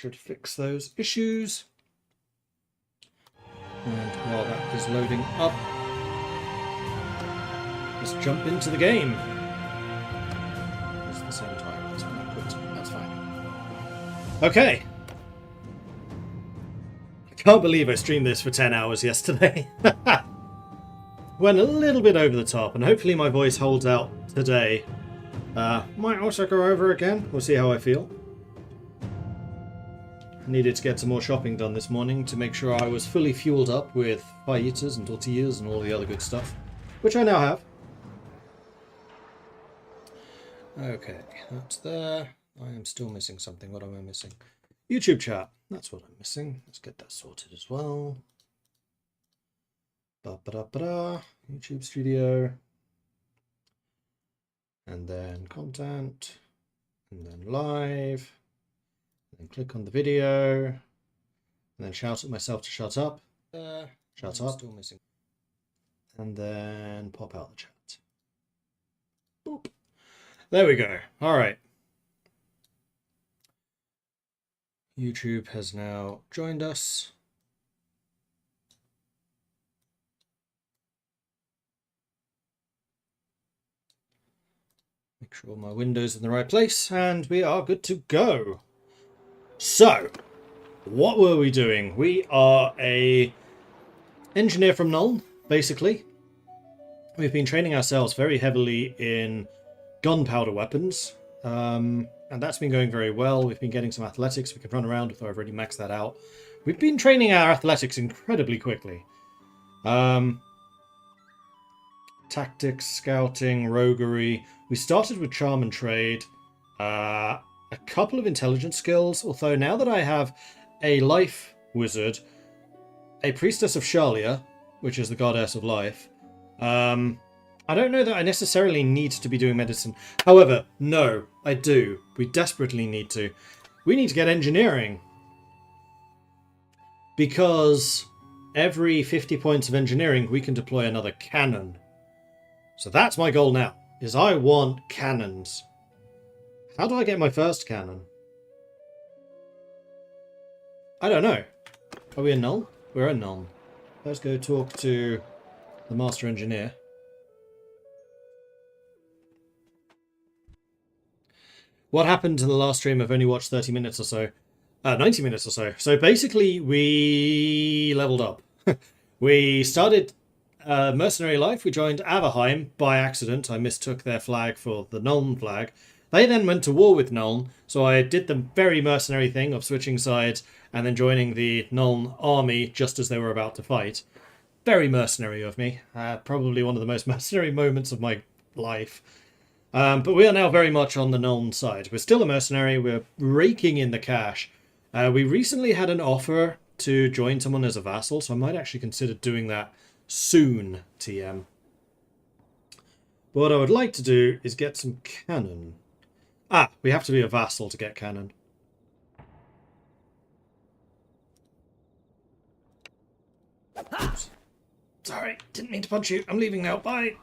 should fix those issues. And while that is loading up, let's jump into the game. It's the same time. That's when I quit. That's fine. Okay. I can't believe I streamed this for 10 hours yesterday. Went a little bit over the top, and hopefully my voice holds out today. Might also go over again. We'll see how I feel. I needed to get some more shopping done this morning to make sure I was fully fueled up with fajitas and tortillas and all the other good stuff, which I now have. Okay, that's there. I am still missing something. What am I missing? YouTube chat. That's what I'm missing. Let's get that sorted as well. Ba-ba-da-ba-da. YouTube Studio. And then content. And then live. And then click on the video. And then shout at myself to shut up. Shut up. Still missing. And then pop out the chat. Boop. There we go. All right. YouTube has now joined us. Make sure my window's in the right place, and we are good to go. So, what were we doing? We are a engineer from Nuln, basically. We've been training ourselves very heavily in gunpowder weapons, and that's been going very well. We've been getting some athletics. We can run around, although I've already maxed that out. We've been training our athletics incredibly quickly. Tactics, scouting, roguery. We started with charm and trade. A couple of intelligence skills, although now that I have a life wizard, a priestess of Shalia, which is the goddess of life, I don't know that I necessarily need to be doing medicine. However, no, I do. We desperately need to. We need to get engineering. Because every 50 points of engineering, we can deploy another cannon. So that's my goal now, is I want cannons. How do I get my first cannon? I don't know. Are we in Nuln? We're in Nuln. Let's go talk to the master engineer. What happened in the last stream? I've only watched 30 minutes or so. 90 minutes or so. So basically, we leveled up. We started mercenary life. We joined Averheim by accident. I mistook their flag for the Nuln flag. They then went to war with Nuln, so I did the very mercenary thing of switching sides and then joining the Nuln army just as they were about to fight. Very mercenary of me. Probably one of the most mercenary moments of my life. But we are now very much on the Nuln side. We're still a mercenary. We're raking in the cash. We recently had an offer to join someone as a vassal, so I might actually consider doing that soon, TM. But what I would like to do is get some cannon. We have to be a vassal to get cannon. Oops. Sorry, didn't mean to punch you. I'm leaving now. Bye.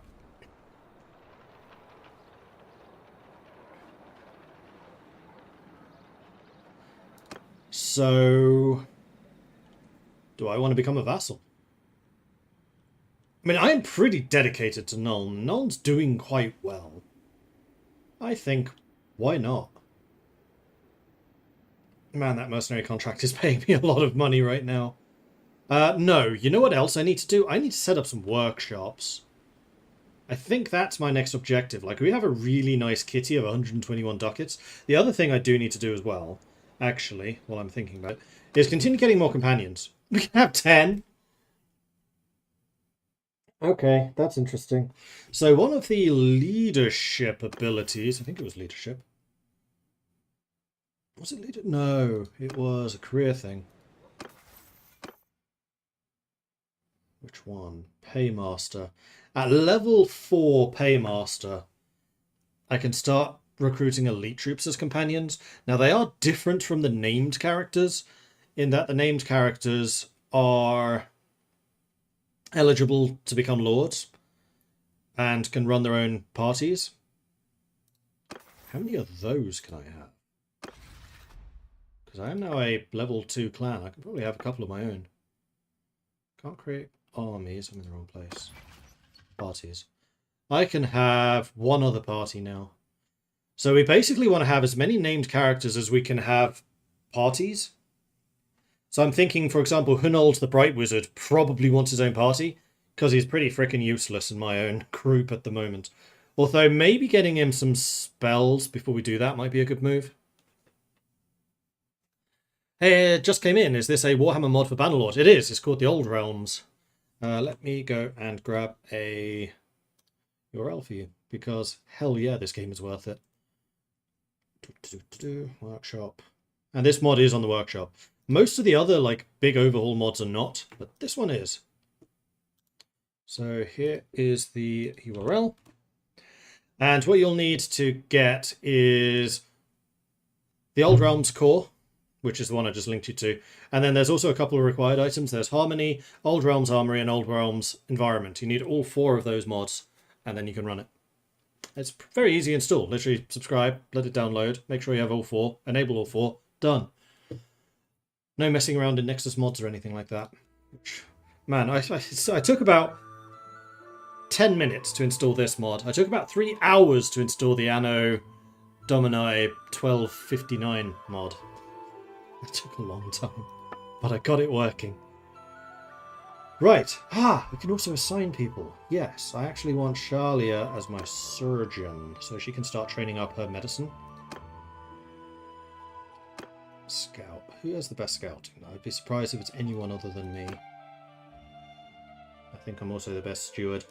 So, do I want to become a vassal? I mean, I am pretty dedicated to Nuln. Nuln's doing quite well. I think, why not? Man, that mercenary contract is paying me a lot of money right now. No, you know what else I need to do? I need to set up some workshops. I think that's my next objective. Like, we have a really nice kitty of 121 ducats. The other thing I do need to do as well, actually, while I'm thinking about it, is continue getting more companions. We can have 10. Okay, that's interesting. So one of the leadership abilities, I think it was leadership. Was it leader? No, it was a career thing. Which one? Paymaster. At level 4 Paymaster, I can start recruiting elite troops as companions. Now, they are different from the named characters, in that the named characters are eligible to become lords and can run their own parties. How many of those can I have? Because I am now a level 2 clan. I can probably have a couple of my own. Can't create armies. I'm in the wrong place. Parties. I can have one other party now. So we basically want to have as many named characters as we can have parties. So I'm thinking, for example, Hunold the Bright Wizard probably wants his own party, because he's pretty freaking useless in my own group at the moment. Although maybe getting him some spells before we do that might be a good move. Hey, it just came in. Is this a Warhammer mod for Bannerlord? It is. It's called the Old Realms. Let me go and grab a URL for you, because hell yeah, this game is worth it. Workshop. And this mod is on the workshop. Most of the other like big overhaul mods are not, but this one is. So here is the URL. And what you'll need to get is the Old Realms core, which is the one I just linked you to. And then there's also a couple of required items. There's Harmony, Old Realms Armory, and Old Realms Environment. You need all 4 of those mods, and then you can run it. It's very easy to install. Literally subscribe, let it download, make sure you have all 4, enable all 4, done. No messing around in Nexus mods or anything like that. Which, man, I took about 10 minutes to install this mod. I took about 3 hours to install the Anno Domini 1259 mod. It took a long time, but I got it working. Right. We can also assign people. Yes, I actually want Shalia as my surgeon, so she can start training up her medicine. Scout. Who has the best scouting? I'd be surprised if it's anyone other than me. I think I'm also the best steward.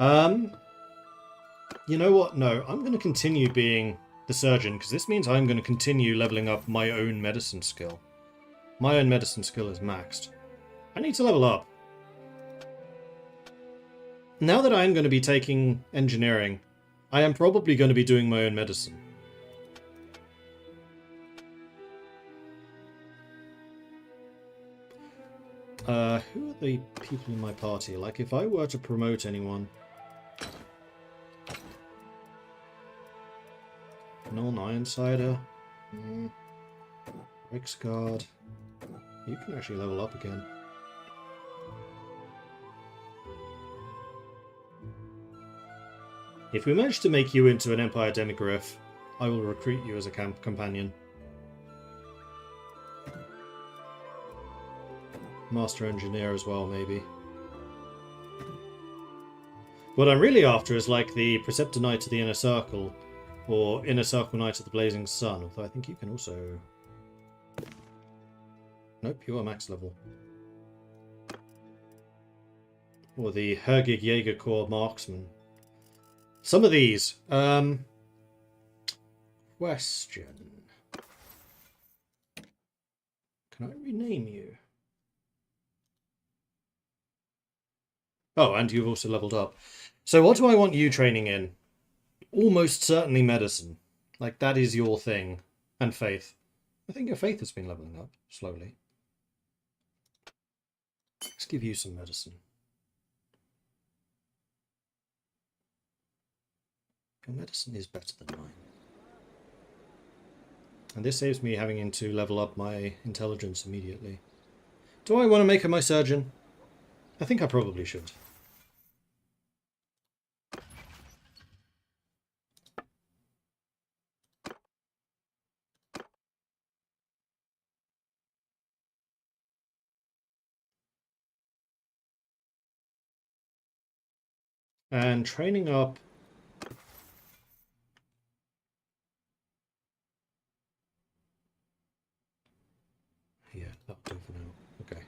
You know what? No, I'm going to continue being the surgeon, because this means I'm going to continue leveling up my own medicine skill. My own medicine skill is maxed. I need to level up. Now that I'm going to be taking engineering, I am probably going to be doing my own medicine. Who are the people in my party? Like, if I were to promote anyone... Nuln Ironsider. Rixguard. You can actually level up again. If we manage to make you into an Empire Demigryph, I will recruit you as a companion. Master Engineer as well, maybe. What I'm really after is like the Preceptor Knight of the Inner Circle, or Inner Circle Knight of the Blazing Sun, although I think you can also... Nope, you are max level. Or the Hergig Jaeger Corps Marksman. Some of these. Question. Can I rename you? Oh, and you've also leveled up. So what do I want you training in? Almost certainly medicine. Like, that is your thing. And faith. I think your faith has been leveling up, slowly. Let's give you some medicine. Your medicine is better than mine. And this saves me having to level up my intelligence immediately. Do I want to make her my surgeon? I think I probably should. And training up... Yeah, that'll do for now. Okay.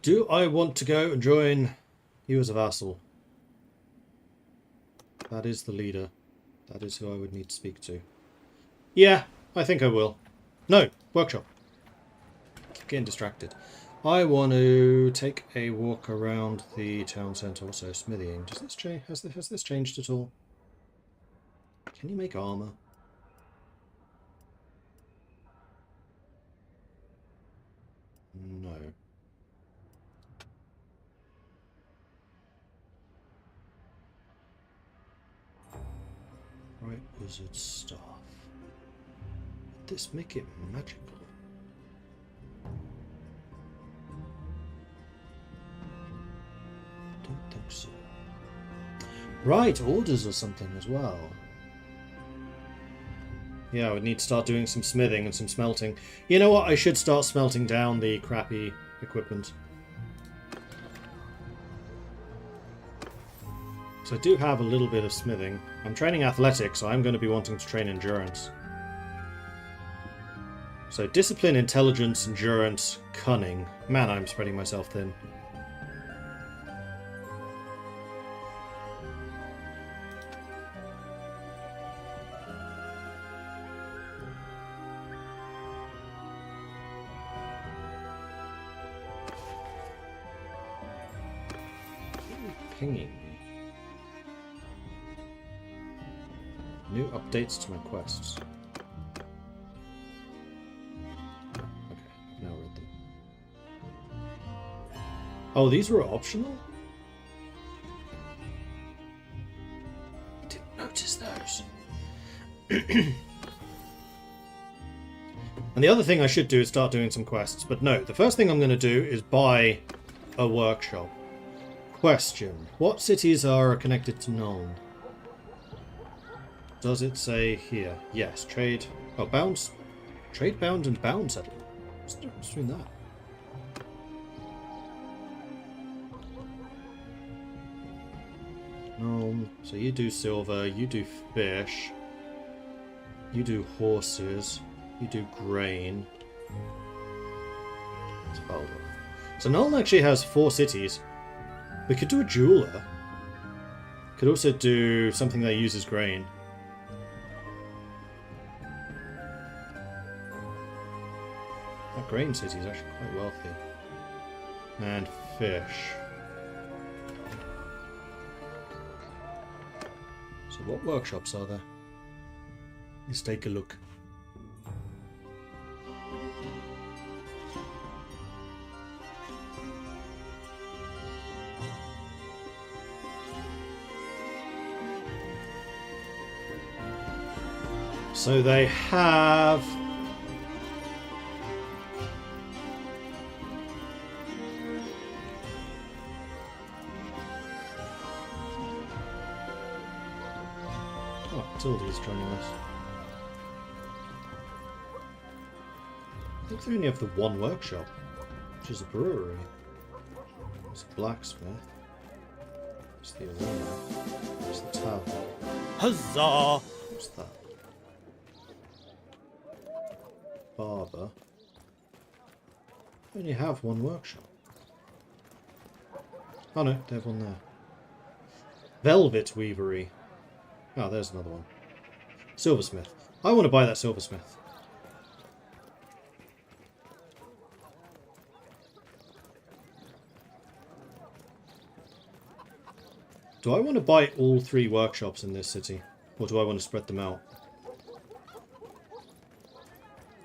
Do I want to go and join you as a vassal? That is the leader. That is who I would need to speak to. Yeah, I think I will. No, workshop. Keep getting distracted. I want to take a walk around the town centre, also smithying. Does this change? Has this changed at all? Can you make armour? No. Right, wizard staff. this make it magical? Don't think so. Right, orders or something as well. Yeah, we need to start doing some smithing and some smelting. You know what? I should start smelting down the crappy equipment. So I do have a little bit of smithing. I'm training athletics, so I'm going to be wanting to train endurance. So discipline, intelligence, endurance, cunning. Man, I'm spreading myself thin. Pinging. New updates to my quests. Okay, I've now read them. Oh, these were optional? Didn't notice those. And the other thing I should do is start doing some quests. But no, the first thing I'm going to do is buy a workshop. Question. What cities are connected to Nuln? Does it say here? Yes, trade. Oh, bounds. Trade bound and bound settlement. What's the difference between that? No. So you do silver, you do fish, you do horses, you do grain. So Nuln actually has 4 cities. We could do a jeweler. Could also do something that uses grain. That grain city is actually quite wealthy. And fish. So what workshops are there? Let's take a look. So they have... Oh, Tildy's joining us. I think they only have the one workshop, which is a brewery. It's a blacksmith. It's the arena. It's the tavern. Huzzah! What's that? Barber. They only have one workshop. Oh no, they have one there. Velvet weavery. Oh, there's another one. Silversmith. I want to buy that silversmith. Do I want to buy all 3 workshops in this city? Or do I want to spread them out?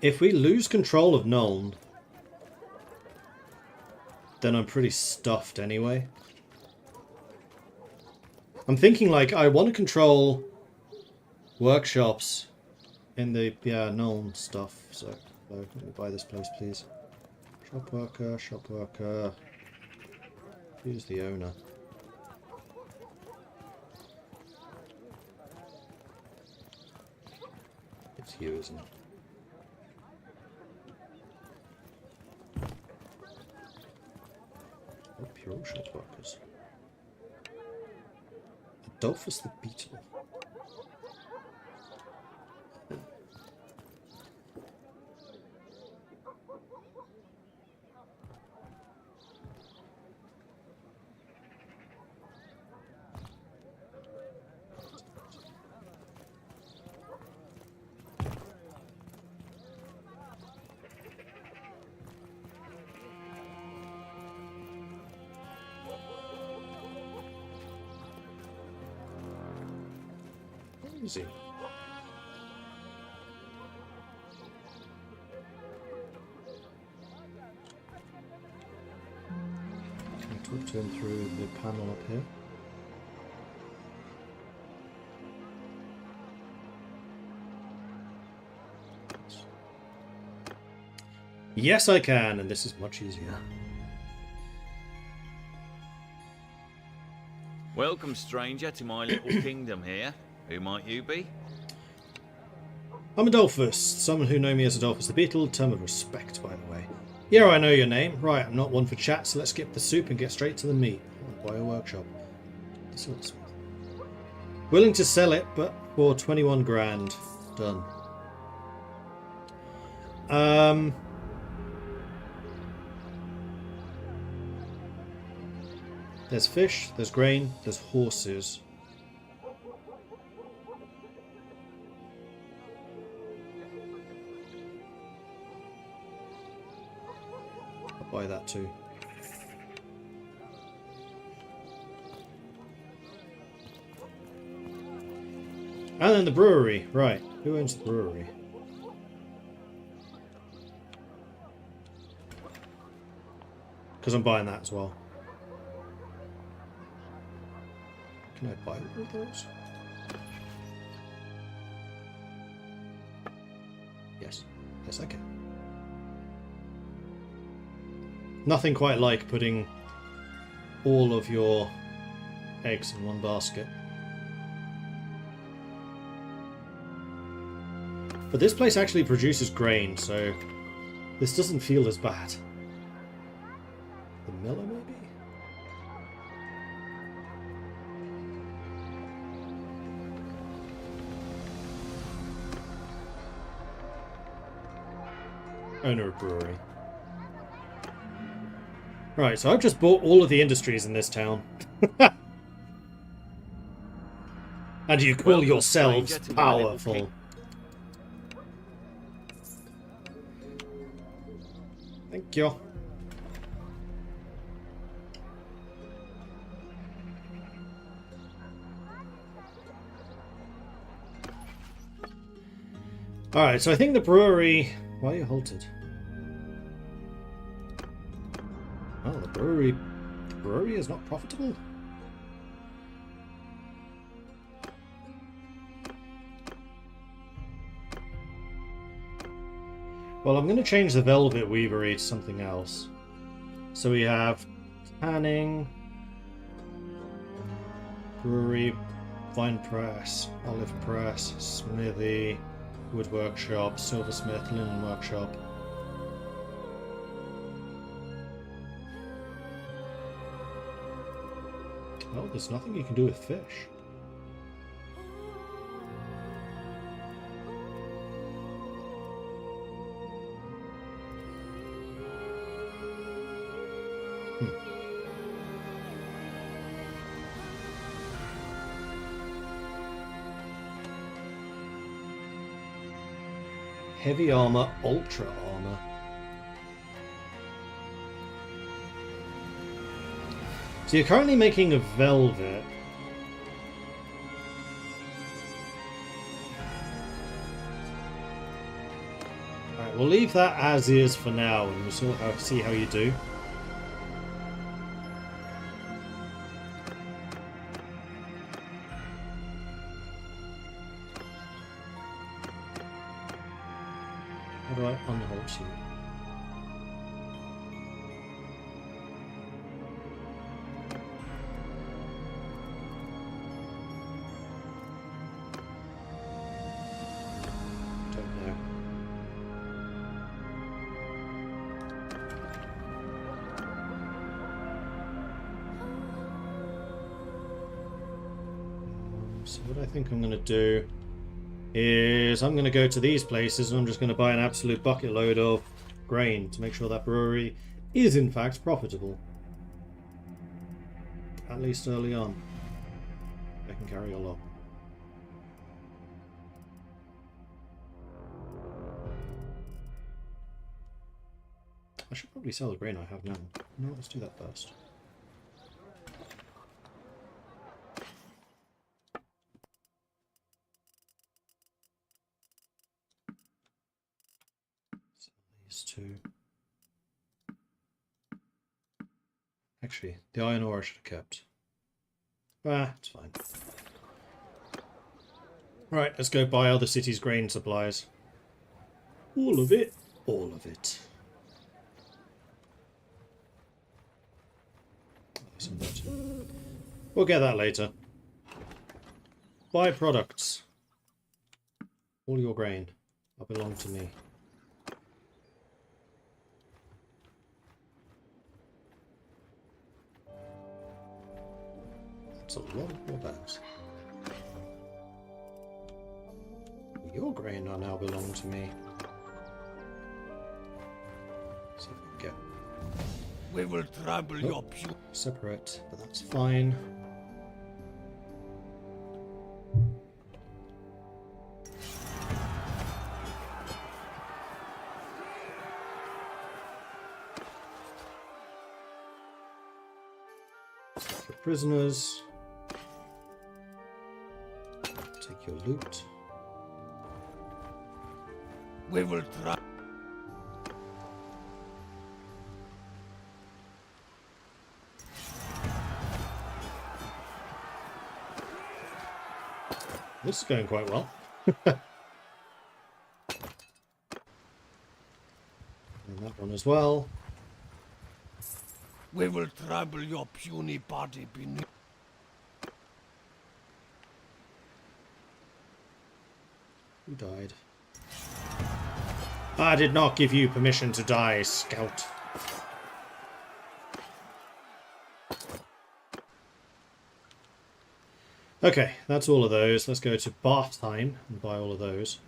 If we lose control of Nuln, then I'm pretty stuffed anyway. I'm thinking, like, I want to control workshops in the, Nuln stuff. So let me buy this place, please. Shop worker, shop worker. Who's the owner? It's you, isn't it? Pure shop workers. Adolphus the Beetle. Easy. Can I talk to him through the panel up here? Yes, I can, and this is much easier. Welcome, stranger, to my little kingdom here. Who might you be? I'm Adolphus, some who know me as Adolphus the Beetle, term of respect, by the way. Yeah, I know your name. Right, I'm not one for chat, so let's skip the soup and get straight to the meat. Buy a workshop. Willing to sell it, but for 21 grand. Done. There's fish, there's grain, there's horses. I'll buy that too. And then the brewery. Right, who owns the brewery? Because I'm buying that as well. Can I buy all of those? Yes. Yes, I can. Nothing quite like putting all of your eggs in one basket. But this place actually produces grain, so this doesn't feel as bad. The miller, maybe? Owner of brewery. Right, so I've just bought all of the industries in this town. And you call yourselves powerful. Thank you. Alright, so I think the brewery... Why are you halted? Oh, the brewery is not profitable? Well, I'm going to change the Velvet Weavery to something else. So we have tanning, brewery, vine press, olive press, smithy, wood workshop, silversmith, linen workshop. Oh, there's nothing you can do with fish. Heavy armor, ultra armor. So you're currently making a velvet. Alright, we'll leave that as is for now and we'll see how you do. How do I unhalt you? Don't know. So what I think I'm going to do is I'm going to go to these places and I'm just going to buy an absolute bucket load of grain to make sure that brewery is in fact profitable. At least early on. I can carry a lot. I should probably sell the grain I have now. No, let's do that first. Two. Actually, the iron ore I should have kept. Ah, it's fine. Right, let's go buy other cities' grain supplies. All of it. All of it. We'll get that later. Byproducts. All your grain will belong to me. That's a lot of more bags. Your grain will now belong to me. See if we can get... We will trouble your pew. Separate, but that's fine. Take your prisoners. Take your loot. We will try. This is going quite well. And that one as well. We will trouble your puny body beneath. Who died? I did not give you permission to die, Scout. Okay, that's all of those. Let's go to bath time and buy all of those.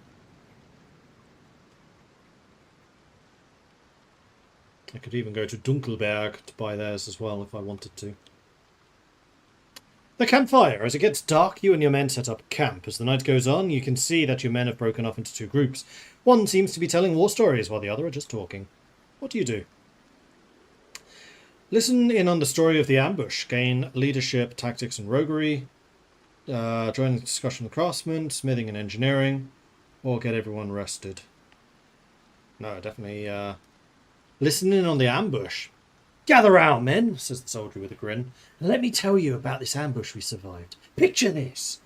I could even go to Dunkelberg to buy theirs as well if I wanted to. The campfire. As it gets dark, you and your men set up camp. As the night goes on, you can see that your men have broken off into two groups. One seems to be telling war stories, while the other are just talking. What do you do? Listen in on the story of the ambush. Gain leadership, tactics, and roguery. Join the discussion of craftsmen, smithing, and engineering. Or get everyone rested. No, definitely listen in on the ambush. Gather round, men, says the soldier with a grin, and let me tell you about this ambush we survived. Picture this.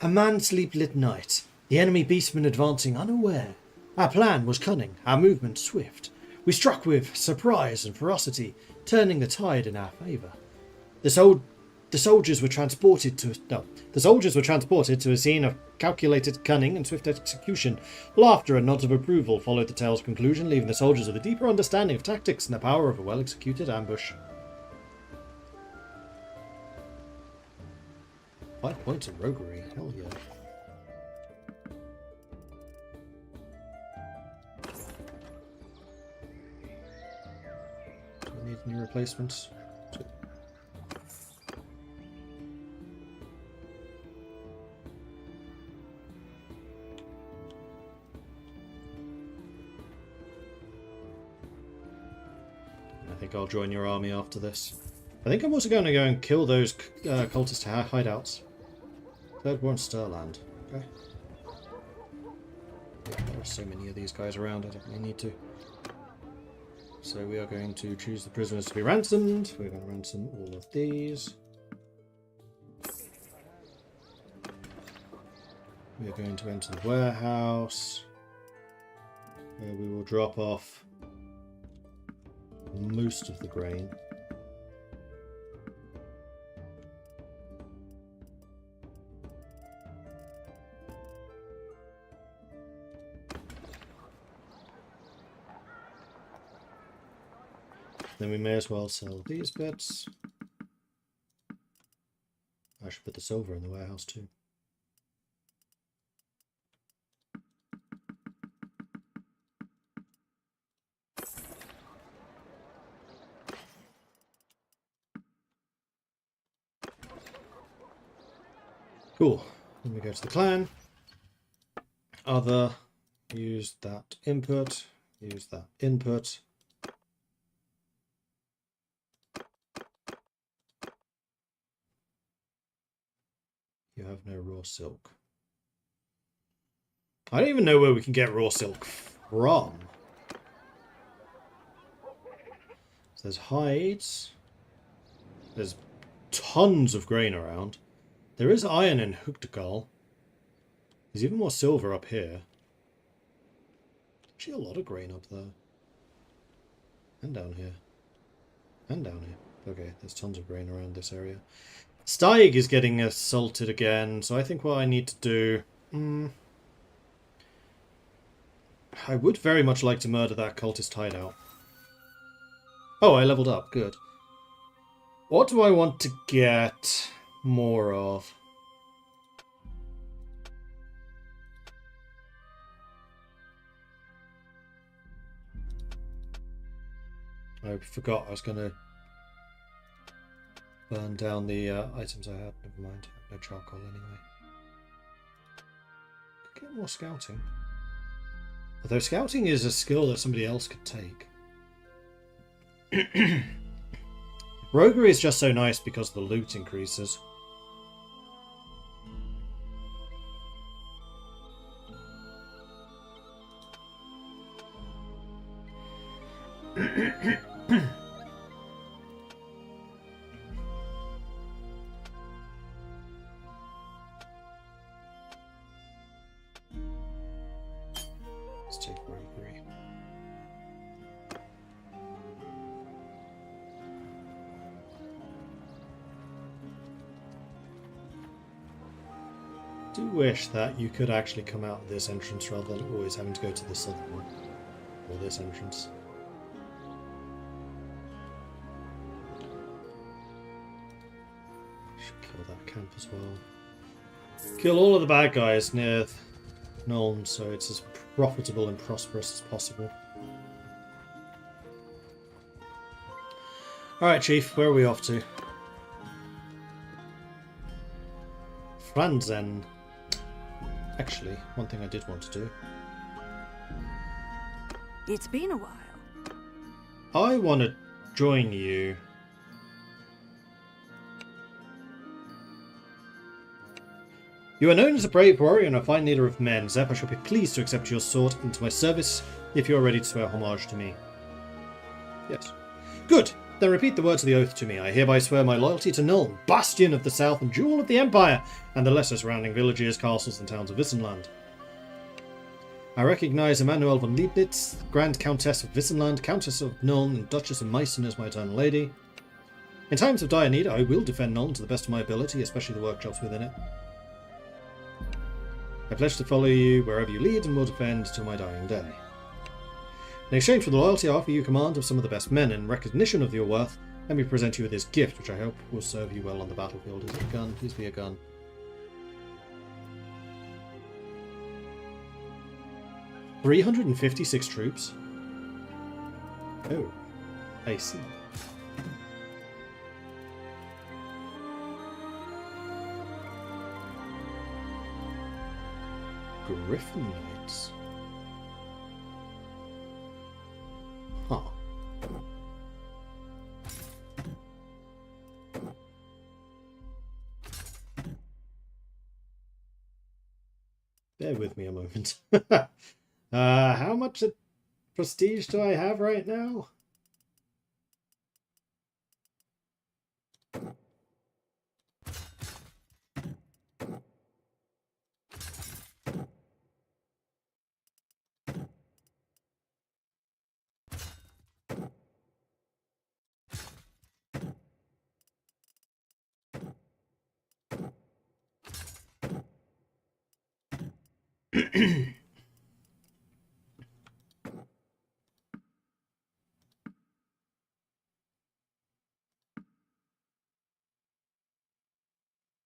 A man-sleep-lit night. The enemy beastmen advancing unaware. Our plan was cunning, our movement swift. We struck with surprise and ferocity, turning the tide in our favour. The soldiers were transported to a scene of calculated cunning and swift execution. Laughter and nods of approval followed the tale's conclusion, leaving the soldiers with a deeper understanding of tactics and the power of a well-executed ambush. 5 points of roguery, hell yeah. Do I need any replacements? I think I'll join your army after this. I think I'm also going to go and kill those cultist hideouts. Third War in Stirland. Okay. Yeah, there are so many of these guys around, I don't really need to. So we are going to choose the prisoners to be ransomed. We're going to ransom all of these. We are going to enter the warehouse, where we will drop off most of the grain. Then we may as well sell these bits. I should put the silver in the warehouse too. Cool. Then we go to the clan. Other. Use that input. Use that input. You have no raw silk. I don't even know where we can get raw silk from. So there's hides. There's tons of grain around. There is iron in Hugdgal. There's even more silver up here. Actually a lot of grain up there. And down here. And down here. Okay, there's tons of grain around this area. Steig is getting assaulted again, so I think what I need to do... I would very much like to murder that cultist hideout. Oh, I leveled up. Good. What do I want to get more of? I forgot I was going to burn down the items I had. Never mind. No charcoal anyway. Could get more scouting. Although scouting is a skill that somebody else could take. Roguery is just so nice because the loot increases. Let's take roguery. I do wish that you could actually come out of this entrance rather than always having to go to this other one. Or this entrance. Should kill that camp as well. Kill all of the bad guys near Nuln so it's as profitable and prosperous as possible. Alright, Chief, where are we off to? Franzen. Actually, one thing I did want to do. It's been a while. I want to join you. You are known as a brave warrior and a fine leader of men. Zep, I shall be pleased to accept your sword into my service if you are ready to swear homage to me. Yes. Good. Then repeat the words of the oath to me. I hereby swear my loyalty to Nuln, bastion of the south and jewel of the Empire, and the lesser surrounding villages, castles, and towns of Wissenland. I recognise Emanuel von Leibnitz, Grand Countess of Wissenland, Countess of Nuln, and Duchess of Meissen as my eternal lady. In times of dire need, I will defend Nuln to the best of my ability, especially the workshops within it. I pledge to follow you wherever you lead and will defend till my dying day. In exchange for the loyalty, I offer you command of some of the best men. In recognition of your worth, let me present you with this gift, which I hope will serve you well on the battlefield. Is it a gun? Please be a gun. "356 troops? Oh, I see. Griffin Knights. Huh. Bear with me a moment. How much prestige do I have right now?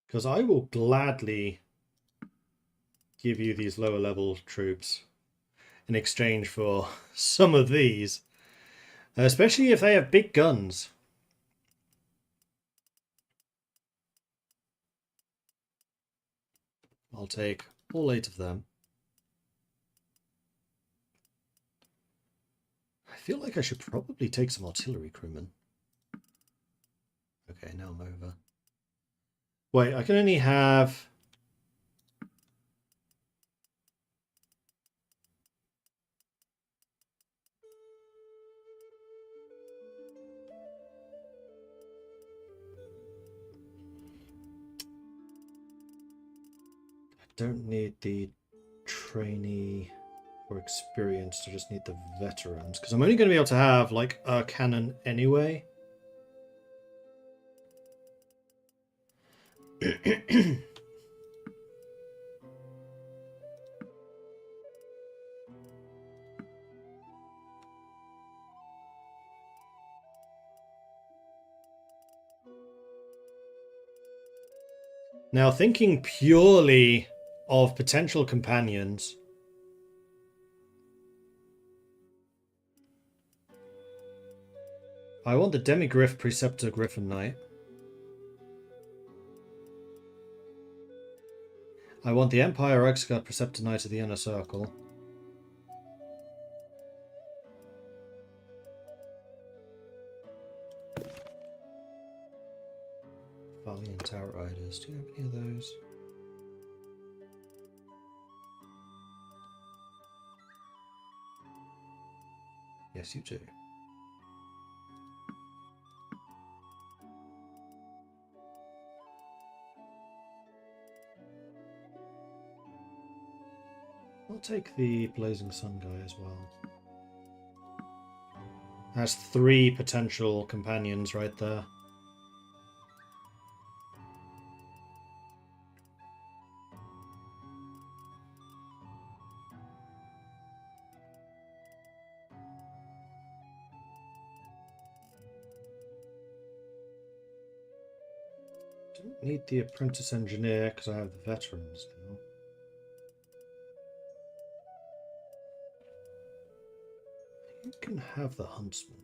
Because I will gladly give you these lower level troops in exchange for some of these. Especially if they have big guns. I'll take all 8 of them. I feel like I should probably take some artillery crewmen. Okay, now I'm over. Wait, I can only have... I don't need the trainee or experienced, I just need the veterans. Because I'm only going to be able to have, like, a cannon anyway. Now, thinking purely of potential companions, I want the Demigriff Preceptor Griffin Knight. I want the Empire Reichsguard Preceptor Knight of the Inner Circle. Valiant Outriders. Do you have any of those? Yes, you do. I'll take the Blazing Sun guy as well. That's 3 potential companions right there. Don't need the Apprentice Engineer because I have the Veterans now. You can have the Huntsman.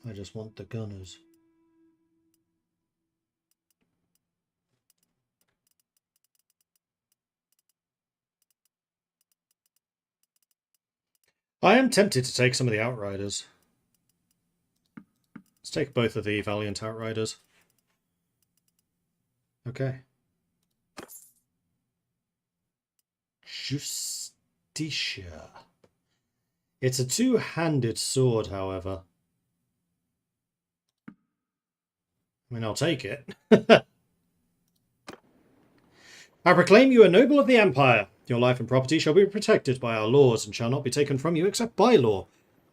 I just want the Gunners. I am tempted to take some of the Outriders. Let's take both of the Valiant Outriders. Okay. Justicia. It's a 2-handed sword, however. I mean, I'll take it. I proclaim you a noble of the Empire. Your life and property shall be protected by our laws and shall not be taken from you except by law.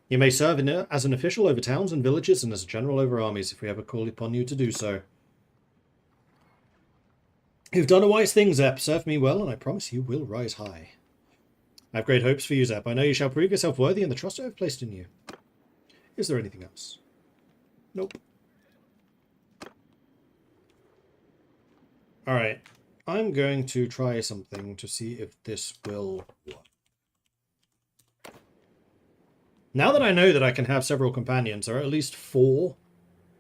You may serve as an official over towns and villages and as a general over armies if we ever call upon you to do so. You've done a wise thing, Zep. Serve me well, and I promise you will rise high. I have great hopes for you, Zep. I know you shall prove yourself worthy in the trust I have placed in you. Is there anything else? Nope. Alright. I'm going to try something to see if this will work. Now that I know that I can have several companions, there are at least 4,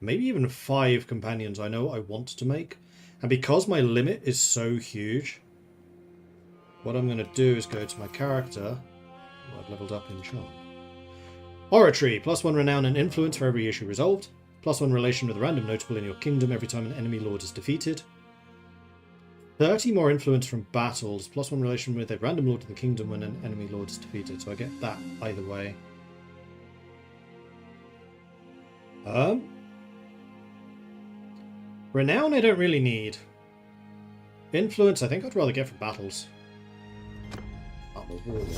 maybe even 5 companions I know I want to make. And because my limit is so huge, what I'm going to do is go to my character, who I've leveled up in charm. Oratory, +1 renown and influence for every issue resolved. +1 relation with a random notable in your kingdom every time an enemy lord is defeated. 30 more influence from battles, +1 relation with a random lord in the kingdom when an enemy lord is defeated. So I get that either way. Renown I don't really need. Influence I think I'd rather get from battles. I'm a warlord.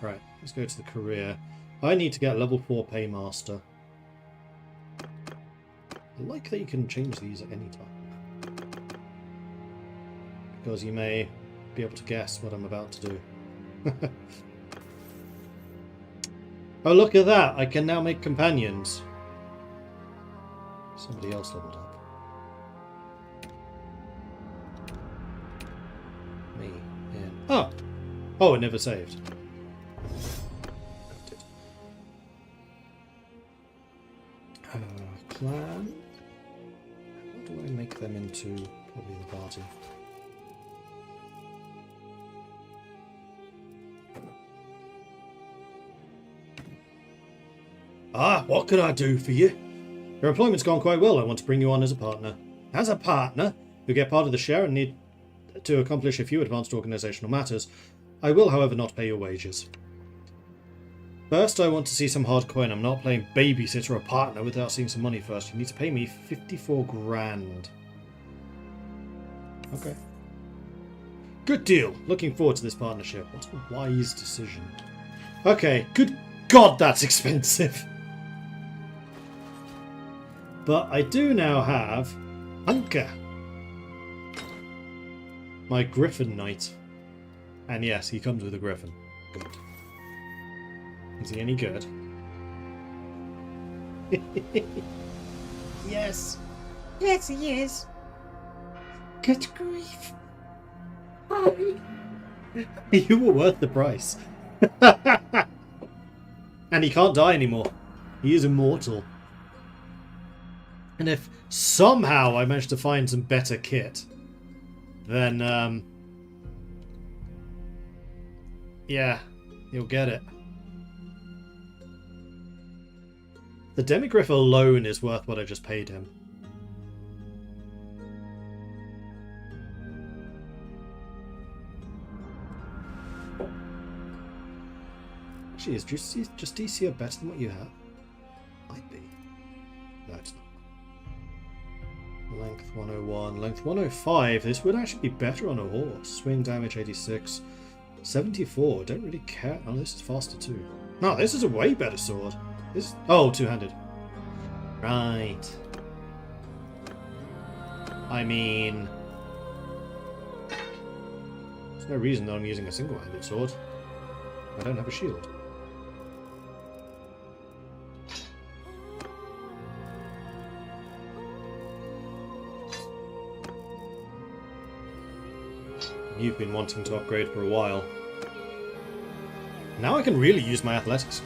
Right, let's go to the career. I need to get level 4 paymaster. I like that you can change these at any time. Because you may be able to guess what I'm about to do. Oh, look at that! I can now make companions. Somebody else leveled up. Me. Yeah. Oh! Oh, it never saved. It did. Clan. How do I make them into probably the party? Ah, what can I do for you? Your employment's gone quite well. I want to bring you on as a partner. As a partner? You get part of the share and need to accomplish a few advanced organisational matters. I will, however, not pay your wages. First, I want to see some hard coin. I'm not playing babysitter or partner without seeing some money first. You need to pay me 54 grand. Okay. Good deal. Looking forward to this partnership. What a wise decision. Okay, good God, that's expensive. But I do now have Hunker, my Griffin Knight. And yes, he comes with a Griffin. Good. Is he any good? Yes. Yes, he is. Good grief. You were worth the price. And he can't die anymore. He is immortal. And if somehow I manage to find some better kit, then, yeah, you'll get it. The Demigriff alone is worth what I just paid him. Actually, is just DCO better than what you have? Might be. No, it's not. Length 101, length 105. This would actually be better on a horse. Swing damage 86. 74. Don't really care. Oh, this is faster too. No, this is a way better sword. This. Oh, two-handed. Right. I mean, there's no reason that I'm using a single-handed sword. I don't have a shield. You've been wanting to upgrade for a while. Now I can really use my athletics.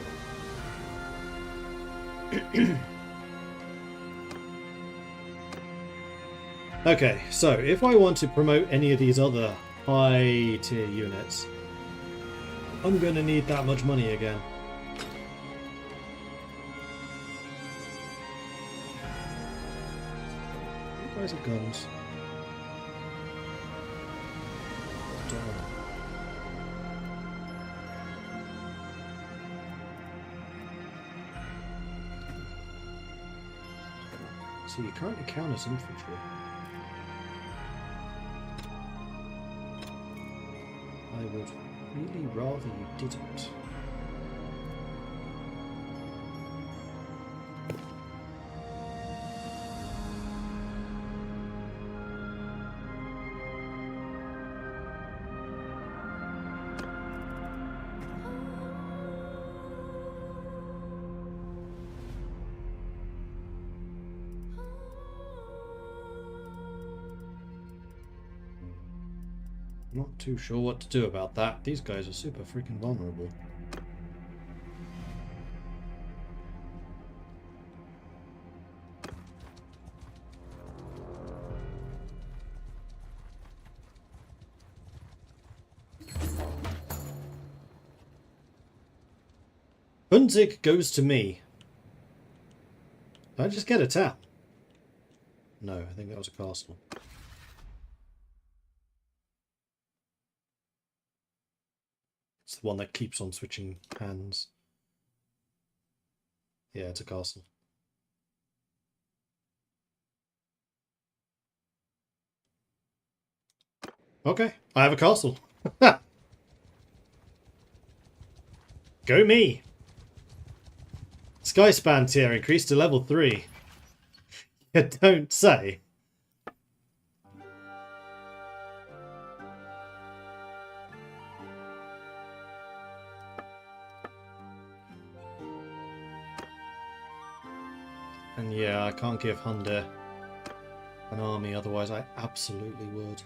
Okay, so if I want to promote any of these other high tier units, I'm going to need that much money again. You guys have guns. So you currently count as infantry. I would really rather you didn't. Not too sure what to do about that. These guys are super freaking vulnerable. Hunzig goes to me. Did I just get a town? No, I think that was a castle. It's the one that keeps on switching hands. Yeah, it's a castle. Okay, I have a castle. Go me! Skyspan tier increased to level 3. You don't say. And yeah, I can't give Hunde an army, otherwise I absolutely would.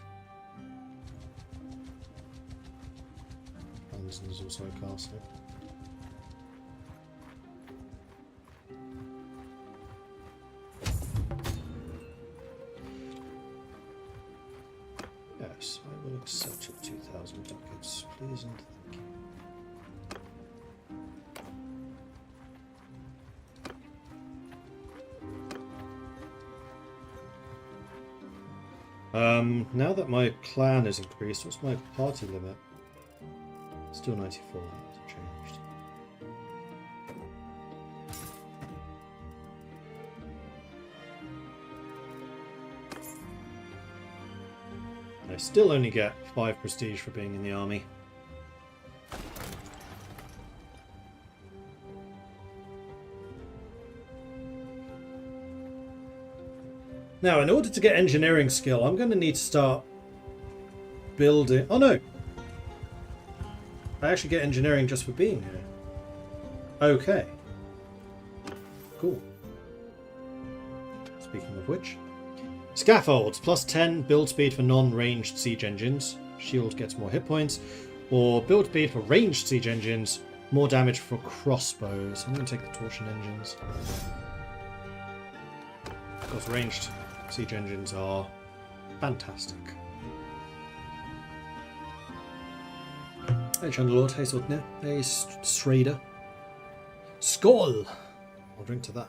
Hansen is also a castle. Yes, I will accept your 2,000 ducats, please and thank you. Now that my clan is increased, what's my party limit? Still 94, hasn't changed. I still only get 5 prestige for being in the army. Now, in order to get engineering skill, I'm going to need to start building... Oh, no! I actually get engineering just for being here. Okay. Cool. Speaking of which... Scaffolds. Plus 10 build speed for non-ranged siege engines. Shield gets more hit points. Or build speed for ranged siege engines. More damage for crossbows. I'm going to take the torsion engines. Because ranged siege engines are fantastic. Hey Chandlerlord, hey Sotnir, hey Schrader. Skål! I'll drink to that.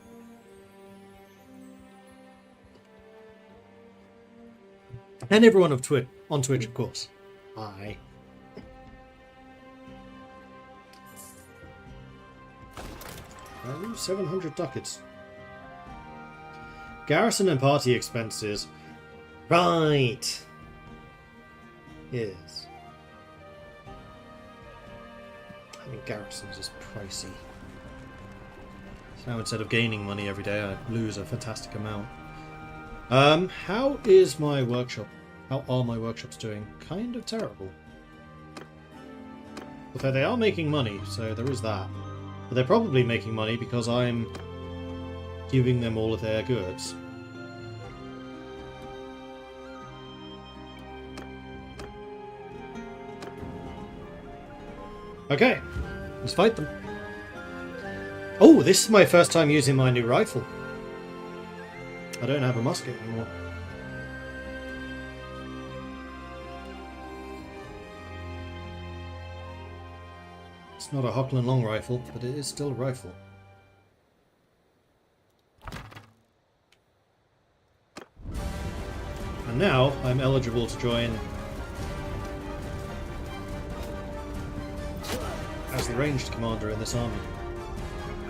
And everyone of on Twitch, of course. Hi. Value 700 ducats. Garrison and party expenses. Right. Yes. Having garrisons is pricey. So now instead of gaining money every day, I lose a fantastic amount. How is my workshop? How are my workshops doing? Kind of terrible. Although they are making money, so there is that. But they're probably making money because I'm giving them all of their goods. Okay, let's fight them. Oh, this is my first time using my new rifle. I don't have a musket anymore. It's not a Hockland long rifle, but it is still a rifle. And now I'm eligible to join as the ranged commander in this army,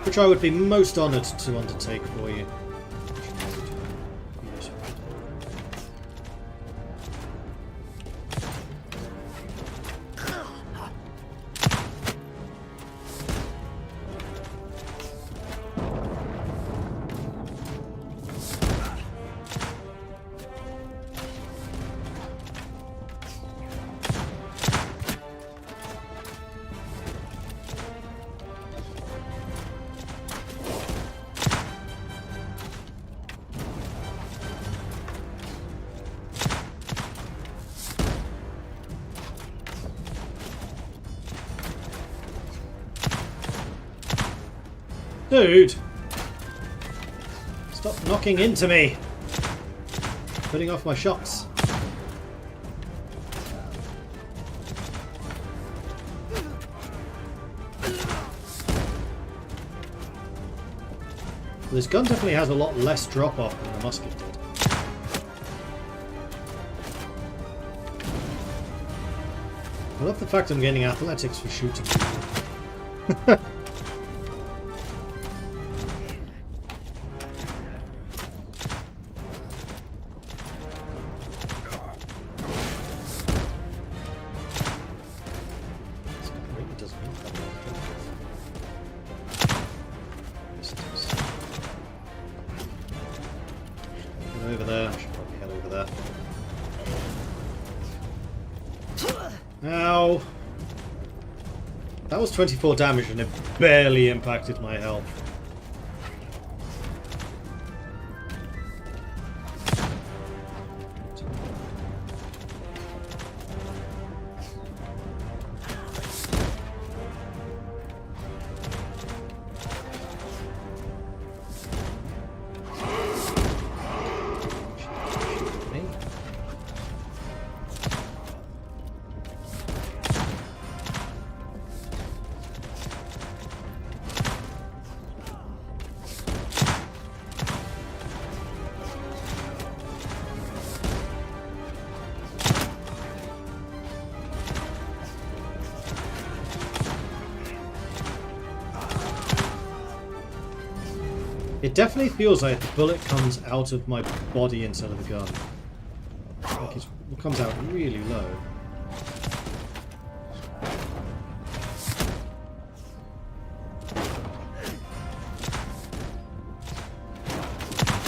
which I would be most honoured to undertake for you. Dude! Stop knocking into me! Putting off my shots. This gun definitely has a lot less drop off than the musket did. I love the fact I'm getting athletics for shooting people. Over there. I should probably head over there. Ow! That was 24 damage and it barely impacted my health. It definitely feels like the bullet comes out of my body instead of the gun. Like it comes out really low.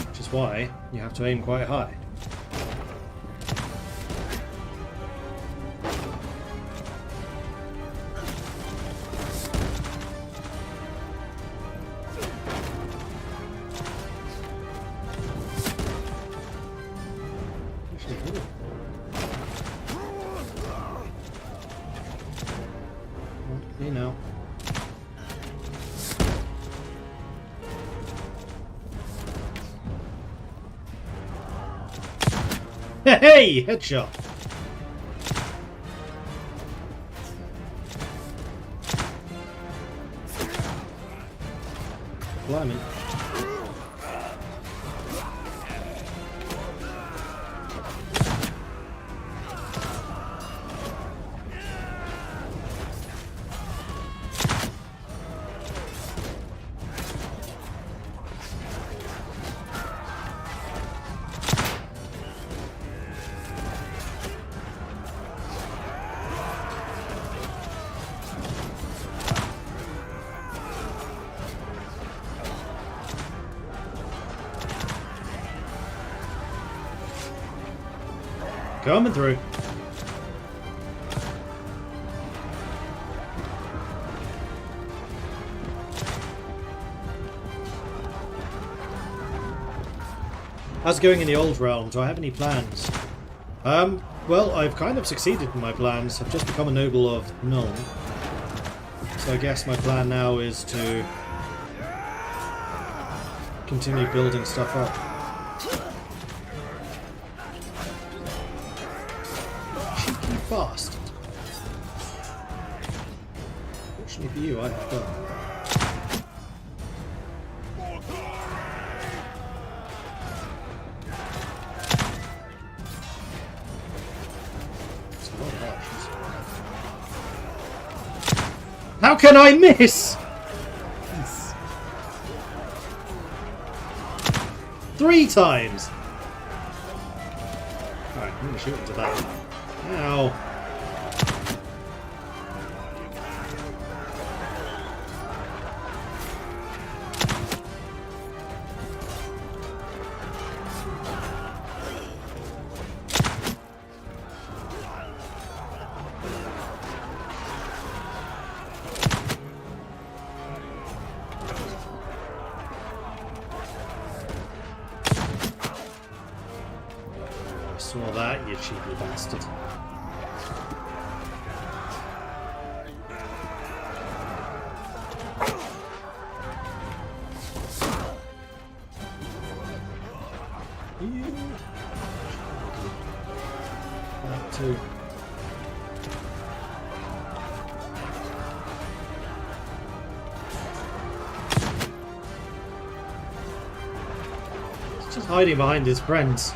Which is That's why you have to aim quite high. You know. Hey! Headshot! Blimey. Coming through. How's it going in the old realm? Do I have any plans? Well, I've kind of succeeded in my plans. I've just become a noble of Nuln. So I guess my plan now is to continue building stuff up. Cheeky bastard. Fortunately for you, I have done. How can I miss? Yes. 3 times. Alright, I'm gonna shoot into that. Ow. Saw that, you cheeky bastard. That too. He's just hiding behind his friends.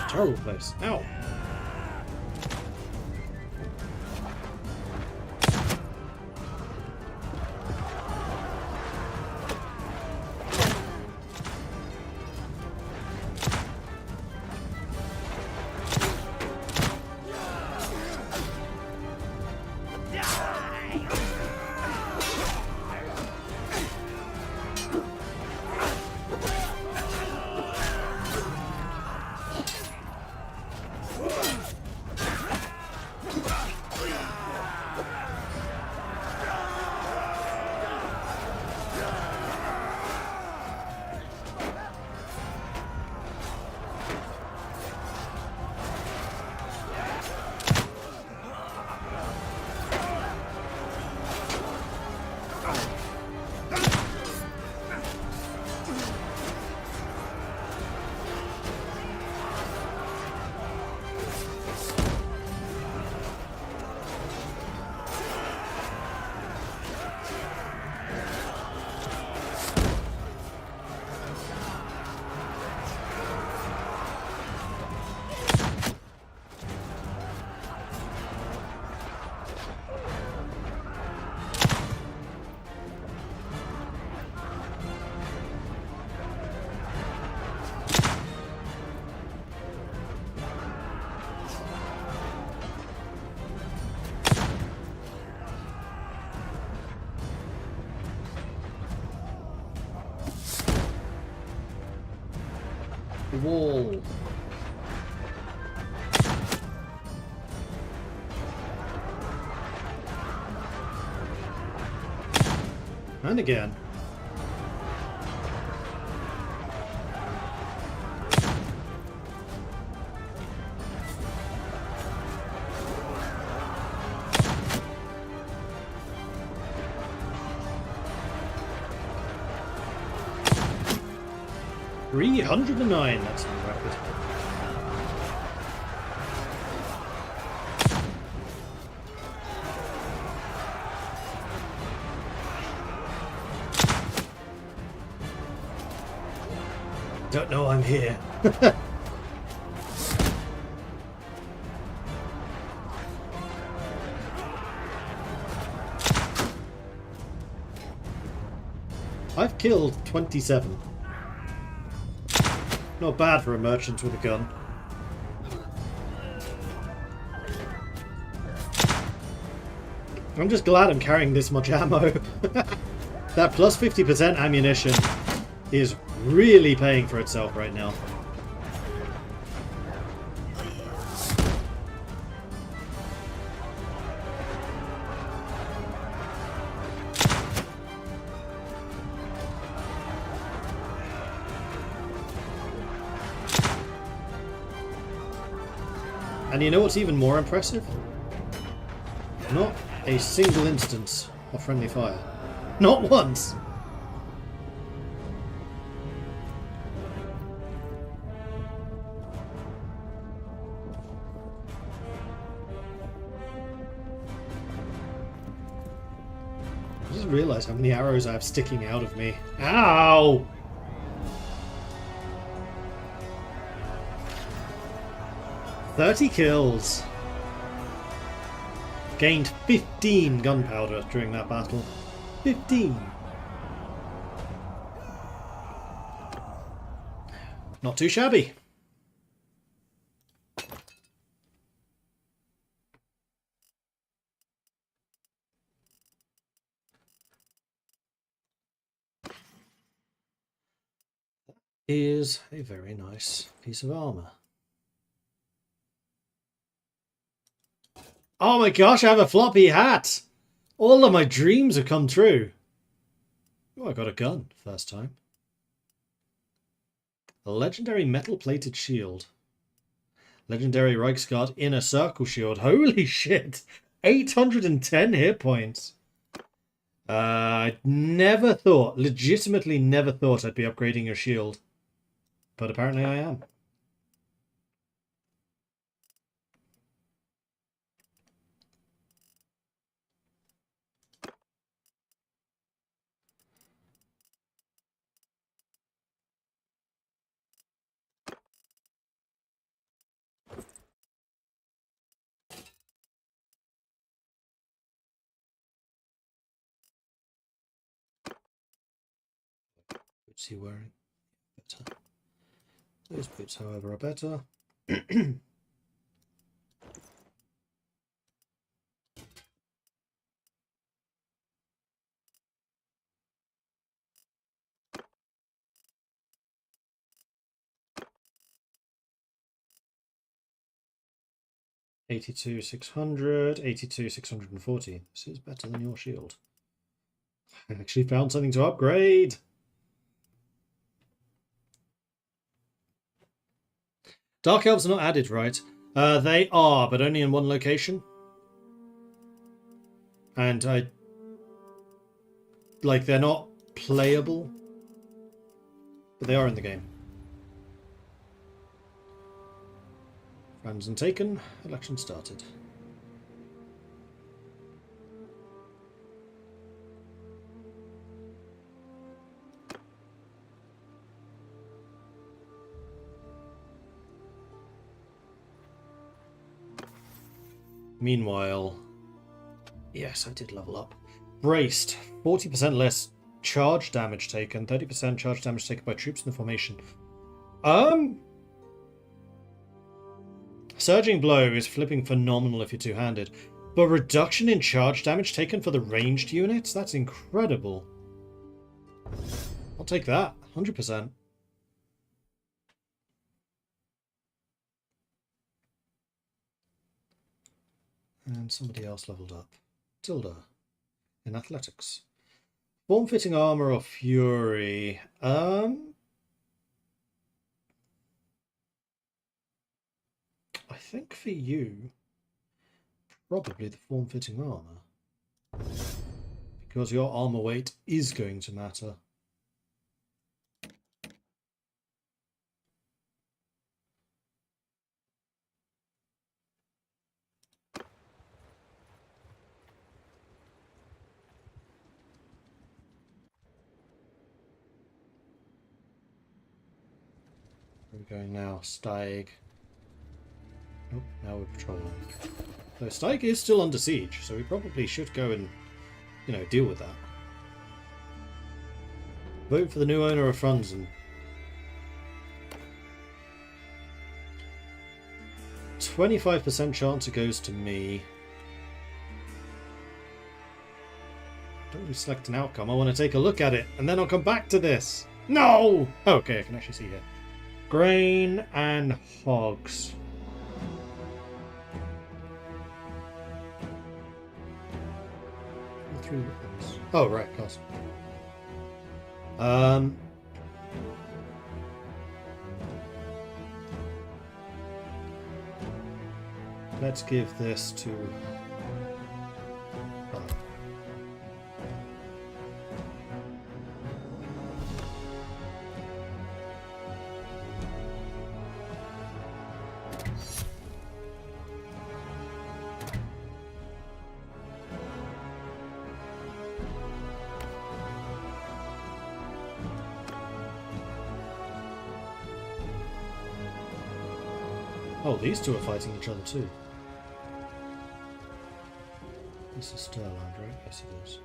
Terrible place. Ow! The wall. And again. $309, that's not rapid. Don't know I'm here. I've killed 27. Not bad for a merchant with a gun. I'm just glad I'm carrying this much ammo. That plus 50% ammunition is really paying for itself right now. And you know what's even more impressive? Not a single instance of friendly fire. Not once! I just realised how many arrows I have sticking out of me. Ow! "30 kills. Gained 15 gunpowder during that battle. 15. Not too shabby. Is a very nice piece of armor. Oh my gosh, I have a floppy hat! All of my dreams have come true. Oh, I got a gun first time. A legendary metal-plated shield. Legendary Reichsguard inner circle shield. Holy shit! 810 hit points. I never thought, legitimately never thought I'd be upgrading your shield. But apparently I am. What's he wearing? Better. Those boots, however, are better. 82,600, 82,640. This is better than your shield. I actually found something to upgrade. Dark Elves are not added, right? They are, but only in one location. And they're not playable, but they are in the game. Ransom taken. Election started. Meanwhile, yes, I did level up. Braced. 40% less charge damage taken. 30% charge damage taken by troops in the formation. Surging Blow is flipping phenomenal if you're two-handed. But reduction in charge damage taken for the ranged units? That's incredible. I'll take that. 100%. And somebody else leveled up. Tilda in athletics. Form-fitting armor or fury? I think for you, probably the form-fitting armor. Because your armor weight is going to matter. Where are we going now? Steig. Nope, now we're patrolling. Though Steig is still under siege, so we probably should go and, deal with that. Vote for the new owner of Franzen. 25% chance it goes to me. Don't really select an outcome. I want to take a look at it, and then I'll come back to this. No! Okay, I can actually see here. Grain and hogs. Three weapons. Oh, right, cost. Let's give this to... Oh, these two are fighting each other too. This is Sterland, right? Yes, it is.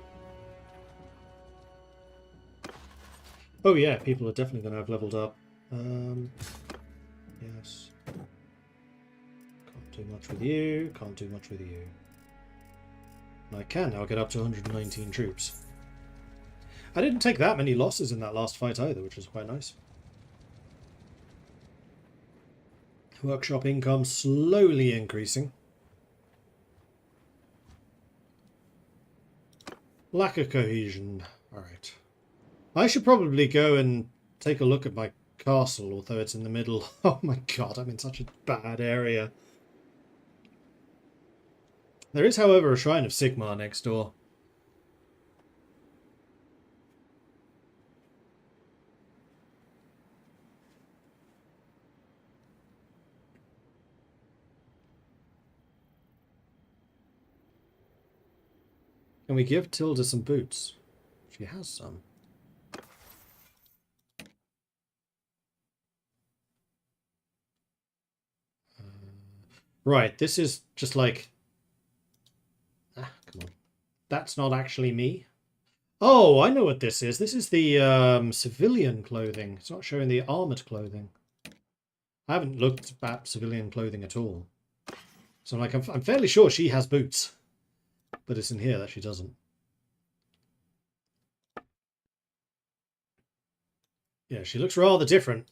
Oh yeah, people are definitely going to have leveled up. Yes. Can't do much with you. Can't do much with you. And I can now get up to 119 troops. I didn't take that many losses in that last fight either, which was quite nice. Workshop income slowly increasing. Lack of cohesion. Alright. I should probably go and take a look at my castle, although it's in the middle. Oh my god, I'm in such a bad area. There is, however, a Shrine of Sigmar next door. Can we give Tilda some boots? She has some. Right, this is just like... Ah, come on. That's not actually me. Oh, I know what this is. This is the civilian clothing. It's not showing the armoured clothing. I haven't looked at civilian clothing at all. So I'm fairly sure she has boots. But it's in here that she doesn't. Yeah, she looks rather different.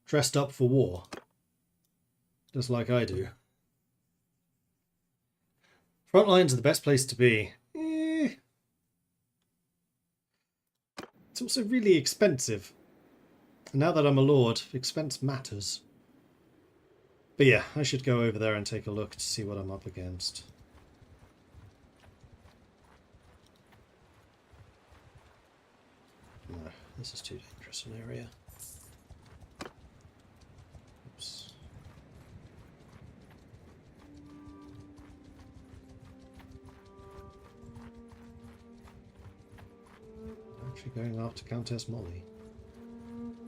Dressed up for war. Just like I do. Front lines are the best place to be. It's also really expensive. And now that I'm a lord, expense matters. But yeah, I should go over there and take a look to see what I'm up against. No, this is too dangerous an area. Oops. Actually going after Countess Molly.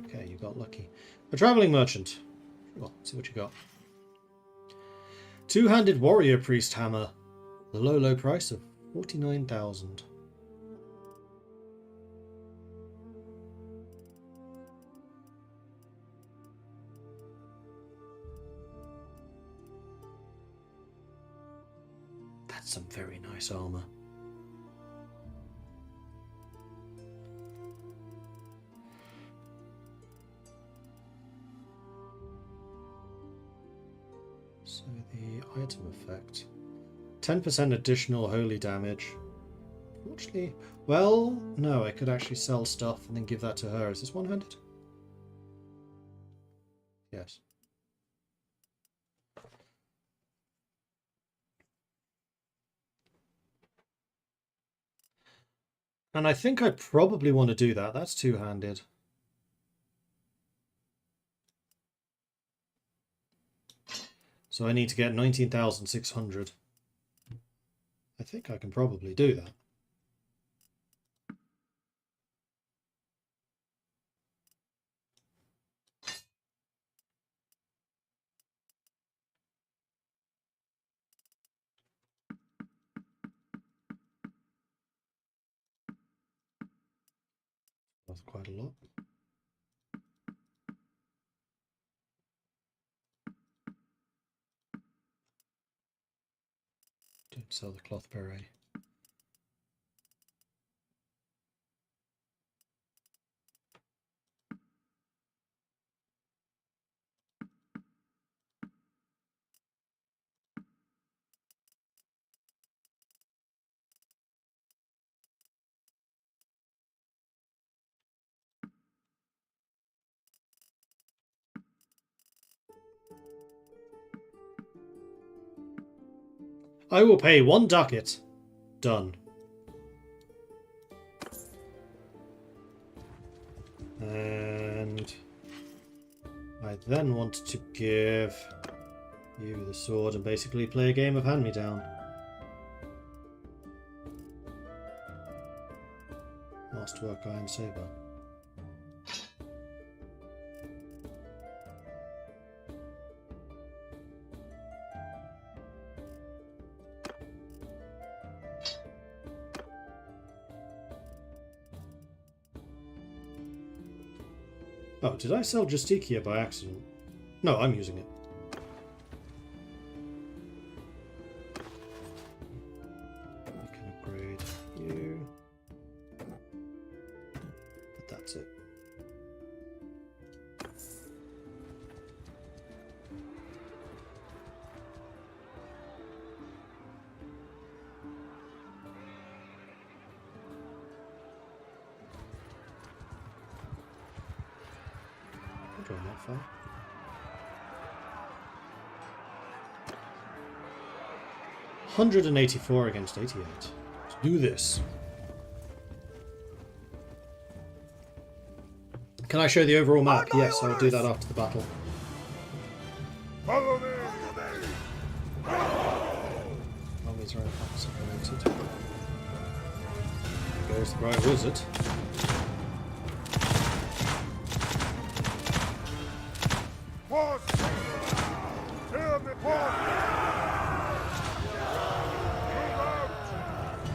Okay, you got lucky. A travelling merchant. Well, see what you got. Two-handed warrior priest hammer. The low price of 49,000. That's some very nice armor. So the item effect. 10% additional holy damage. Fortunately, well, no, I could actually sell stuff and then give that to her. Is this one-handed? Yes. And I think I probably want to do that. That's two-handed. So I need to get 19,600. I think I can probably do that. That's quite a lot. Don't sell the cloth beret. I will pay 1 ducat. Done. And I then want to give you the sword and basically play a game of hand-me-down. Masterwork Iron Saber. Oh, did I sell Justicia by accident? No, I'm using it. I can upgrade you. But that's it. I'm going that far. $184 against 88. Let's do this. Can I show the overall map? Yes, I'll do that after the battle. Follow me! Armies are separated. There goes the Bright Wizard. What? Hear me, what?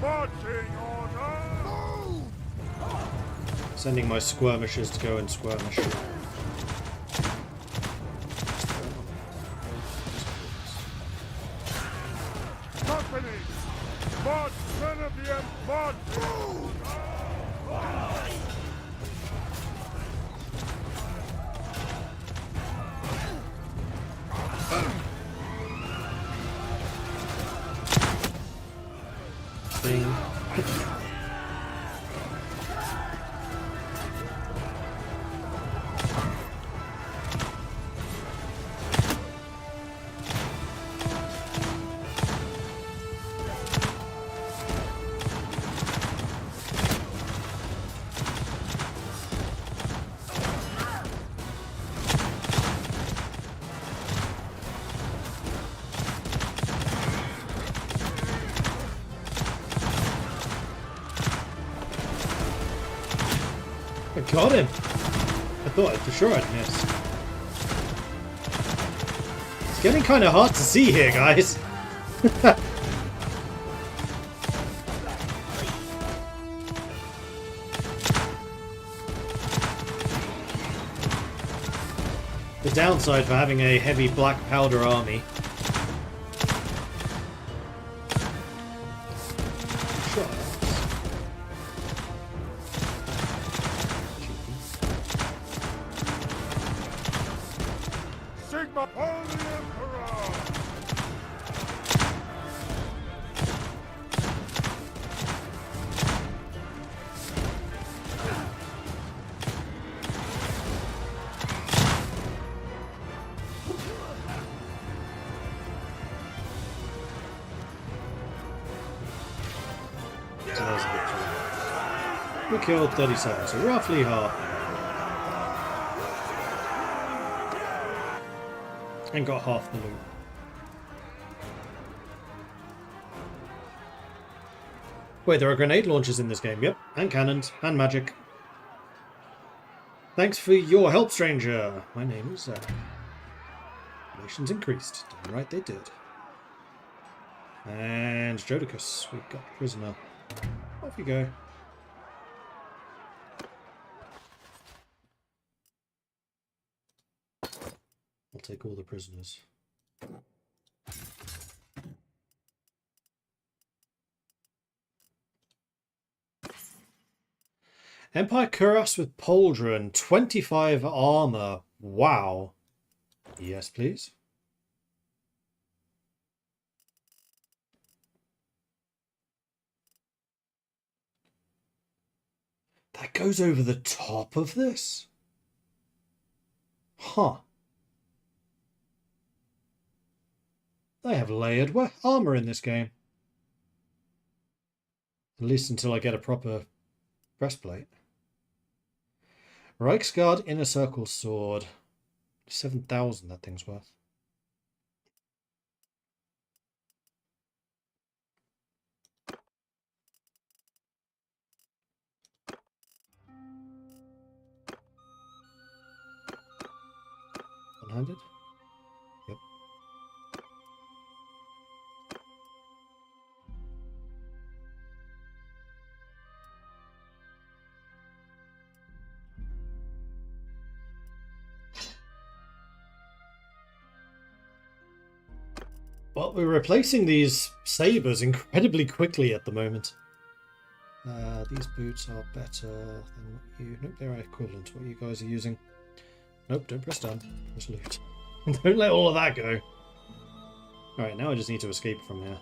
Marching order! Move! Sending my skirmishers to go and skirmish. Company! March, Grenadier, march! Move! Bing. I got him! I thought for sure I'd miss. It's getting kind of hard to see here, guys. The downside for having a heavy black powder army. Sigma, hold the Emperor! as a victory. We killed 37, so roughly half. And got half the loot. Wait, there are grenade launchers in this game, yep. And cannons, and magic. Thanks for your help, stranger. My name is Zach. Relations increased. Damn right they did. And Jodicus, we've got the prisoner. Off you go. I'll take all the prisoners. Empire Cuirass with Pauldron, 25 armor. Wow. Yes, please. That goes over the top of this? Huh. They have layered armor in this game. At least until I get a proper breastplate. Reichsguard Inner Circle Sword. 7,000 that thing's worth. One-handed? Yep. Well, we're replacing these sabers incredibly quickly at the moment. These boots are better than what you... Nope, they're equivalent to what you guys are using. Nope, don't press down. Press loot. Don't let all of that go. Alright, now I just need to escape from here.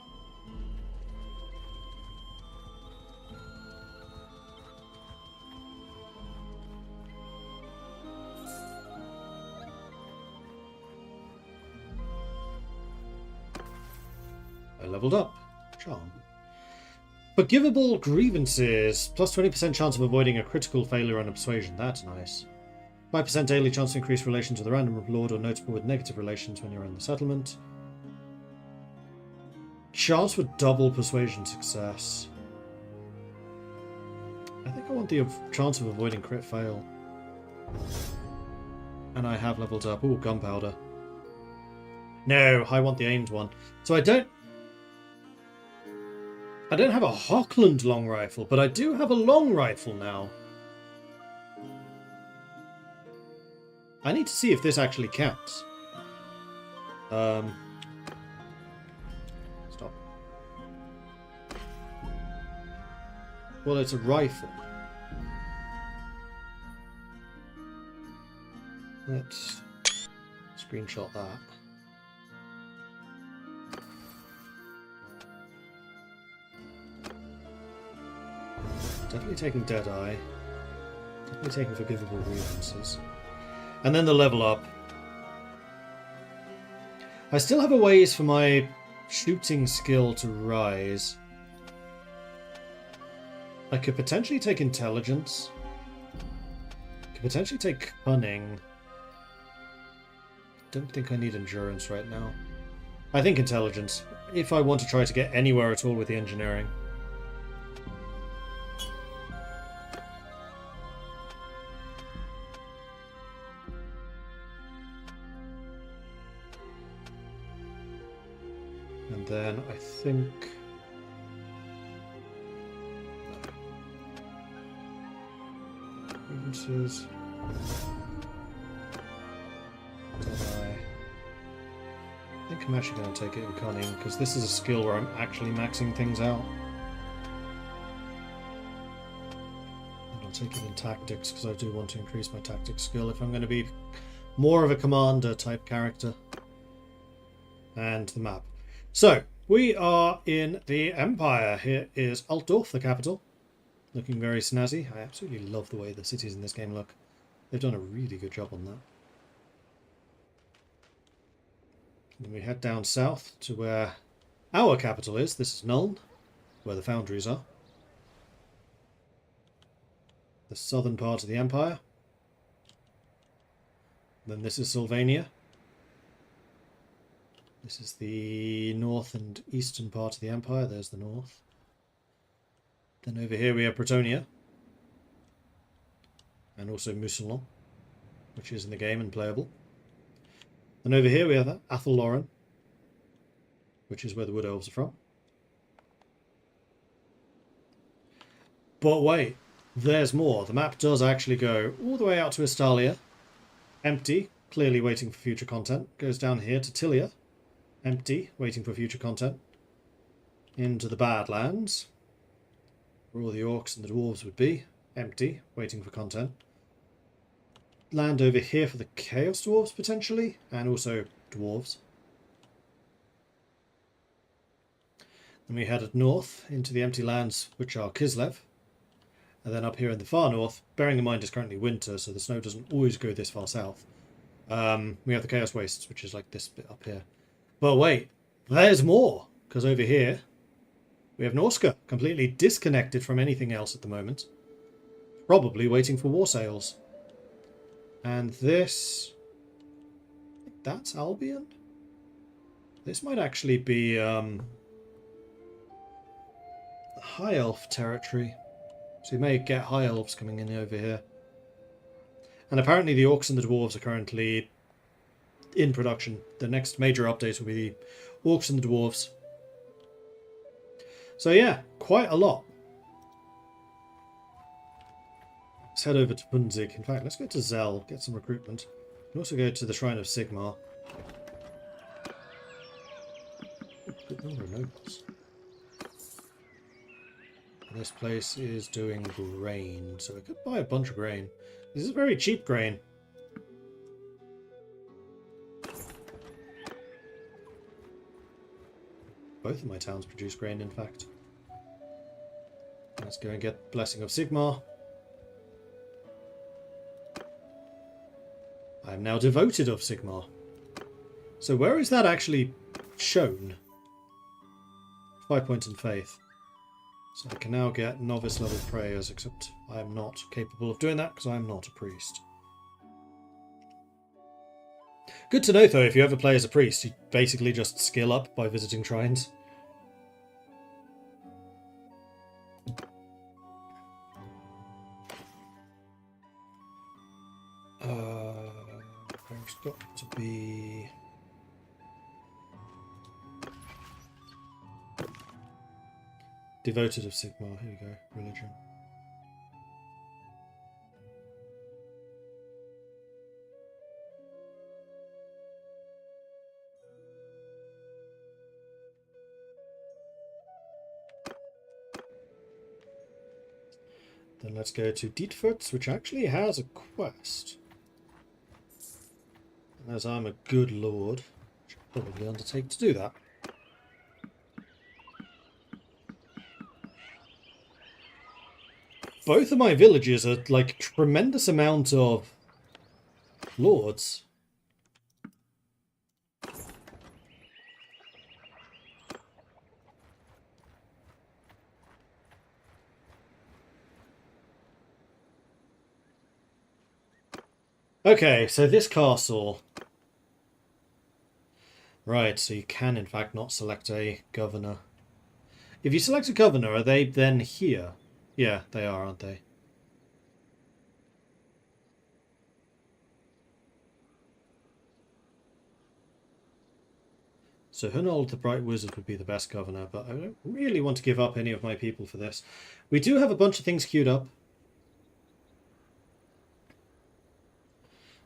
I leveled up. Charm. Forgivable grievances. Plus 20% chance of avoiding a critical failure on a persuasion. That's nice. 5% daily chance to increase relations with a random lord or notable with negative relations when you're in the settlement. Chance for double persuasion success. I think I want the chance of avoiding crit fail. And I have leveled up. Ooh, gunpowder. No, I want the aimed one. So I don't have a Hochland long rifle, but I do have a long rifle now. I need to see if this actually counts. Stop. Well, it's a rifle. Let's screenshot that. Definitely taking Deadeye. Definitely taking Forgivable Grievances. And then the level up. I still have a ways for my shooting skill to rise. I could potentially take Intelligence. Could potentially take Cunning. Don't think I need Endurance right now. I think Intelligence, if I want to try to get anywhere at all with the engineering. And then I think... Grievances. Deadeye. I think I'm actually going to take it in Cunning, because this is a skill where I'm actually maxing things out. And I'll take it in Tactics, because I do want to increase my Tactics skill if I'm going to be more of a commander type character. And the map. So, we are in the Empire. Here is Altdorf, the capital. Looking very snazzy. I absolutely love the way the cities in this game look. They've done a really good job on that. Then we head down south to where our capital is. This is Nuln, where the foundries are. the southern part of the Empire. Then this is Sylvania. This is the north and eastern part of the Empire. There's the north. Then over here we have Bretonnia. And also Mousillon, which is in the game and playable. And over here we have Athelloren, which is where the Wood Elves are from. But wait, there's more. The map does actually go all the way out to Estalia, empty, clearly waiting for future content. Goes down here to Tilia, empty, waiting for future content. Into the Badlands, where all the orcs and the dwarves would be, empty, waiting for content. Land over here for the Chaos Dwarves, potentially, and also dwarves. Then we headed north into the empty lands, which are Kislev. And then up here in the far north, bearing in mind it's currently winter, so the snow doesn't always go this far south. We have the Chaos Wastes, which is like this bit up here. But wait, there's more! Because over here, we have Norska, completely disconnected from anything else at the moment. Probably waiting for war sales. And this... that's Albion? This might actually be High Elf territory. So we may get High Elves coming in over here. And apparently the Orcs and the Dwarves are currently in production. The next major update will be the Orcs and the Dwarves. So yeah, quite a lot. Let's head over to Punzig. In fact, let's go to Zell, get some recruitment. We can also go to the Shrine of Sigmar. Good number of nobles. This place is doing grain, so I could buy a bunch of grain. This is very cheap grain. Both of my towns produce grain, in fact. Let's go and get Blessing of Sigmar. I am now devoted of Sigmar. So where is that actually shown? 5 points in faith. So I can now get novice level prayers, except I am not capable of doing that because I am not a priest. Good to know though, if you ever play as a priest, you basically just skill up by visiting shrines. There's got to be... Devoted of Sigmar, here we go, religion. Then let's go to Dietfort's, which actually has a quest. And as I'm a good lord, I should probably undertake to do that. Both of my villages are like tremendous amount of lords. Okay, so this castle. Right, so you can in fact not select a governor. If you select a governor, are they then here? Yeah, they are, aren't they? So Hunold the Bright Wizard would be the best governor, but I don't really want to give up any of my people for this. We do have a bunch of things queued up.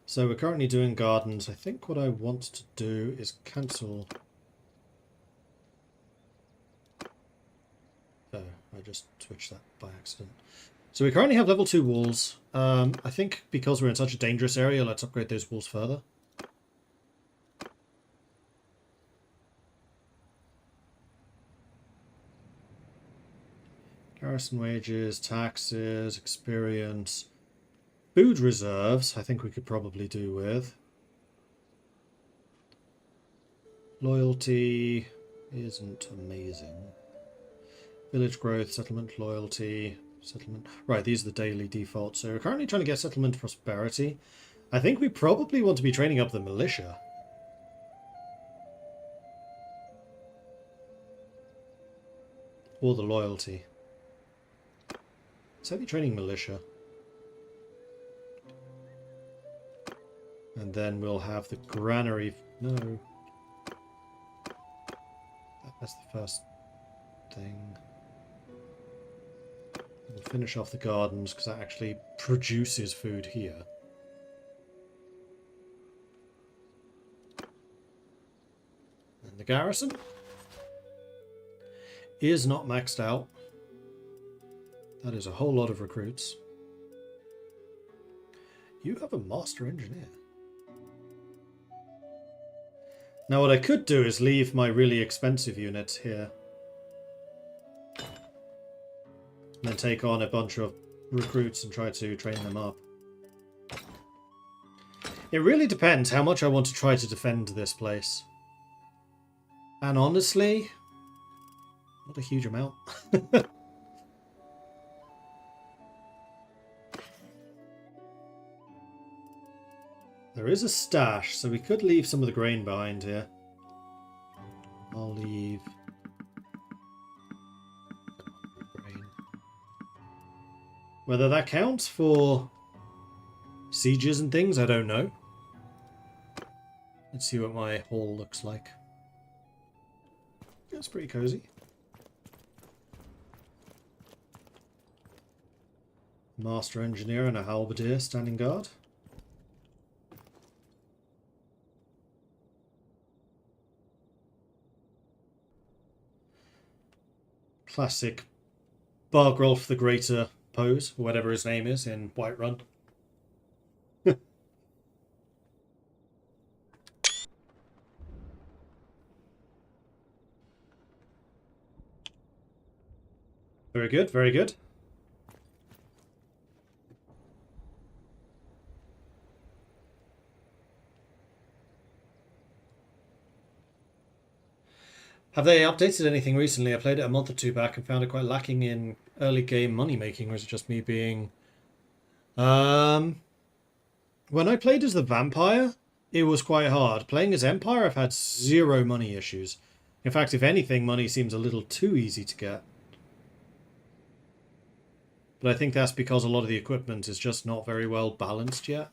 So we're currently doing gardens. I think what I want to do is cancel... Oh, I just switched that by accident. So we currently have level 2 walls. I think because we're in such a dangerous area, let's upgrade those walls further. Garrison wages, taxes, experience, food reserves, I think we could probably do with. Loyalty isn't amazing. Village growth, settlement loyalty, Settlement. Right, these are the daily defaults. So we're currently trying to get settlement prosperity. I think we probably want to be training up the militia. Or the loyalty. Certainly training militia. And then we'll have the granary. No. That's the first thing. We'll finish off the gardens because that actually produces food here. And the garrison is not maxed out. That is a whole lot of recruits. You have a master engineer. Now what I could do is leave my really expensive units here. And then take on a bunch of recruits and try to train them up. It really depends how much I want to try to defend this place. And honestly, not a huge amount. There is a stash, so we could leave some of the grain behind here. I'll leave grain. Whether that counts for sieges and things, I don't know. Let's see what my hall looks like. It's pretty cozy. Master engineer and a halberdier standing guard. Classic Bargrolf the Greater pose, or whatever his name is, in Whiterun. Very good, very good. Have they updated anything recently? I played it a month or two back and found it quite lacking in early game money making, or is it just me being... When I played as the vampire, it was quite hard. Playing as Empire, I've had zero money issues. In fact, if anything, money seems a little too easy to get. But I think that's because a lot of the equipment is just not very well balanced yet.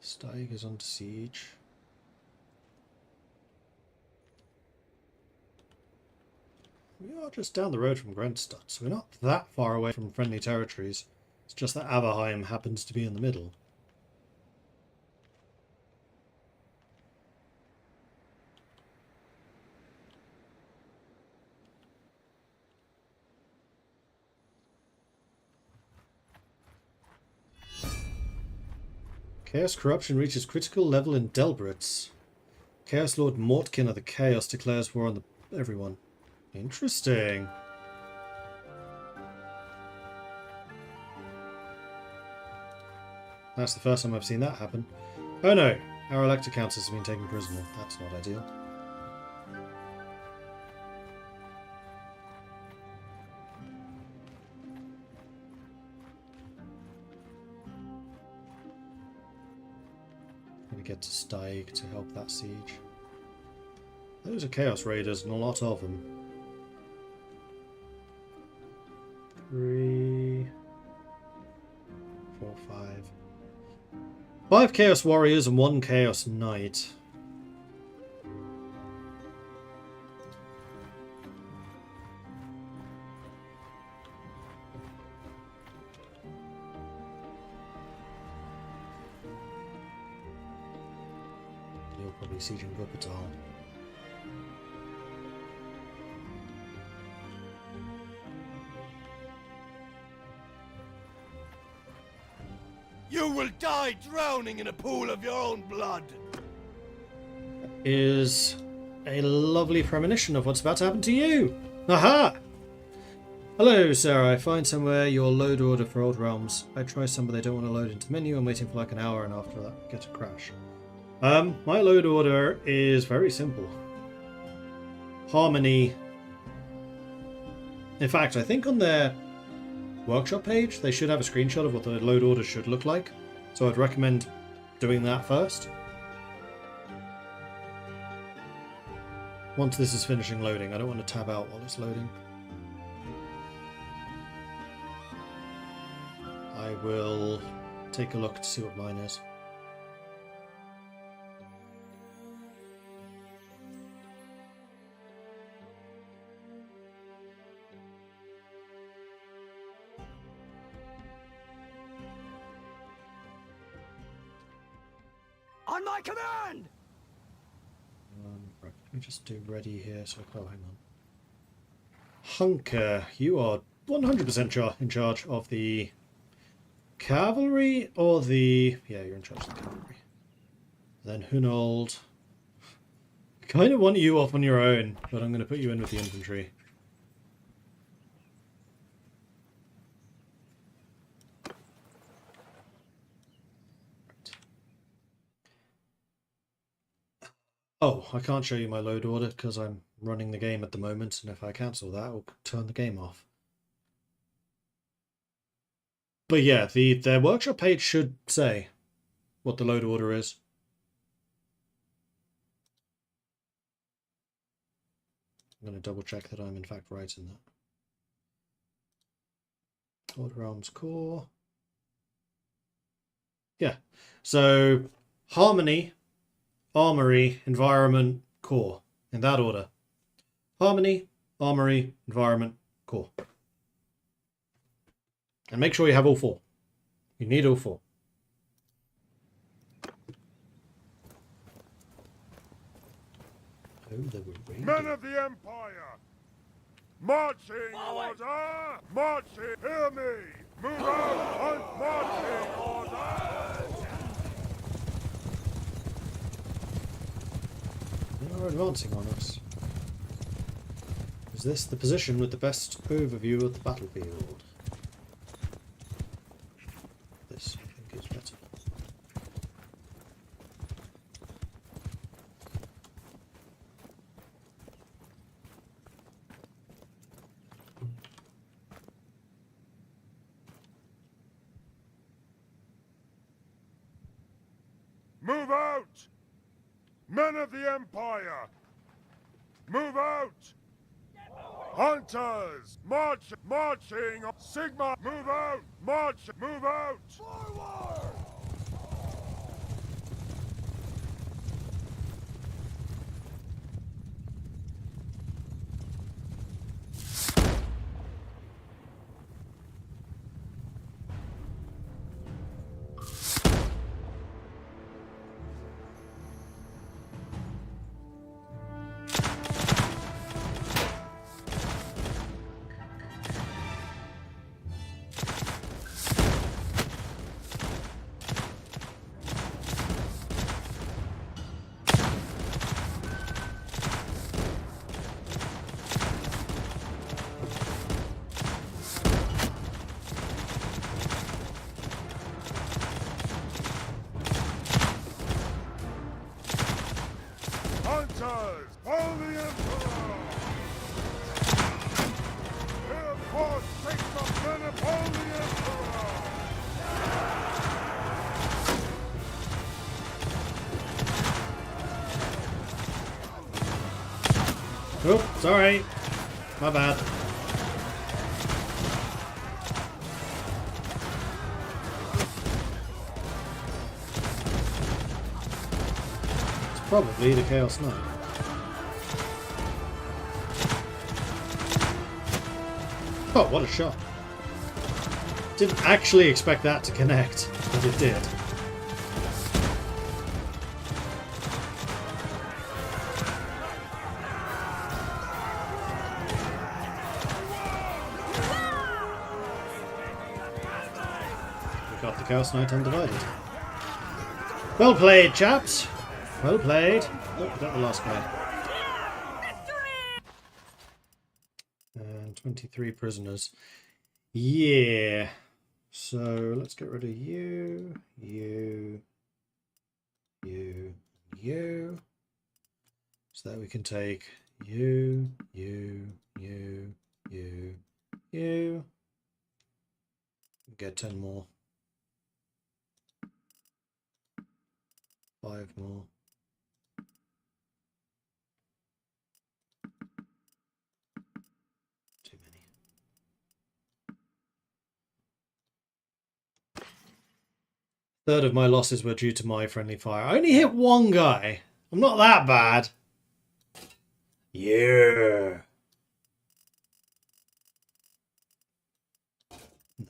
Steig is under siege. We are just down the road from Grenstadt, so we're not that far away from friendly territories. It's just that Averheim happens to be in the middle. Chaos corruption reaches critical level in Delbrits. Chaos Lord Mortkin of the Chaos declares war on everyone. Interesting. That's the first time I've seen that happen. Oh no, our elector councillors have been taken prisoner. That's not ideal. Get to Steig to help that siege. Those are Chaos Raiders and a lot of them. 3, 4, 5. 5 Chaos Warriors and 1 Chaos Knight. Sieging Wuppertal. You will die drowning in a pool of your own blood. Is a lovely premonition of what's about to happen to you. Aha! Hello, sir. I find somewhere your load order for Old Realms. I try some, but they don't want to load into menu. I'm waiting for like an hour, and after that, get a crash. My load order is very simple. Harmony. In fact, I think on their workshop page, they should have a screenshot of what the load order should look like. So I'd recommend doing that first. Once this is finishing loading, I don't want to tab out while it's loading. I will take a look to see what mine is. On my command! Right, let me just do ready here. So, oh, hang on. Hunker, you are 100% in charge of the cavalry or the... Yeah, you're in charge of the cavalry. Then Hunold. I kind of want you off on your own, but I'm going to put you in with the infantry. Oh, I can't show you my load order because I'm running the game at the moment, and if I cancel that, I'll turn the game off. But yeah, their workshop page should say what the load order is. I'm going to double check that I'm in fact right in that. Order Arms Core. Yeah, so Harmony, Armory, Environment, Core. In that order. Harmony, Armory, Environment, Core. And make sure you have all four. You need all four. Oh, there were reindeer. Men of the Empire! Marching order! Marching! Hear me! Move out! On marching order! They are advancing on us. Is this the position with the best overview of the battlefield? This, I think, is better. Move out! Men of the Empire! Move out! Hunters! March! Marching! Sigma! Move out! March! Move out! Forward! Hunters! Follow the Emperor! Here forth takes the men upon the Emperor! Oh, sorry. My bad. It's probably the Chaos Knight. Oh, what a shot. Didn't actually expect that to connect, but it did. We got the Chaos Knight undivided. Well played, chaps. Well played. Oh, we got the last guy. And 23 prisoners. Yeah. So let's get rid of you, you, you. So that we can take you, you, you, you, you. Get 10 more. 5 more. Too many. Third of my losses were due to my friendly fire. I only hit one guy. I'm not that bad. Yeah. No.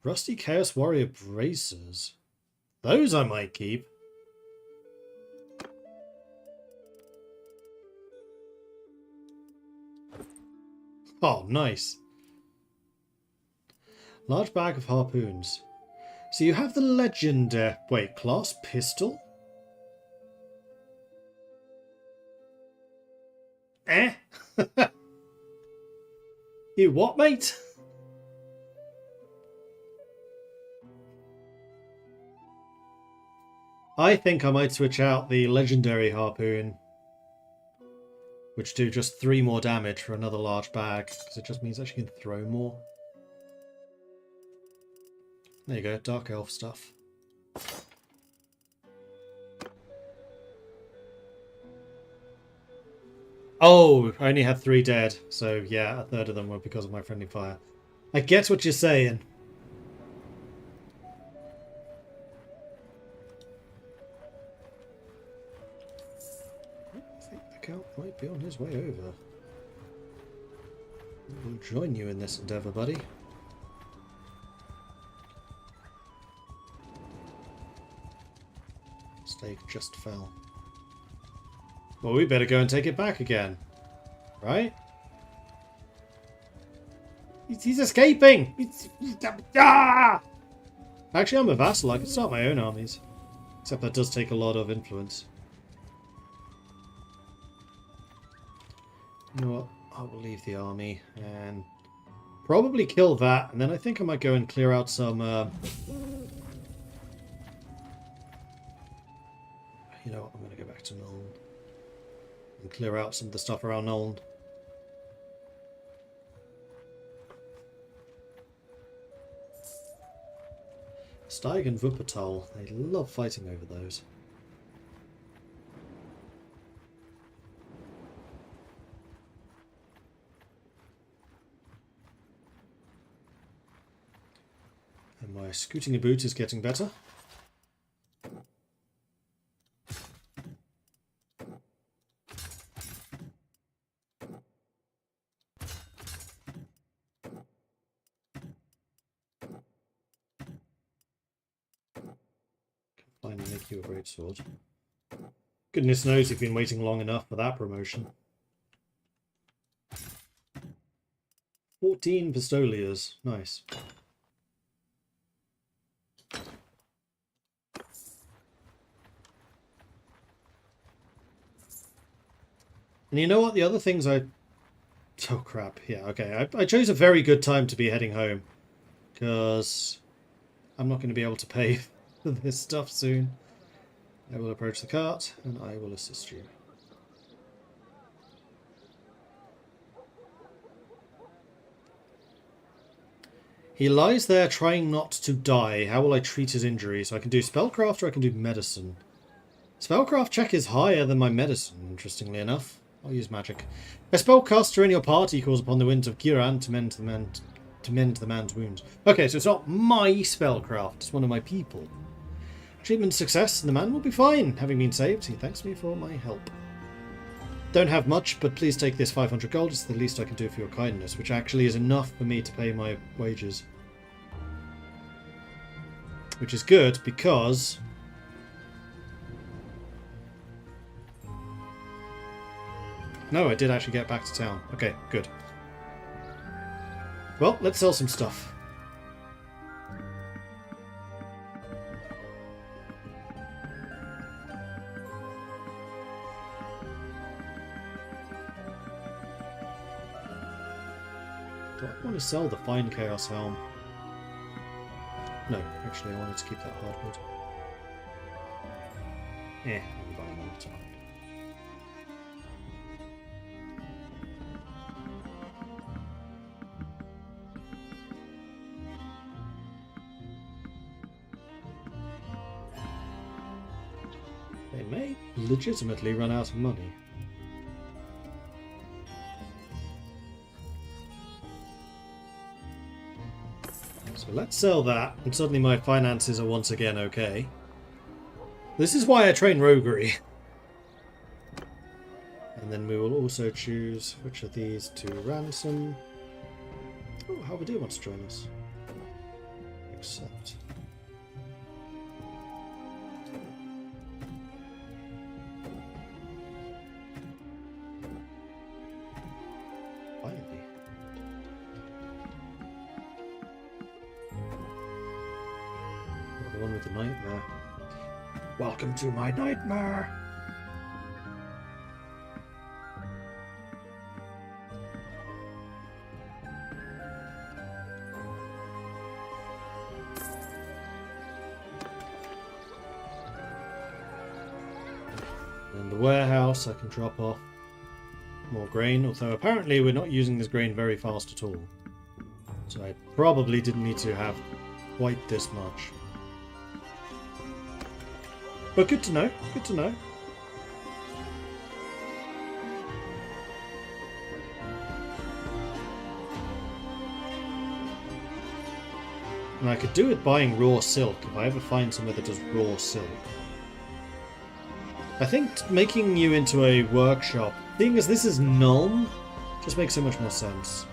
Rusty Chaos Warrior bracers. Those I might keep. Oh, nice. Large bag of harpoons. So you have the legendary... Wait, class pistol? Eh? You what, mate? I think I might switch out the legendary harpoon, which do just 3 more damage for another large bag, because it just means that she can throw more. There you go, Dark Elf stuff. Oh, I only had 3 dead, so yeah, a third of them were because of my friendly fire. I get what you're saying. I think the Count might be on his way over. We'll join you in this endeavour, buddy. Stake just fell. Well, we better go and take it back again. Right? He's escaping! Ah! Actually, I'm a vassal. I can start my own armies. Except that does take a lot of influence. You know what? I will leave the army and probably kill that. And then I think I might go and clear out some... You know what? I'm going to go back to Nuln and clear out some of the stuff around Nuln. Steig and Wuppertal, they love fighting over those. And my scooting boot is getting better. Finally make you a great sword. Goodness knows you've been waiting long enough for that promotion. 14 pistoliers. Nice. And you know what? The other things I... Oh crap. Yeah, okay. I chose a very good time to be heading home. Because I'm not going to be able to pay for this stuff soon. I will approach the cart and I will assist you. He lies there trying not to die. How will I treat his injury? So I can do spellcraft or I can do medicine. Spellcraft check is higher than my medicine, interestingly enough. I'll use magic. A spellcaster in your party calls upon the winds of Giran to mend the man's wounds. Okay, so it's not my spellcraft, it's one of my people. Treatment success, and the man will be fine. Having been saved, he thanks me for my help. Don't have much, but please take this 500 gold. It's the least I can do for your kindness, which actually is enough for me to pay my wages. Which is good, because... No, I did actually get back to town. Okay, good. Well, let's sell some stuff. Do I want to sell the Fine Chaos Helm? No, actually I wanted to keep that hardwood. I'm buying all the time. They may legitimately run out of money. So let's sell that, and suddenly my finances are once again okay. This is why I train roguery. And then we will also choose which of these to ransom. Oh, Halberdier wants to join us. Accept. Finally. Oh, the one with the nightmare. Welcome to my nightmare! And the warehouse I can drop off more grain, although apparently we're not using this grain very fast at all. So I probably didn't need to have quite this much. But good to know, good to know. And I could do it buying raw silk if I ever find somewhere that does raw silk. I think making you into a workshop, being as this is Nuln, just makes so much more sense.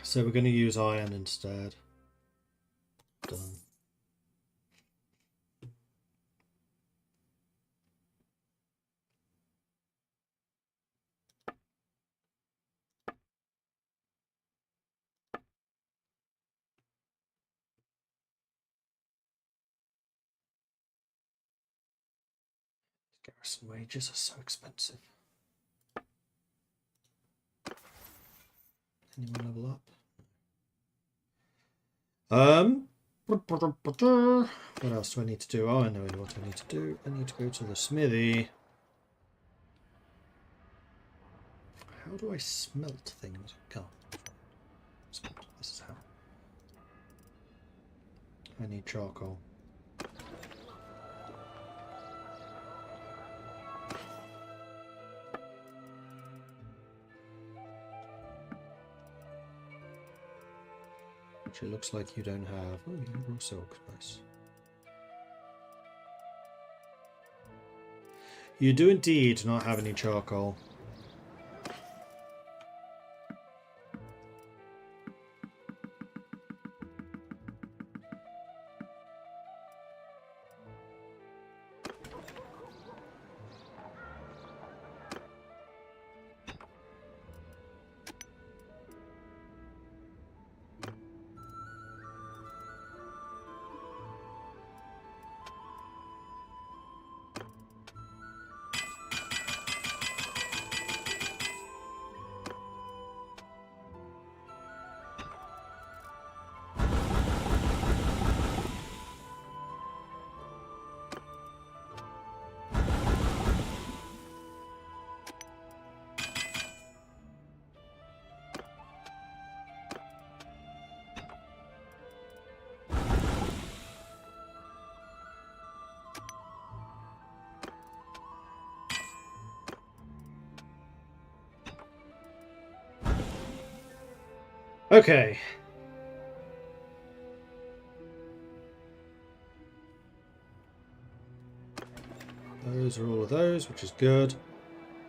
So we're going to use iron instead. Done. Garrison wages are so expensive. Anyone level up? What else do I need to do? Oh, I know what I need to do. I need to go to the smithy. How do I smelt things? Come on. Smelt. This is how. I need charcoal. Which it looks like you don't have. Oh, you have raw silk. Nice. You do indeed not have any charcoal. Okay. Those are all of those, which is good.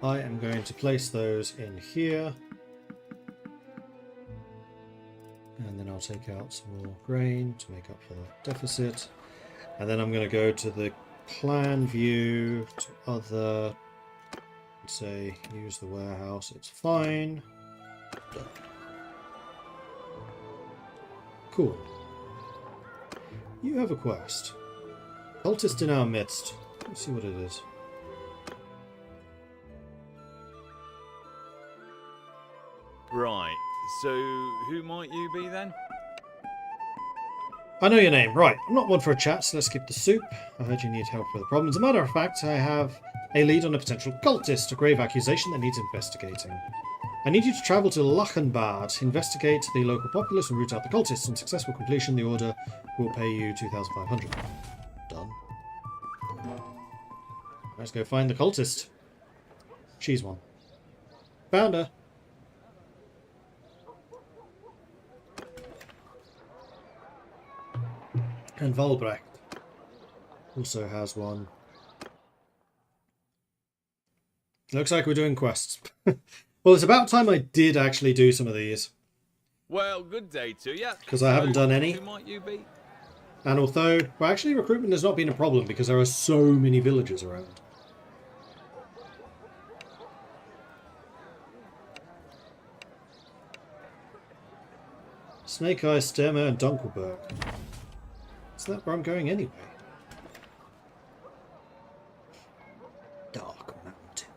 I am going to place those in here. And then I'll take out some more grain to make up for the deficit. And then I'm going to go to the plan view, to other, and say use the warehouse. It's fine. Done. Cool. You have a quest. Cultist in our midst. Let's see what it is. Right, so who might you be then? I know your name. Right, I'm not one for a chat, so let's skip the soup. I heard you need help with a problem. As a matter of fact, I have a lead on a potential cultist, a grave accusation that needs investigating. I need you to travel to Lachenbad, investigate the local populace and root out the cultists. On successful completion, the order will pay you 2,500. Done. Let's go find the cultist. She's one. Found her. And Volbrecht also has one. Looks like we're doing quests. Well, it's about time I did actually do some of these. Well, good day to you. Because I haven't done any. Who might you be? And although, well, actually recruitment has not been a problem because there are so many villagers around. Snake Eye, Stemmer, and Dunkelberg. Isn't that where I'm going anyway? Dark Mountain.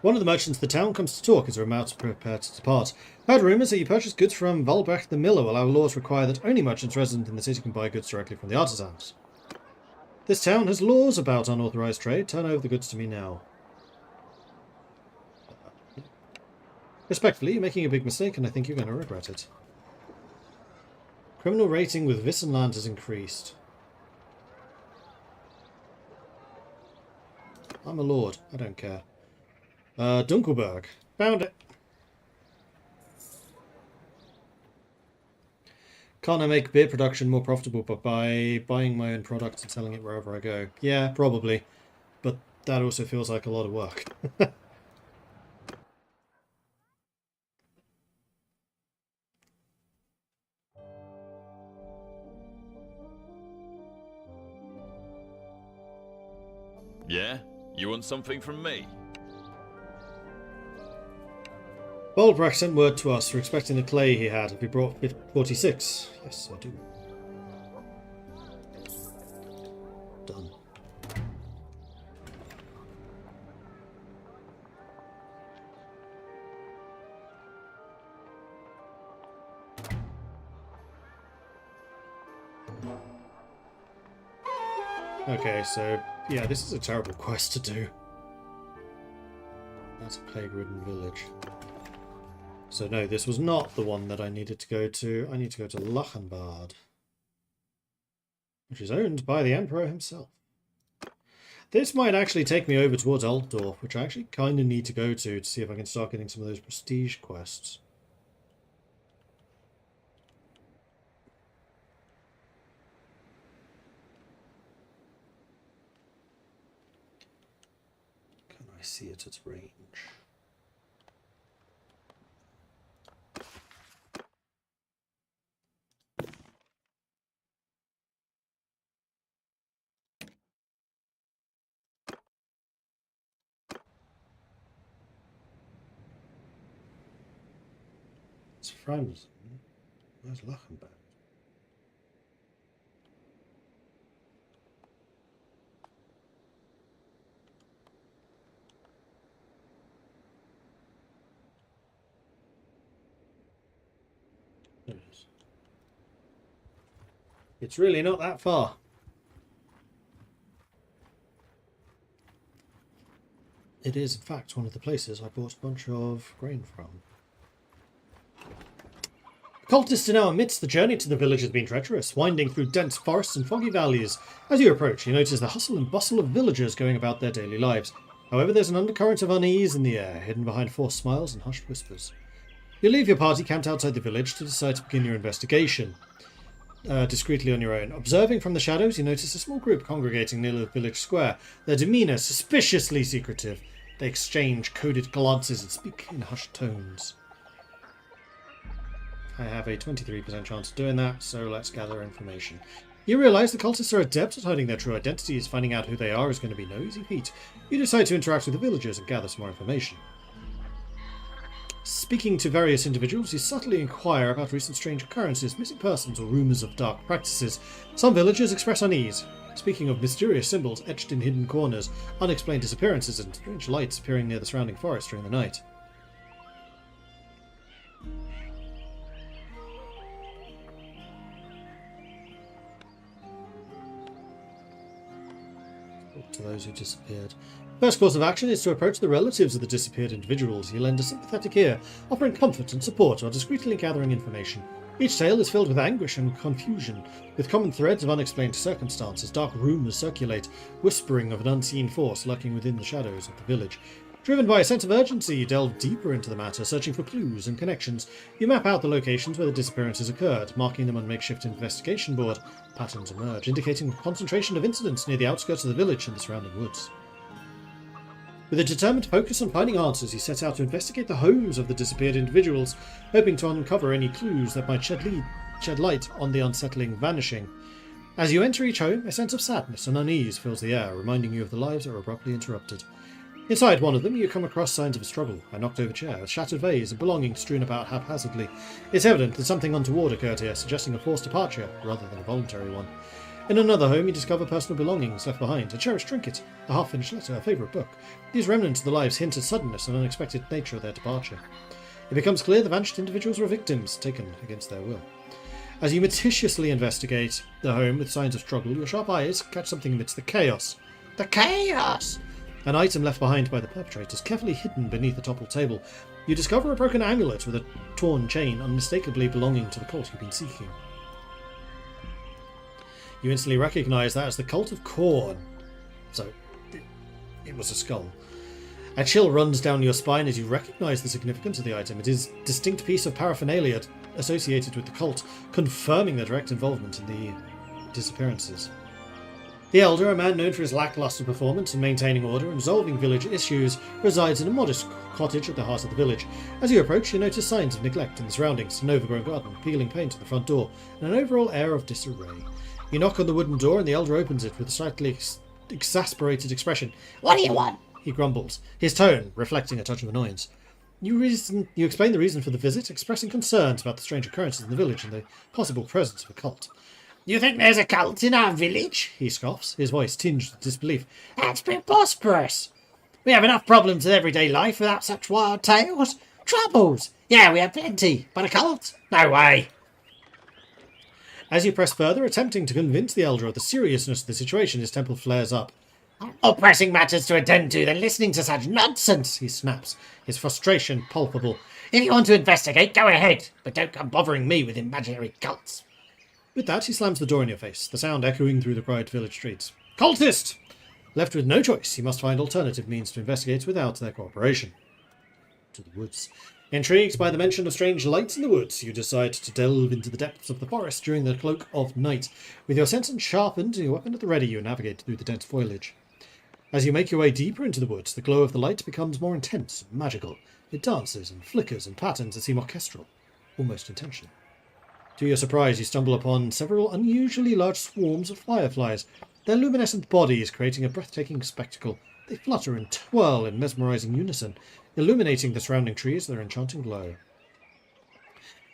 One of the merchants of the town comes to talk as we're about to prepare to depart. Heard rumours that you purchased goods from Volbrecht the Miller, while our laws require that only merchants resident in the city can buy goods directly from the artisans. This town has laws about unauthorised trade. Turn over the goods to me now. Respectfully, you're making a big mistake and I think you're going to regret it. Criminal rating with Wissenland has increased. I'm a lord. I don't care. Dunkelberg. Found it. Can't I make beer production more profitable by buying my own products and selling it wherever I go? Yeah, probably. But that also feels like a lot of work. Yeah? You want something from me? Volbrecht sent word to us. We're expecting the clay he had. Have you brought 46? Yes, I do. Done. Okay, so yeah, this is a terrible quest to do. That's a plague-ridden village. So no, this was not the one that I needed to go to. I need to go to Lachenbad, which is owned by the Emperor himself. This might actually take me over towards Altdorf, which I actually kind of need to go to see if I can start getting some of those prestige quests. Can I see it at range? It's Franz. Where's Lachenbad? There it is. It's really not that far. It is, in fact, one of the places I bought a bunch of grain from. Cultists are now amidst the journey to the village has been treacherous, winding through dense forests and foggy valleys. As you approach, you notice the hustle and bustle of villagers going about their daily lives. However, there's an undercurrent of unease in the air, hidden behind forced smiles and hushed whispers. You leave your party camped outside the village to decide to begin your investigation. Discreetly on your own. Observing from the shadows, you notice a small group congregating near the village square, their demeanour suspiciously secretive. They exchange coded glances and speak in hushed tones. I have a 23% chance of doing that, so let's gather information. You realise the cultists are adept at hiding their true identities. Finding out who they are is going to be no easy feat. You decide to interact with the villagers and gather some more information. Speaking to various individuals, you subtly inquire about recent strange occurrences, missing persons, or rumours of dark practices. Some villagers express unease. Speaking of mysterious symbols etched in hidden corners, unexplained disappearances, and strange lights appearing near the surrounding forest during the night. To those who disappeared. First course of action is to approach the relatives of the disappeared individuals. You lend a sympathetic ear, offering comfort and support while discreetly gathering information. Each tale is filled with anguish and confusion, with common threads of unexplained circumstances. Dark rumours circulate, whispering of an unseen force lurking within the shadows of the village. Driven by a sense of urgency, you delve deeper into the matter, searching for clues and connections. You map out the locations where the disappearances occurred, marking them on a makeshift investigation board. Patterns emerge, indicating a concentration of incidents near the outskirts of the village and the surrounding woods. With a determined focus on finding answers, you set out to investigate the homes of the disappeared individuals, hoping to uncover any clues that might shed light on the unsettling vanishing. As you enter each home, a sense of sadness and unease fills the air, reminding you of the lives that are abruptly interrupted. Inside one of them, you come across signs of a struggle, a knocked-over chair, a shattered vase, and belongings strewn about haphazardly. It's evident that something untoward occurred here, suggesting a forced departure rather than a voluntary one. In another home, you discover personal belongings left behind, a cherished trinket, a half-finished letter, a favourite book. These remnants of the lives hint at suddenness and unexpected nature of their departure. It becomes clear the vanished individuals were victims, taken against their will. As you meticulously investigate the home with signs of struggle, your sharp eyes catch something amidst the chaos. The chaos! An item left behind by the perpetrators, carefully hidden beneath a toppled table. You discover a broken amulet with a torn chain, unmistakably belonging to the cult you've been seeking. You instantly recognise that as the Cult of Corn. So, it was a skull. A chill runs down your spine as you recognise the significance of the item. It is a distinct piece of paraphernalia associated with the cult, confirming their direct involvement in the disappearances. The Elder, a man known for his lacklustre performance in maintaining order and resolving village issues, resides in a modest cottage at the heart of the village. As you approach, you notice signs of neglect in the surroundings, an overgrown garden, peeling paint at the front door, and an overall air of disarray. You knock on the wooden door and the Elder opens it with a slightly exasperated expression. "What do you want?" he grumbles, his tone reflecting a touch of annoyance. You explain the reason for the visit, expressing concerns about the strange occurrences in the village and the possible presence of a cult. "You think there's a cult in our village?" he scoffs, his voice tinged with disbelief. "That's preposterous. We have enough problems with everyday life without such wild tales. Troubles? Yeah, we have plenty. But a cult? No way." As you press further, attempting to convince the Elder of the seriousness of the situation, his temper flares up. "More pressing matters to attend to than listening to such nonsense," he snaps, his frustration palpable. "If you want to investigate, go ahead, but don't come bothering me with imaginary cults." With that, he slams the door in your face, the sound echoing through the quiet village streets. Cultist! Left with no choice, you must find alternative means to investigate without their cooperation. To the woods. Intrigued by the mention of strange lights in the woods, you decide to delve into the depths of the forest during the cloak of night. With your senses sharpened and your weapon at the ready, you navigate through the dense foliage. As you make your way deeper into the woods, the glow of the light becomes more intense and magical. It dances and flickers in patterns that seem orchestral, almost intentional. To your surprise, you stumble upon several unusually large swarms of fireflies, their luminescent bodies creating a breathtaking spectacle. They flutter and twirl in mesmerizing unison, illuminating the surrounding trees with their enchanting glow.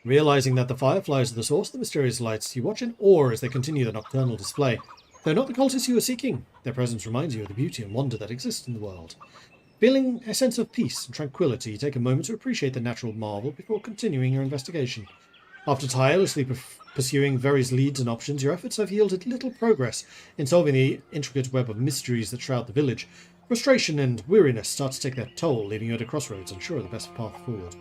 Realizing that the fireflies are the source of the mysterious lights, you watch in awe as they continue their nocturnal display. They're not the cultists you are seeking. Their presence reminds you of the beauty and wonder that exist in the world. Feeling a sense of peace and tranquility, you take a moment to appreciate the natural marvel before continuing your investigation. After tirelessly pursuing various leads and options, your efforts have yielded little progress in solving the intricate web of mysteries that shroud the village. Frustration and weariness start to take their toll, leaving you at a crossroads, unsure of the best path forward.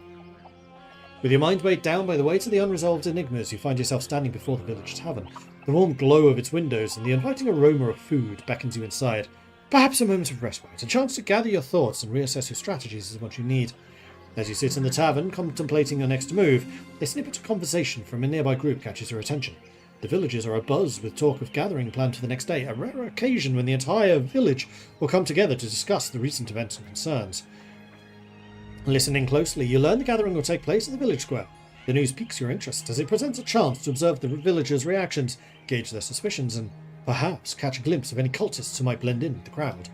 With your mind weighed down by the weight of the unresolved enigmas, you find yourself standing before the village tavern. The warm glow of its windows and the inviting aroma of food beckons you inside. Perhaps a moment of respite, a chance to gather your thoughts and reassess your strategies is what you need. As you sit in the tavern, contemplating your next move, a snippet of conversation from a nearby group catches your attention. The villagers are abuzz with talk of gathering planned for the next day, a rare occasion when the entire village will come together to discuss the recent events and concerns. Listening closely, you learn the gathering will take place at the village square. The news piques your interest as it presents a chance to observe the villagers' reactions, gauge their suspicions, and perhaps catch a glimpse of any cultists who might blend in with the crowd.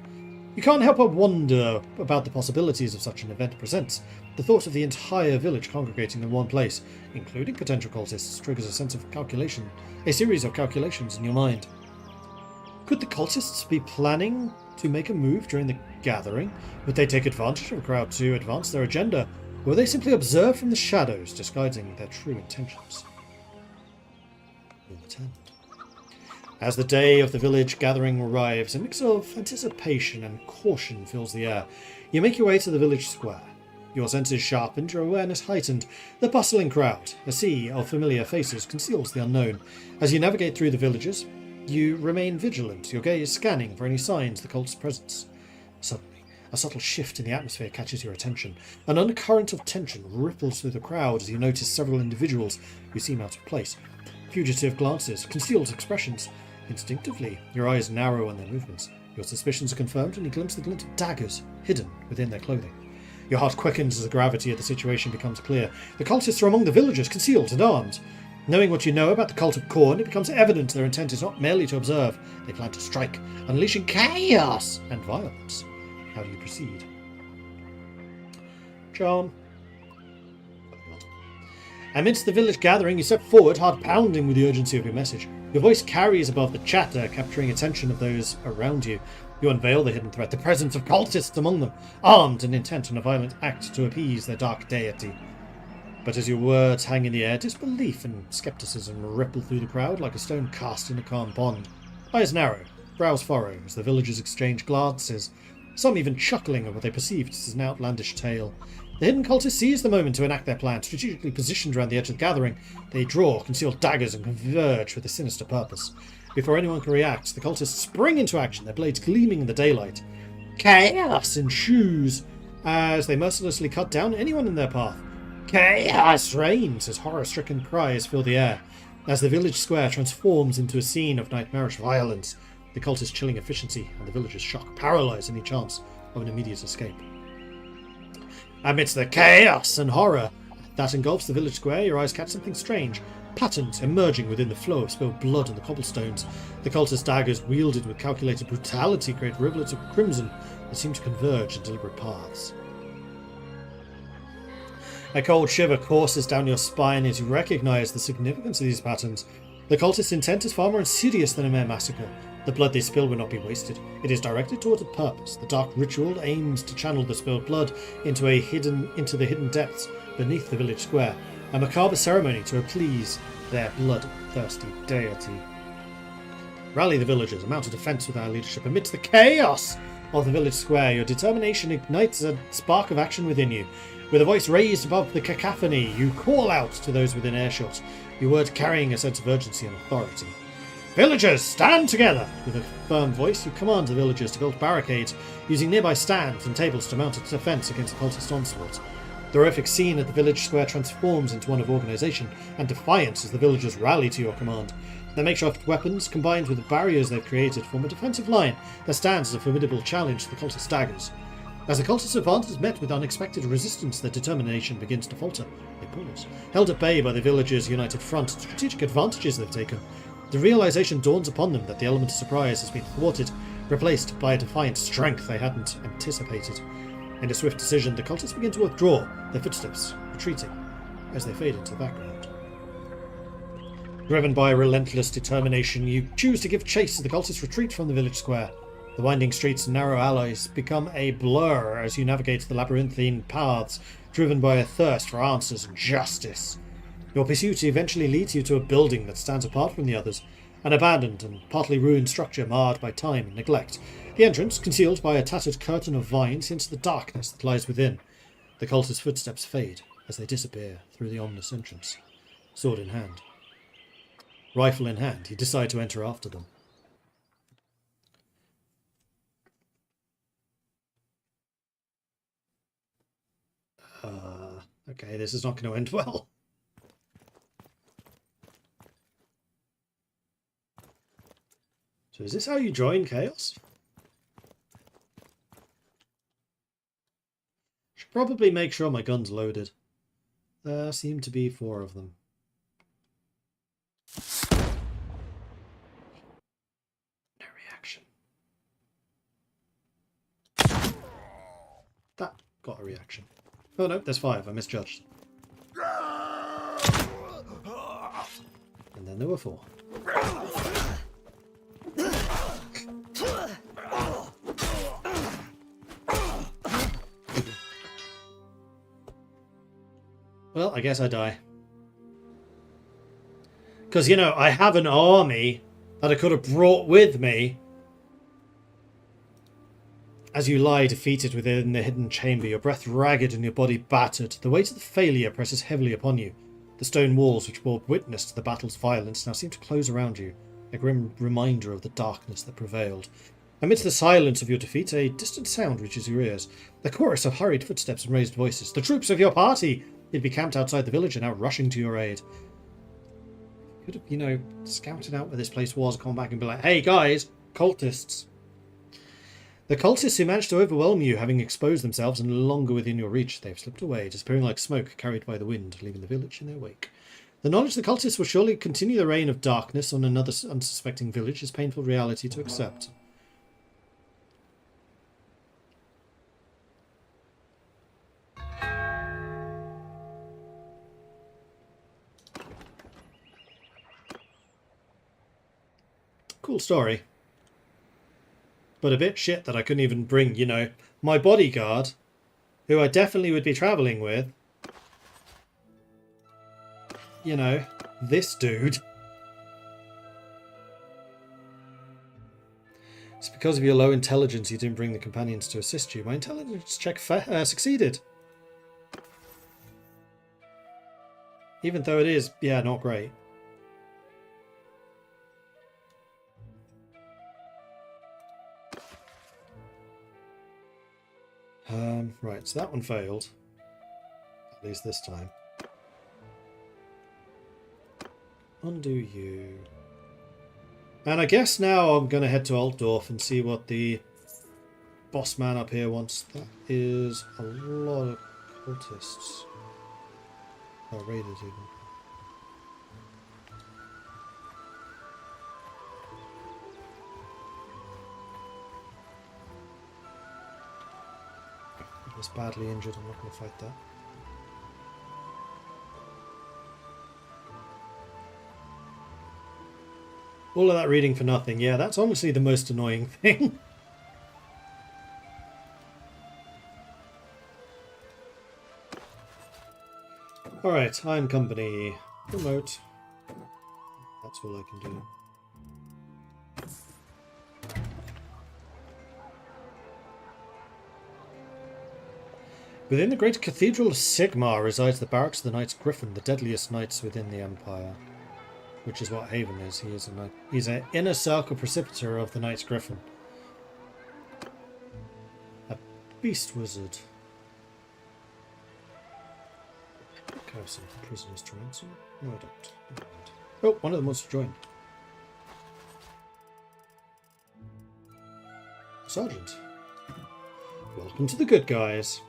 You can't help but wonder about the possibilities of such an event presents. The thought of the entire village congregating in one place, including potential cultists, triggers a series of calculations in your mind. Could the cultists be planning to make a move during the gathering? Would they take advantage of a crowd to advance their agenda? Or will they simply observe from the shadows, disguising their true intentions? We'll attend. As the day of the village gathering arrives, a mix of anticipation and caution fills the air. You make your way to the village square. Your senses sharpened, your awareness heightened. The bustling crowd, a sea of familiar faces, conceals the unknown. As you navigate through the villages, you remain vigilant, your gaze scanning for any signs of the cult's presence. Suddenly, a subtle shift in the atmosphere catches your attention. An undercurrent of tension ripples through the crowd as you notice several individuals who seem out of place. Fugitive glances, concealed expressions. Instinctively, your eyes narrow on their movements. Your suspicions are confirmed when you glimpse the glint of daggers hidden within their clothing. Your heart quickens as the gravity of the situation becomes clear. The cultists are among the villagers, concealed and armed. Knowing what you know about the cult of Khorne, it becomes evident their intent is not merely to observe. They plan to strike, unleashing chaos and violence. How do you proceed? Charm. Amidst the village gathering, you step forward, heart pounding with the urgency of your message. Your voice carries above the chatter, capturing attention of those around you. You unveil the hidden threat, the presence of cultists among them, armed and intent on a violent act to appease their dark deity. But as your words hang in the air, disbelief and skepticism ripple through the crowd like a stone cast in a calm pond. Eyes narrow, brows furrow as the villagers exchange glances, some even chuckling at what they perceived as an outlandish tale. The hidden cultists seize the moment to enact their plan. Strategically positioned around the edge of the gathering, they draw concealed daggers and converge with a sinister purpose. Before anyone can react, the cultists spring into action, their blades gleaming in the daylight. Chaos ensues as they mercilessly cut down anyone in their path. Chaos reigns as horror-stricken cries fill the air. As the village square transforms into a scene of nightmarish violence, the cultists' chilling efficiency and the villagers' shock paralyze any chance of an immediate escape. Amidst the chaos and horror that engulfs the village square, your eyes catch something strange. Patterns emerging within the flow of spilled blood on the cobblestones. The cultist daggers wielded with calculated brutality create rivulets of crimson that seem to converge in deliberate paths. A cold shiver courses down your spine as you recognize the significance of these patterns. The cultist's intent is far more insidious than a mere massacre. The blood they spill will not be wasted. It is directed toward a purpose. The dark ritual aims to channel the spilled blood into the hidden depths beneath the village square. A macabre ceremony to appease their bloodthirsty deity. Rally the villagers, mount a defence with our leadership. Amidst the chaos of the village square, your determination ignites a spark of action within you. With a voice raised above the cacophony, you call out to those within earshot, your words carrying a sense of urgency and authority. Villagers, stand together! With a firm voice, you command the villagers to build barricades, using nearby stands and tables to mount a defence against the cultist onslaught. The horrific scene at the village square transforms into one of organisation and defiance as the villagers rally to your command. Their makeshift weapons, combined with the barriers they've created, form a defensive line that stands as a formidable challenge to the cultist daggers. As the cultist advance is met with unexpected resistance, their determination begins to falter. They pause, held at bay by the villagers' united front, strategic advantages they've taken. The realization dawns upon them that the element of surprise has been thwarted, replaced by a defiant strength they hadn't anticipated. In a swift decision, the cultists begin to withdraw, their footsteps retreating as they fade into the background. Driven by relentless determination, you choose to give chase as the cultists retreat from the village square. The winding streets and narrow alleys become a blur as you navigate the labyrinthine paths, driven by a thirst for answers and justice. Your pursuit eventually leads you to a building that stands apart from the others, an abandoned and partly ruined structure marred by time and neglect. The entrance, concealed by a tattered curtain of vines, hints at the darkness that lies within. The cultists' footsteps fade as they disappear through the ominous entrance. Sword in hand. Rifle in hand, you decide to enter after them. Okay, this is not going to end well. So is this how you join Chaos? Should probably make sure my gun's loaded. There seem to be 4 of them. No reaction. That got a reaction. Oh no, there's 5. I misjudged. And then there were 4. Well, I guess I die. Because, you know, I have an army that I could have brought with me. As you lie defeated within the hidden chamber, your breath ragged and your body battered, the weight of the failure presses heavily upon you. The stone walls which bore witness to the battle's violence now seem to close around you, a grim reminder of the darkness that prevailed. Amidst the silence of your defeat, a distant sound reaches your ears. The chorus of hurried footsteps and raised voices. The troops of your party! You'd be camped outside the village and now rushing to your aid. Could have, you know, scouted out where this place was, come back and be like, hey guys, cultists. The cultists who managed to overwhelm you, having exposed themselves and no longer within your reach, they have slipped away, disappearing like smoke carried by the wind, leaving the village in their wake. The knowledge the cultists will surely continue the reign of darkness on another unsuspecting village is painful reality to accept. Cool story. But a bit shit that I couldn't even bring, you know, my bodyguard, who I definitely would be travelling with. You know, this dude. It's because of your low intelligence you didn't bring the companions to assist you. My intelligence check succeeded. Even though it is, yeah, not great. Right, so that one failed. At least this time. Undo you. And I guess now I'm going to head to Altdorf and see what the boss man up here wants. That is a lot of cultists. Oh, raiders even. He's badly injured, I'm not going to fight that. All of that reading for nothing. Yeah, that's honestly the most annoying thing. Alright, Iron Company. Promote. That's all I can do. Within the great cathedral of Sigmar resides the barracks of the Knights Griffin, the deadliest knights within the Empire. Which is what Haven is. He is a knight. He's an inner circle precipitator of the Knights Griffin. A beast wizard. I think I have some prisoners to ransom. No, I don't. Never mind. Oh, one of them wants to join. Sergeant. Welcome to the good guys.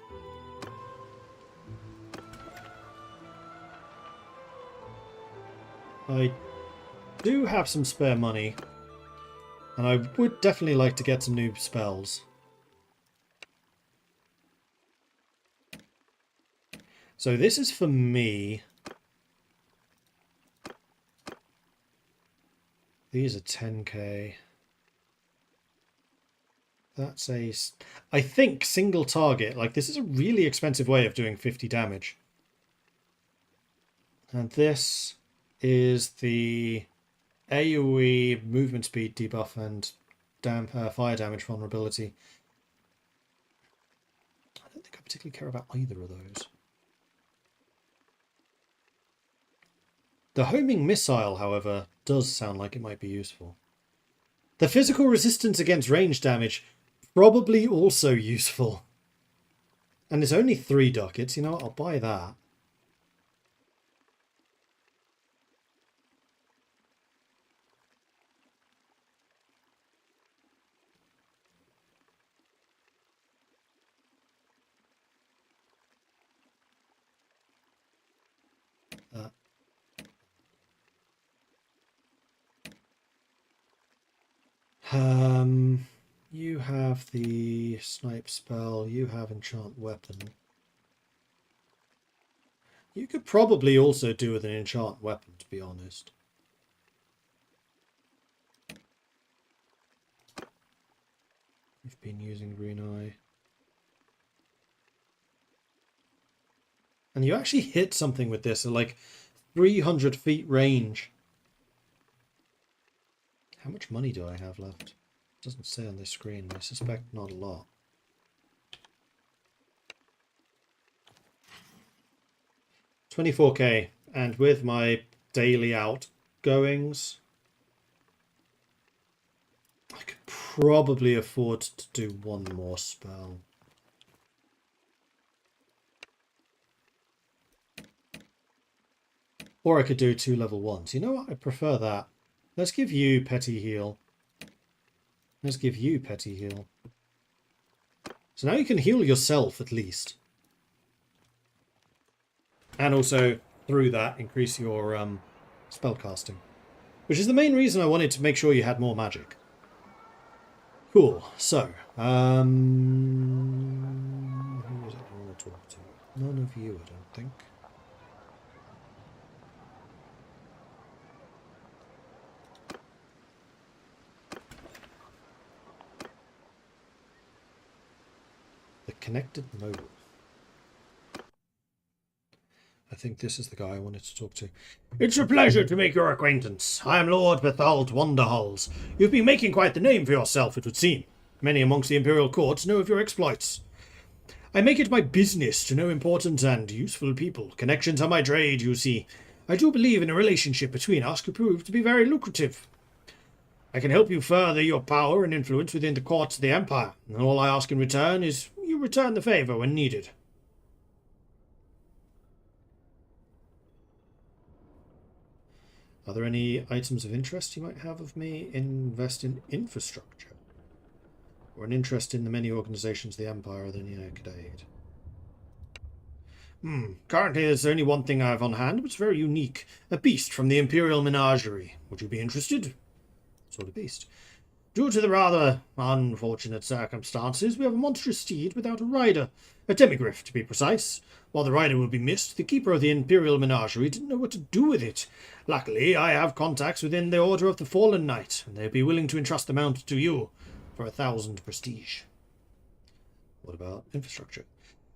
I do have some spare money, and I would definitely like to get some new spells. So this is for me. These are 10k. That's a, I think, single target. Like, this is a really expensive way of doing 50 damage. And this is the AoE movement speed debuff and fire damage vulnerability. I don't think I particularly care about either of those. The homing missile, however, does sound like it might be useful. The physical resistance against range damage, probably also useful. And it's only 3 ducats, you know what, I'll buy that. You have the snipe spell, you have enchant weapon. You could probably also do with an enchant weapon, to be honest. You've been using Green Eye. And you actually hit something with this at like 300 feet range. How much money do I have left? It doesn't say on this screen, but I suspect not a lot. $24k, and with my daily outgoings, I could probably afford to do one more spell. Or I could do 2 level 1s. You know what? I prefer that. Let's give you Petty Heal. Let's give you Petty Heal. So now you can heal yourself at least. And also, through that, increase your spellcasting. Which is the main reason I wanted to make sure you had more magic. Cool. So, who is it I want to talk to? None of you, I don't think. The connected mobile. I think this is the guy I wanted to talk to. It's a pleasure to make your acquaintance. I am Lord Bethald Wanderhalls. You've been making quite the name for yourself, it would seem. Many amongst the Imperial Courts know of your exploits. I make it my business to know important and useful people. Connections are my trade, you see. I do believe in a relationship between us could prove to be very lucrative. I can help you further your power and influence within the courts of the Empire, and all I ask in return is you return the favour when needed. Are there any items of interest you might have of me? Invest in infrastructure. Or an interest in the many organisations of the Empire that could aid. Currently there's only one thing I have on hand, but it's very unique. A beast from the Imperial Menagerie. Would you be interested? What sort of beast? Due to the rather unfortunate circumstances, we have a monstrous steed without a rider. A demigriff, to be precise. While the rider will be missed, the keeper of the Imperial Menagerie didn't know what to do with it. Luckily, I have contacts within the Order of the Fallen Knight, and they'd be willing to entrust the mount to you for 1,000 prestige. What about infrastructure?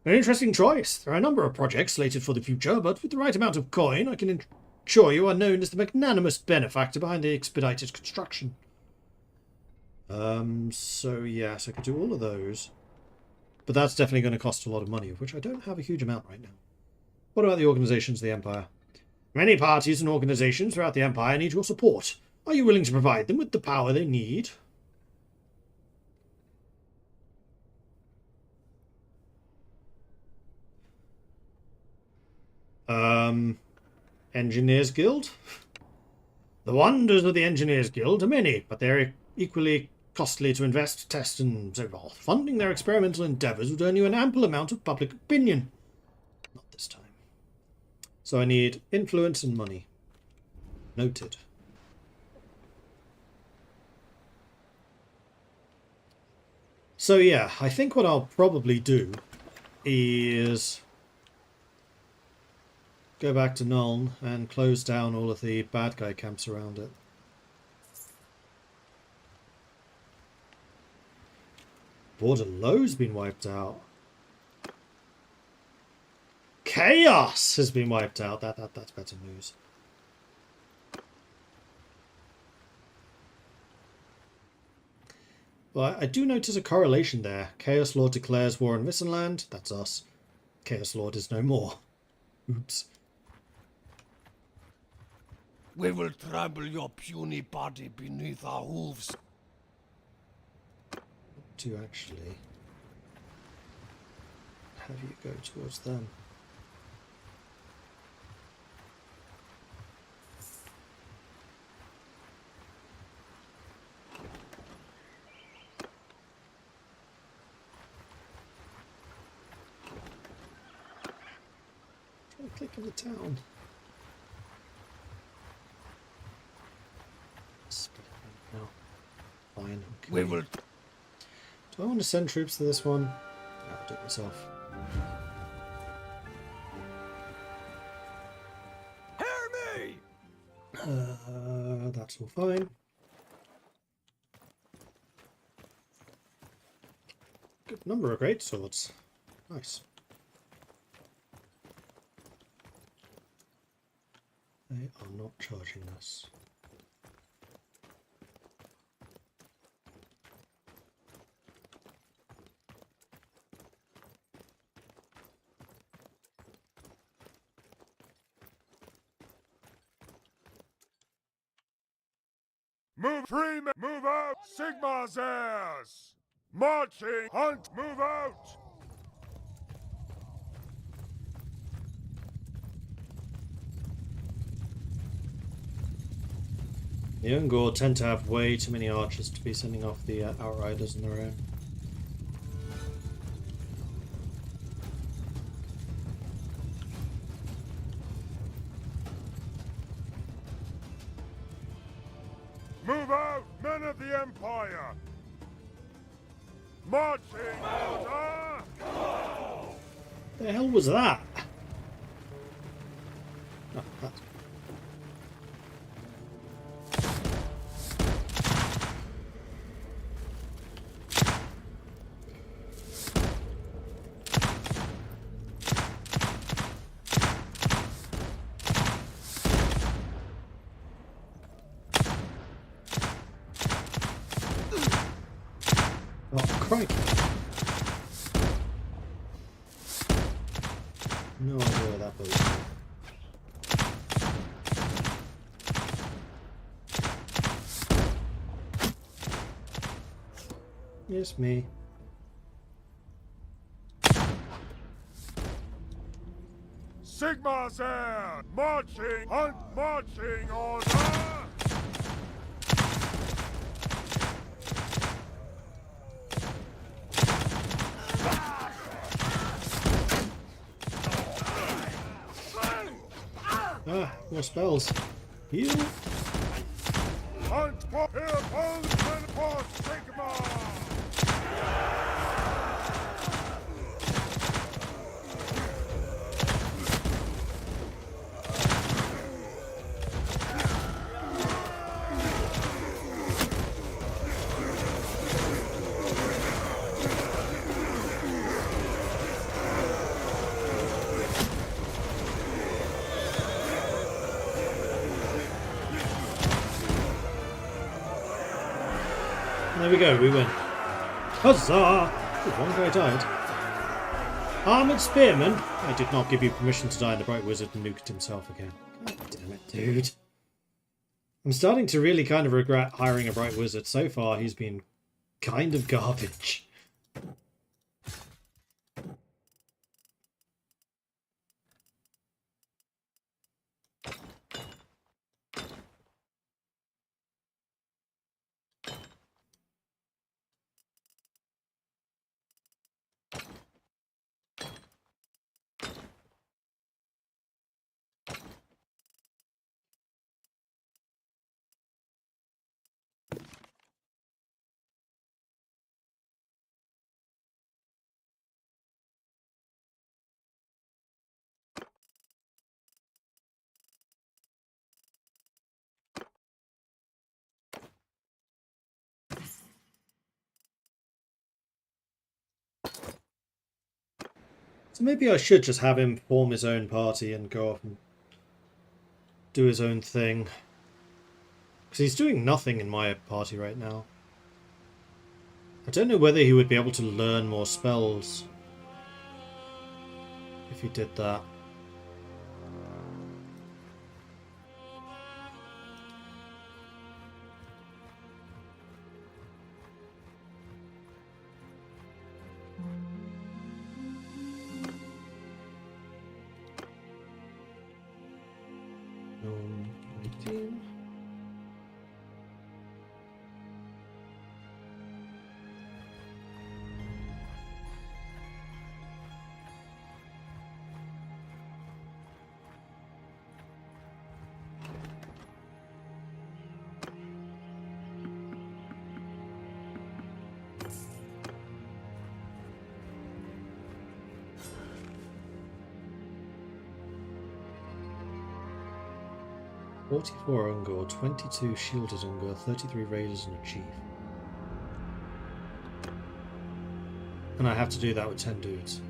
An interesting choice. There are a number of projects slated for the future, but with the right amount of coin, I can ensure you are known as the magnanimous benefactor behind the expedited construction. So yes, I could do all of those. But that's definitely going to cost a lot of money, of which I don't have a huge amount right now. What about the organizations of the Empire? Many parties and organizations throughout the Empire need your support. Are you willing to provide them with the power they need? Engineers Guild? The wonders of the Engineers Guild are many, but they're equally costly to invest, test, and so forth. Funding their experimental endeavours would earn you an ample amount of public opinion. Not this time. So I need influence and money. Noted. So yeah, I think what I'll probably do is go back to Nuln and close down all of the bad guy camps around it. Border Low's been wiped out. Chaos has been wiped out. That's better news. Well, I do notice a correlation there. Chaos Lord declares war on Vissenland. That's us. Chaos Lord is no more. Oops. We will trample your puny body beneath our hooves. To actually have you go towards them. Try to click on the town. No. Fine. Okay. We will. Do I want to send troops to this one? No, I'll do it myself. Hear me! That's all fine. Good number of great swords. Nice. They are not charging us. Move, free, move out! Sigma's heirs! Marching, hunt, move out! The Ungor tend to have way too many archers to be sending off the Outriders in their own. Move out, men of the Empire! Marching order! The hell was that? Oh, that's... Oh, crikey. No idea where that was. Yes, me. Sigma's heir! Marching, hunt, marching order! Ah, more spells. Heal. Hunt, here, Polish and for Sigma! There we go, we win. Huzzah! Oh, one guy died. Armoured Spearman? I did not give you permission to die, and the Bright Wizard nuked himself again. God damn it, dude. I'm starting to really kind of regret hiring a Bright Wizard. So far, he's been kind of garbage. So maybe I should just have him form his own party and go off and do his own thing. Because he's doing nothing in my party right now. I don't know whether he would be able to learn more spells if he did that. Nuln 18. "44 Ungor, 22 shielded Ungor, 33 raiders and a chief." And I have to do that with 10 dudes.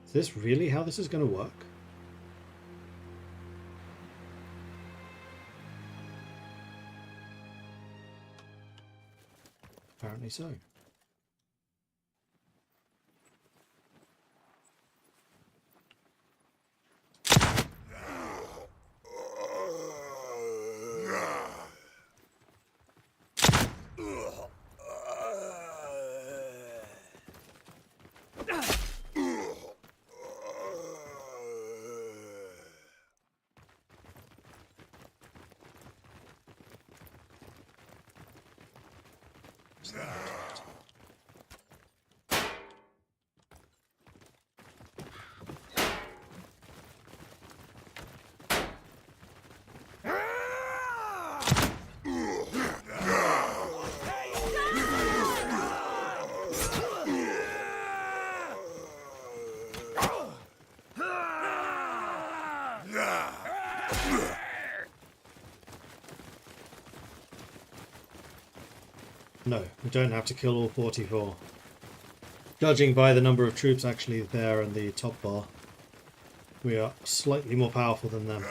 Is this really how this is going to work? Apparently so. No, we don't have to kill all 44. Judging by the number of troops actually there in the top bar, we are slightly more powerful than them.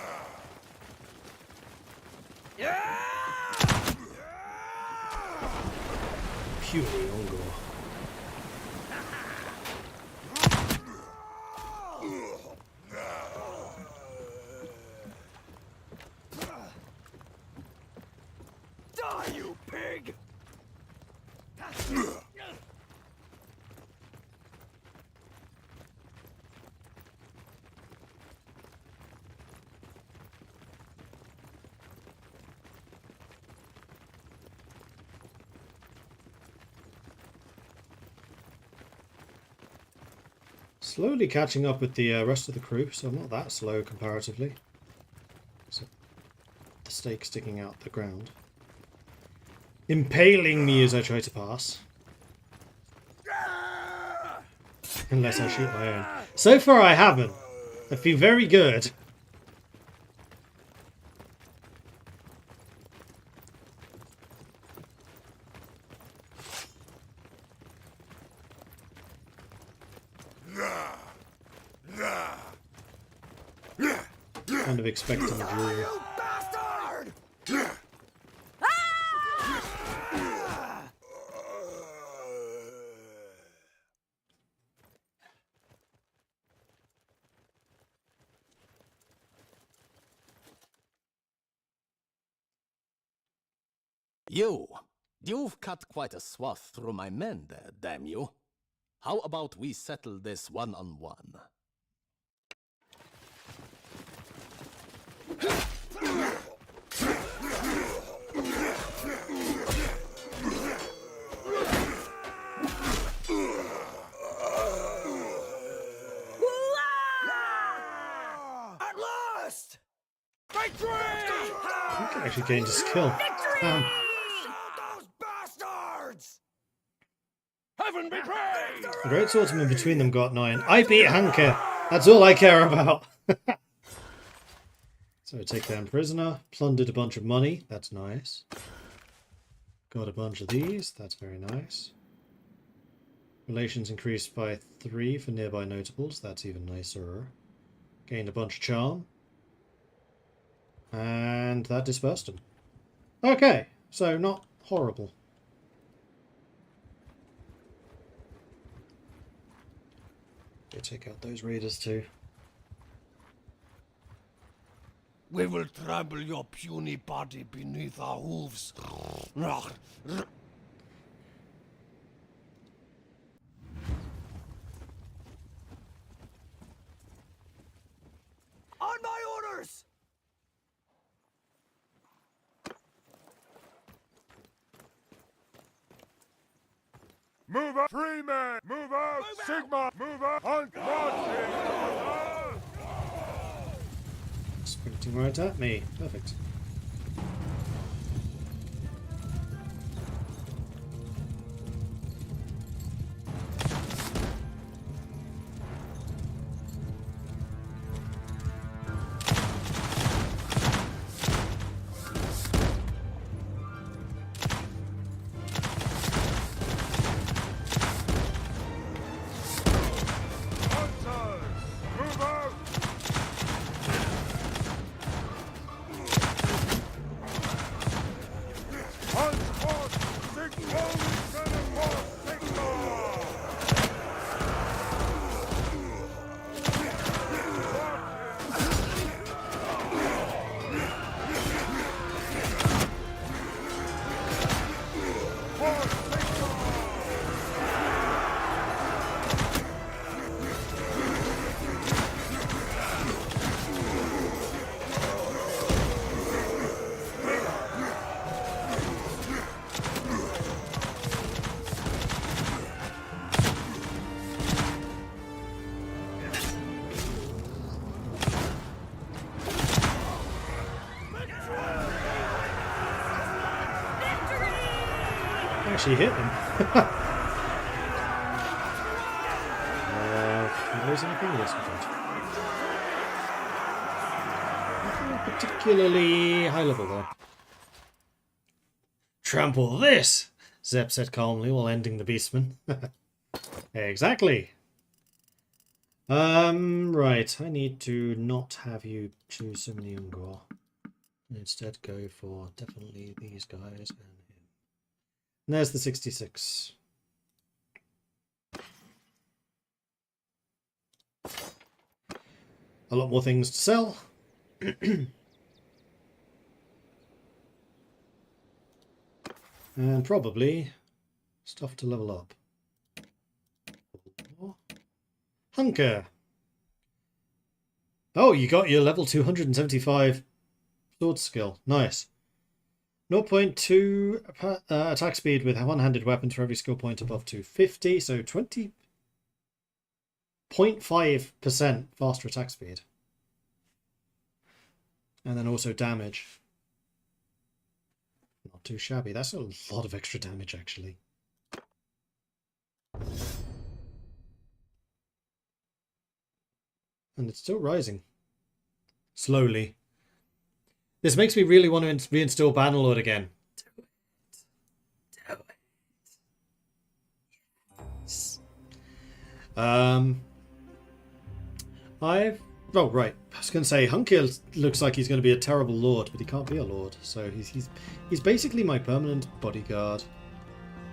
Puny Ongor. Die, you pig! Slowly catching up with the rest of the crew, so I'm not that slow comparatively. So, the stake sticking out the ground. Impaling me as I try to pass. Unless I shoot my own. So far I haven't. I've been very good. Kind of expecting a duel. You bastard! You've cut quite a swath through my men there, damn you. How about we settle this one-on-one? At last! Victory! I think I actually gained a skill. Shoot those bastards! Heaven be praised! The great swordsman between them got 9. I beat Hanke. That's all I care about. So take them prisoner. Plundered a bunch of money. That's nice. Got a bunch of these. That's very nice. Relations increased by 3 for nearby notables. That's even nicer. Gained a bunch of charm. And that dispersed them. Okay, so not horrible. Go take out those raiders too. We will trample your puny body beneath our hooves. On my orders! Move up, free men! Move out, Sigma! Move up, hunt, marching order! Sprinting right at me. Perfect. Hunters! actually hit them. Can we lose anything? Yes, we don't. Nothing particularly high level though. Trample this, Zep said calmly while ending the beastman. Exactly. Right. I need to not have you choose so many Ungor. Instead, go for definitely these guys and him. And there's the 66. A lot more things to sell. And probably stuff to level up. Hunker. Oh, you got your level 275 sword skill. Nice. 0.2 attack speed with one-handed weapons for every skill point above 250. So 20.5% faster attack speed. And then also damage. Not too shabby. That's a lot of extra damage, actually. And it's still rising. Slowly. This makes me really want to reinstall Bannerlord again. Do it. Do it. Yes. Oh, right. I was going to say, Hunker looks like he's going to be a terrible lord, but he can't be a lord. So he's basically my permanent bodyguard.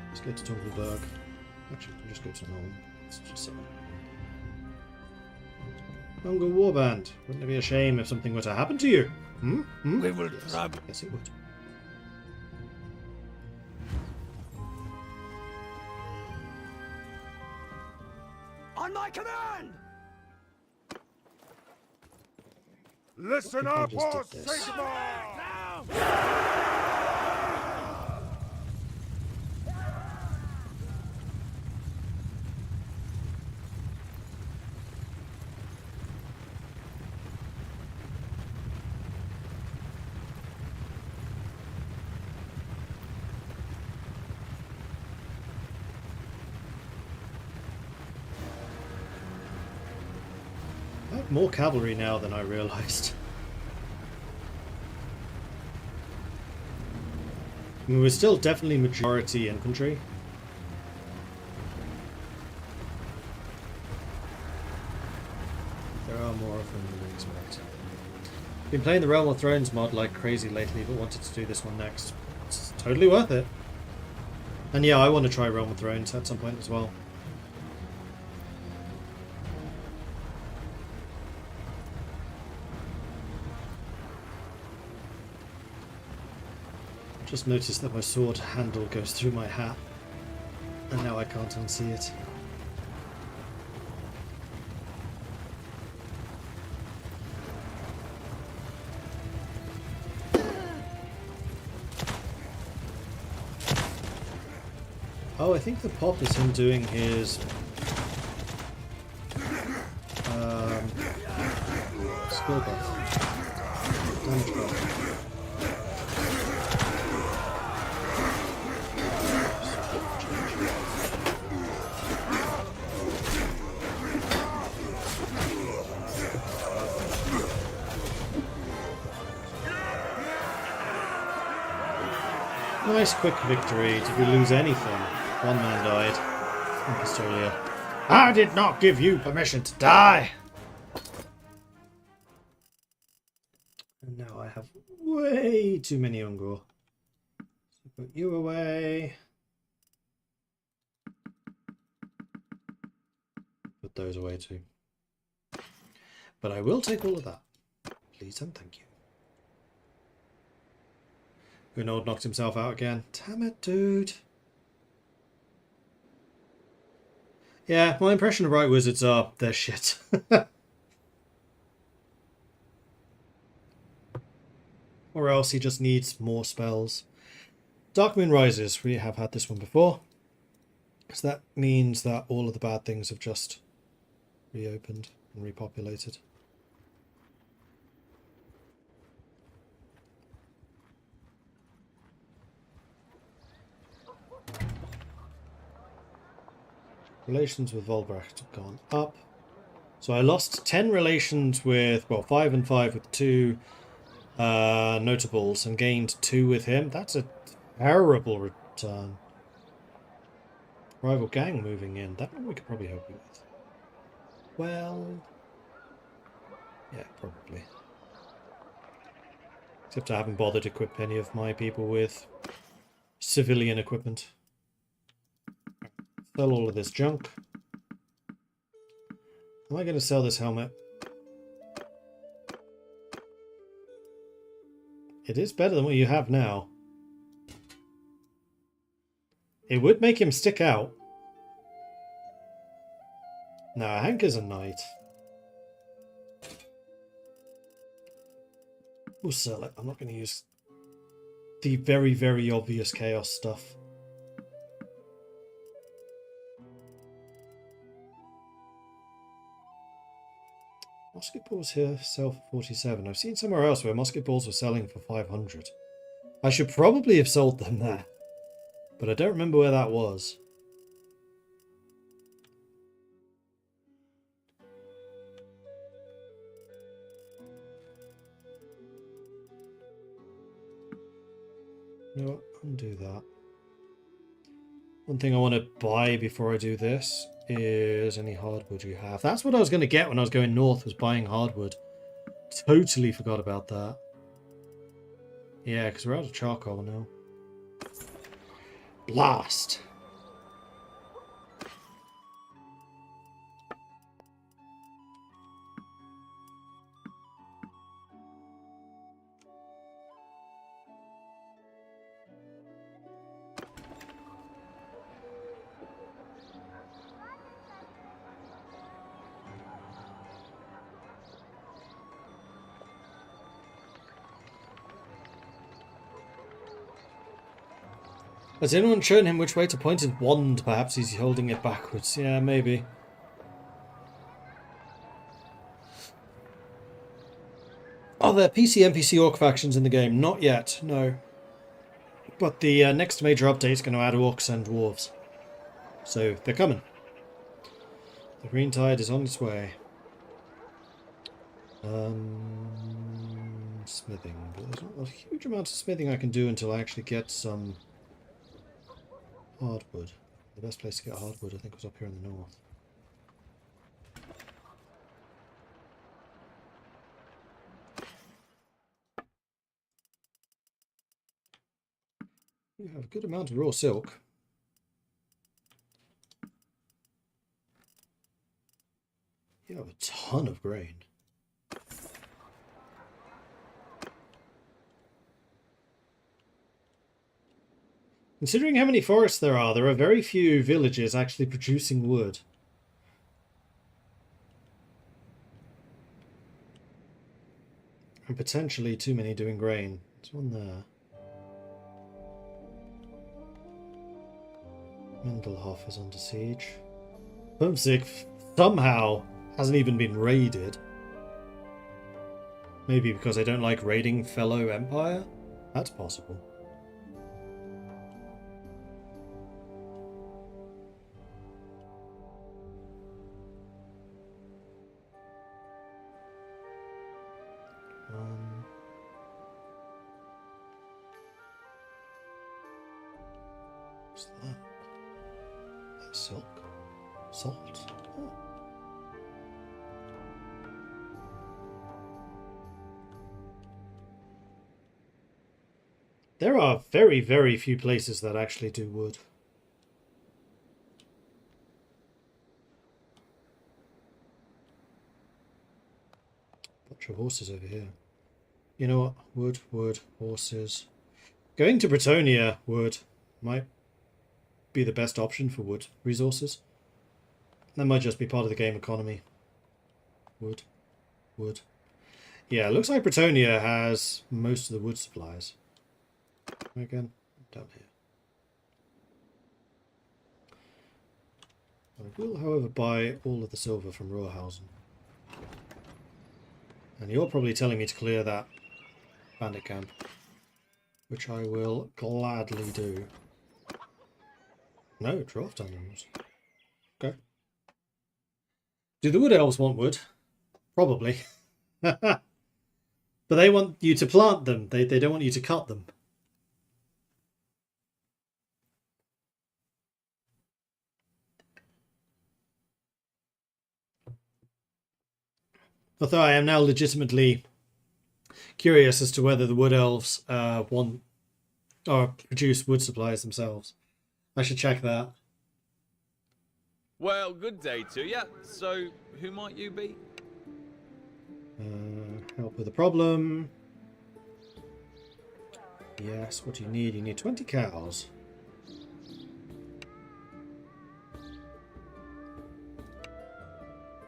Let's go to Tumbleberg. Actually, I'll just go to Nuln. Let's just say Hunger Warband. Wouldn't it be a shame if something were to happen to you? Hmm? Hmm? We will Yes. try. Yes, it would. On my command! Listen If I up, just or did this. Sigma! I have more cavalry now than I realised. I mean, we're still definitely majority infantry. There are more of them than we expect. Been playing the Realm of Thrones mod like crazy lately, but wanted to do this one next. It's totally worth it. And yeah, I want to try Realm of Thrones at some point as well. Just noticed that my sword handle goes through my hat, and now I can't unsee it. Oh, I think the pop is him doing his skill buff, damage buff. Nice quick victory. Did we lose anything? One man died. In Pistolia. I did not give you permission to die! And now I have way too many Ungor. So put you away. Put those away too. But I will take all of that. Please and thank you. Gunod knocked himself out again. Damn it, dude. Yeah, my impression of Right Wizards are they're shit. Or else he just needs more spells. Dark Moon Rises. We have had this one before. So that means that all of the bad things have just reopened and repopulated. Relations with Volbracht have gone up. So I lost 10 relations with, well, 5 and 5 with 2 notables and gained 2 with him. That's a terrible return. Rival gang moving in. That one we could probably help you with. Well, yeah, probably. Except I haven't bothered to equip any of my people with civilian equipment. Sell all of this junk. Am I going to sell this helmet? It is better than what you have now. It would make him stick out. No, Hank is a knight. We'll sell it. I'm not going to use the very, very obvious chaos stuff. Musket balls here sell for 47. I've seen somewhere else where musket balls were selling for 500. I should probably have sold them there, but I don't remember where that was. You know what? Undo that. One thing I want to buy before I do this is any hardwood you have. That's what I was going to get when I was going north, was buying hardwood. Totally forgot about that. Yeah, because we're out of charcoal now. Blast! Has anyone shown him which way to point his wand? Perhaps he's holding it backwards. Yeah, maybe. Are there PC NPC orc factions in the game? Not yet, no. But the next major update is going to add orcs and dwarves. So, they're coming. The green tide is on its way. Smithing. But there's not a huge amount of smithing I can do until I actually get some hardwood. The best place to get hardwood, I think, was up here in the north. You have a good amount of raw silk. You have a ton of grain. Considering how many forests there are very few villages actually producing wood. And potentially too many doing grain. There's one there. Mendelhof is under siege. Homesick somehow hasn't even been raided. Maybe because I don't like raiding fellow empire? That's possible. What's that? That's silk. Salt. Oh. There are very, very few places that actually do wood. Bunch of horses over here. You know what? Wood, wood, horses. Going to Bretonia wood might be the best option for wood resources. That might just be part of the game economy. Wood. Wood. Yeah, it looks like Bretonia has most of the wood supplies. Again, down here. I will, however, buy all of the silver from Rohrhausen. And you're probably telling me to clear that bandit camp, which I will gladly do. No, draft animals. Okay. Do the wood elves want wood? Probably. But they want you to plant them. They don't want you to cut them. Although I am now legitimately curious as to whether the wood elves want or produce wood supplies themselves. I should check that. Well, good day to you. So, who might you be? Help with a problem. Yes, what do you need? You need 20 cows.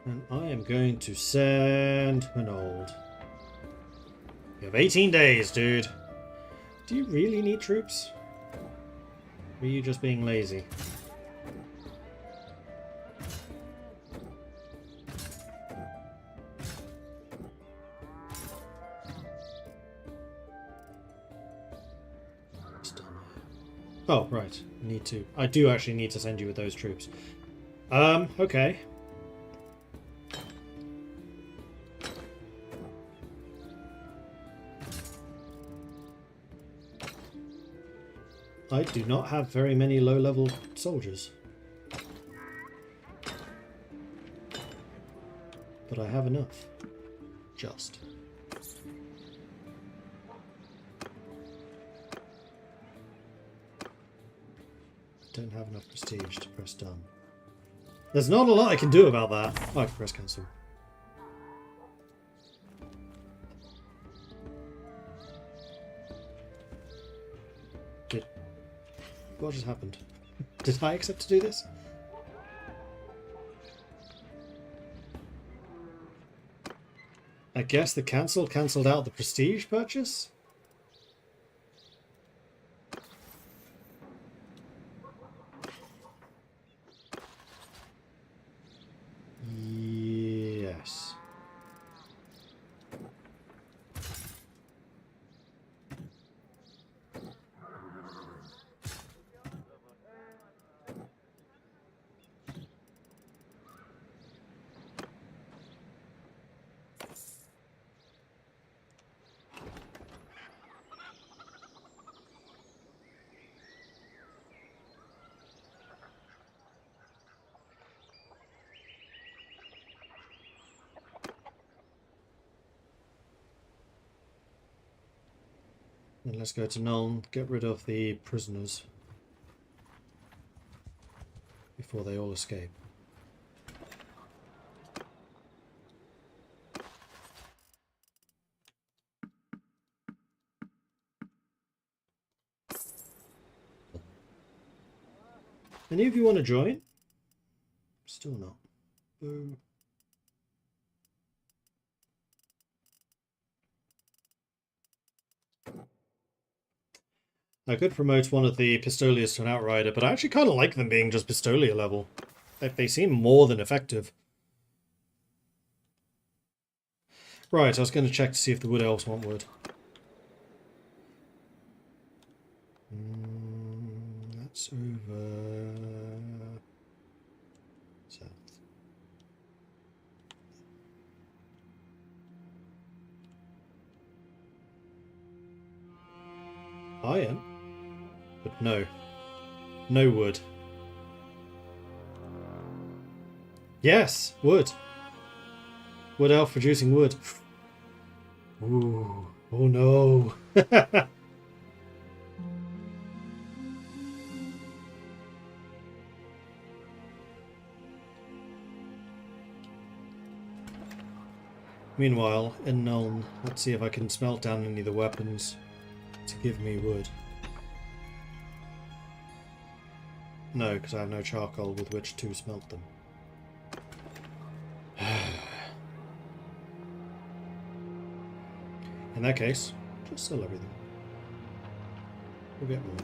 And I am going to send Nuln. You have 18 days, dude. Do you really need troops? Or are you just being lazy? Oh, right. Need to. I do actually need to send you with those troops. Okay. I do not have very many low-level soldiers. But I have enough. Just. Don't have enough prestige to press done. There's not a lot I can do about that. Oh, I can press cancel. What just happened? Did I accept to do this? I guess the cancelled out the prestige purchase? Yes. And let's go to Nuln, get rid of the prisoners before they all escape. Any of you want to join? Still not. Boo. I could promote one of the Pistoliers to an Outrider, but I actually kind of like them being just Pistolier level. They seem more than effective. Right, I was going to check to see if the Wood Elves want wood. That's over... south. Iron? But no. No wood. Yes! Wood! Wood elf producing wood. Ooh. Oh no! Meanwhile, in Nuln, let's see if I can smelt down any of the weapons to give me wood. No, because I have no charcoal with which to smelt them. In that case, just sell everything. We'll get more.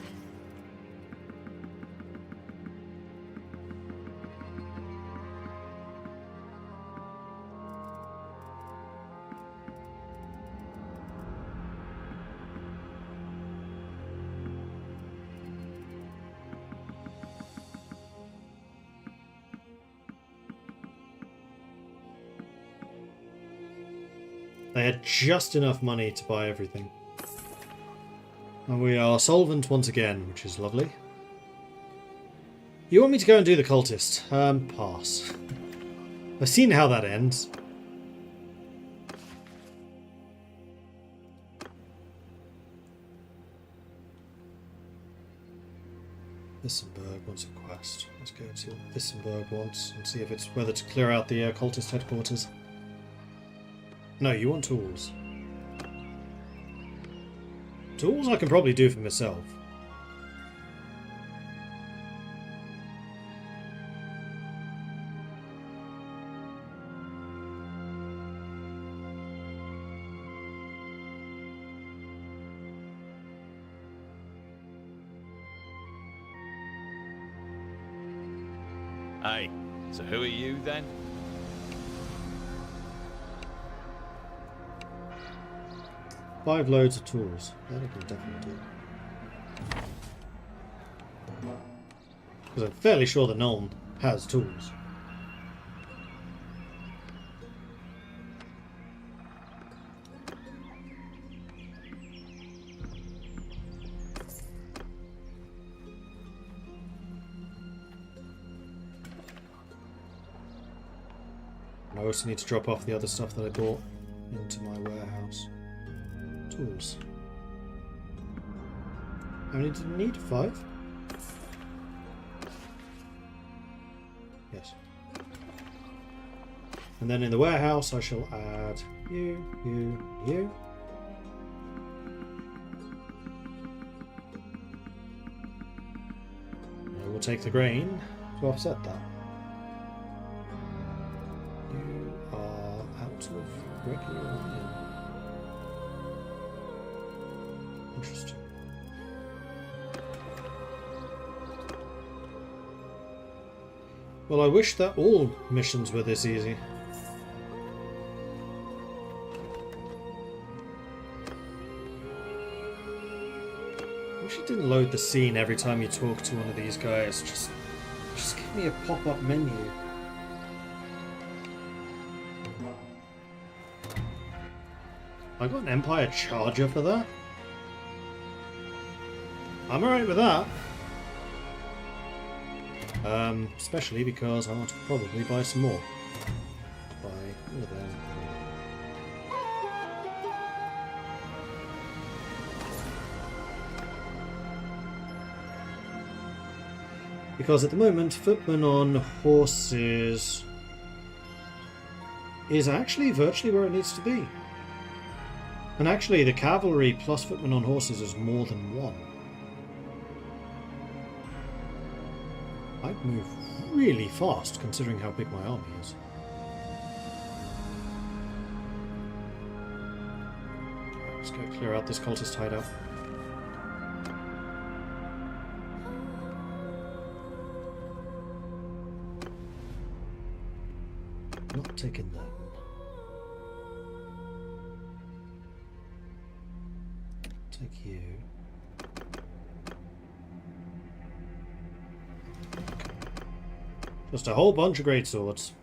They had just enough money to buy everything. And we are solvent once again, which is lovely. You want me to go and do the cultist? Pass. I've seen how that ends. Vissenberg wants a quest. Let's go and see what Vissenberg wants and see if it's whether to clear out the cultist headquarters. No, you want tools. Tools I can probably do for myself. Hey, so who are you then? Five loads of tools. That I can definitely do. Because I'm fairly sure the Nuln has tools. I also need to drop off the other stuff that I bought into my warehouse. Tools. How many did you need? 5? Yes. And then in the warehouse I shall add you. I will take the grain to offset that. You are out of regular iron. Interesting. Well, I wish that all missions were this easy. I wish it didn't load the scene every time you talk to one of these guys. Just give me a pop-up menu. I got an Empire Charger for that? I'm alright with that. Especially because I want to probably buy some more. Buy all of them. Because at the moment, footmen on horses is actually virtually where it needs to be. And actually, the cavalry plus footmen on horses is more than one. I'd move really fast considering how big my army is. Right, let's go clear out this cultist hideout. Not taking that. Take you. Just a whole bunch of great swords.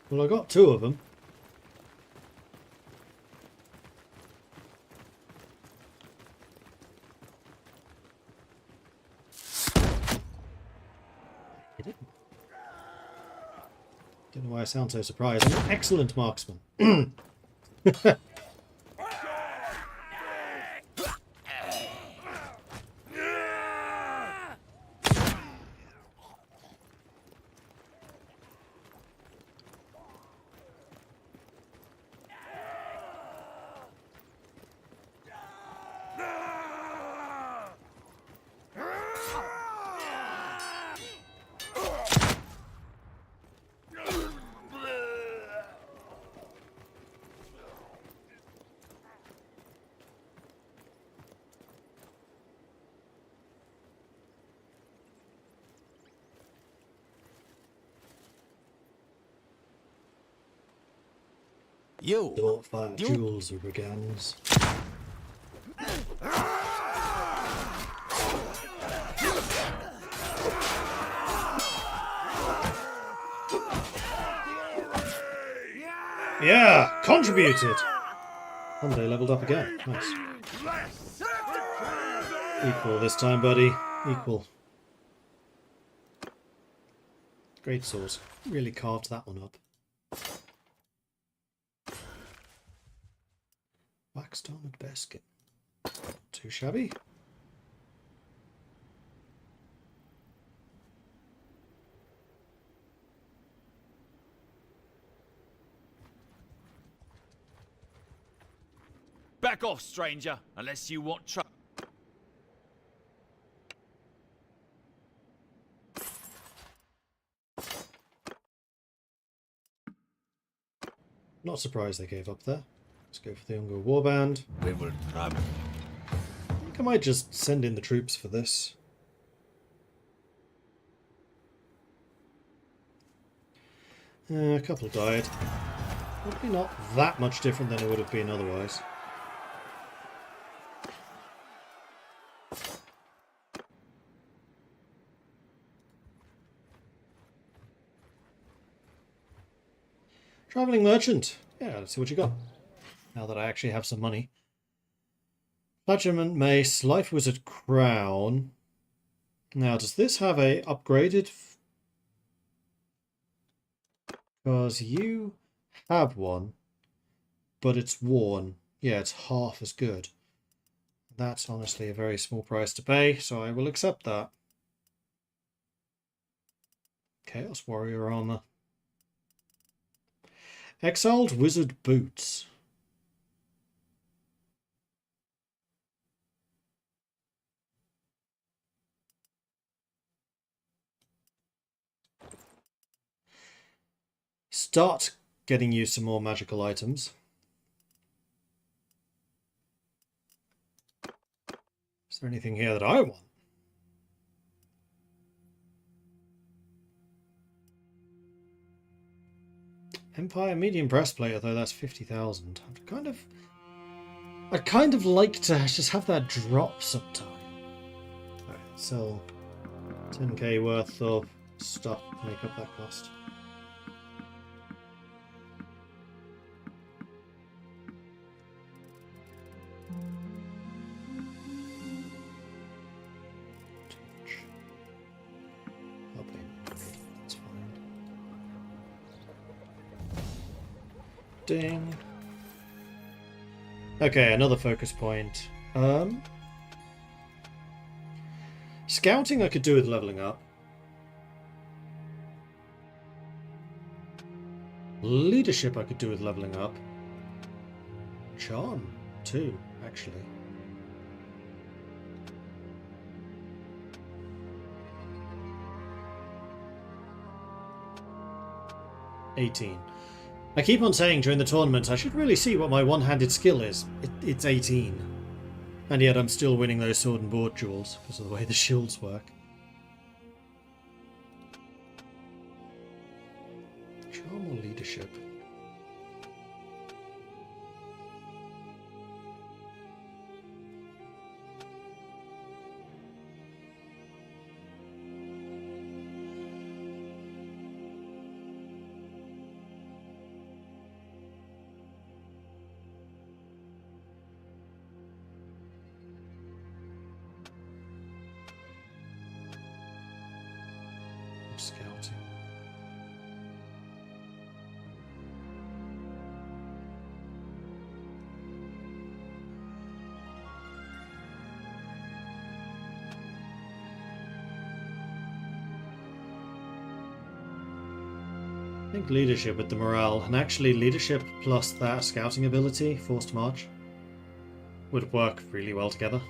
Well, I got 2 of them. Hit it. Don't know why I sound so surprised. I'm an excellent marksman. You! Don't fire jewels or brigands. Yeah! Contributed! Hyundai leveled up again. Nice. Equal this time, buddy. Equal. Great sword. Really carved that one up. Waxed armored bearskin. Too shabby. Back off, stranger, unless you want trouble. Not surprised they gave up there. Let's go for the younger warband. We will travel. I think I might just send in the troops for this. A couple died. Probably not that much different than it would have been otherwise. Travelling merchant. Yeah, let's see what you got. Now that I actually have some money. Platinum mace, life wizard crown. Now, does this have a upgraded? Because you have one, but it's worn. Yeah, it's half as good. That's honestly a very small price to pay, so I will accept that. Chaos Warrior armor. Exiled Wizard boots. Start getting you some more magical items. Is there anything here that I want? Empire medium breastplate, although that's 50,000. I'd kind of like to just have that drop sometime. Alright, sell 10k worth of stuff to make up that cost. That's fine. Ding. Okay, another focus point. Scouting I could do with leveling up. Leadership I could do with leveling up. Charm, too, actually. $18. I keep on saying during the tournament I should really see what my one-handed skill is. It's 18. And yet I'm still winning those sword and board duels because of the way the shields work. Charm or leadership? Scouting. I think leadership with the morale, and actually leadership plus that scouting ability, forced march, would work really well together.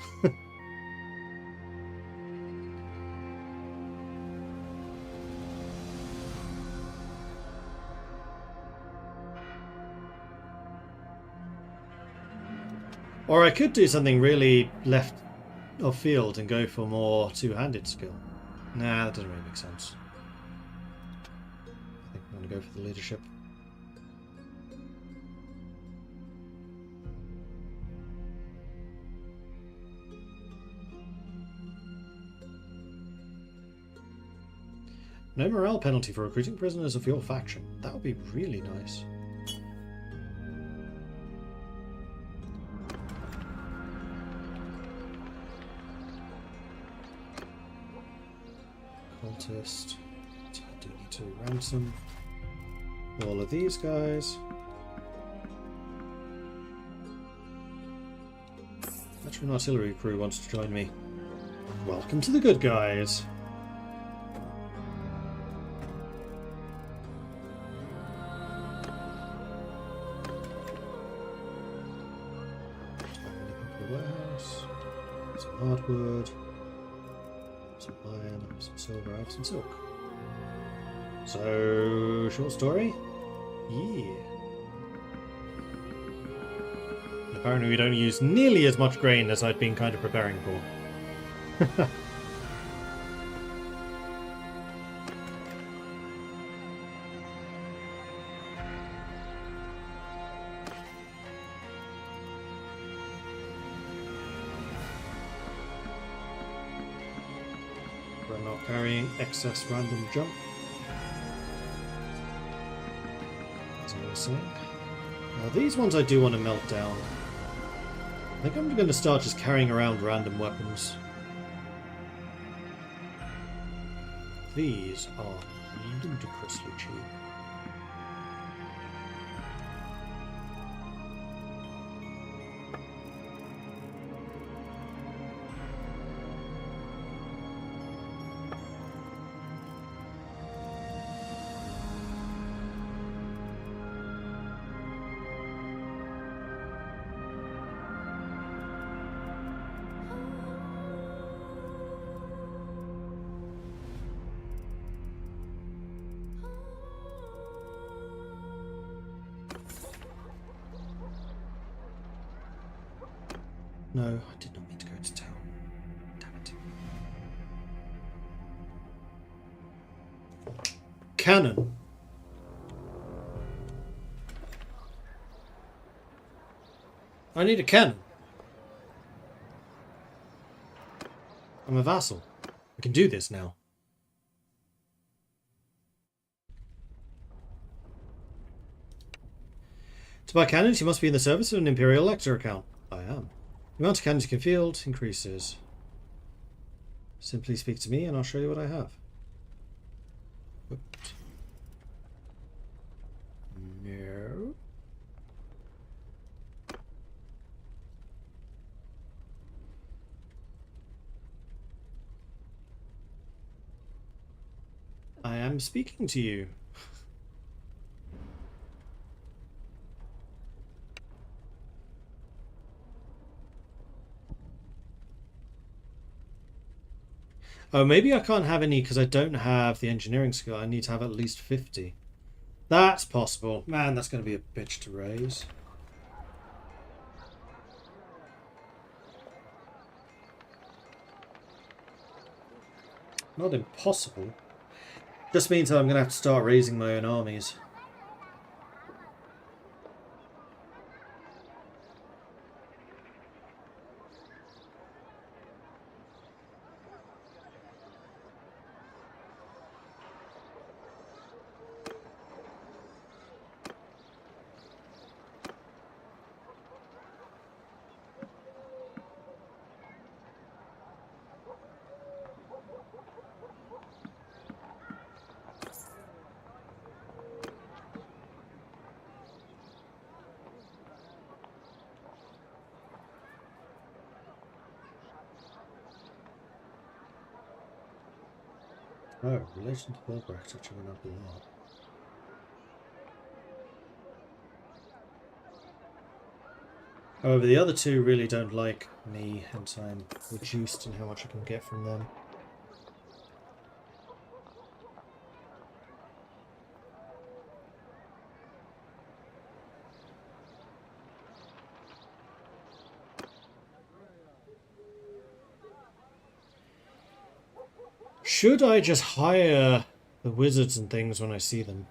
Or I could do something really left of field and go for more two-handed skill. Nah, that doesn't really make sense. I think I'm going to go for the leadership. No morale penalty for recruiting prisoners of your faction. That would be really nice. Cultist. I do need to ransom all of these guys. Veteran artillery crew wants to join me. Welcome to the good guys. Warehouse. Some hardwood. Some iron. Some silver. I have some silk. So, short story? Yeah. Apparently we don't use nearly as much grain as I'd been kind of preparing for. We're not carrying excess random junk. As I was saying. Now these ones I do want to melt down. I think I'm going to start just carrying around random weapons. These are ludicrously cheap. No, I did not mean to go to town. Damn it. Cannon. I need a cannon. I'm a vassal. I can do this now. To buy cannons, you must be in the service of an Imperial Lector account. I am. The amount of cannons you can field increases. Simply speak to me and I'll show you what I have. Whoops. No. I am speaking to you. Oh, maybe I can't have any because I don't have the engineering skill. I need to have at least 50. That's possible. Man, that's going to be a bitch to raise. Not impossible. Just means that I'm going to have to start raising my own armies. Oh, relation to Wilbrecht actually went up a lot. However, the other two really don't like me, hence I'm reduced in how much I can get from them. Should I just hire the wizards and things when I see them?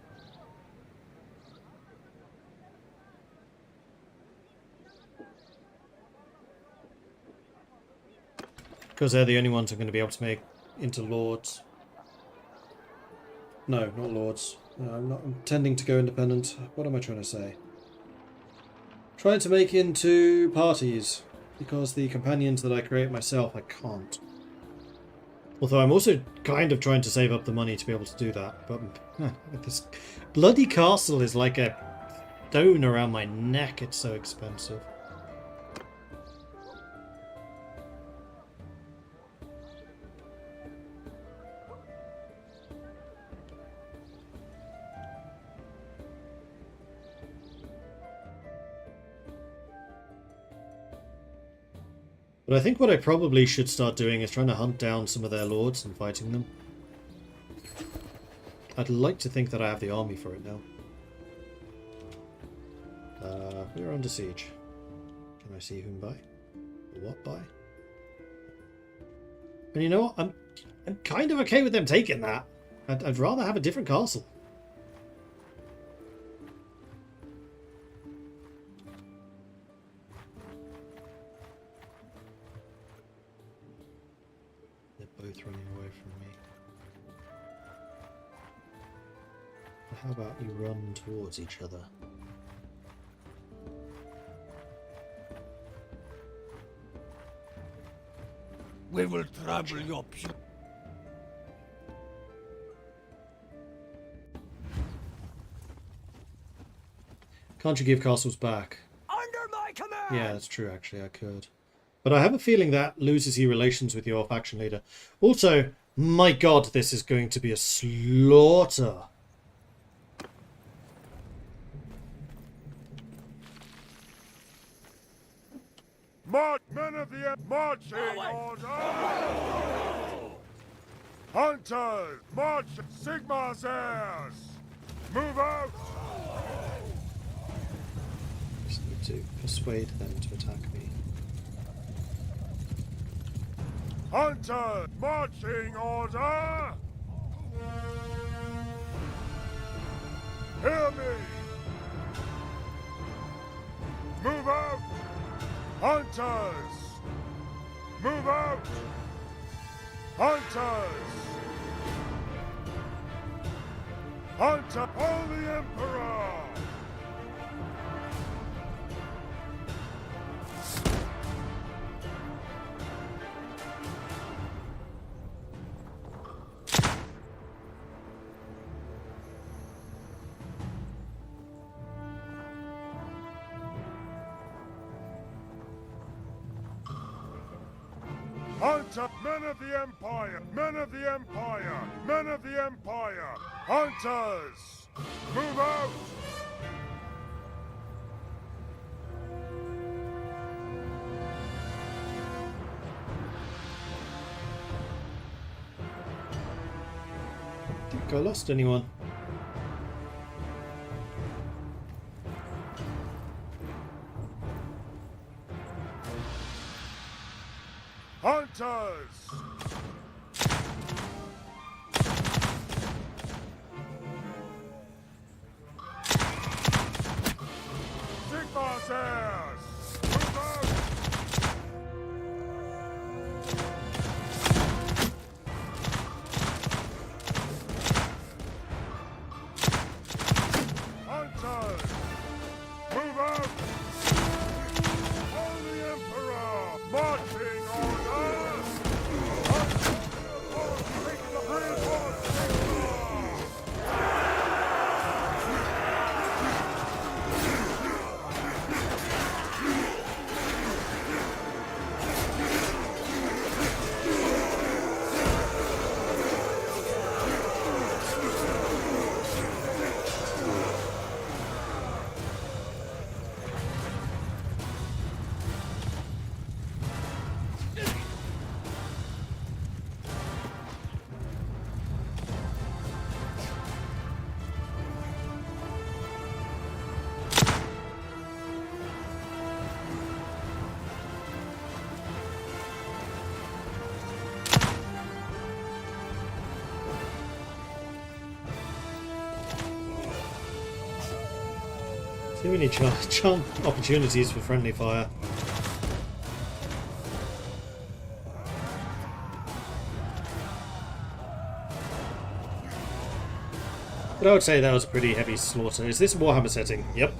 Because they're the only ones I'm going to be able to make into lords. No, not lords. No, I'm intending to go independent. What am I trying to say? Trying to make into parties, because the companions that I create myself, I can't. Although I'm also kind of trying to save up the money to be able to do that, but this bloody castle is like a stone around my neck, it's so expensive. But I think what I probably should start doing is trying to hunt down some of their lords and fighting them. I'd like to think that I have the army for it now. We're under siege. Can I see whom by? Or what by? And you know what? I'm kind of okay with them taking that. I'd rather have a different castle. Both running away from me. But how about you run towards each other? We will trouble your puny. Can't you give castles back? Under my command! Yeah, that's true, actually, I could. But I have a feeling that loses you relations with your faction leader. Also, my god, this is going to be a slaughter. March, men of the marching order! Hunters, march, Sigmar's heirs! Move out! Just need to persuade them to attack me. Hunters, marching order! Hear me! Move out! Hunters! Move out! Hunters! Hunter! Holy Emperor! Hunter! Men of the Empire! Men of the Empire! Men of the Empire! Hunters! Move out! I think I lost anyone. Hunters! Sigmar's heirs! Move out! Hunters! Move out! Holy Emperor! Marching orders! Reinforce Sigmar! Too many chance opportunities for friendly fire. But I would say that was a pretty heavy slaughter. Is this a Warhammer setting? Yep.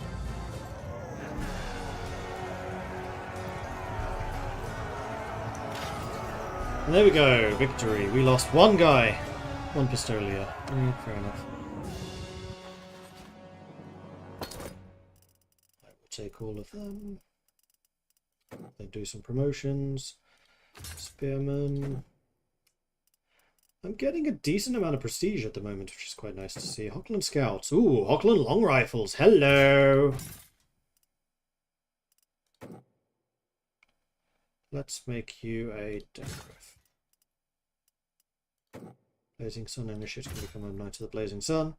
And there we go, victory. We lost one guy. One Pistolia. Fair enough. I will take all of them. They do some promotions. Spearman. I'm getting a decent amount of prestige at the moment, which is quite nice to see. Hockland Scouts. Ooh, Hockland Long Rifles. Hello! Let's make you a Decorative. Blazing Sun Initiative can become a Knight of the Blazing Sun.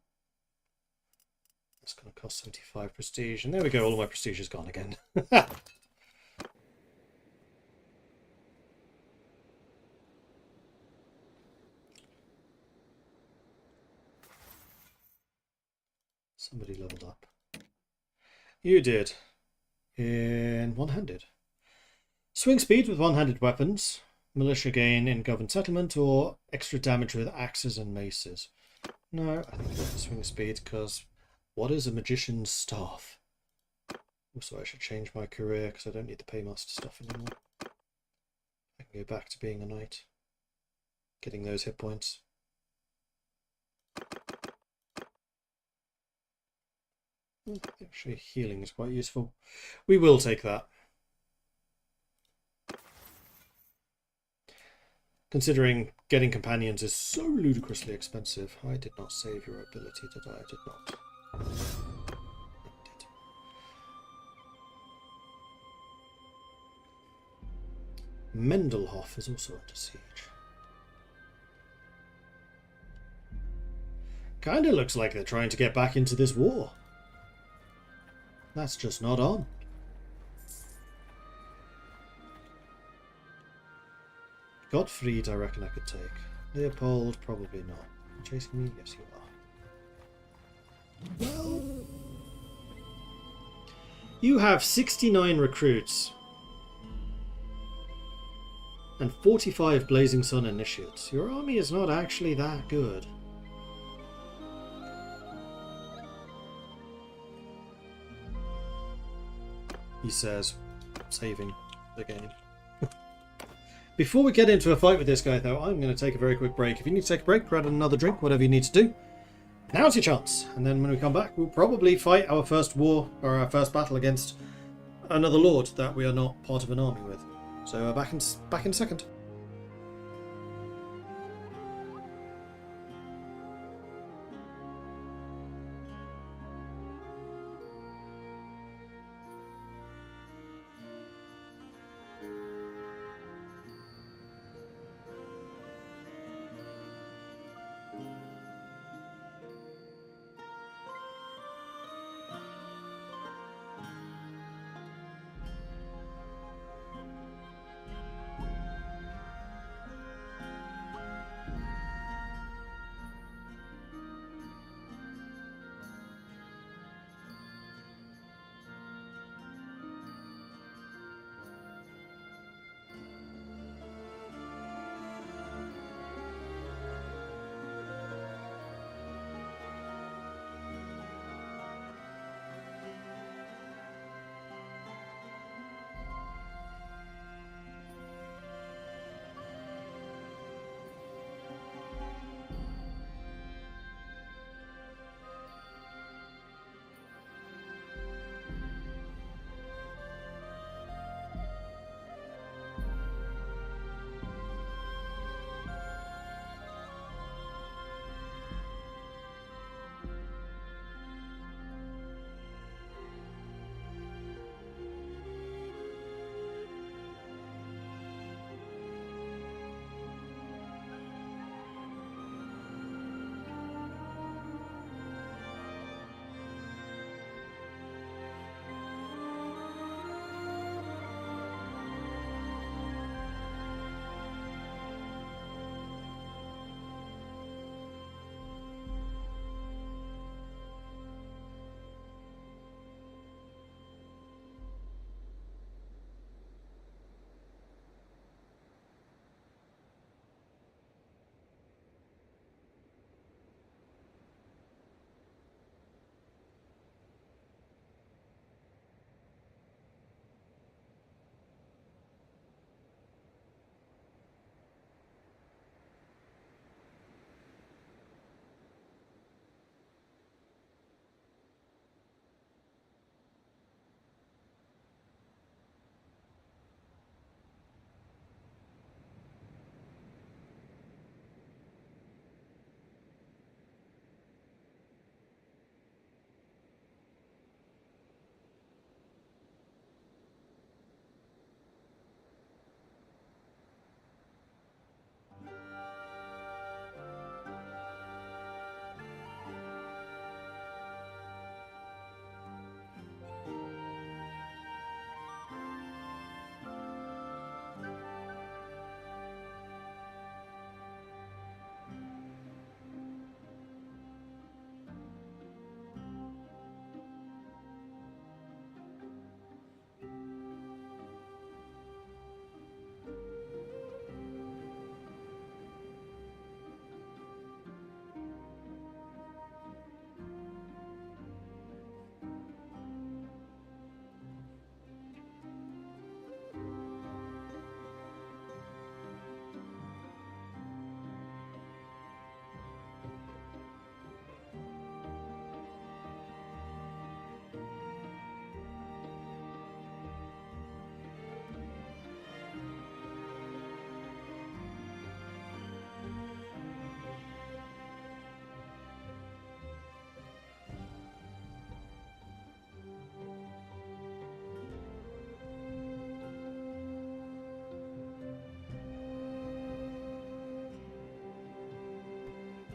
That's going to cost 75 prestige. And there we go, all of my prestige is gone again. Somebody leveled up. You did. In one-handed. Swing speed with one-handed weapons. Militia gain in governed settlement, or extra damage with axes and maces. No, I think it's swing speed, because what is a magician's staff? Also, I should change my career, because I don't need the paymaster stuff anymore. I can go back to being a knight. Getting those hit points. Actually, healing is quite useful. We will take that. Considering getting companions is so ludicrously expensive. I did not save your ability, did I? I did not. I did. Mendelhoff is also under siege. Kinda looks like they're trying to get back into this war. That's just not on. Gottfried, I reckon I could take. Leopold, probably not. Chasing me? Yes, you are. Well, you have 69 recruits and 45 Blazing Sun initiates. Your army is not actually that good. He says, saving the game. Before we get into a fight with this guy, though, I'm going to take a very quick break. If you need to take a break, grab another drink, whatever you need to do, now's your chance. And then when we come back, we'll probably fight our first war, or our first battle against another lord that we are not part of an army with. So back in a second.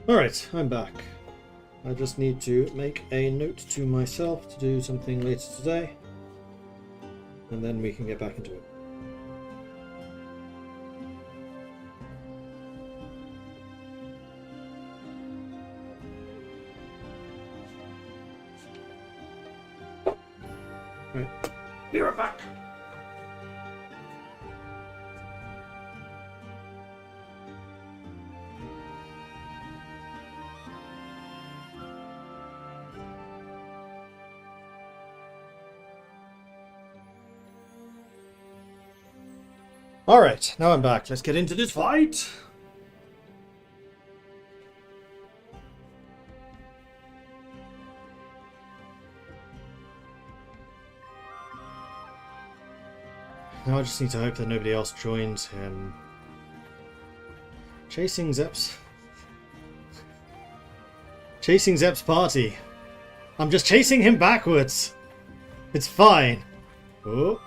Alright, I'm back. I just need to make a note to myself to do something later today. And then we can get back into it. Right. Be right back. Alright, now I'm back. Let's get into this fight! Now I just need to hope that nobody else joins him. Chasing Zep's party. I'm just chasing him backwards. It's fine. Oh.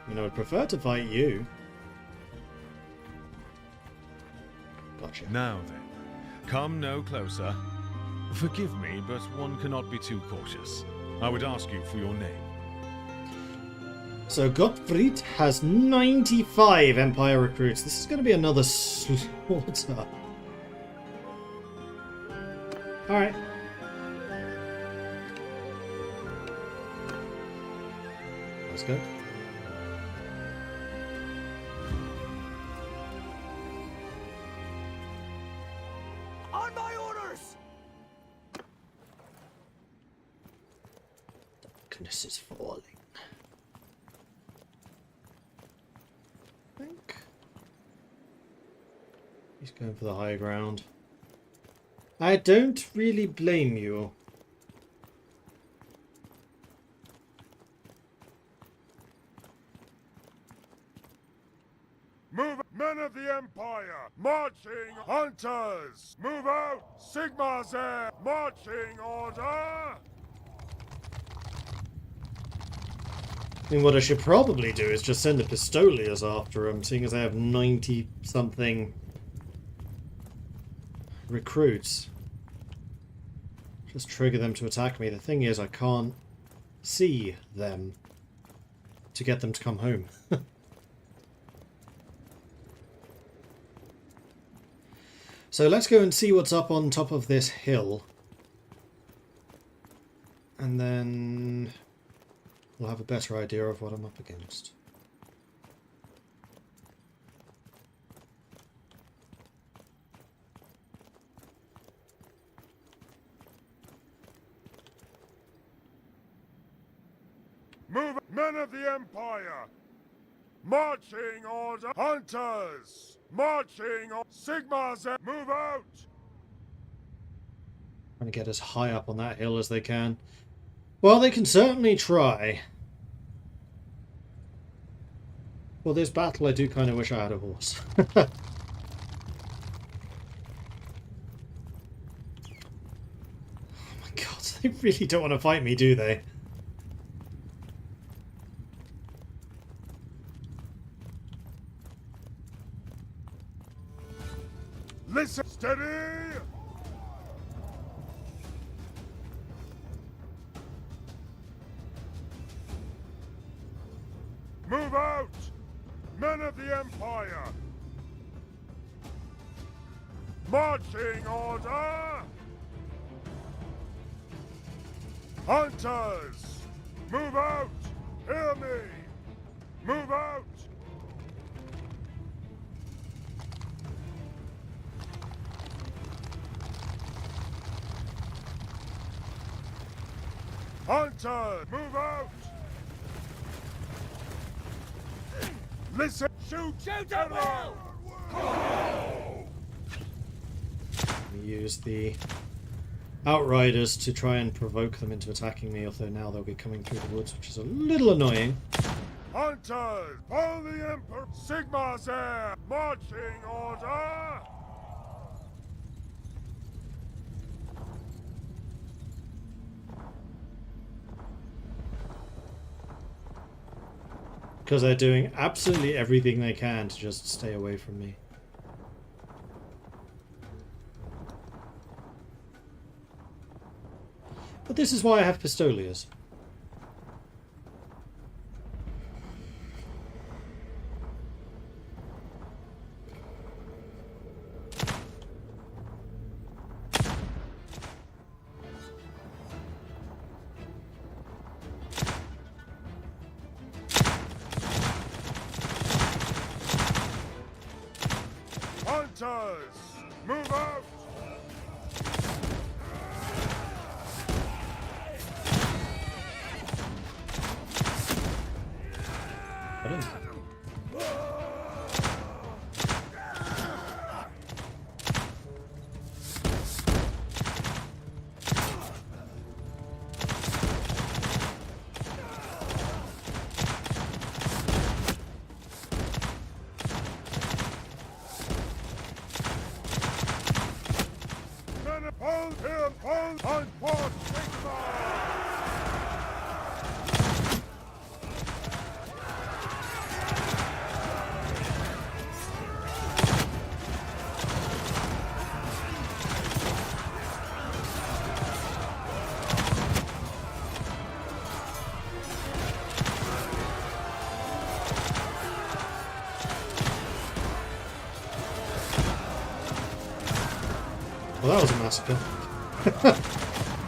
I mean, I would prefer to fight you. Gotcha. Now then, come no closer. Forgive me, but one cannot be too cautious. I would ask you for your name. So Gottfried has 95 Empire recruits. This is going to be another slaughter. Alright. Let's go. On my orders! Darkness is falling. I think he's going for the high ground. I don't really blame you. Move, men of the Empire! Marching hunters! Move out! Sigma's there! Marching order! I mean, what I should probably do is just send the Pistoliers after him, seeing as I have 90-something recruits. Just trigger them to attack me. The thing is, I can't see them to get them to come home. So let's go and see what's up on top of this hill. And then we'll have a better idea of what I'm up against. Move, men of the Empire! Marching order! Hunters! Marching on Sigma's there! Move out! Trying to get as high up on that hill as they can. Well, they can certainly try. For this battle, I do kind of wish I had a horse. Oh my god, they really don't want to fight me, do they? Listen, steady! Move out! Men of the Empire! Marching order! Hunters! Move out! Hear me! Move out! Hunters! Move out! Listen! Shoot! Shoot at will! Let me use the Outriders to try and provoke them into attacking me, although now they'll be coming through the woods, which is a little annoying. Hunters! Follow the Emperor! Sigma's there! Marching order! Because they're doing absolutely everything they can to just stay away from me. But this is why I have pistoliers. Hunters, move out! I don't. Men, hold him, hold, and watch, Well, that was a massacre.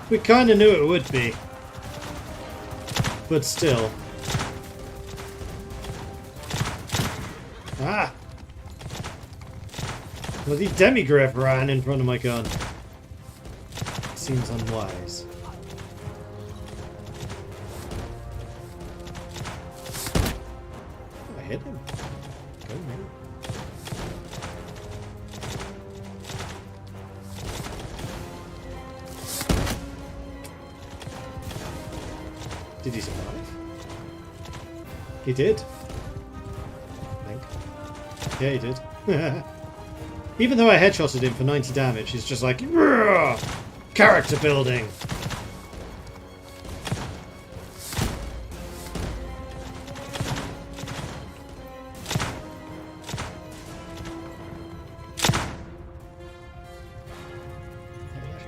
We kind of knew it would be. But still. Ah! Well, the demi-grip ran in front of my gun. Seems unwise. I hit him. Go, man. Did he survive? He did. I think. Yeah, he did. Even though I headshotted him for 90 damage, he's just like, "Rrrr! Character building."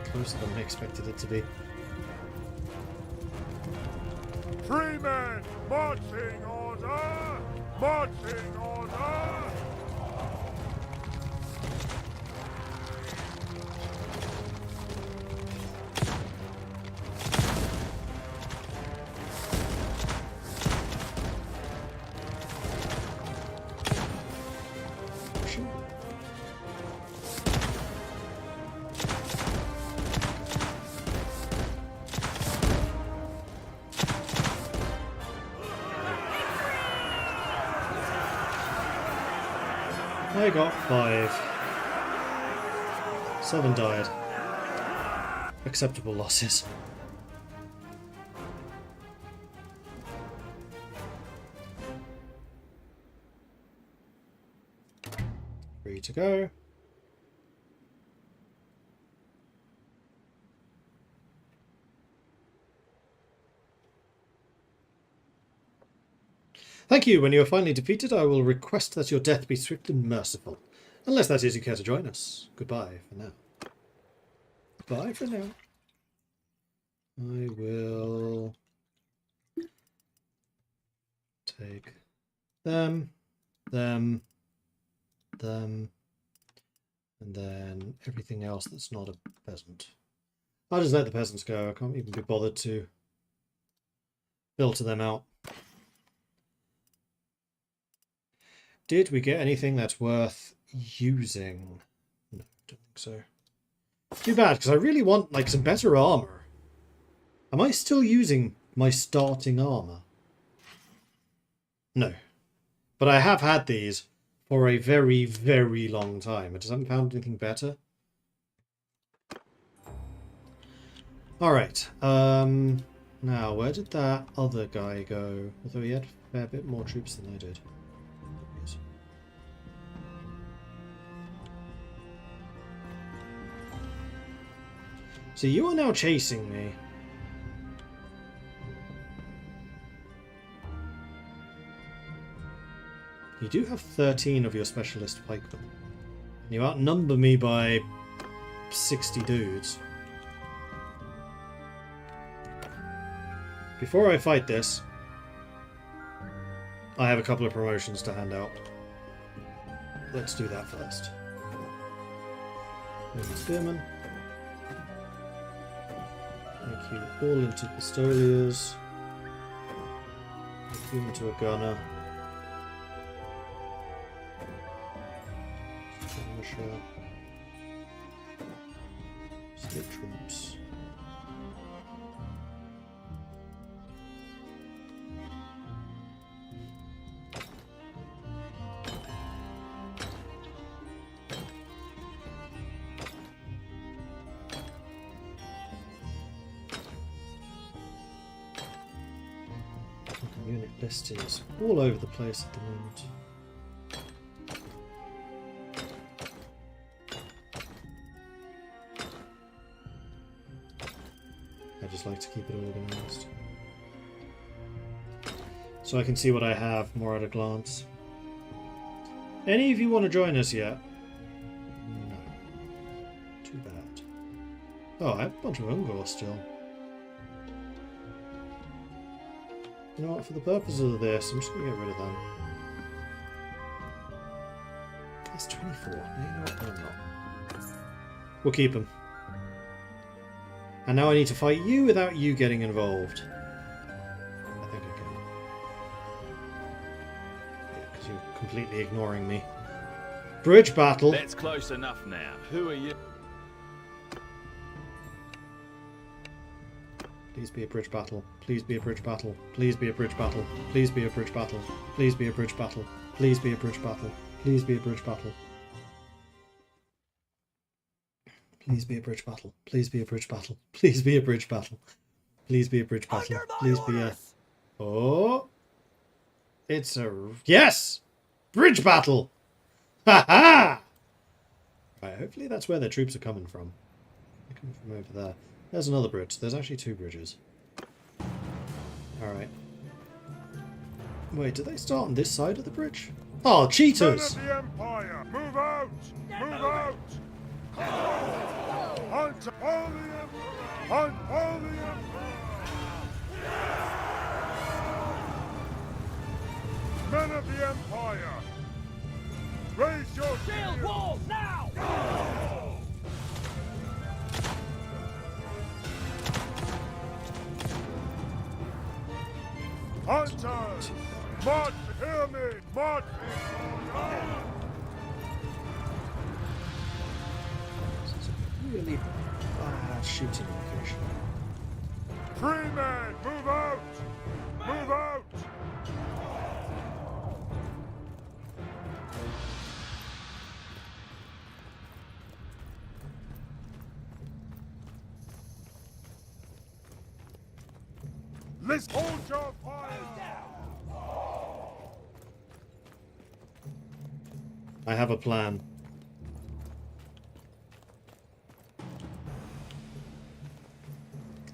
Closer than I expected it to be. 3 men, marching order! Marching order! I got 5. 7 died. Acceptable losses. Free to go. Thank you. When you are finally defeated, I will request that your death be swift and merciful. Unless that is you care to join us. Goodbye for now. Goodbye for now. I will take them, and then everything else that's not a peasant. I'll just let the peasants go. I can't even be bothered to filter them out. Did we get anything that's worth using? No, don't think so. Too bad, because I really want like some better armor. Am I still using my starting armor? No. But I have had these for a very, very long time. I just haven't found anything better. Alright. Now, where did that other guy go? Although he had a fair bit more troops than I did. So you are now chasing me. You do have 13 of your specialist pikemen. You outnumber me by 60 dudes. before I fight this, I have a couple of promotions to hand out. Let's do that first. Maybe Spearman. Make you all into Pistoliers. Make you into a Gunner. Skirmisher. State Troops. Unit list is all over the place at the moment. I just like to keep it organised, so I can see what I have more at a glance. Any of you want to join us yet? No. Too bad. Oh, I have a bunch of Ungor still. You know what, for the purpose of this, I'm just going to get rid of them. That's 24. No, you know what, I'm not. We'll keep them. And now I need to fight you without you getting involved. I think I can. Yeah, because you're completely ignoring me. Bridge battle! That's close enough now. Who are you? Please be a bridge battle. Please be a bridge battle. Please be a bridge battle. Please be a bridge battle. Please be a bridge battle. Please be a bridge battle. Please be a bridge battle. Please be a bridge battle. Please be a bridge battle. Please be a bridge battle. Please be a bridge battle. Please be a... Oh! It's a... Yes! Bridge battle! Ha ha! Right, hopefully that's where their troops are coming from. They're coming from over there. There's another bridge. There's actually two bridges. Alright. Wait, did they start on this side of the bridge? Oh, cheaters! Men of the Empire, move out! Move out! Hunt all the Emperor! Hunt all the Emperor! Men of the Empire! Raise your shield! Walls now! Hunters! March! Hear me! March! This is a really bad shooting location. Free men! Move out! Move out! Let's hold your fire! I have a plan.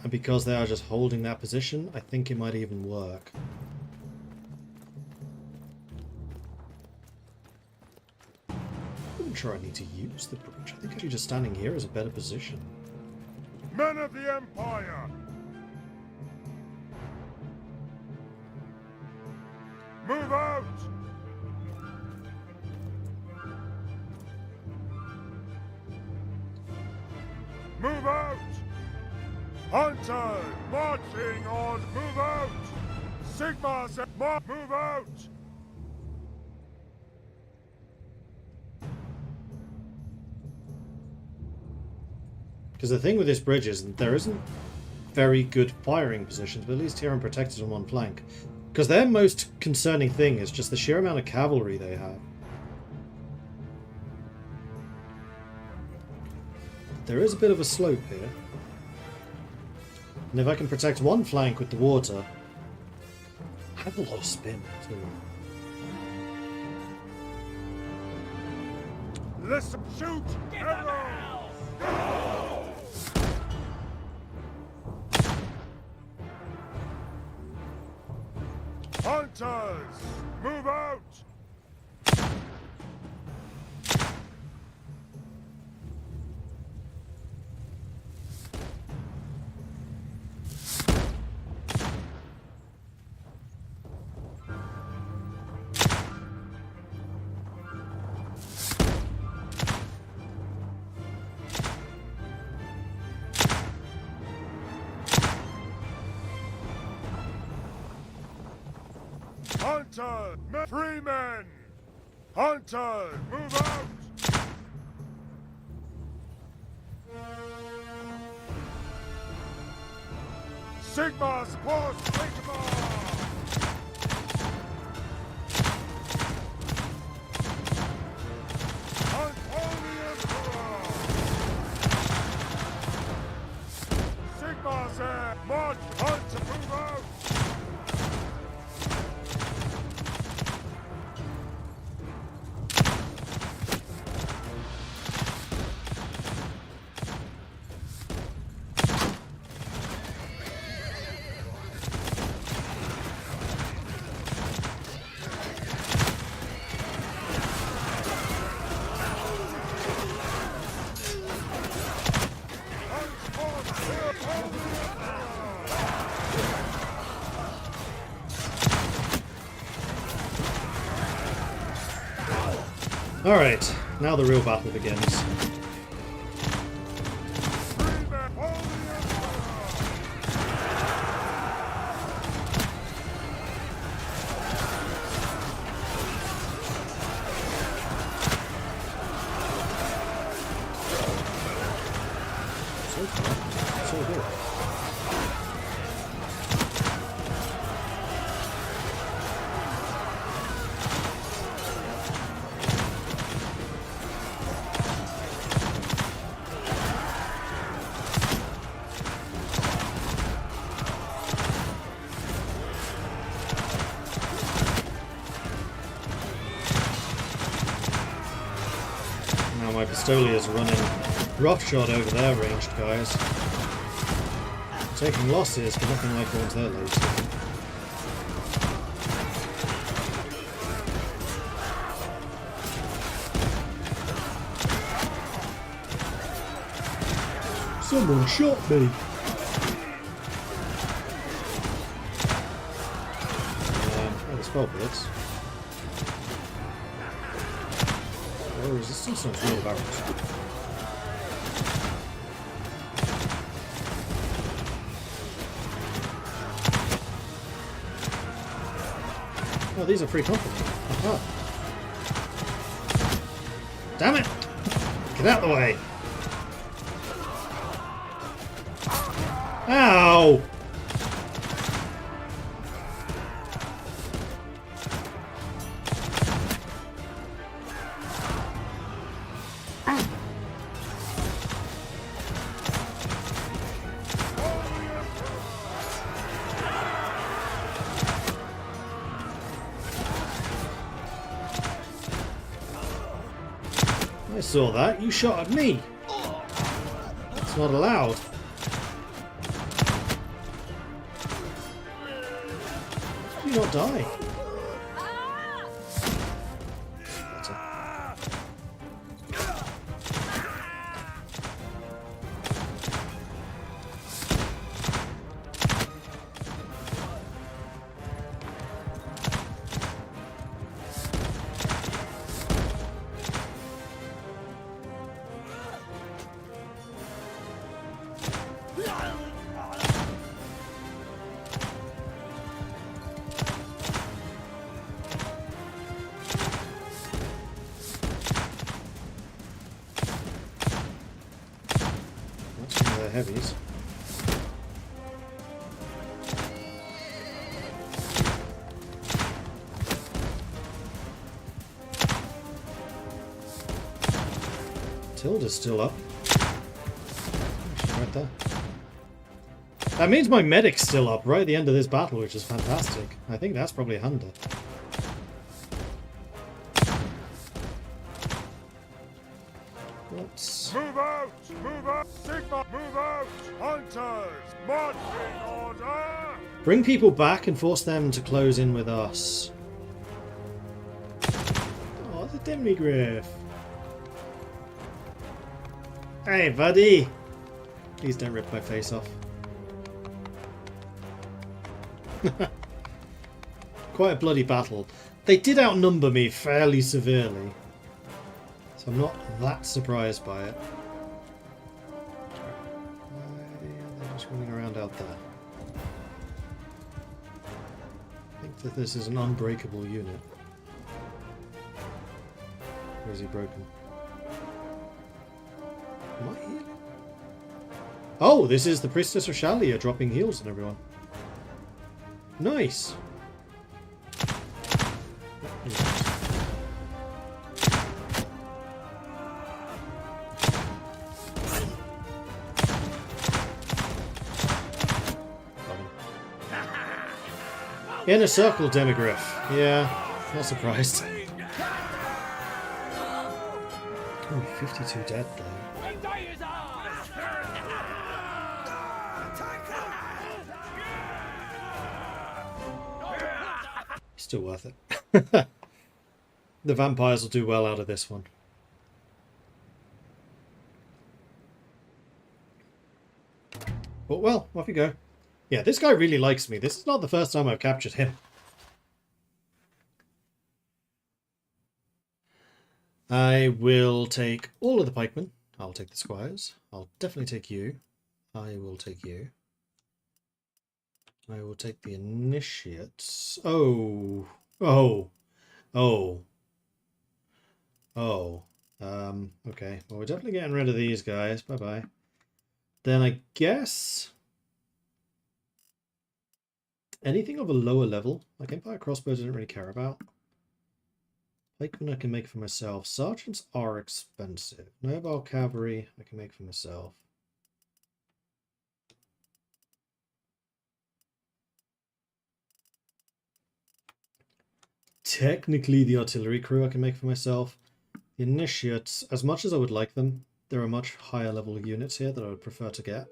And because they are just holding that position, I think it might even work. I'm sure I need to use the bridge. I think actually just standing here is a better position. Men of the Empire! Move out! Move out! Hunter! Marching on! Move out! Sigma said move out! Because the thing with this bridge is that there isn't very good firing positions, but at least here I'm protected on one flank. Because their most concerning thing is just the sheer amount of cavalry they have. There is a bit of a slope here. And if I can protect one flank with the water... I have a lot of spin, too. Listen, shoot! Arrow! Hunters! Move out! Hunter! Free men! Hunter! Move out! Sigma support Sigma! Hunt Holy Emperor! Sigma's there! March! Hunt to move out! Alright, now the real battle begins. So far, so good. Now my Pistolia's running roughshod over their ranged guys. Taking losses, but nothing like the ones they're losing. Someone shot me! Oh, the spell blitz. Oh, resistance sounds really backwards. Oh, these are free company. Aha. Damn it! Get out of the way! Ow! I saw that. You shot at me. It's not allowed. How do you not die? That's one of their heavies. Tilda's still up. She's right there. That means my medic's still up right at the end of this battle, which is fantastic. I think that's probably a Hunter. Let's... Move out! Move out! Sigma! Move out! Hunters! Marching order! bring people back and force them to close in with us. Oh, the Demigriff. Hey, buddy! Please don't rip my face off. Quite a bloody battle. They did outnumber me fairly severely, so I'm not that surprised by it. Why are they just running around out there? I think that this is an unbreakable unit. Or is he broken? Am I healing? Oh, this is the Priestess of Shalia dropping heals on everyone. Nice. Inner Circle Demigriff. Yeah, not surprised. Oh, 52 dead though. Still worth it. The vampires will do well out of this one. But well, off you go. Yeah, this guy really likes me. This is not the first time I've captured him. I will take all of the pikemen. I'll take the squires. I'll definitely take you. I will take you. I will take the initiates. Oh. Oh. Oh. Oh. Okay. Well, we're definitely getting rid of these guys. Bye-bye. Then I guess anything of a lower level, like Empire Crossbows I don't really care about. Pikemen I can make for myself. Sergeants are expensive. Mobile Cavalry I can make for myself. Technically the artillery crew I can make for myself. The initiates, as much as I would like them, there are much higher level units here that I would prefer to get.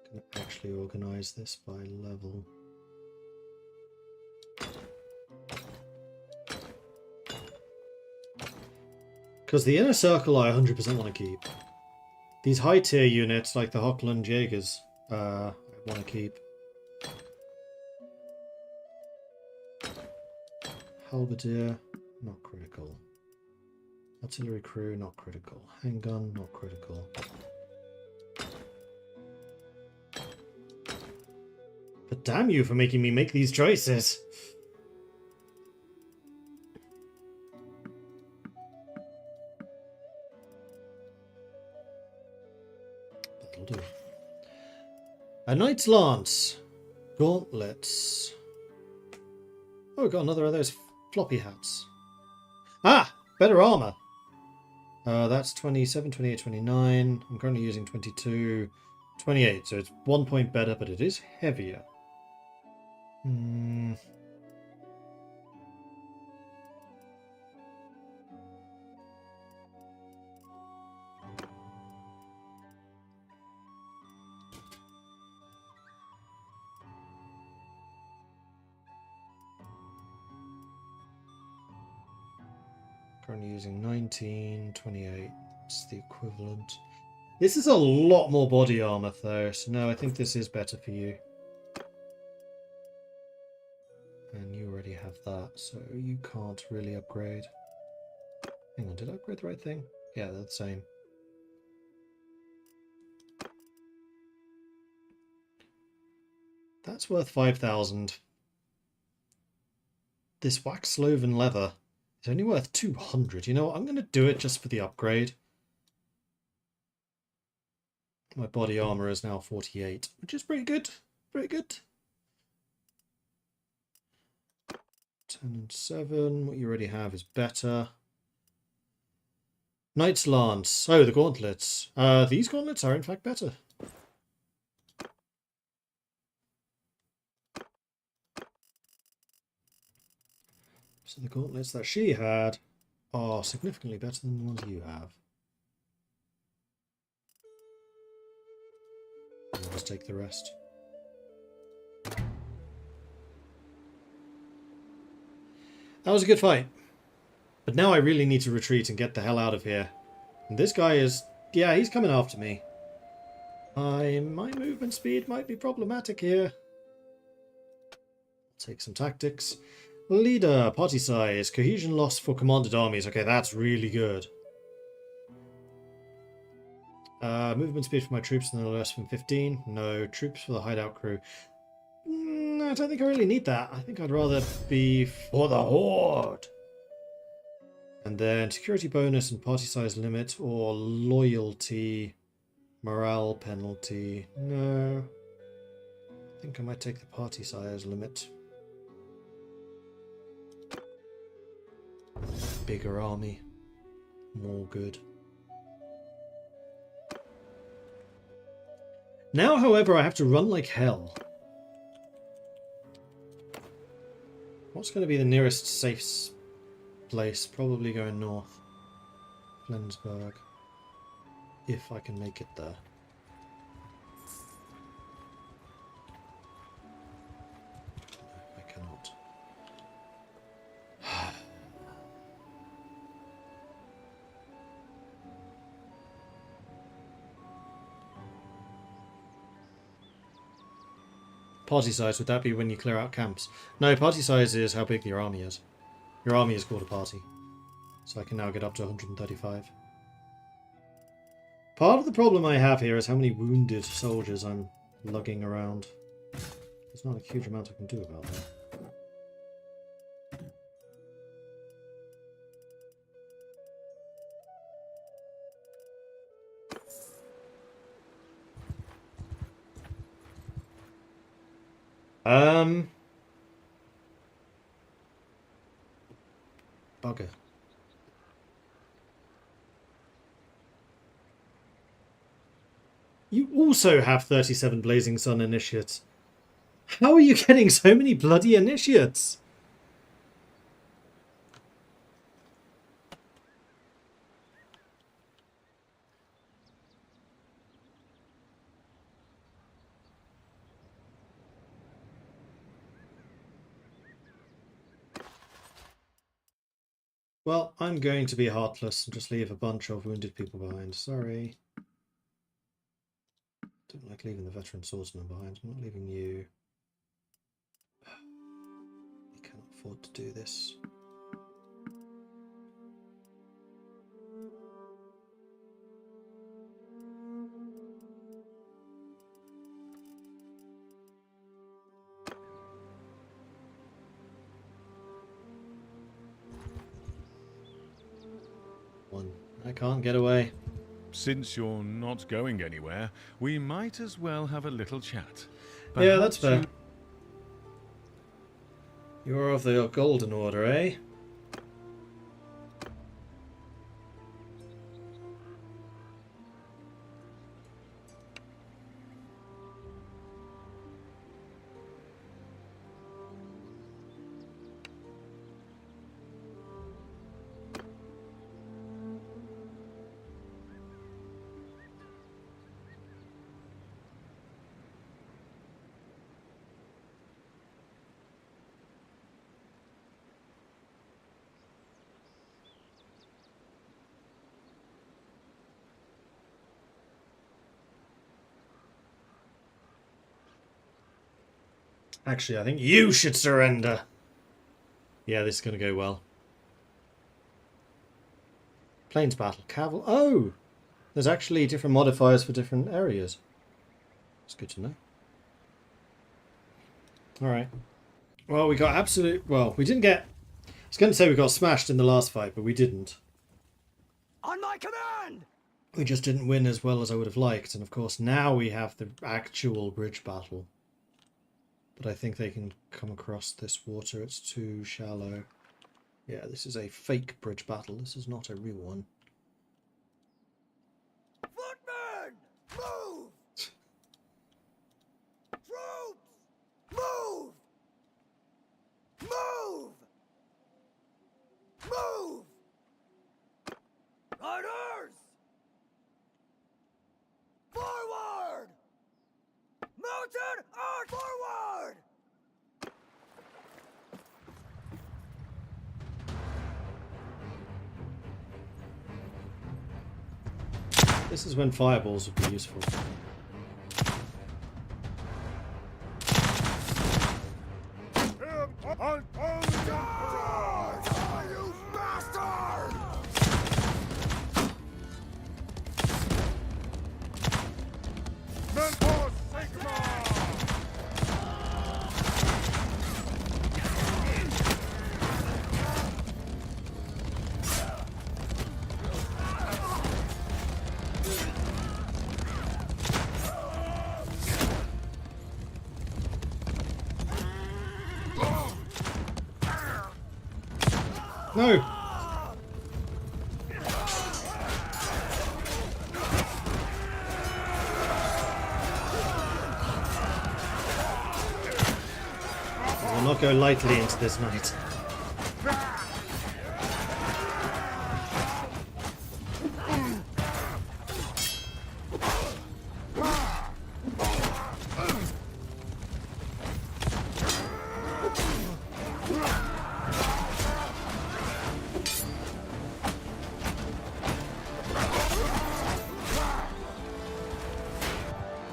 Can I actually organize this by level? Because the inner circle I 100% want to keep. These high tier units like the Hochland Jaegers I want to keep. Halberdier, not critical. Artillery crew, not critical. Handgun, not critical. But damn you for making me make these choices! That'll do. A Knight's Lance. Gauntlets. Oh, we got another of those floppy hats. Ah! Better armor! That's 27, 28, 29. I'm currently using 22, 28, so it's 1 point better, but it is heavier. Currently using 19, 28. It's the equivalent. This is a lot more body armor though, so no, I think this is better for you. And you already have that, so you can't really upgrade. Hang on, did I upgrade the right thing? Yeah, they're the same. That's worth 5,000. This wax sloven leather is only worth 200. You know what? I'm going to do it just for the upgrade. My body armor is now 48, which is pretty good. Pretty good. 10 and 7. What you already have is better. Knight's Lance. Oh, the gauntlets. These gauntlets are in fact better. So the gauntlets that she had are significantly better than the ones you have. I'll just take the rest. That was a good fight. But now I really need to retreat and get the hell out of here. And this guy is... yeah, he's coming after me. My movement speed might be problematic here. Take some tactics. Leader, party size, cohesion loss for commanded armies. Okay, that's really good. Movement speed for my troops no less than 15. No. Troops for the hideout crew. I don't think I really need that. I think I'd rather be for the Horde. And then security bonus and party size limit or loyalty, morale penalty. No. I think I might take the party size limit. Bigger army. More good. Now, however, I have to run like hell. What's going to be the nearest safe place? Probably going north. Flensburg. If I can make it there. No, I cannot. Party size, would that be when you clear out camps? No, party size is how big your army is. Your army is called a party. So I can now get up to 135. Part of the problem I have here is how many wounded soldiers I'm lugging around. There's not a huge amount I can do about that. Bugger. You also have 37 Blazing Sun initiates. How are you getting so many bloody initiates? Well, I'm going to be heartless and just leave a bunch of wounded people behind. Sorry. Don't like leaving the veteran swordsman behind. I'm not leaving you. I cannot afford to do this. I can't get away. Since you're not going anywhere, we might as well have a little chat. Yeah, that's Perhaps fair. You're of the Golden Order, eh? Actually, I think you should surrender. Yeah, this is going to go well. Plains battle. Cavalry. Oh! There's actually different modifiers for different areas. It's good to know. Alright. Well, we got absolute... Well, we didn't get... I was going to say we got smashed in the last fight, but we didn't. On my command! We just didn't win as well as I would have liked. And of course, now we have the actual bridge battle. But I think they can come across this water. It's too shallow. Yeah, this is a fake bridge battle. This is not a real one. Footmen! Move! Troops! Move! Move! Move! Riders! Forward! Mounted arch forward! This is when fireballs would be useful. Hear No! I will not go lightly into this night.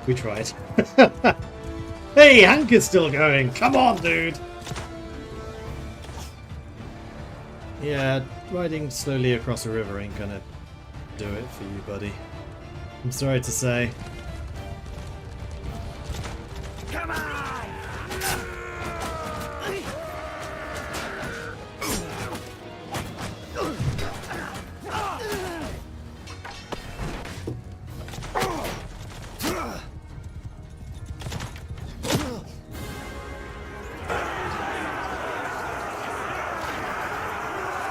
We tried. Hey, Hank is still going. Come on, dude. Yeah, riding slowly across a river ain't gonna do it for you, buddy. I'm sorry to say. Come on!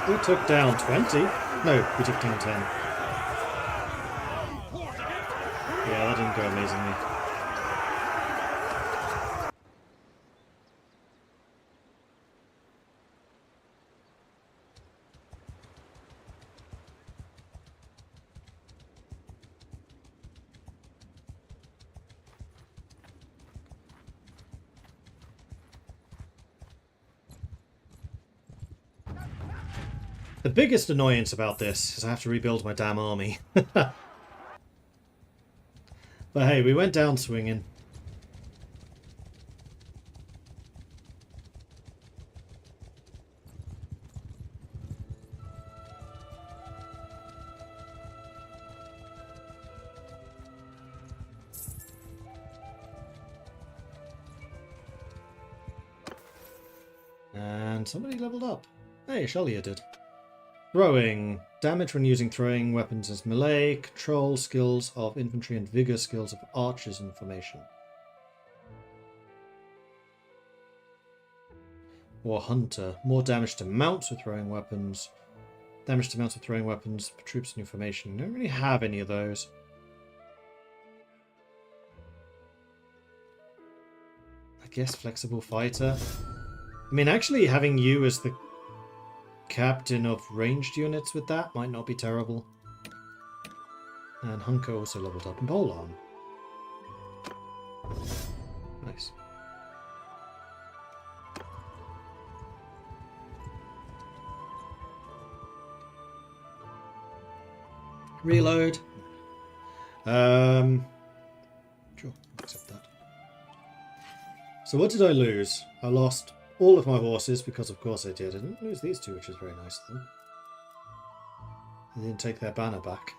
We took down 20. No, we took down 10. Yeah, that didn't go amazingly. The biggest annoyance about this is I have to rebuild my damn army. But hey, we went down swinging. And somebody leveled up. Hey, Shelia did. Throwing. Damage when using throwing weapons as melee, control skills of infantry and vigor skills of archers in formation. Or hunter. More damage to mounts with throwing weapons. Damage to mounts with throwing weapons for troops in your formation. Don't really have any of those. I guess flexible fighter. I mean, actually having you as the captain of ranged units with that might not be terrible. And Hunker also leveled up in polearm. Nice. Reload. Sure, I'll accept that. So what did I lose? I lost all of my horses, because of course I did. I didn't lose these two, which is very nice of them. I didn't take their banner back.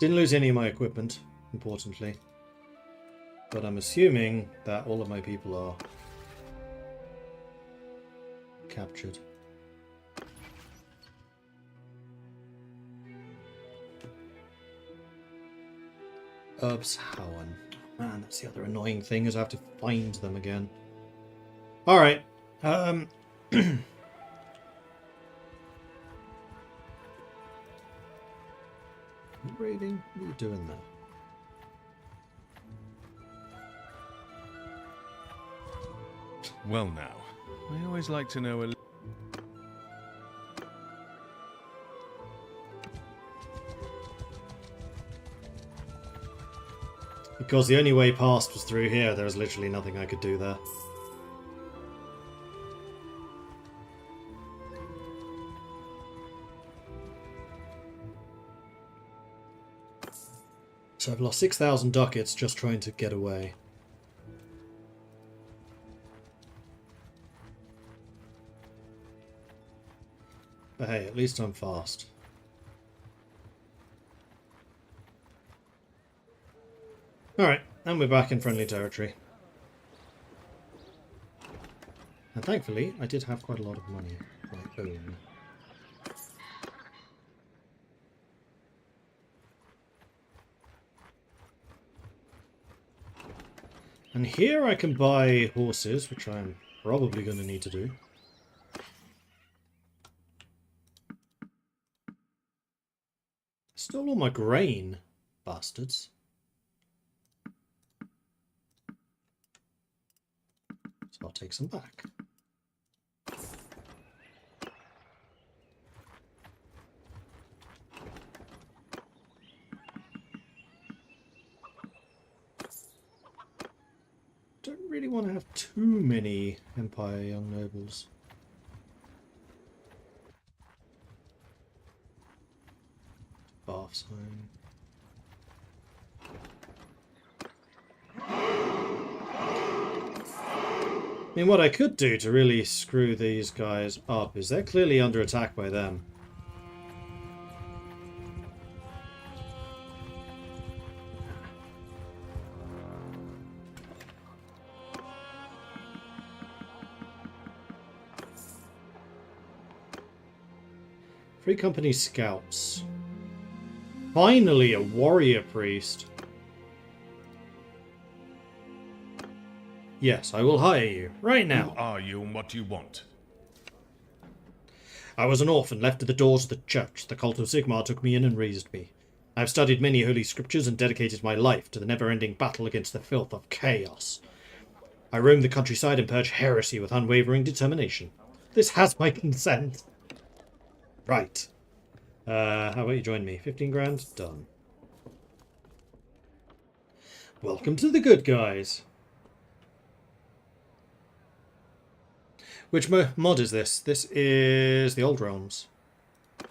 Didn't lose any of my equipment, importantly. But I'm assuming that all of my people are captured. Herbshauen. Man, that's the other annoying thing, is I have to find them again. Alright. Raiding? What are you doing there? Well now, I always like to know a... Because the only way past was through here, there was literally nothing I could do there. So I've lost 6,000 ducats just trying to get away. But hey, at least I'm fast. Alright, and we're back in friendly territory. And thankfully, I did have quite a lot of money of my own. And here I can buy horses, which I'm probably going to need to do. Stole all my grain, bastards. So I'll take some back. Don't really want to have too many Empire young nobles. Bath sign. I mean, what I could do to really screw these guys up is they're clearly under attack by them. Free Company Scouts. Finally, a warrior priest. Yes, I will hire you, right Who now. are you and what do you want? I was an orphan left at the doors of the church. The cult of Sigmar took me in and raised me. I have studied many holy scriptures and dedicated my life to the never-ending battle against the filth of chaos. I roam the countryside and purge heresy with unwavering determination. This has my consent. Right. How about you join me? 15 grand? Done. Welcome to the good guys. Which mod is this? This is the Old Realms. I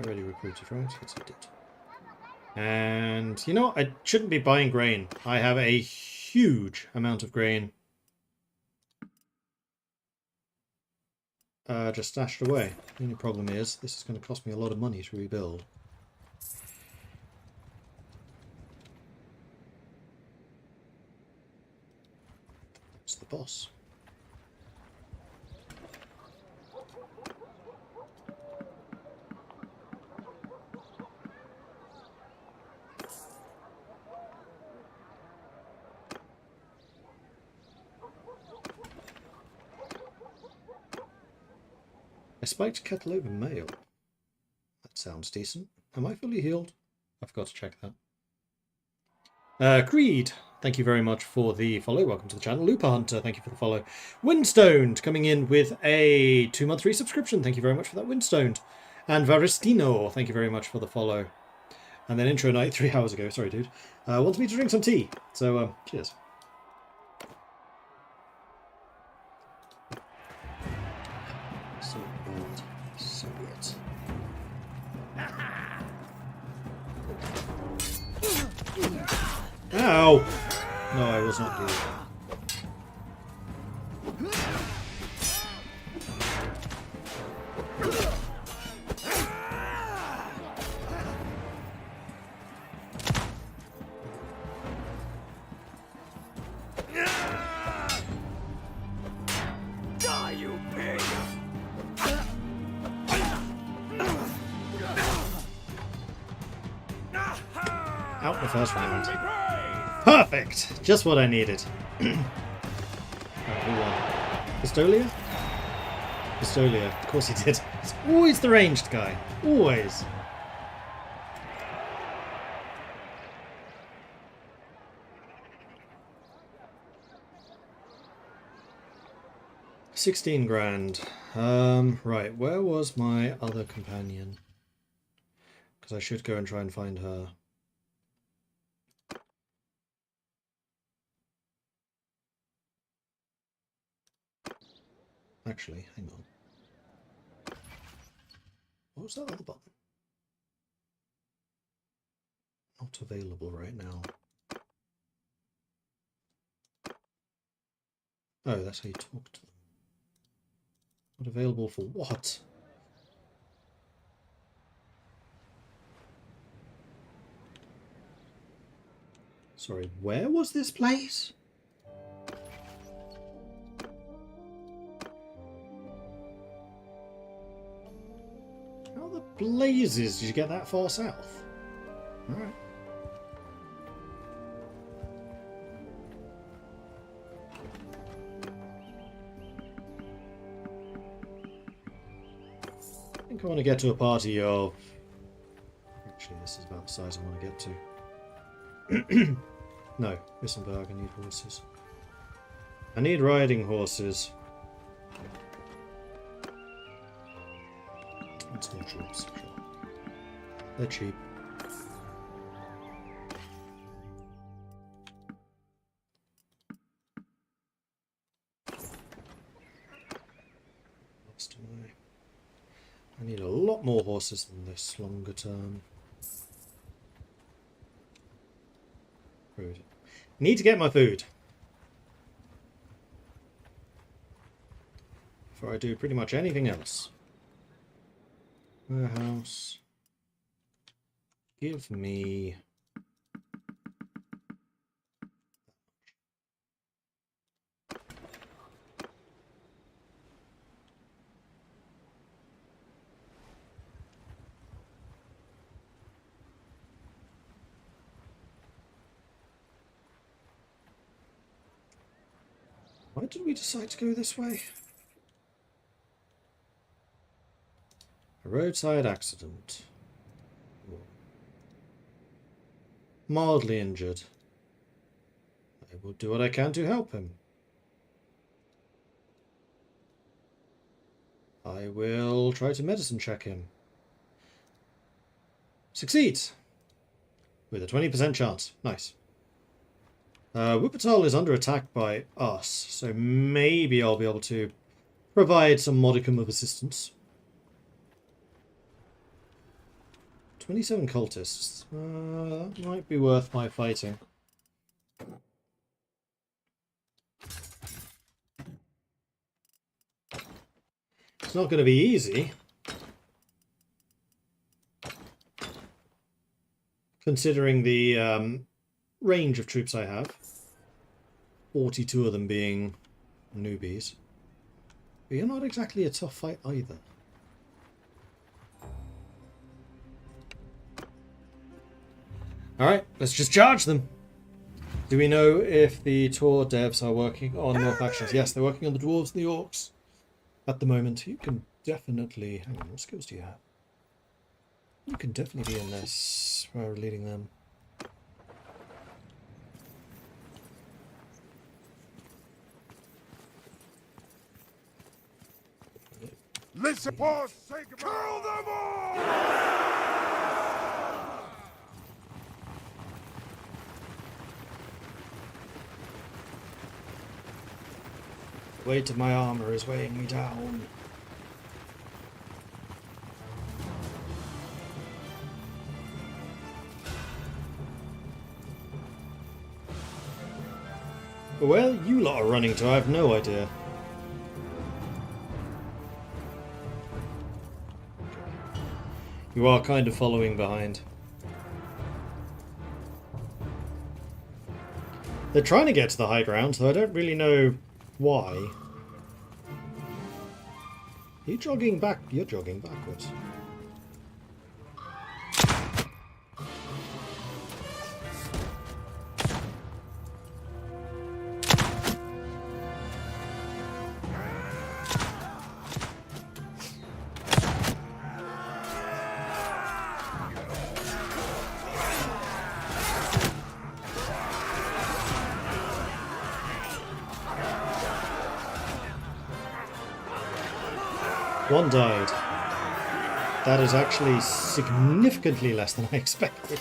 already recruited, right? Yes, I did. And, you know, I shouldn't be buying grain. I have a huge amount of grain. Just stashed away. The only problem is, this is going to cost me a lot of money to rebuild. It's the boss. A spiked kettle over mail. That sounds decent. Am I fully healed? I forgot to check that. Creed, thank you very much for the follow. Welcome to the channel. Looper Hunter, thank you for the follow. Windstoned, coming in with a 2-month resubscription. Thank you very much for that, Windstoned. And Varistino, thank you very much for the follow. And then Intro Night 3 hours ago. Sorry, dude. Wants me to drink some tea. So, cheers. So old. So weird. Ow! No, I was not doing that. Die, you pig! Out the first round. Perfect! Just what I needed. Who won? Pistolia? Pistolia. Of course he did. It's always the ranged guy. Always. $16 grand. Right, where was my other companion? Because I should go and try and find her. Actually, hang on. What was that other button? Not available right now. Oh, that's how you talk to them. Not available for what? Sorry, where was this place? How the blazes did you get that far south? Alright. I think I want to get to a party of Actually, this is about the size I want to get to. No, Wissenberg, I need horses. I need riding horses. And small troops, sure. They're cheap. Lost away. I need a lot more horses than this longer term. Food. Need to get my food. Before I do pretty much anything else. Warehouse. Give me... Why did we decide to go this way? A roadside accident. Mildly injured. I will do what I can to help him. I will try to medicine check him. Succeeds! With a 20% chance. Nice. Wuppertal is under attack by us, so maybe I'll be able to provide some modicum of assistance. 27 cultists. That might be worth my fighting. It's not going to be easy. Considering the range of troops I have. 42 of them being newbies. But you're not exactly a tough fight either. Alright, let's just charge them. Do we know if the tour devs are working on more factions? Yes, they're working on the dwarves and the orcs at the moment. You can definitely... Hang on, what skills do you have? You can definitely be in this while we're leading them. Listen, for sake of kill them all! The weight of my armor is weighing me down. Where you lot are running to, I have no idea. You are kind of following behind. They're trying to get to the high ground, so I don't really know why. Are you jogging back? You're jogging backwards. One died. That is actually significantly less than I expected.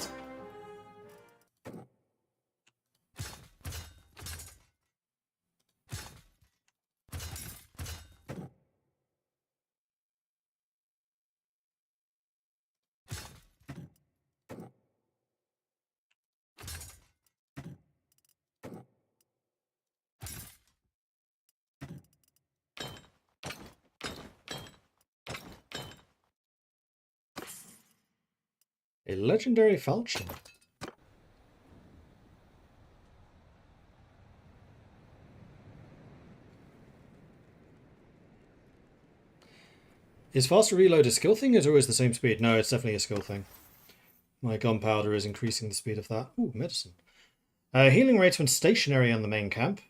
A legendary falchion. Is faster reload a skill thing, or is it always the same speed? No, it's definitely a skill thing. My gunpowder is increasing the speed of that. Ooh, medicine. Healing rates when stationary on the main camp.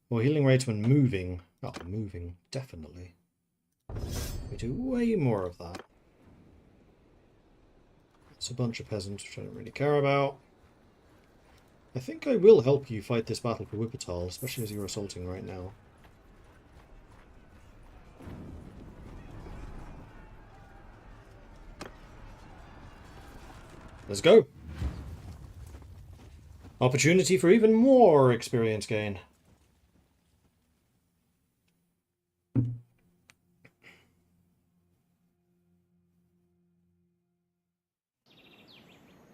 Or healing rates when moving. Oh, moving, definitely. We do way more of that. It's a bunch of peasants, which I don't really care about. I think I will help you fight this battle for Wuppertal, especially as you're assaulting right now. Let's go! Opportunity for even more experience gain.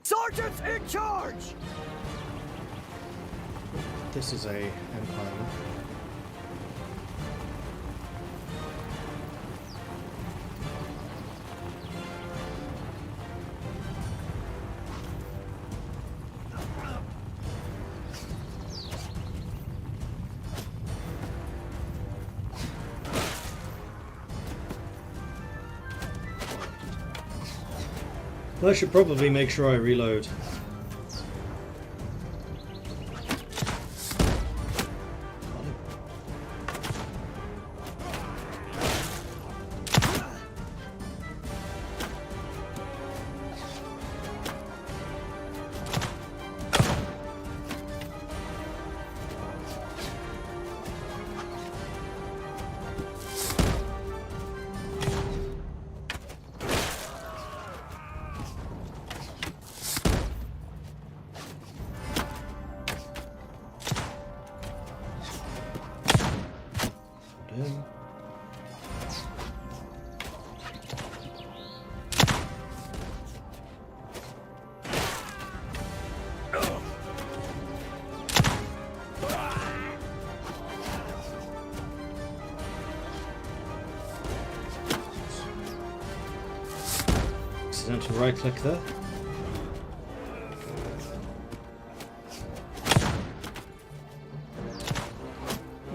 Sergeants in charge! This is a empire. I should probably make sure I reload. Accidental right click there.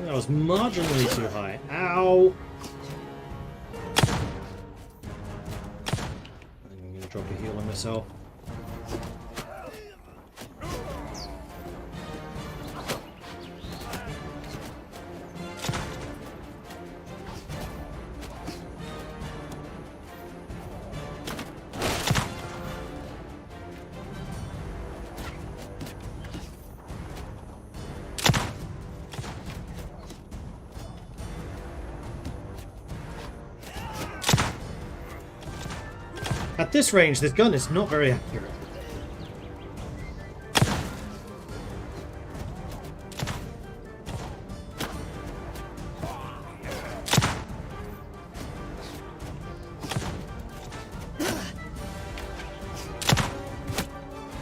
That was marginally too high. Ow! I'm gonna drop a heal on myself. At this range, this gun is not very accurate.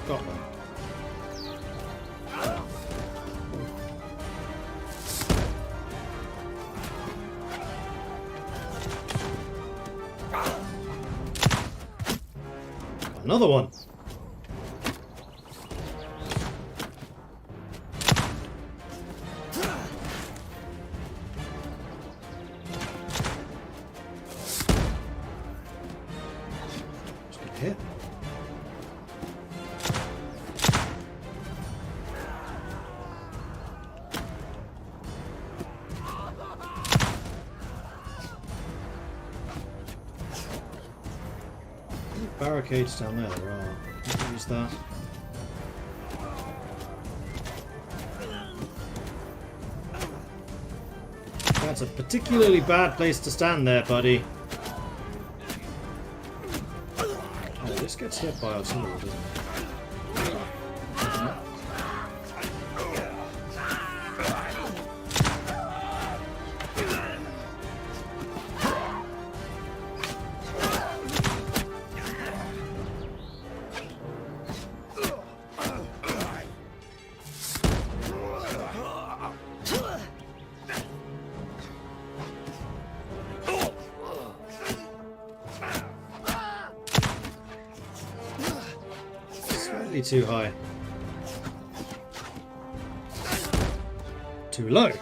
Got one. Another one. Just get hit. Barricades down there, there are. Can't use that. That's a particularly bad place to stand there, buddy. Oh, this gets hit by artillery, doesn't it? Too high. Too low. I'm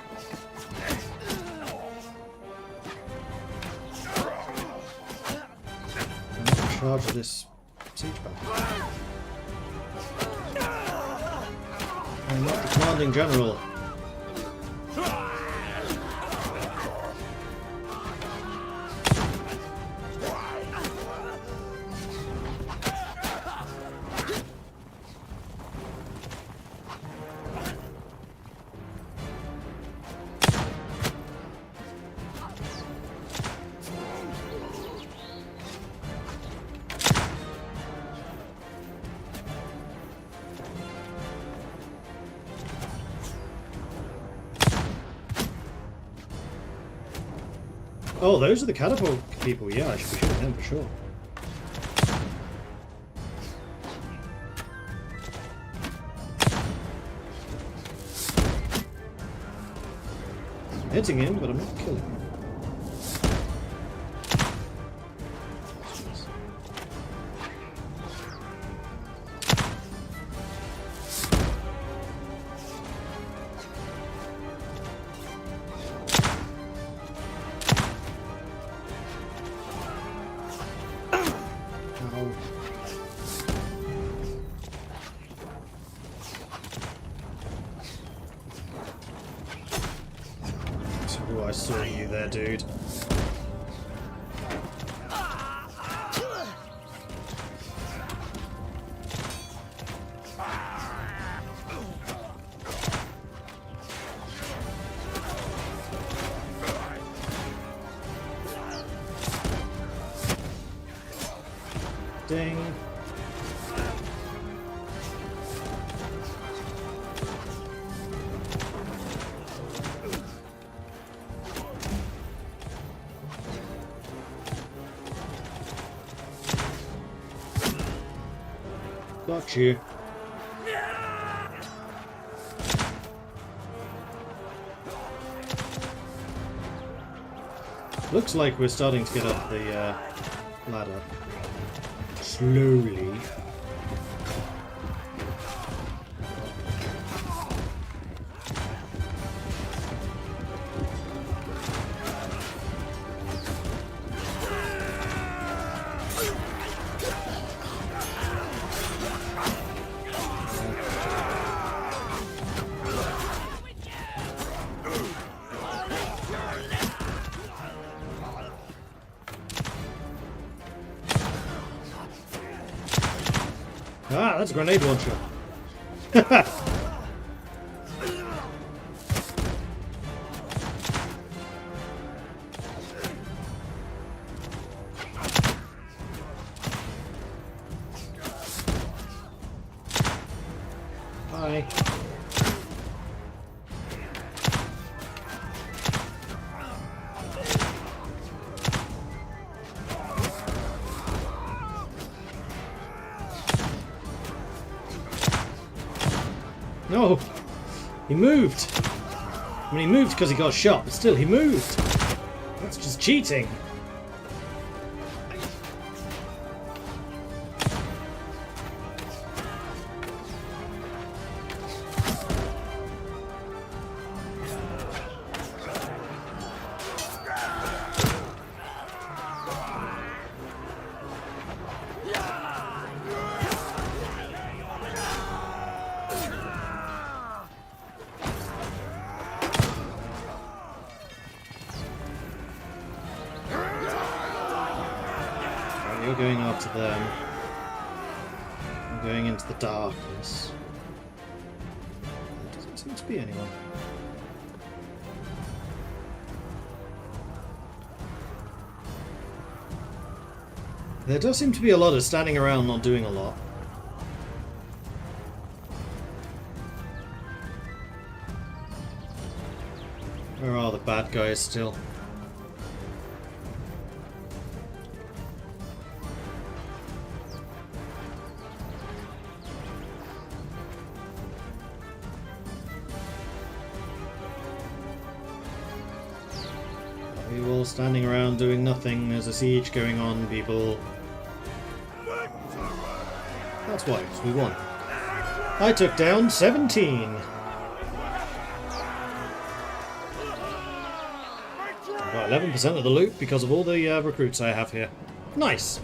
in charge of this siege battle. I'm not the commanding general. Oh, those are the catapult people. Yeah, I should be shooting them for sure. I'm hitting him, but I'm not killing him. Oh, I saw you there, dude. Ding. Got you. Looks like we're starting to get up the ladder. Slowly. Ah, that's a grenade launcher. Bye. No! He moved! I mean, he moved because he got shot, but still, he moved! That's just cheating! You're going after them. I'm going into the darkness. There doesn't seem to be anyone. There does seem to be a lot of standing around not doing a lot. Where are the bad guys still? Are you all standing around doing nothing? There's a siege going on, people. That's right, we won. I took down 17. I've got 11% of the loot because of all the recruits I have here. Nice!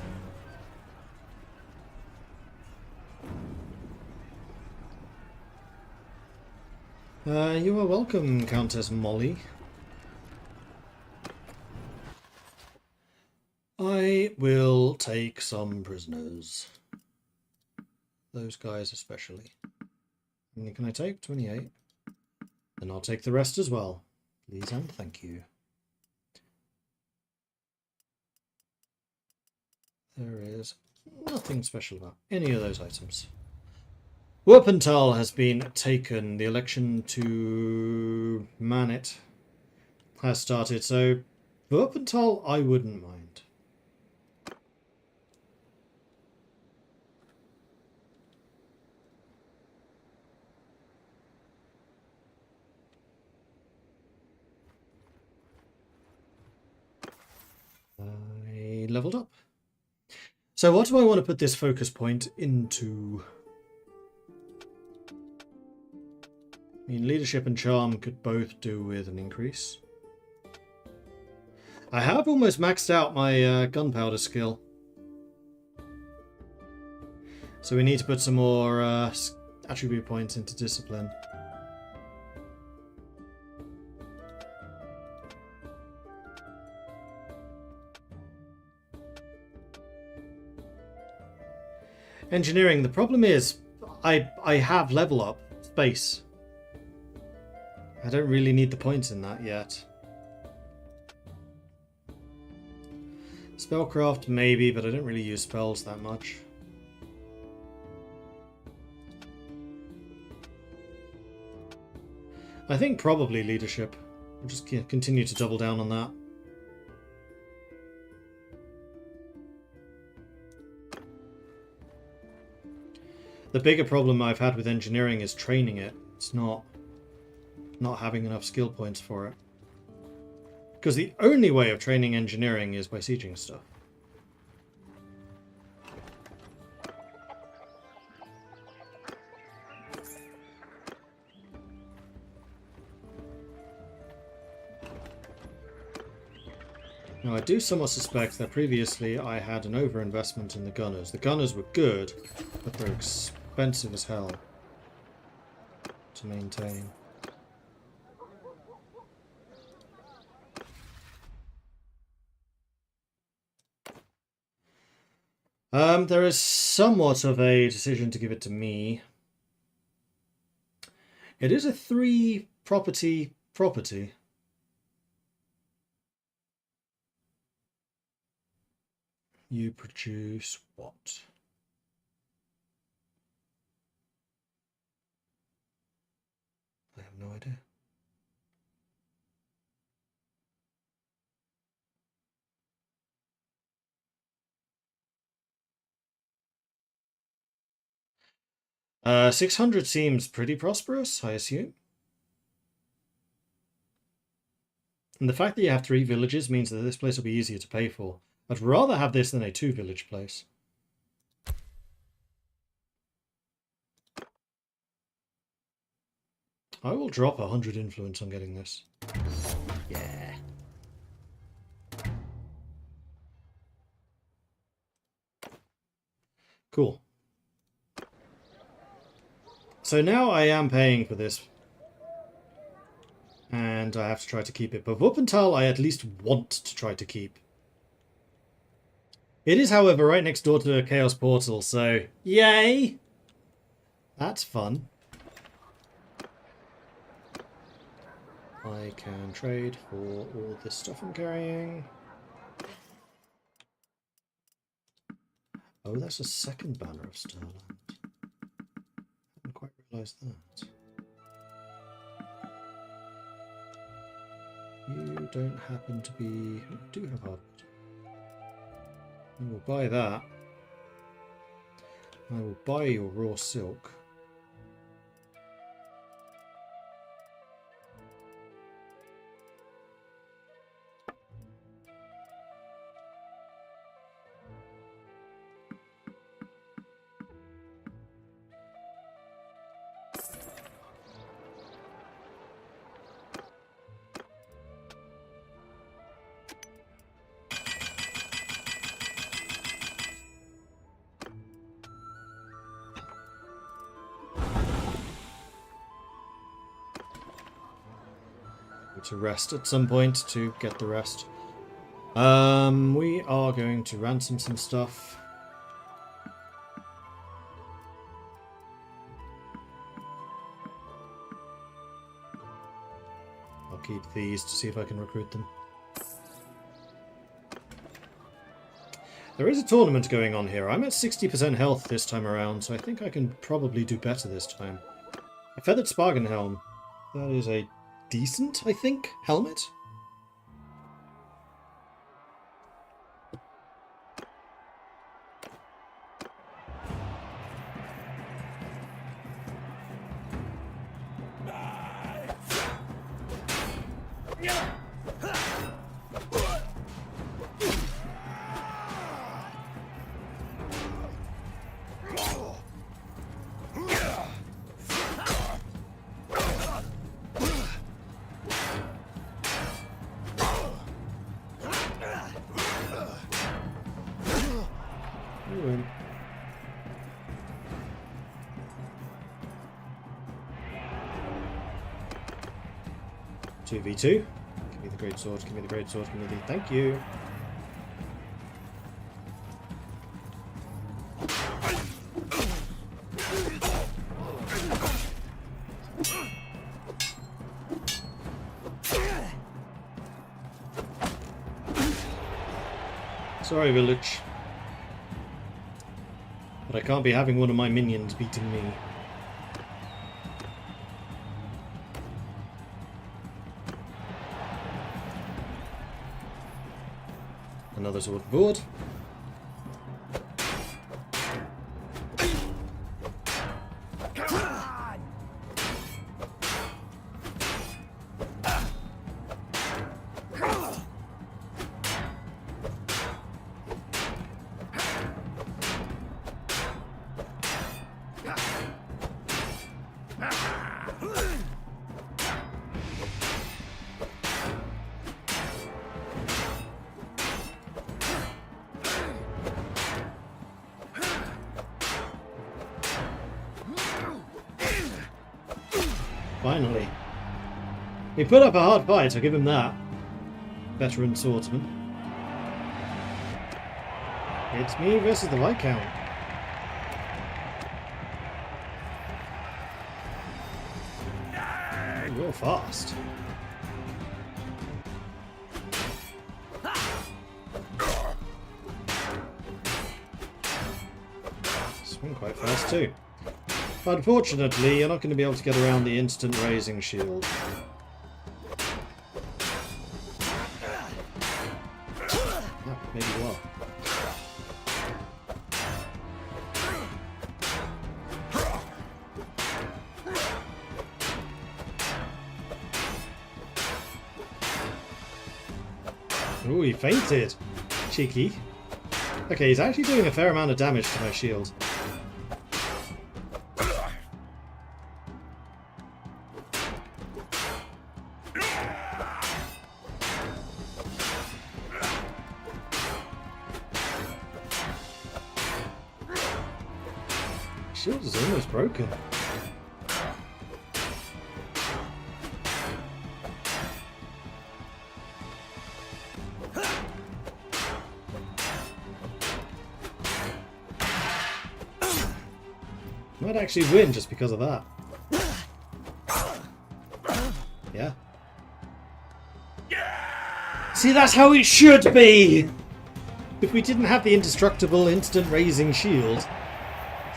You are welcome, Countess Molly. I will take some prisoners. Those guys especially. How many can I take? 28. Then I'll take the rest as well. Please and thank you. There is nothing special about any of those items. Wuppertal has been taken. The election to man it has started, so Verpental, I wouldn't mind. I leveled up. So what do I want to put this focus point into? I mean, leadership and charm could both do with an increase. I have almost maxed out my gunpowder skill. So we need to put some more attribute points into discipline. Engineering, the problem is I have level up space. I don't really need the points in that yet. Spellcraft, maybe, but I don't really use spells that much. I think probably leadership. We'll just continue to double down on that. The bigger problem I've had with engineering is training it. It's not having enough skill points for it. Because the only way of training engineering is by sieging stuff. Now, I do somewhat suspect that previously I had an overinvestment in the gunners. The gunners were good, but they're expensive as hell to maintain. There is somewhat of a decision to give it to me. It is a 3 property. You produce what? I have no idea. Uh, 600 seems pretty prosperous, I assume. And the fact that you have 3 villages means that this place will be easier to pay for. I'd rather have this than a 2-village place. I will drop 100 influence on getting this. Yeah. Cool. So now I am paying for this. And I have to try to keep it. But Wuppental I at least want to try to keep. It is, however, right next door to a Chaos Portal, so yay! That's fun. I can trade for all this stuff I'm carrying. Oh, that's a second banner of Starland. Hadn't quite realised that. You don't happen to be... You do have hardwood. I will buy that. I will buy your raw silk. To rest at some point to get the rest. We are going to ransom some stuff. I'll keep these to see if I can recruit them. There is a tournament going on here. I'm at 60% health this time around, so I think I can probably do better this time. A feathered Spargan helm. That is a decent, I think, helmet. Ooh. 2v2. Give me the great sword, give me the great sword, give me the... Thank you. Sorry, village. But I can't be having one of my minions beating me. Another sword board. Finally. He put up a hard fight, I'll give him that. Veteran swordsman. It's me versus the Viscount. You're fast. Swing quite fast too. Unfortunately, you're not going to be able to get around the instant raising shield. Oh, maybe you are. Ooh, he fainted. Cheeky. Okay, he's actually doing a fair amount of damage to my shield. Shield is almost broken. Might actually win just because of that. Yeah. See, that's how it should be! If we didn't have the indestructible instant raising shield,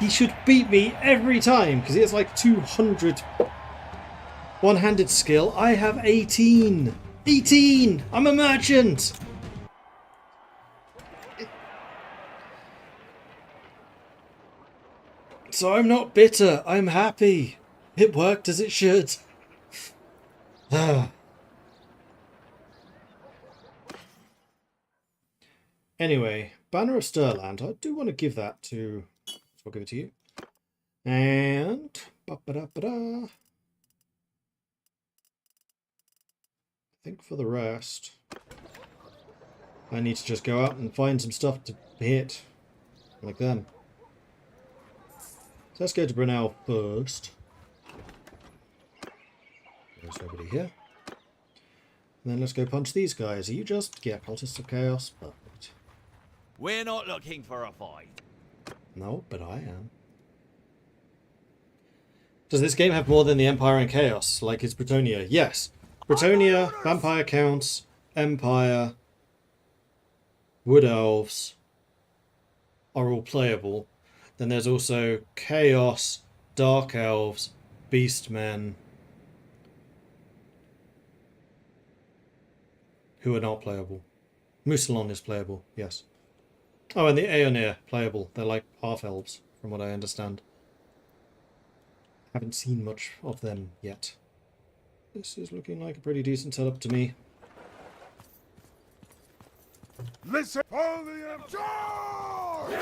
he should beat me every time, because he has like 200 one-handed skill. I have 18! 18! I'm a merchant! So I'm not bitter, I'm happy. It worked as it should. Anyway, Banner of Stirland. I do want to give that to... I'll give it to you. And... Ba-ba-da-ba-da. I think for the rest, I need to just go out and find some stuff to hit. Like them. So let's go to Brunel first. There's nobody here. And then let's go punch these guys. Are you just... Yeah, Cultists of Chaos. Perfect. We're not looking for a fight. No, but I am. Does this game have more than the Empire and Chaos, like it's Bretonia? Yes. Bretonia, Vampire Counts, Empire, Wood Elves are all playable. Then there's also Chaos, Dark Elves, Beastmen, who are not playable. Musalon is playable, yes. Oh, and the Aeonir, playable. They're like half-elves, from what I understand. Haven't seen much of them yet. This is looking like a pretty decent setup to me. Listen, follow the Emperor! Charge!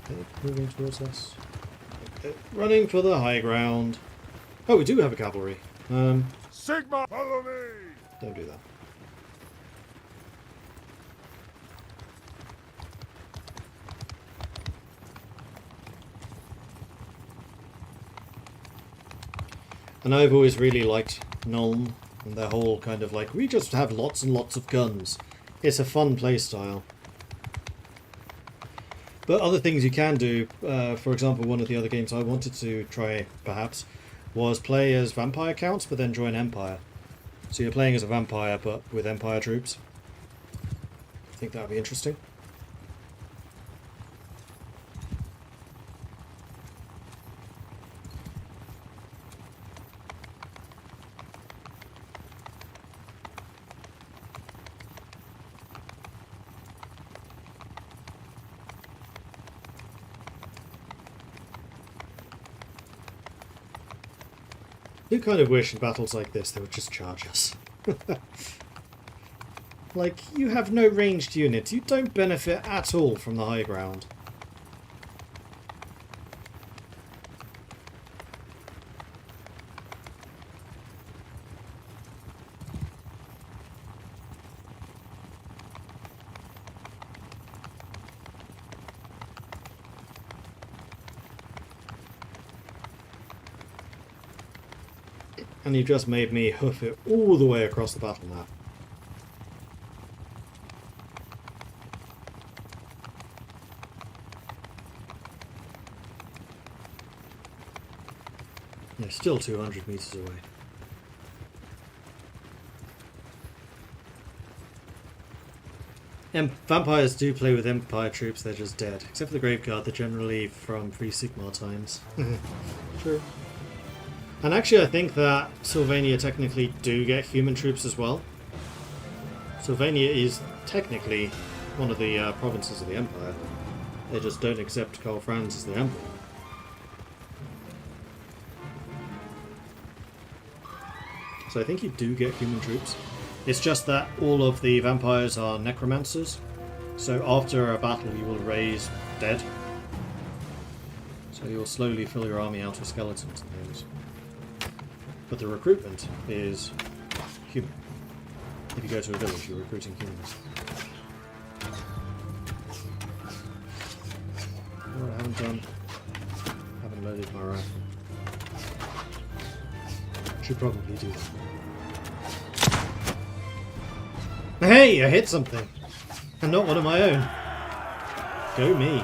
Okay, moving towards us. Okay, running for the high ground. Oh, we do have a cavalry. Sigma, follow me! Don't do that. And I've always really liked Nuln and their whole kind of like, we just have lots and lots of guns. It's a fun playstyle. But other things you can do, for example, one of the other games I wanted to try, perhaps, was play as vampire counts, but then join Empire. So you're playing as a vampire, but with Empire troops. I think that would be interesting. I do kind of wish in battles like this they would just charge us. Like, you have no ranged units. You don't benefit at all from the high ground. And you just made me hoof it all the way across the battle map. Yeah, still 200 meters away. Vampires do play with Empire troops, they're just dead. Except for the Graveguard, they're generally from pre-Sigmar times. True. And actually I think that Sylvania technically do get human troops as well. Sylvania is technically one of the provinces of the Empire. They just don't accept Karl Franz as their emperor. So I think you do get human troops. It's just that all of the vampires are necromancers. So after a battle you will raise dead. So you'll slowly fill your army out with skeletons and things. But the recruitment is human. If you go to a village, you're recruiting humans. What I haven't done, haven't loaded my rifle. Should probably do that. Hey, I hit something! And not one of my own. Go me.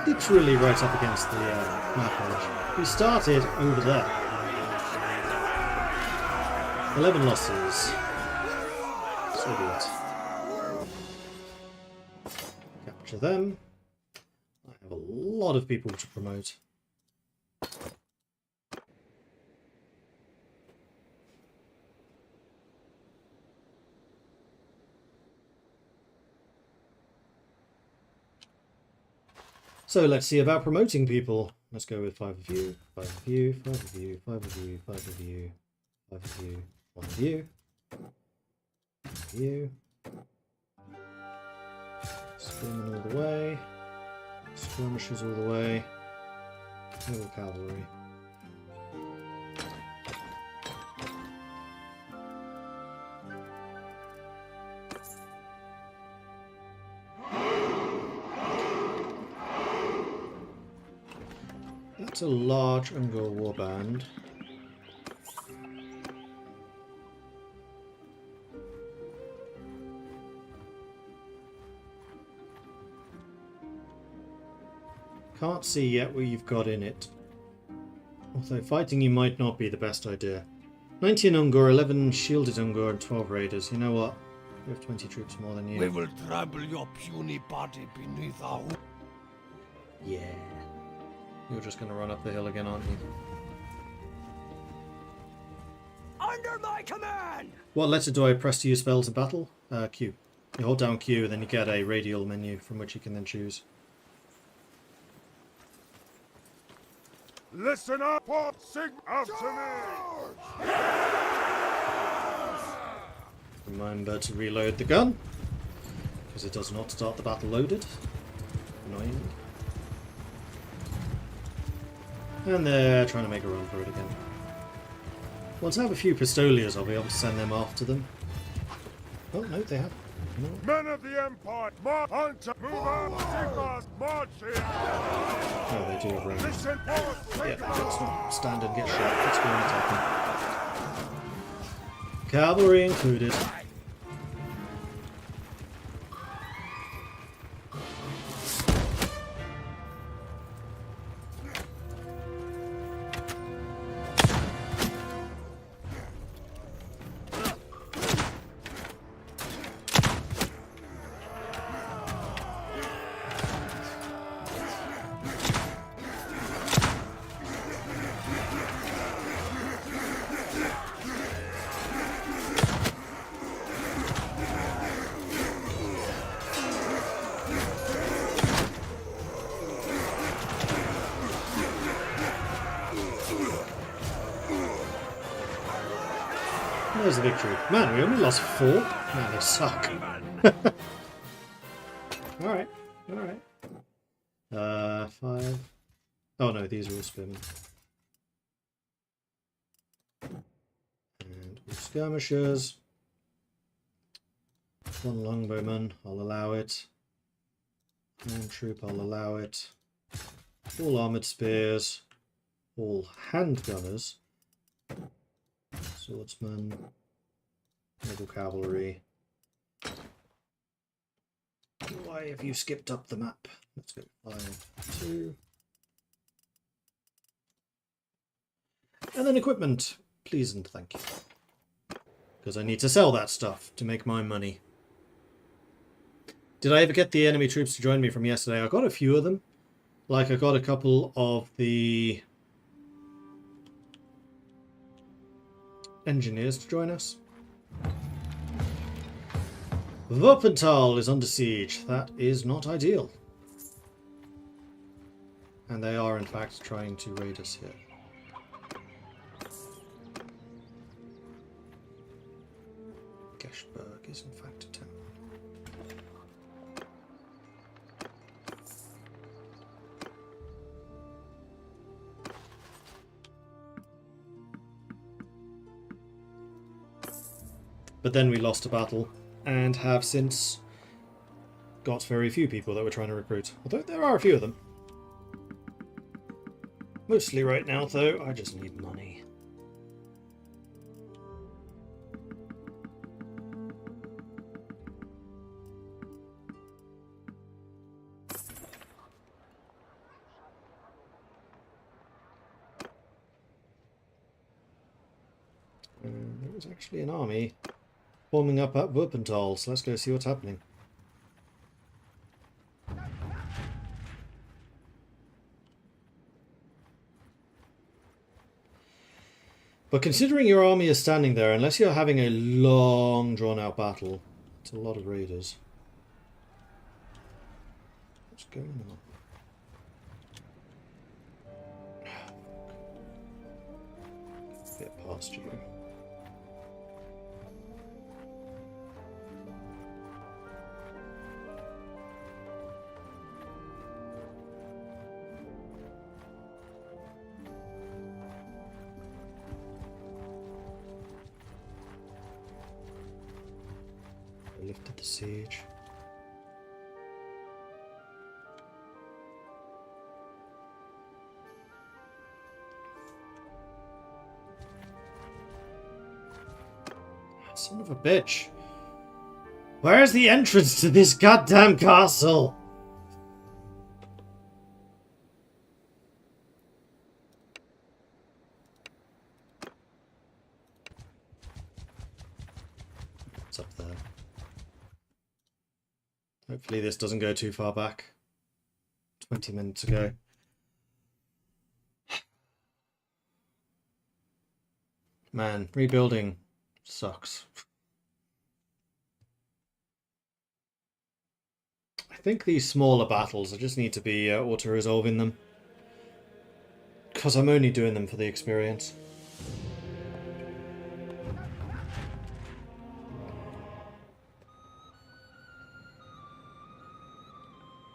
Literally right up against the map edge. We started over there. 11 losses. So be it. Capture them. I have a lot of people to promote. So let's see about promoting people. Let's go with 5 of you, 5 of you, 5 of you, 5 of you, 5 of you, 5 of you, 1 of you, 1 of you. Spearmen all the way. Skirmishers all the way. No cavalry. That's a large Ungor warband. Can't see yet what you've got in it. Although fighting you might not be the best idea. 19 Ungor, 11 shielded Ungor, and 12 raiders. You know what? We have 20 troops more than you. We will trample your puny body beneath our hooves. Yeah. You're just going to run up the hill again, aren't you? Under my command! What letter do I press to use spells in battle? Q. You hold down Q, and then you get a radial menu from which you can then choose. Listen up, or sing after me! Remember to reload the gun, because it does not start the battle loaded. Annoying. And they're trying to make a run for it again. Once I have a few Pistoliers, I'll be able to send them after them. Oh, no, they have. No. Men of the Empire, march, hunter, move out, Sigmas, marching! Oh, they do have range. Listen, or Yeah, let's not stand and get shot. Let's go and attack them. Cavalry included. There's the victory. Man, we only lost 4. Man, they suck. Alright, alright. 5. Oh no, these are all spearmen. And all skirmishers. 1 longbowman, I'll allow it. 1 troop, I'll allow it. All armoured spears. All handgunners. Swordsman, naval cavalry. Why have you skipped up the map? Let's go 5, 2. And then equipment, please and thank you. Because I need to sell that stuff to make my money. Did I ever get the enemy troops to join me from yesterday? I got a few of them. Like I got a couple of the engineers to join us. Wuppertal is under siege. That is not ideal. And they are in fact trying to raid us here. Geschburg is in fact a town. But then we lost a battle, and have since got very few people that we're trying to recruit. Although there are a few of them. Mostly right now, though, I just need money. There was actually an army forming up at Wuppertal, so let's go see what's happening. But considering your army is standing there, unless you're having a long drawn-out battle, it's a lot of raiders. What's going on? Get past you. Lifted the siege. Son of a bitch. Where's the entrance to this goddamn castle? Hopefully this doesn't go too far back. 20 minutes ago. Man, rebuilding sucks. I think these smaller battles, I just need to be auto-resolving them. Because I'm only doing them for the experience.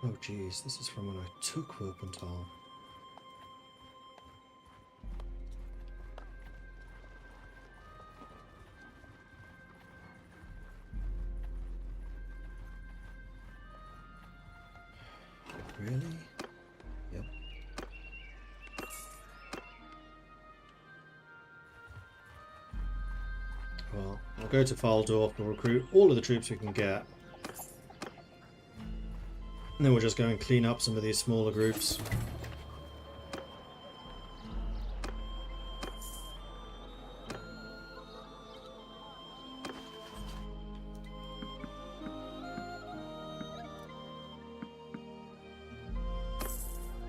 Oh jeez, this is from when I took Werpental. Really? Yep. Well, I'll go to Faldorf, we'll recruit all of the troops we can get. And then we'll just go and clean up some of these smaller groups.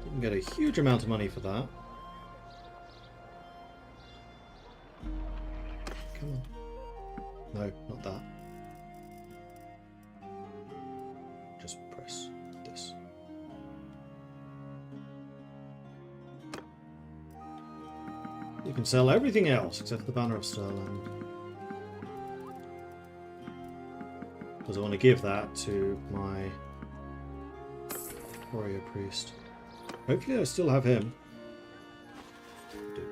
Didn't get a huge amount of money for that. Come on. No, not that. Just press this. You can sell everything else except the Banner of Stirland. Because I want to give that to my warrior priest. Hopefully I still have him. I do.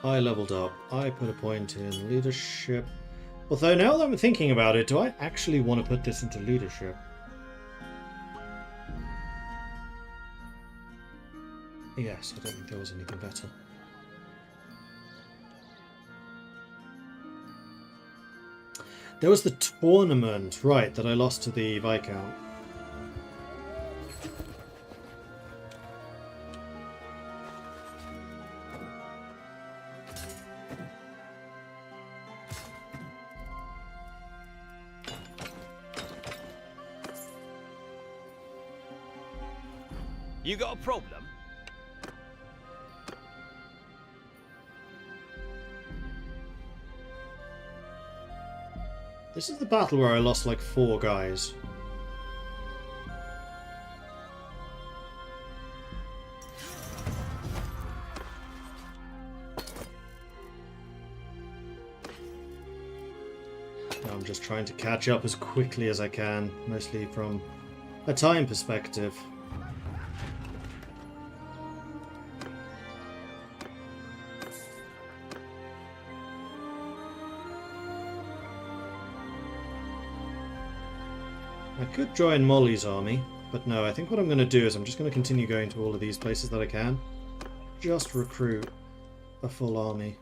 I leveled up. I put a point in leadership. Although now that I'm thinking about it, do I actually want to put this into leadership? Yes, I don't think there was anything better. There was the tournament, right, that I lost to the Viscount. You got a problem? This is the battle where I lost like 4 guys. Now I'm just trying to catch up as quickly as I can, mostly from a time perspective. I could join Molly's army, but no, I think what I'm going to do is I'm just going to continue going to all of these places that I can. Just recruit a full army.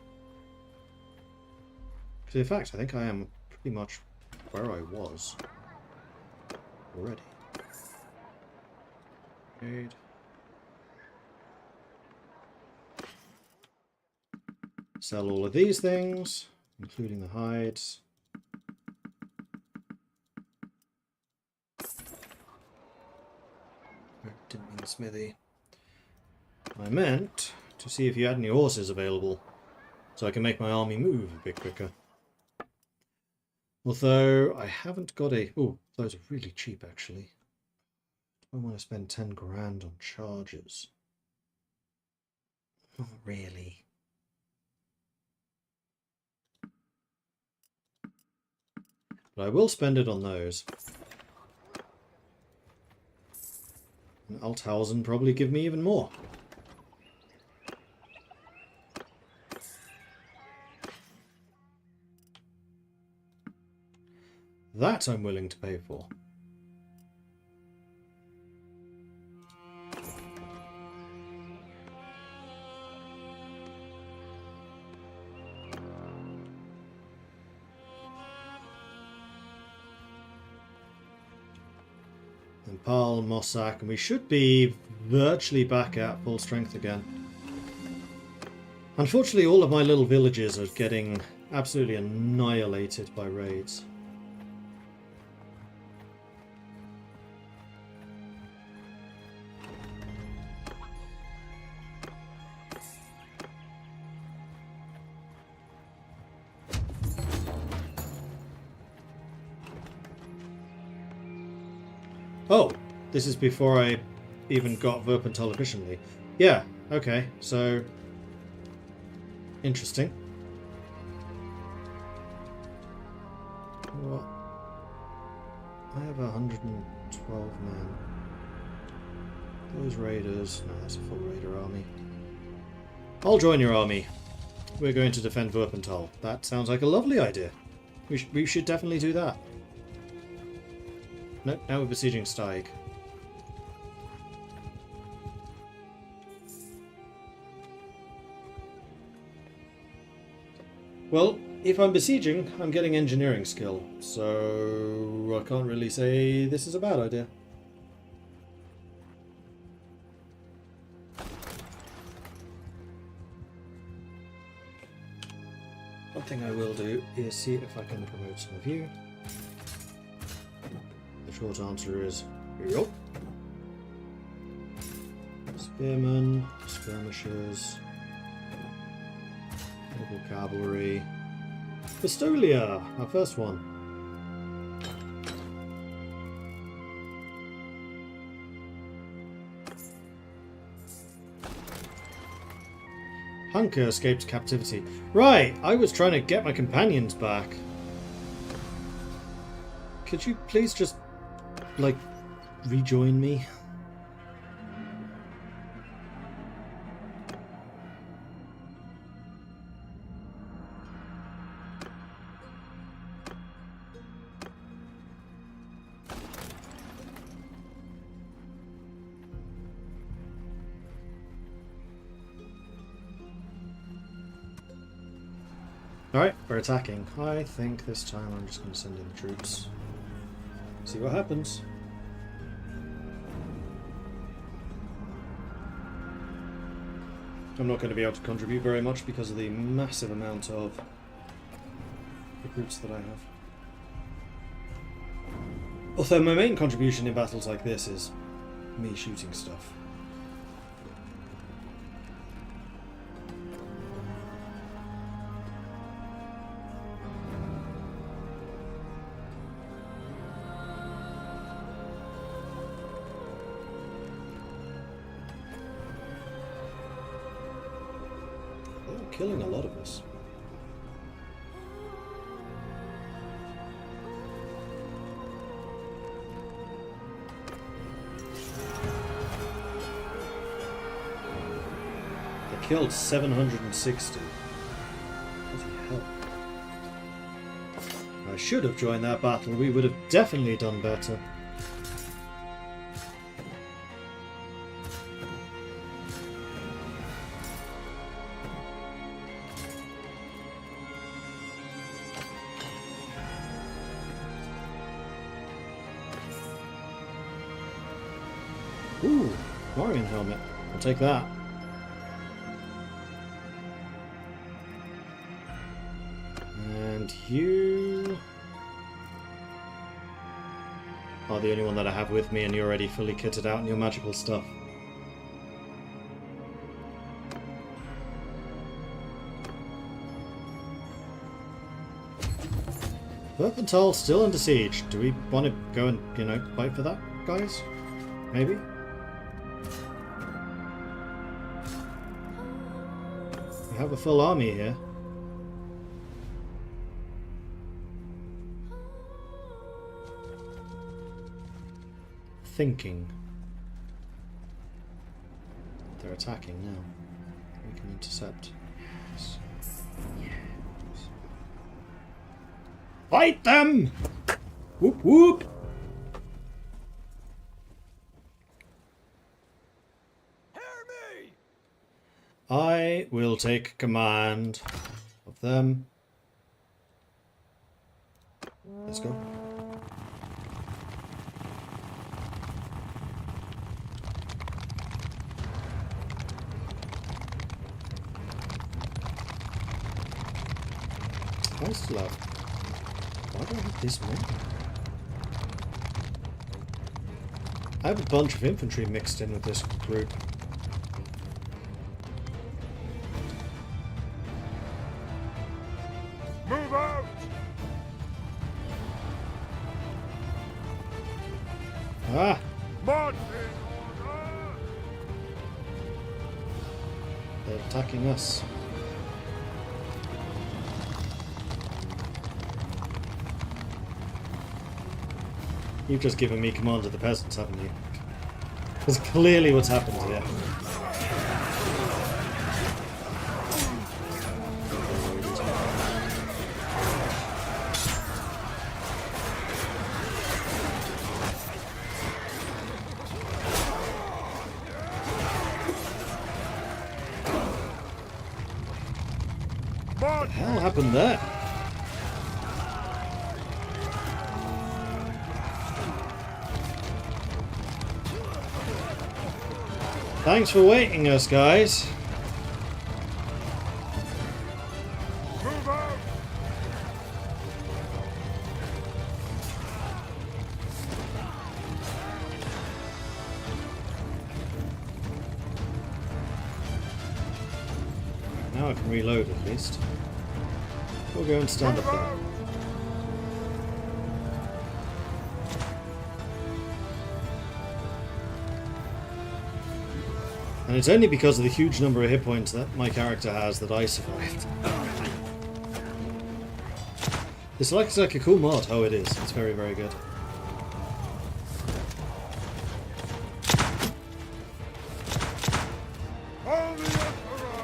Because in fact, I think I am pretty much where I was already. Trade. Sell all of these things, including the hides. Didn't mean smithy. I meant to see if you had any horses available, so I can make my army move a bit quicker. Although I haven't got a... Oh, those are really cheap actually. I want to spend 10 grand on charges. Not really. But I will spend it on those. And Althausen probably give me even more. That I'm willing to pay for. And Paul, Mossack, and we should be virtually back at full strength again. Unfortunately, all of my little villages are getting absolutely annihilated by raids. Oh, this is before I even got Verpental efficiently. Yeah, okay, so... interesting. What? I have 112 men. Those raiders... no, that's a full raider army. I'll join your army. We're going to defend Verpental. That sounds like a lovely idea. We should definitely do that. No, now we're besieging Steig. Well, if I'm besieging, I'm getting engineering skill, so I can't really say this is a bad idea. One thing I will do is see if I can promote some of you. The short answer is yup. Spearmen, skirmishers, local cavalry, Pistolia, our first one. Hunker escaped captivity. Right, I was trying to get my companions back. Could you please just, like, rejoin me? Alright, we're attacking. I think this time I'm just going to send in the troops. See what happens. I'm not going to be able to contribute very much because of the massive amount of recruits that I have. Although my main contribution in battles like this is me shooting stuff. Killing a lot of us. They killed 760. Bloody hell. I should have joined that battle. We would have definitely done better. Ooh, Warrior helmet. I'll take that. And you are the only one that I have with me, and you're already fully kitted out in your magical stuff. Verpental still under siege. Do we want to go and, you know, fight for that, guys? Maybe? We have a full army here. Thinking. They're attacking now. We can intercept. Yes. Yes. Fight them! Whoop whoop! I will take command of them. Let's go. I still have... Why do I have this one? I have a bunch of infantry mixed in with this group. Move out! Ah! Marching order! They're attacking us. You've just given me command of the peasants, haven't you? That's clearly what's happened here. What the hell happened there? Thanks for waiting us, guys. Move out! Now I can reload at least. We'll go and stand up there. And it's only because of the huge number of hit points that my character has that I survived. This looks like a cool mod. Oh, it is. It's very, very good. On the Emperor!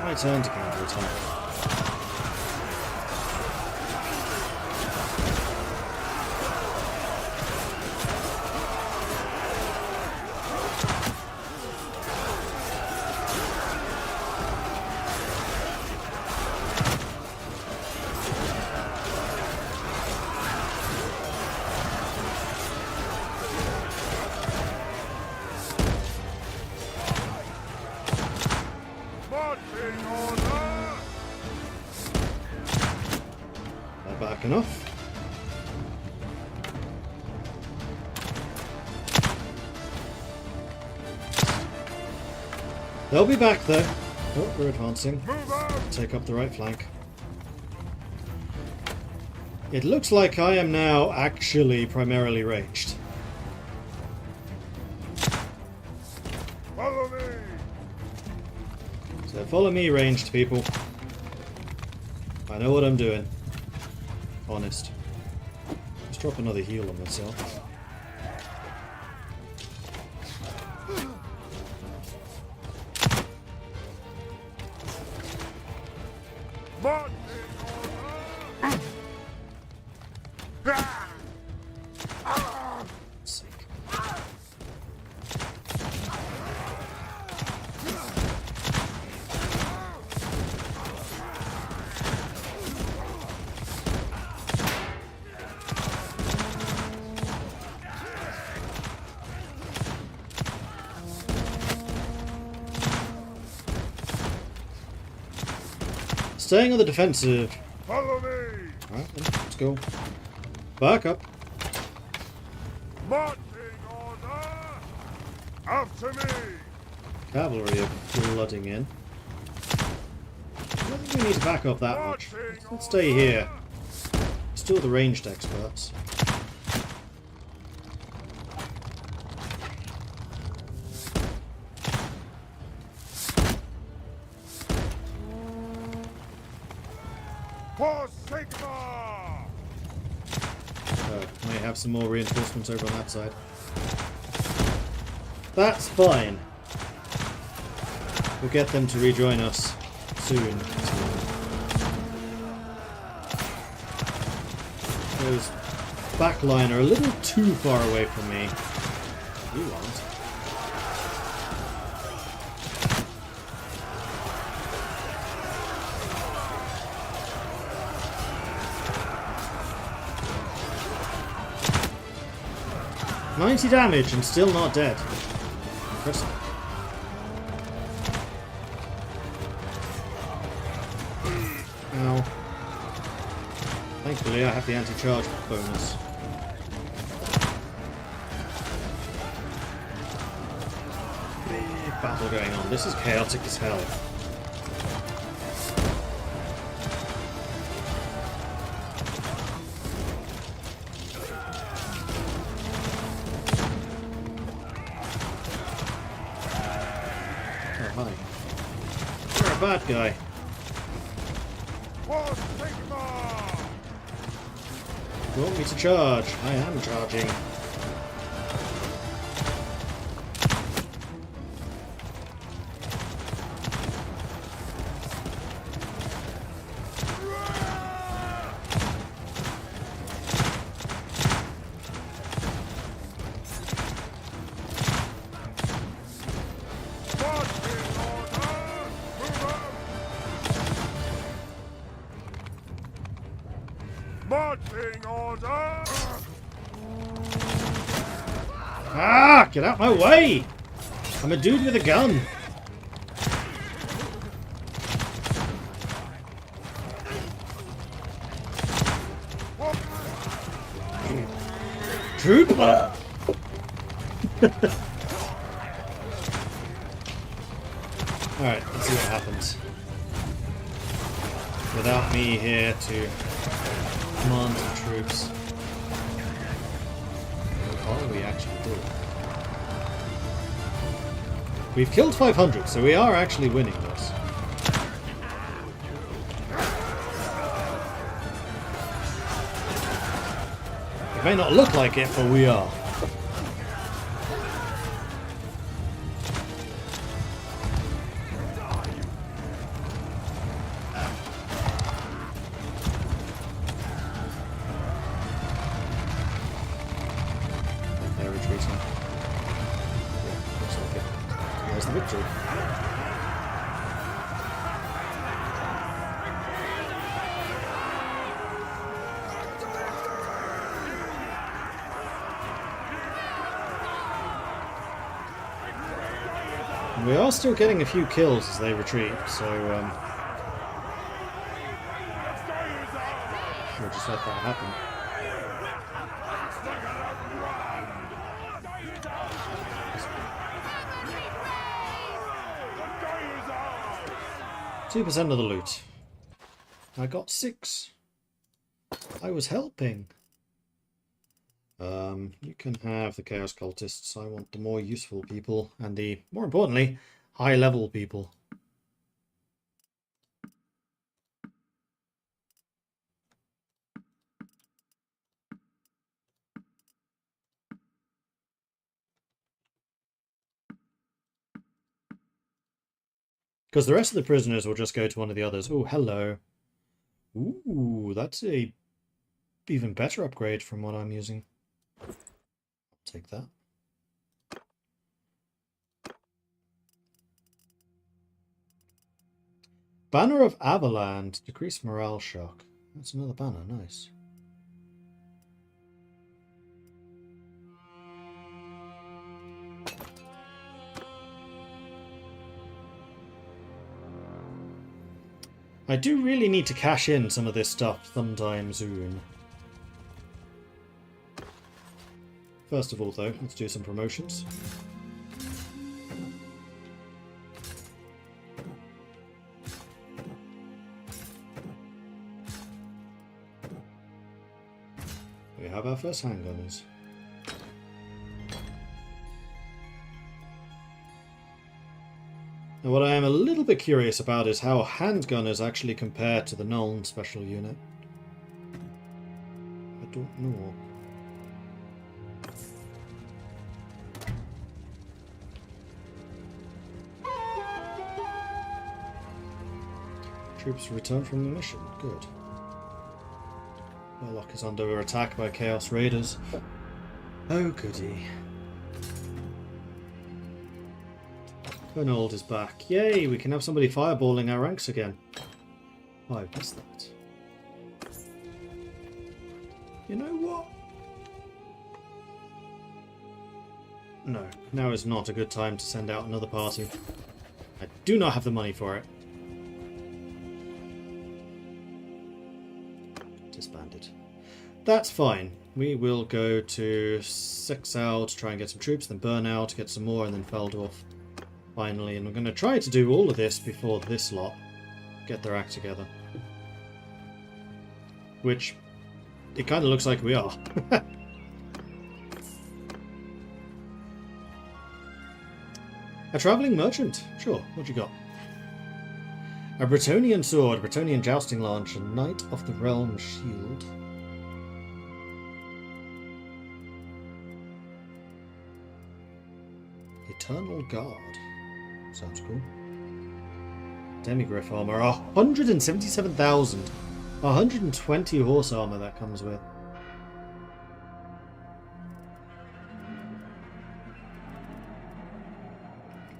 My turn to counter attack. Marching order! They're back enough. They'll be back though. Oh, we're advancing. Move out! Take up the right flank. It looks like I am now actually primarily ranged. Follow me! So follow me, ranged people. I know what I'm doing. Honest. Let's drop another heal on myself. Marching order! Sake. Staying on the defensive. Follow me! Alright then, let's go. Back up. Marching order! After me! Cavalry are flooding in. I don't think we need to back up that much. Let's stay here. Still the ranged experts. For Sigma! May have some more reinforcements over on that side. That's fine. We'll get them to rejoin us soon. Those backline are a little too far away from me. You aren't. $90 damage and still not dead. Impressive. Ow. Thankfully, I have the anti-charge bonus. Big battle going on. This is chaotic as hell. Oh, hi. You're a bad guy. One Sigma! You want me to charge? I am charging. Marching order! Ah! Get out my way! I'm a dude with a gun. Trooper! Alright, let's see what happens. Without me here to command the troops. What are we actually doing? We've killed 500, so we are actually winning this. It may not look like it, but we are. They're retreating. Yeah, looks like it. There's the victory. We are still getting a few kills as they retreat, so we'll just let that happen. Two 2% of the loot. I got 6. I was helping. You can have the Chaos Cultists. I want the more useful people and the, more importantly, high-level people. Because the rest of the prisoners will just go to one of the others. Oh, hello. Ooh, that's a even better upgrade from what I'm using. I'll take that. Banner of Avaland. Decrease morale shock. That's another banner. Nice. I do really need to cash in some of this stuff sometime soon. First of all, though, let's do some promotions. We have our first handgunners. Now, what I am a little bit curious about is how handgunners actually compare to the Nuln special unit. I don't know. Troops return from the mission. Good. Warlock is under attack by Chaos Raiders. Oh goody. Bannerlord is back. Yay, we can have somebody fireballing our ranks again. Oh, I missed that. You know what? No, now is not a good time to send out another party. I do not have the money for it. disbanded. That's fine. We will go to Sexau to try and get some troops, then Burnout to get some more, and then Feldorf finally. And we're going to try to do all of this before this lot get their act together. Which, it kind of looks like we are. A travelling merchant. Sure, what you got? A Bretonnian sword, Bretonnian jousting lance, a Knight of the Realm shield. Eternal Guard. Sounds cool. Demigriff armor. 177,000. 120 horse armor that comes with.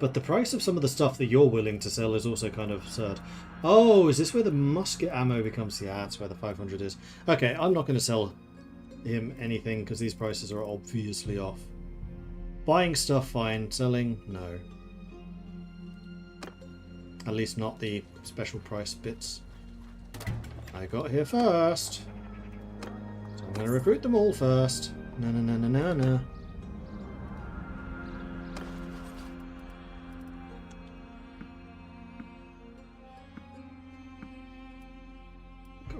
But the price of some of the stuff that you're willing to sell is also kind of absurd. Oh, is this where the musket ammo becomes? Yeah, that's where the 500 is. Okay, I'm not going to sell him anything because these prices are obviously off. Buying stuff, fine. Selling, no. At least not the special price bits. I got here first. So I'm going to recruit them all first. Na na na na na na.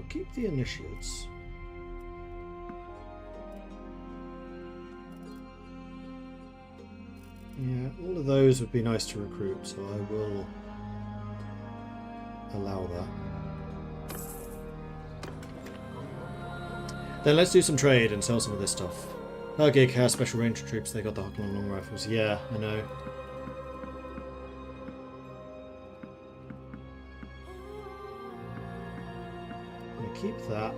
Keep the initiates. Yeah, all of those would be nice to recruit, so I will allow that. Then let's do some trade and sell some of this stuff. Hergig has special range troops, they got the Huckle and long rifles. Yeah, I know. Keep that.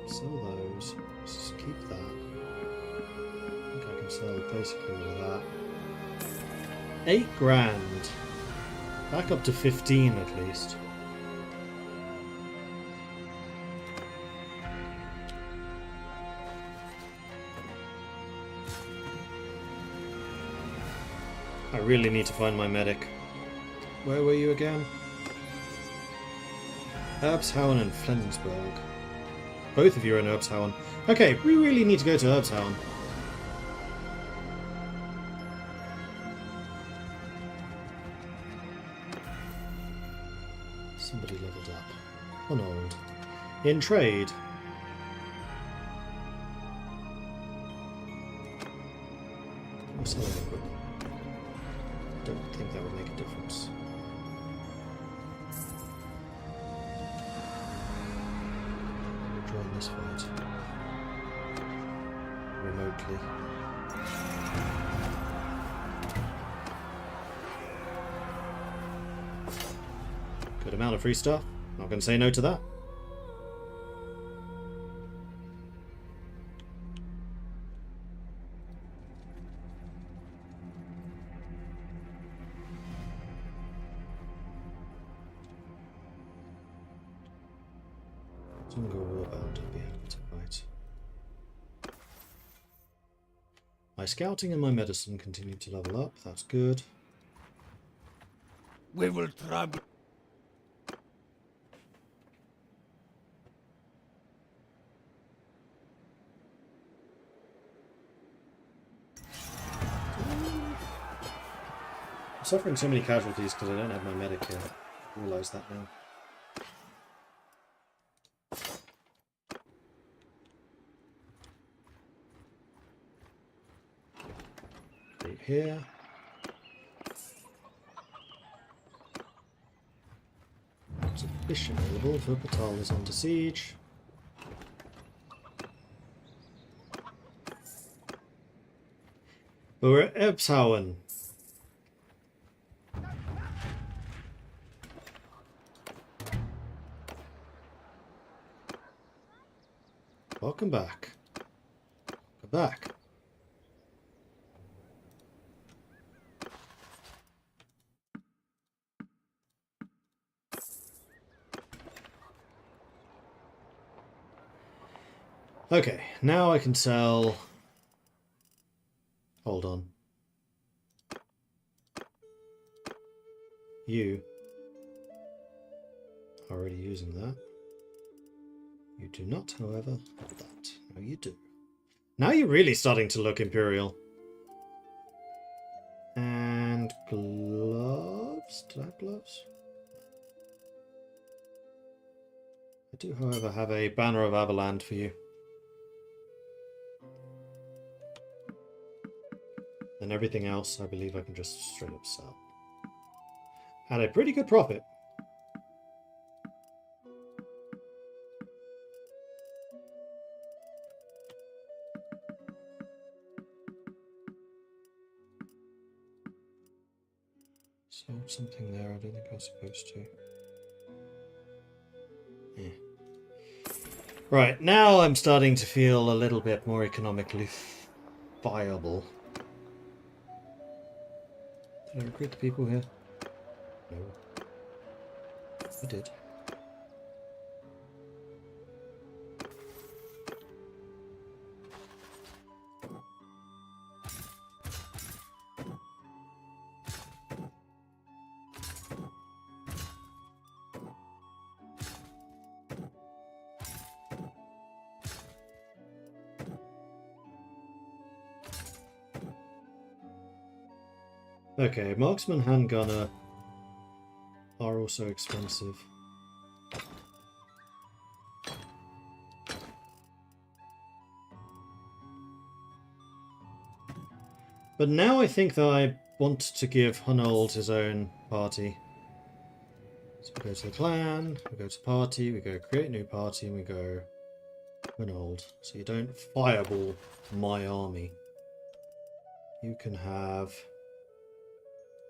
Sell those. Just keep that. I think I can sell basically all of that. 8 grand. Back up to 15 at least. I really need to find my medic. Where were you again? Erbshauen and Flensburg. Both of you are in Erbshauen. Okay, we really need to go to Erbshauen. Somebody leveled up. Unold. In trade. I'm selling equipment. Don't think that would make a difference. Join this fight remotely. Good amount of free stuff. Not going to say no to that. Go warbound, I'll be able to fight. My scouting and my medicine continue to level up, that's good. We will travel. I'm suffering so many casualties because I don't have my medic here. I realise that now. Here. Exhibition available for Batal is under siege. But we're at Erbshauen. Welcome back. Welcome back. Okay, now I can sell... Hold on. You. Already using that. You do not, however, have that. No, you do. Now you're really starting to look Imperial. And gloves? Did I have gloves? I do, however, have a Banner of Avaland for you. And everything else, I believe I can just straight up sell. At a pretty good profit. Sold something there, I don't think I was supposed to. Yeah. Right, now I'm starting to feel a little bit more economically viable. Did I recruit the people here? No. I did. Okay, marksman, handgunner are also expensive. But now I think that I want to give Hunold his own party. So we go to the clan, we go to party, we go create new party, and we go Hunold. So you don't fireball my army. You can have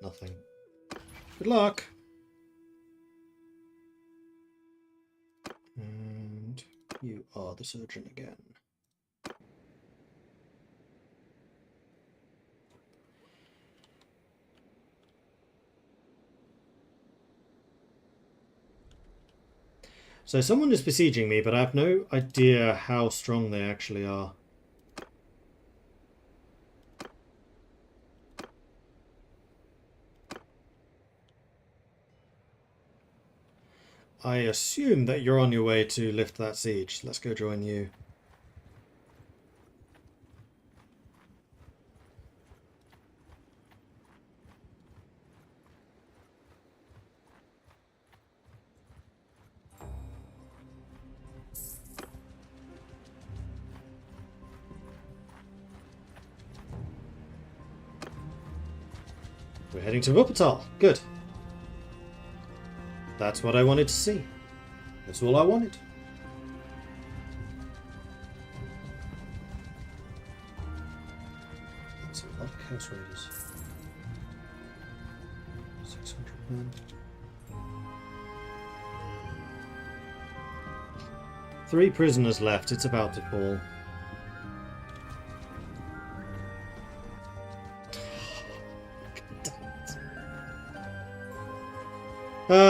nothing. Good luck! And you are the surgeon again. So someone is besieging me, but I have no idea how strong they actually are. I assume that you're on your way to lift that siege. Let's go join you. We're heading to Wuppertal. Good. That's what I wanted to see. That's all I wanted. That's a lot of Chaos Raiders. 600 men. 3 prisoners left. It's about to fall.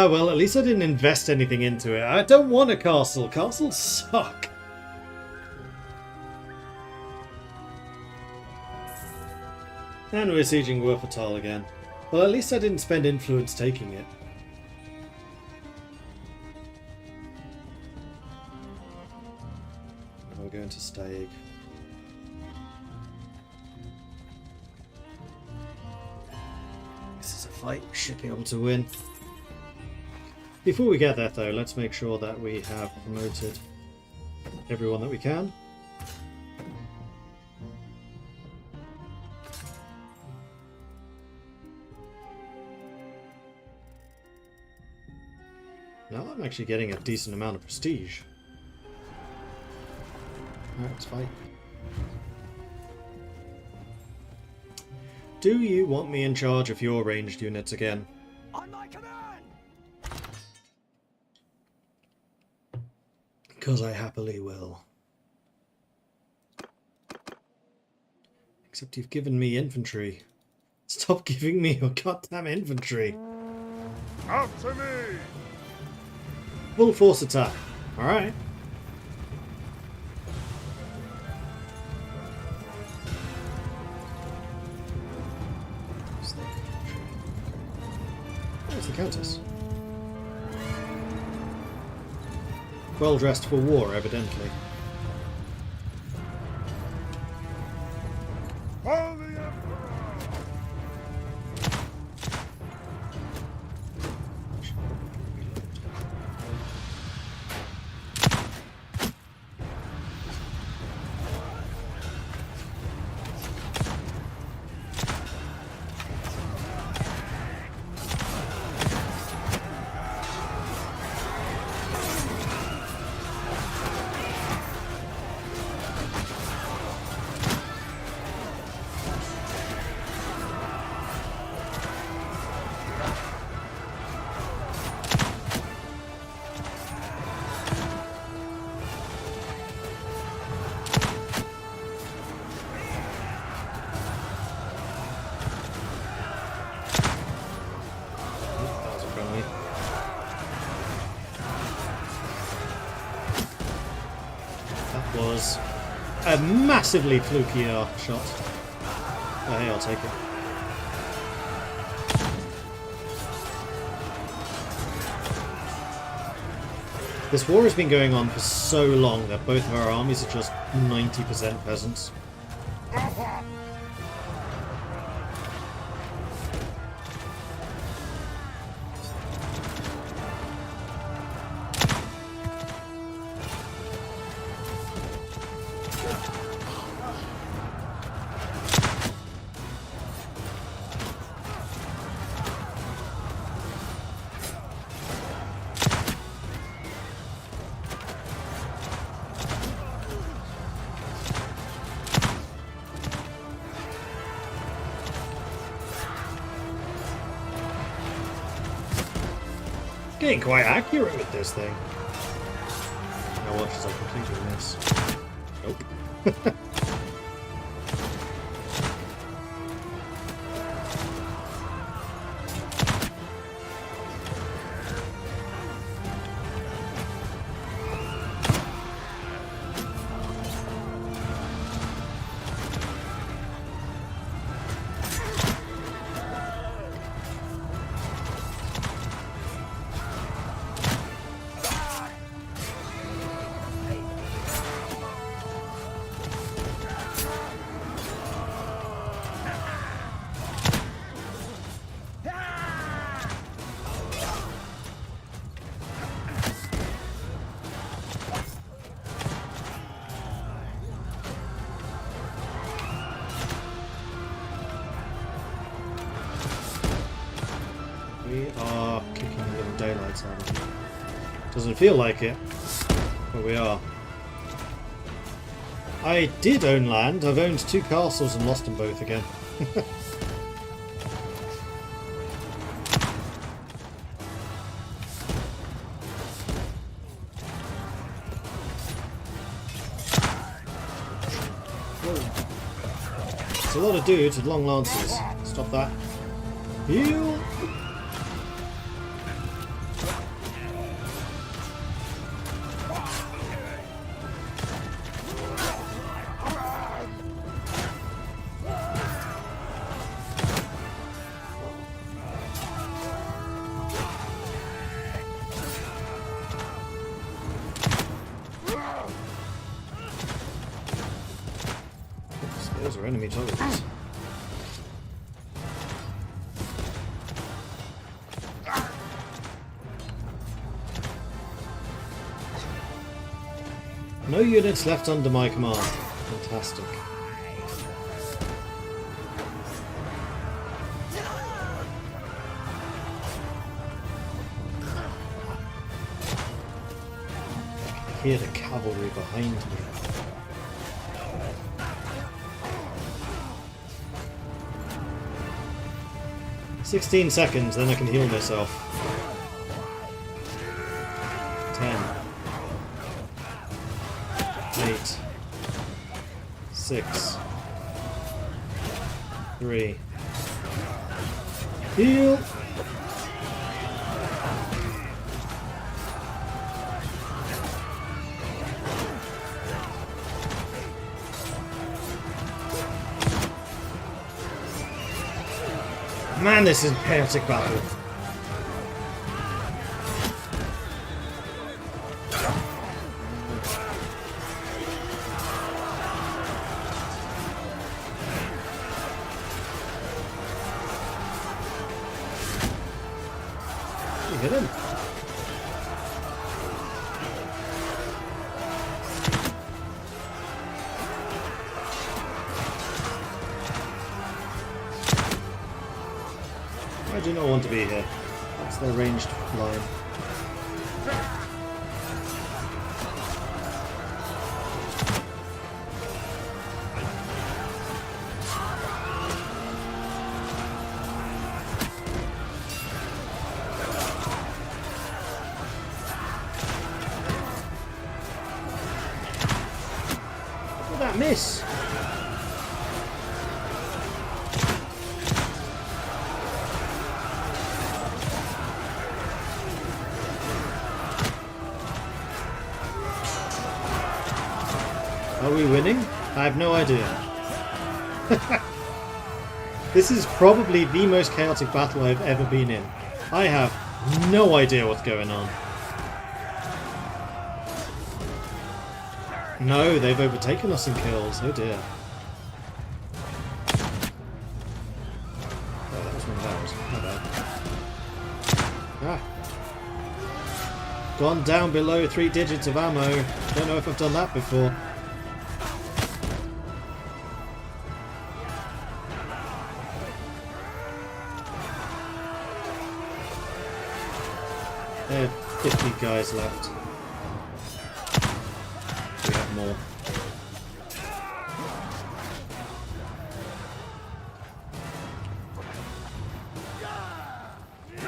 Well, at least I didn't invest anything into it. I don't want a castle. Castles suck. And we're sieging Wuppertal again. Well, at least I didn't spend influence taking it. We're going to Stag. This is a fight we should be able to win. Before we get there, though, let's make sure that we have promoted everyone that we can. Now I'm actually getting a decent amount of prestige. Alright, let's fight. Do you want me in charge of your ranged units again? On my command! Because I happily will. Except you've given me infantry. Stop giving me your goddamn infantry. After me! Full force attack. Alright. Where's the Countess? Well dressed for war, evidently. For the Emperor! That was a friendly. That was a massively fluky shot. Oh, hey, I'll take it. This war has been going on for so long that both of our armies are just 90% peasants. Getting quite accurate with this thing. Now watch as I completely miss. Nope. We are kicking the little daylights out of it. Doesn't feel like it, but we are. I did own land. I've owned 2 castles and lost them both again. It's a lot of dudes with long lances. Stop that. Heal! Those are enemy targets. No units left under my command. Fantastic. I hear the cavalry behind me. "16 seconds, then I can heal myself." 10. 8. 6. 3. Heal! Man, this is a chaotic battle. not want to be here. That's their ranged line. Look at that miss! Are we winning? I have no idea. This is probably the most chaotic battle I've ever been in. I have no idea what's going on. No, they've overtaken us in kills. Oh dear. Oh, that was one of ours. My bad. Ah. Gone down below 3 digits of ammo. Don't know if I've done that before. There are 50 guys left. We have more.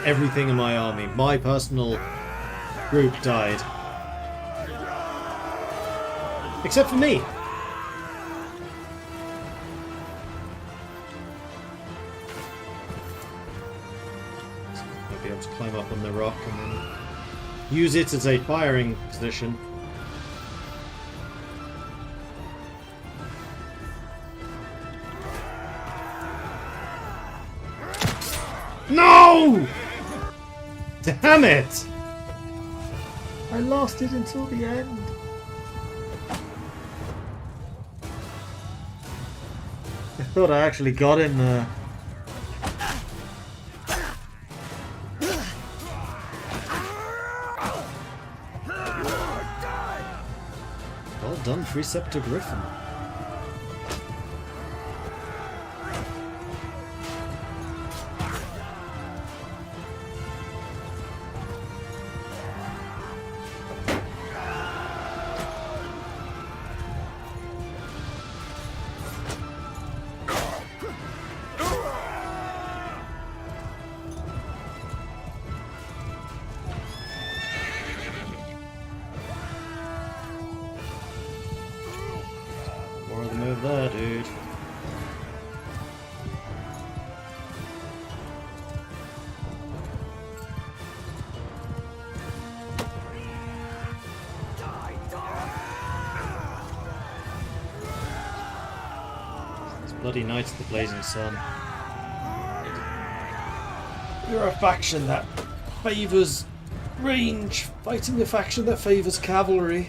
Everything in my army, my personal group died. Except for me! I'll be able to climb up on the rock and then use it as a firing position. No! Damn it! I lost it until the end. I thought I actually got him there. Well done, Preceptor Griffin. More of the move there, dude. These bloody Knights of the Blazing Sun. You're a faction that favours range, fighting a faction that favours cavalry.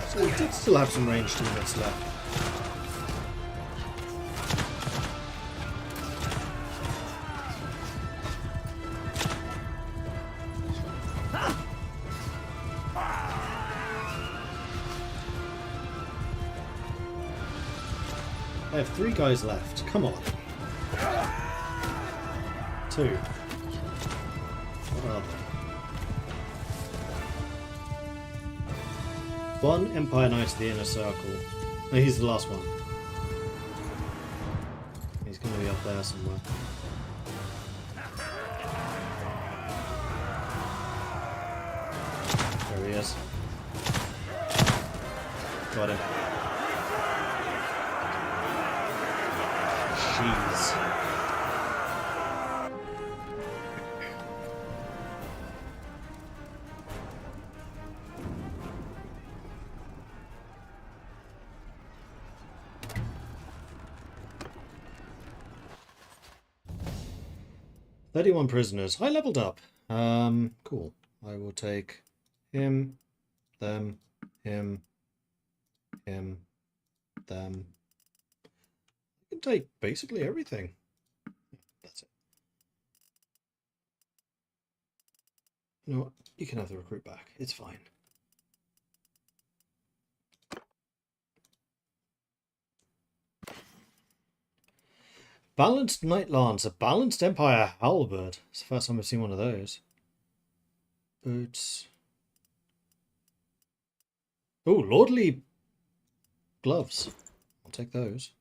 So we did still have some ranged units left. I have 3 guys left. Come on. 2. What are they? 1 Empire Knight of the Inner Circle. No, he's the last one. He's going to be up there somewhere. There he is. Got him. Jeez. "31 prisoners. I leveled up. Cool. I will take him, them, him, them. I can take basically everything. You know what? You can have the recruit back. It's fine. Balanced Knight Lance, a balanced Empire Halberd. It's the first time I've seen one of those. Boots. Oh, Lordly gloves. I'll take those.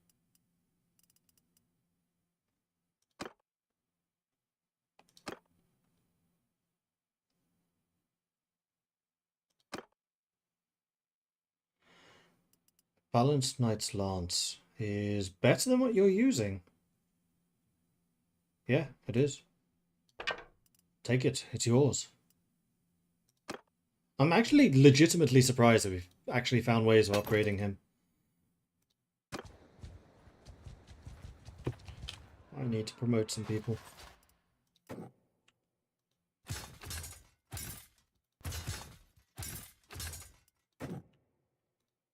Balanced Knight's Lance is better than what you're using. Yeah, it is. Take it. It's yours. I'm actually legitimately surprised that we've actually found ways of upgrading him. I need to promote some people.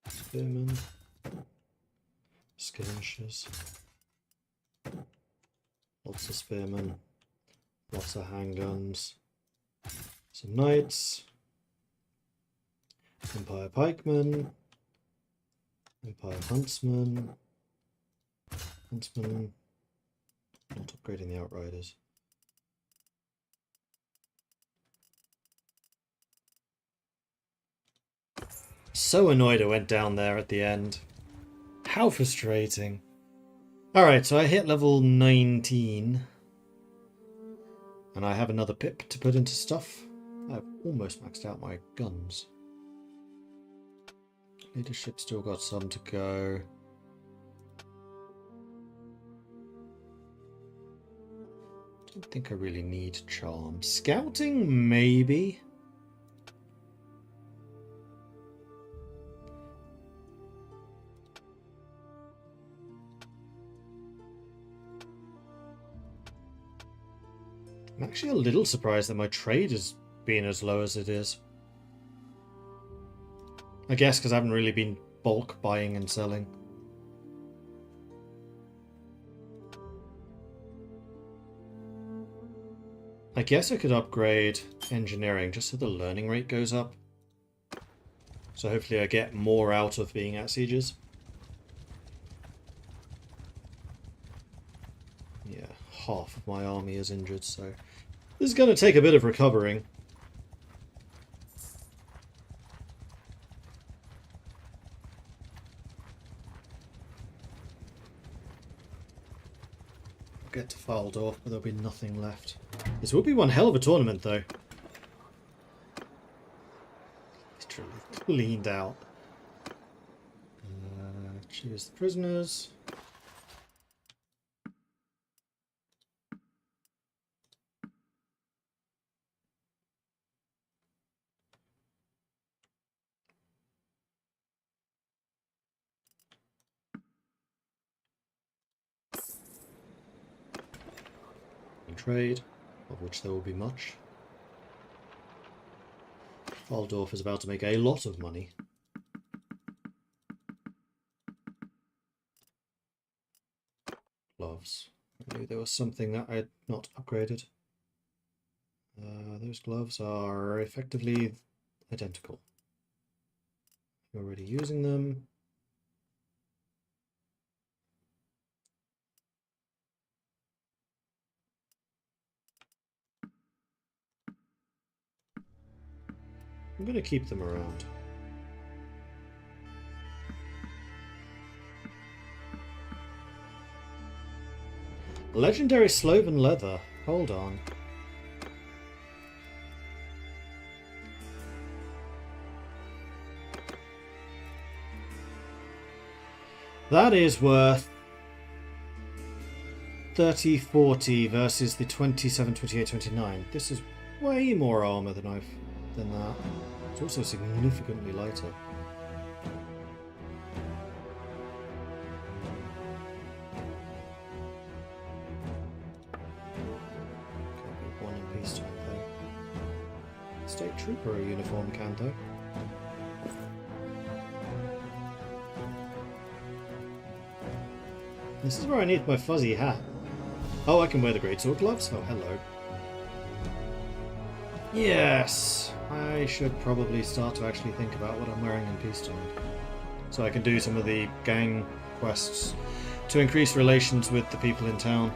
Spearmen. Skirmishers. Lots of spearmen. Lots of handguns. Some knights. Empire pikemen. Empire huntsmen. Huntsmen. Not upgrading the outriders. So annoyed I went down there at the end. How frustrating. Alright, so I hit level 19. And I have another pip to put into stuff. I've almost maxed out my guns. Leadership still got some to go. Don't think I really need charm. Scouting, maybe. I'm actually a little surprised that my trade has been as low as it is. I guess because I haven't really been bulk buying and selling. I guess I could upgrade engineering just so the learning rate goes up. So hopefully I get more out of being at sieges. Yeah, half of my army is injured, so this is going to take a bit of recovering. I'll get to Faldorf, but there'll be nothing left. This will be one hell of a tournament, though. Literally cleaned out. Choose the prisoners. Trade, of which there will be much. Faldorf is about to make a lot of money. Gloves. I knew there was something that I had not upgraded. Those gloves are effectively identical. You're already using them. I'm going to keep them around. Legendary Sloven leather. Hold on. That is worth 30, 40 versus the 27, 28, 29. This is way more armor than that. It's also significantly lighter. Can't be one in peacetime though. State Trooper uniform can though. This is where I need my fuzzy hat. Oh, I can wear the greatsword gloves? Oh, hello. Yes, I should probably start to actually think about what I'm wearing in peacetime. So I can do some of the gang quests to increase relations with the people in town.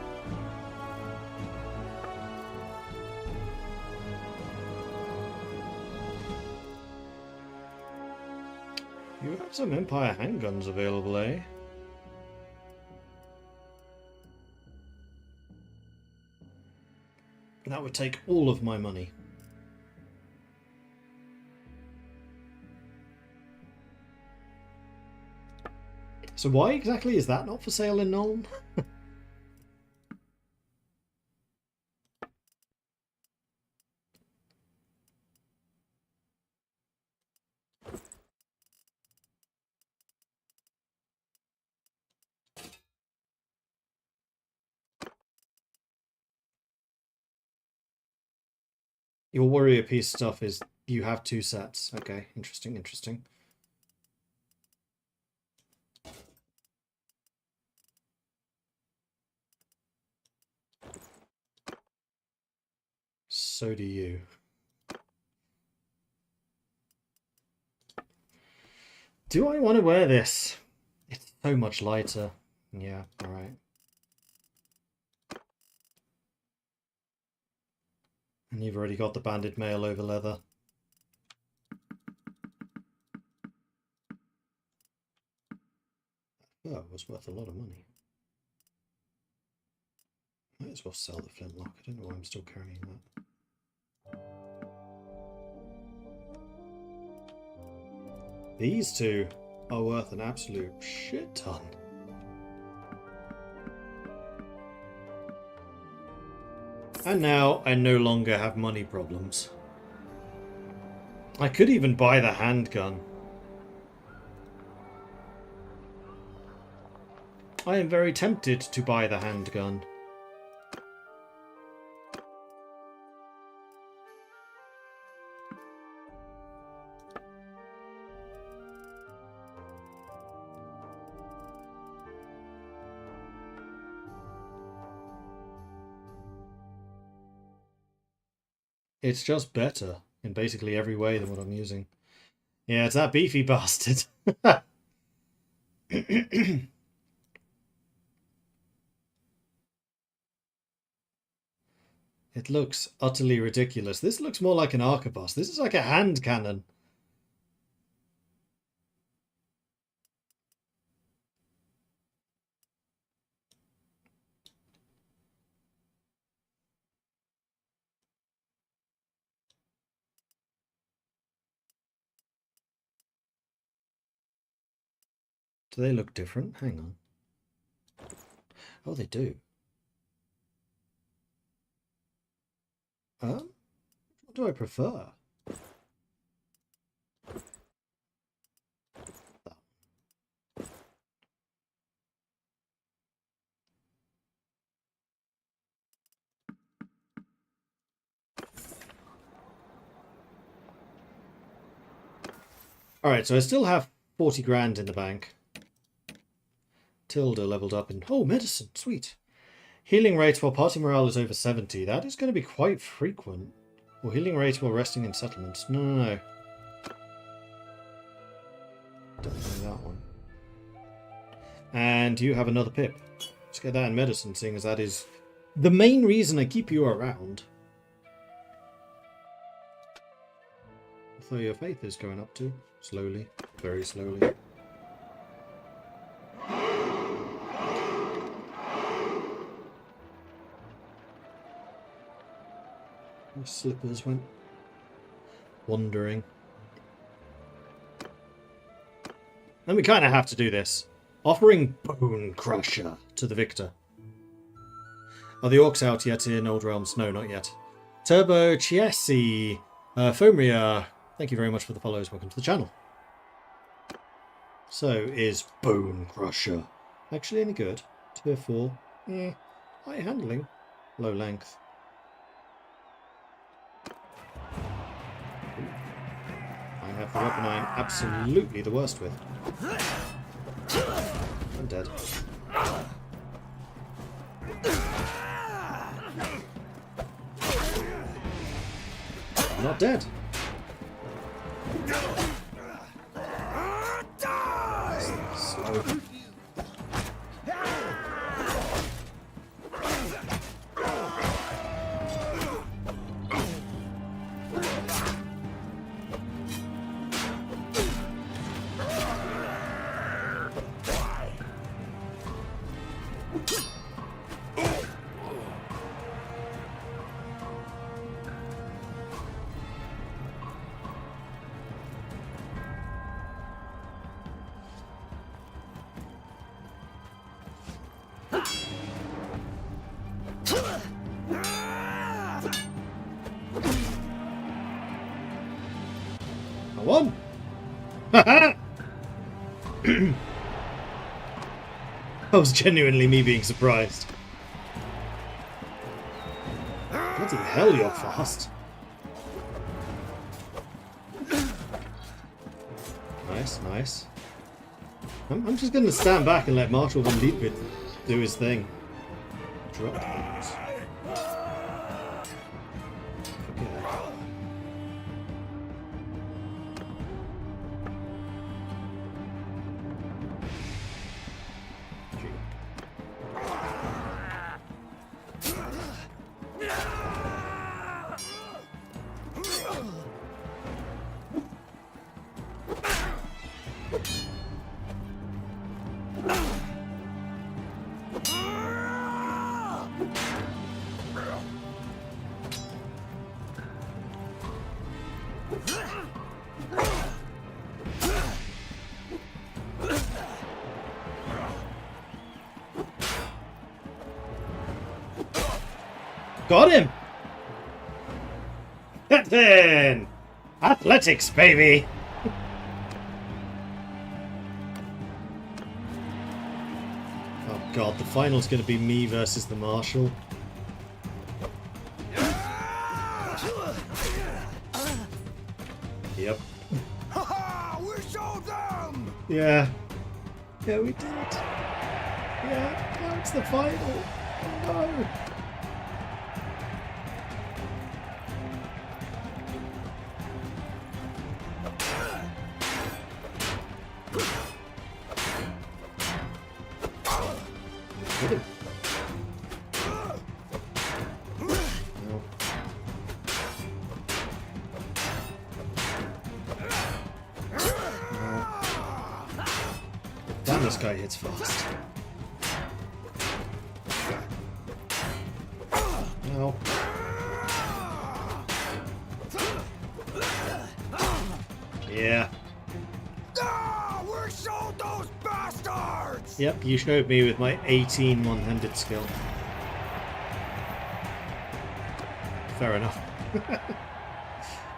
You have some Empire handguns available, eh? That would take all of my money. So why exactly is that not for sale in Nuln? Your warrior piece stuff is you have 2 sets. Okay, interesting, interesting. So do you. Do I want to wear this? It's so much lighter. Yeah, alright. And you've already got the banded mail over leather. Oh, it was worth a lot of money. Might as well sell the flintlock. I don't know why I'm still carrying that. These two are worth an absolute shit ton. And now I no longer have money problems. I could even buy the handgun. I am very tempted to buy the handgun. It's just better in basically every way than what I'm using. Yeah, it's that beefy bastard. It looks utterly ridiculous. This looks more like an arquebus. This is like a hand cannon. Do they look different? Hang on. Oh, they do. What do I prefer? Alright, so I still have 40 grand in the bank. Tilda leveled up in... Oh, medicine. Sweet. Healing rate while party morale is over 70. That is going to be quite frequent. Or healing rate while resting in settlements. No. Definitely that one. And you have another pip. Let's get that in medicine, seeing as that is the main reason I keep you around. Although your faith is going up too. Slowly. Very slowly. My slippers went wandering. And we kind of have to do this. Offering Bone Crusher to the victor. Are the orcs out yet in Old Realms? No, not yet. Turbo Chiesi, Fomria, thank you very much for the follows. Welcome to the channel. So, is Bone Crusher actually any good? Tier 4. High handling. Low length. I have the weapon I'm absolutely the worst with. I'm dead. I'm not dead. Slow. I won! That was genuinely me being surprised. Bloody hell, you're fast. Nice, nice. I'm just going to stand back and let Marshall van Dietvit do his thing. Drop bombs. Got him! Captain! Athletics, baby! Oh god, the final's gonna be me versus the Marshal. Yep. Ha! We showed them! Yeah. Yeah, we did. Yeah, now it's the final. Oh no. Hit him. No. Damn, this guy hits fast. No. Yeah. Ah! We showed those bastards! Yep, you showed me with my 18 one-handed skill. Fair enough.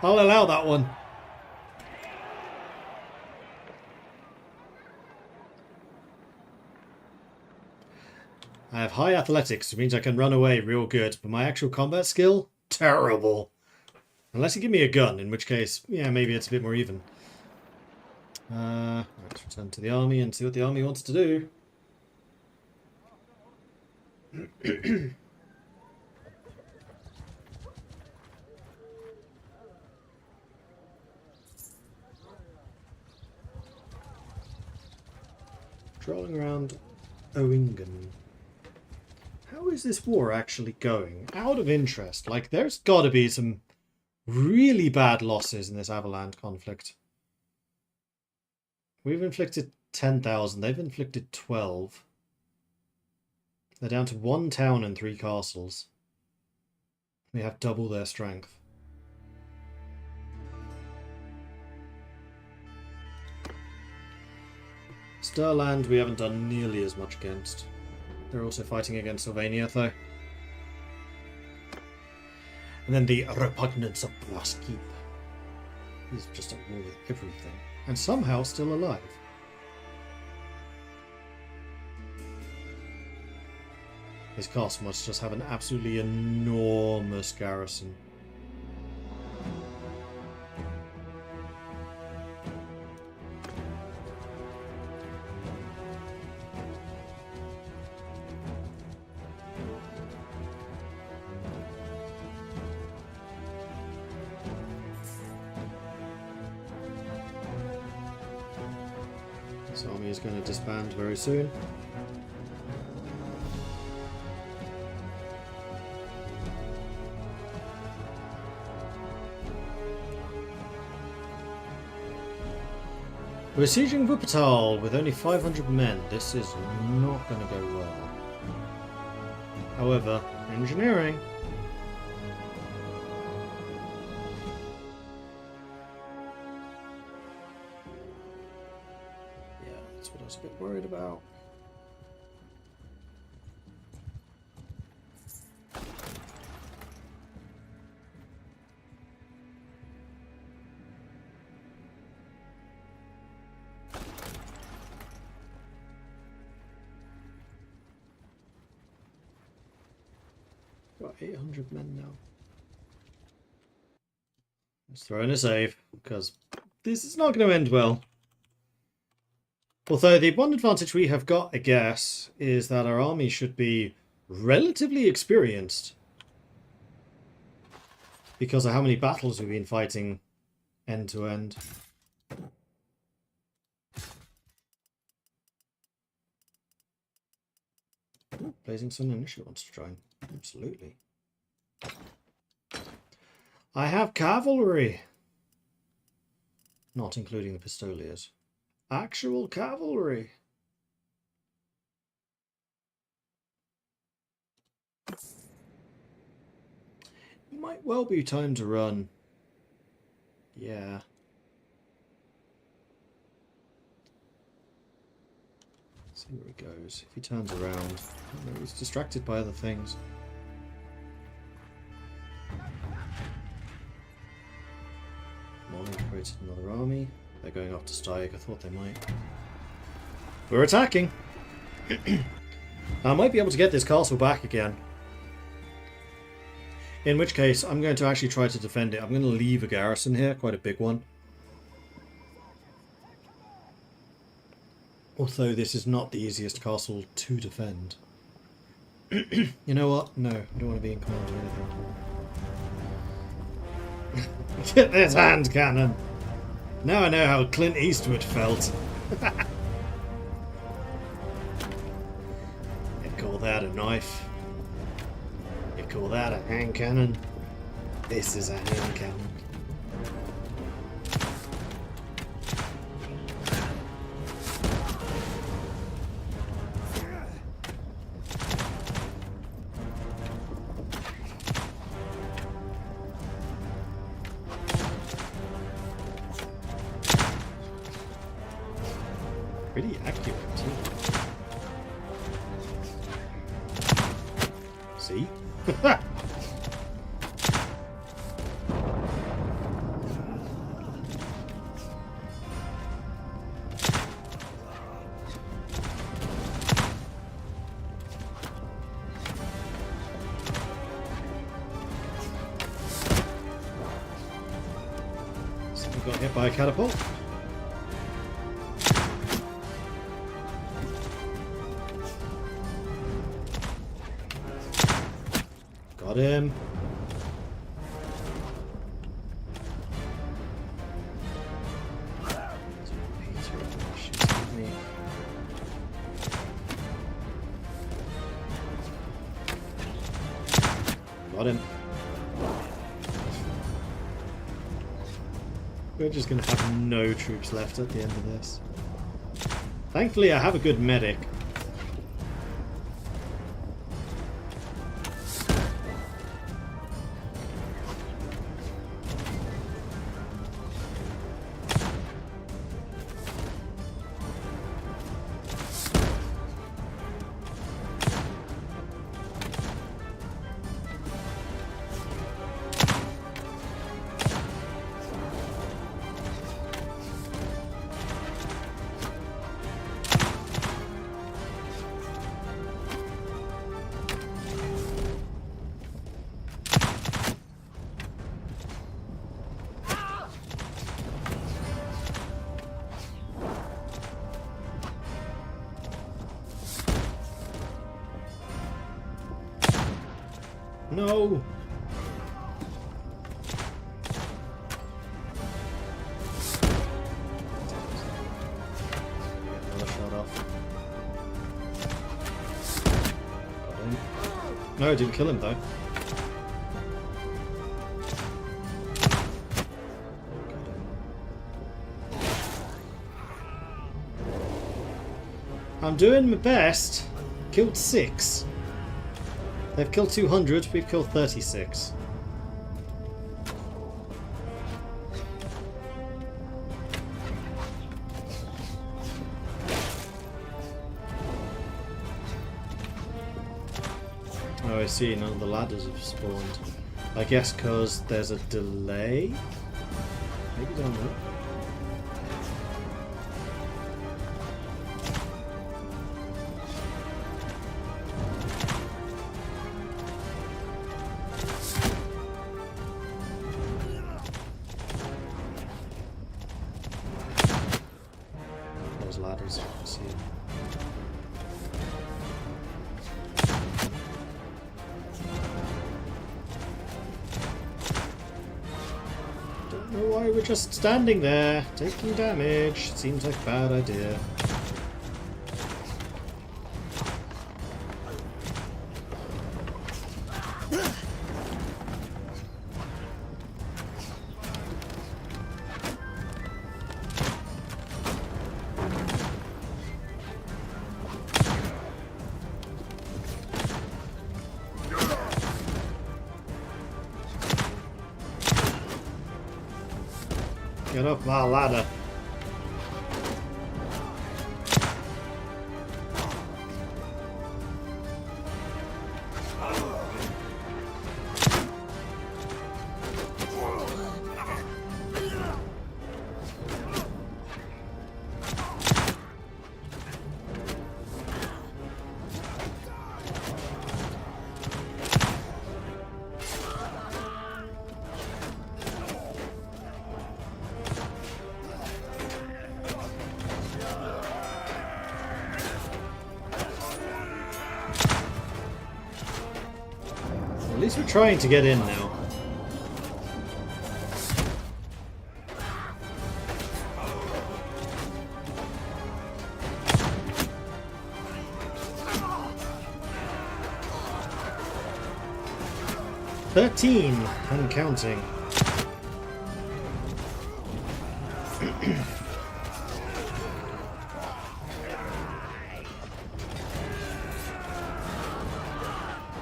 I'll allow that one. I have high athletics, which means I can run away real good, but my actual combat skill? Terrible. Unless you give me a gun, in which case, yeah, maybe it's a bit more even. Let's return to the army and see what the army wants to do. Trolling around Oingen. How is this war actually going? Out of interest, like there's got to be some really bad losses in this Avaland conflict. We've inflicted 10,000, they've inflicted 12. They're down to 1 town and 3 castles. We have double their strength. Stirland we haven't done nearly as much against. They're also fighting against Sylvania though. And then the repugnance of Brasskeep. He's just at war with everything. And somehow still alive. His castle must just have an absolutely enormous garrison. This army is going to disband very soon. We're sieging Wuppertal with only 500 men. This is not going to go well. However, engineering. Yeah, that's what I was a bit worried about. Got 800 men now. Let's throw in a save, because this is not going to end well. Although the one advantage we have got, I guess, is that our army should be relatively experienced. Because of how many battles we've been fighting end to end. Ooh, Blazing Sun initially wants to join. Absolutely. I have cavalry. Not including the pistoliers. Actual cavalry. Might well be time to run. Yeah. See where he goes. If he turns around, I know he's distracted by other things. Morning created another army. They're going after Steig. I thought they might. We're attacking. I might be able to get this castle back again. In which case, I'm going to actually try to defend it. I'm going to leave a garrison here, quite a big one. Although this is not the easiest castle to defend. You know what? No, I don't want to be in command or anything. Get this hand cannon! Now I know how Clint Eastwood felt. You call that a knife? You call that a hand cannon? This is a hand cannon. Pretty accurate too. See? So we got hit by a catapult. Got him. Got him. We're just going to have no troops left at the end of this. Thankfully, I have a good medic. No! No, I didn't kill him though. I'm doing my best. Killed 6. They've killed 200, we've killed 36. Oh, I see, none of the ladders have spawned. I guess because there's a delay? Maybe down there. Those ladders, you can see them. Don't know why we're just standing there, taking damage. Seems like a bad idea. Get off my ladder. At least we're trying to get in now. "13 and counting."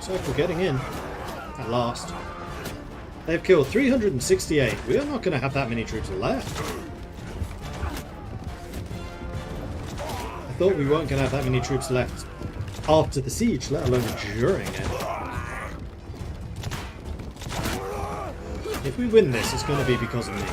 So we're getting in. At last. They've killed 368. We are not going to have that many troops left. I thought we weren't going to have that many troops left after the siege, let alone during it. If we win this, it's going to be because of me.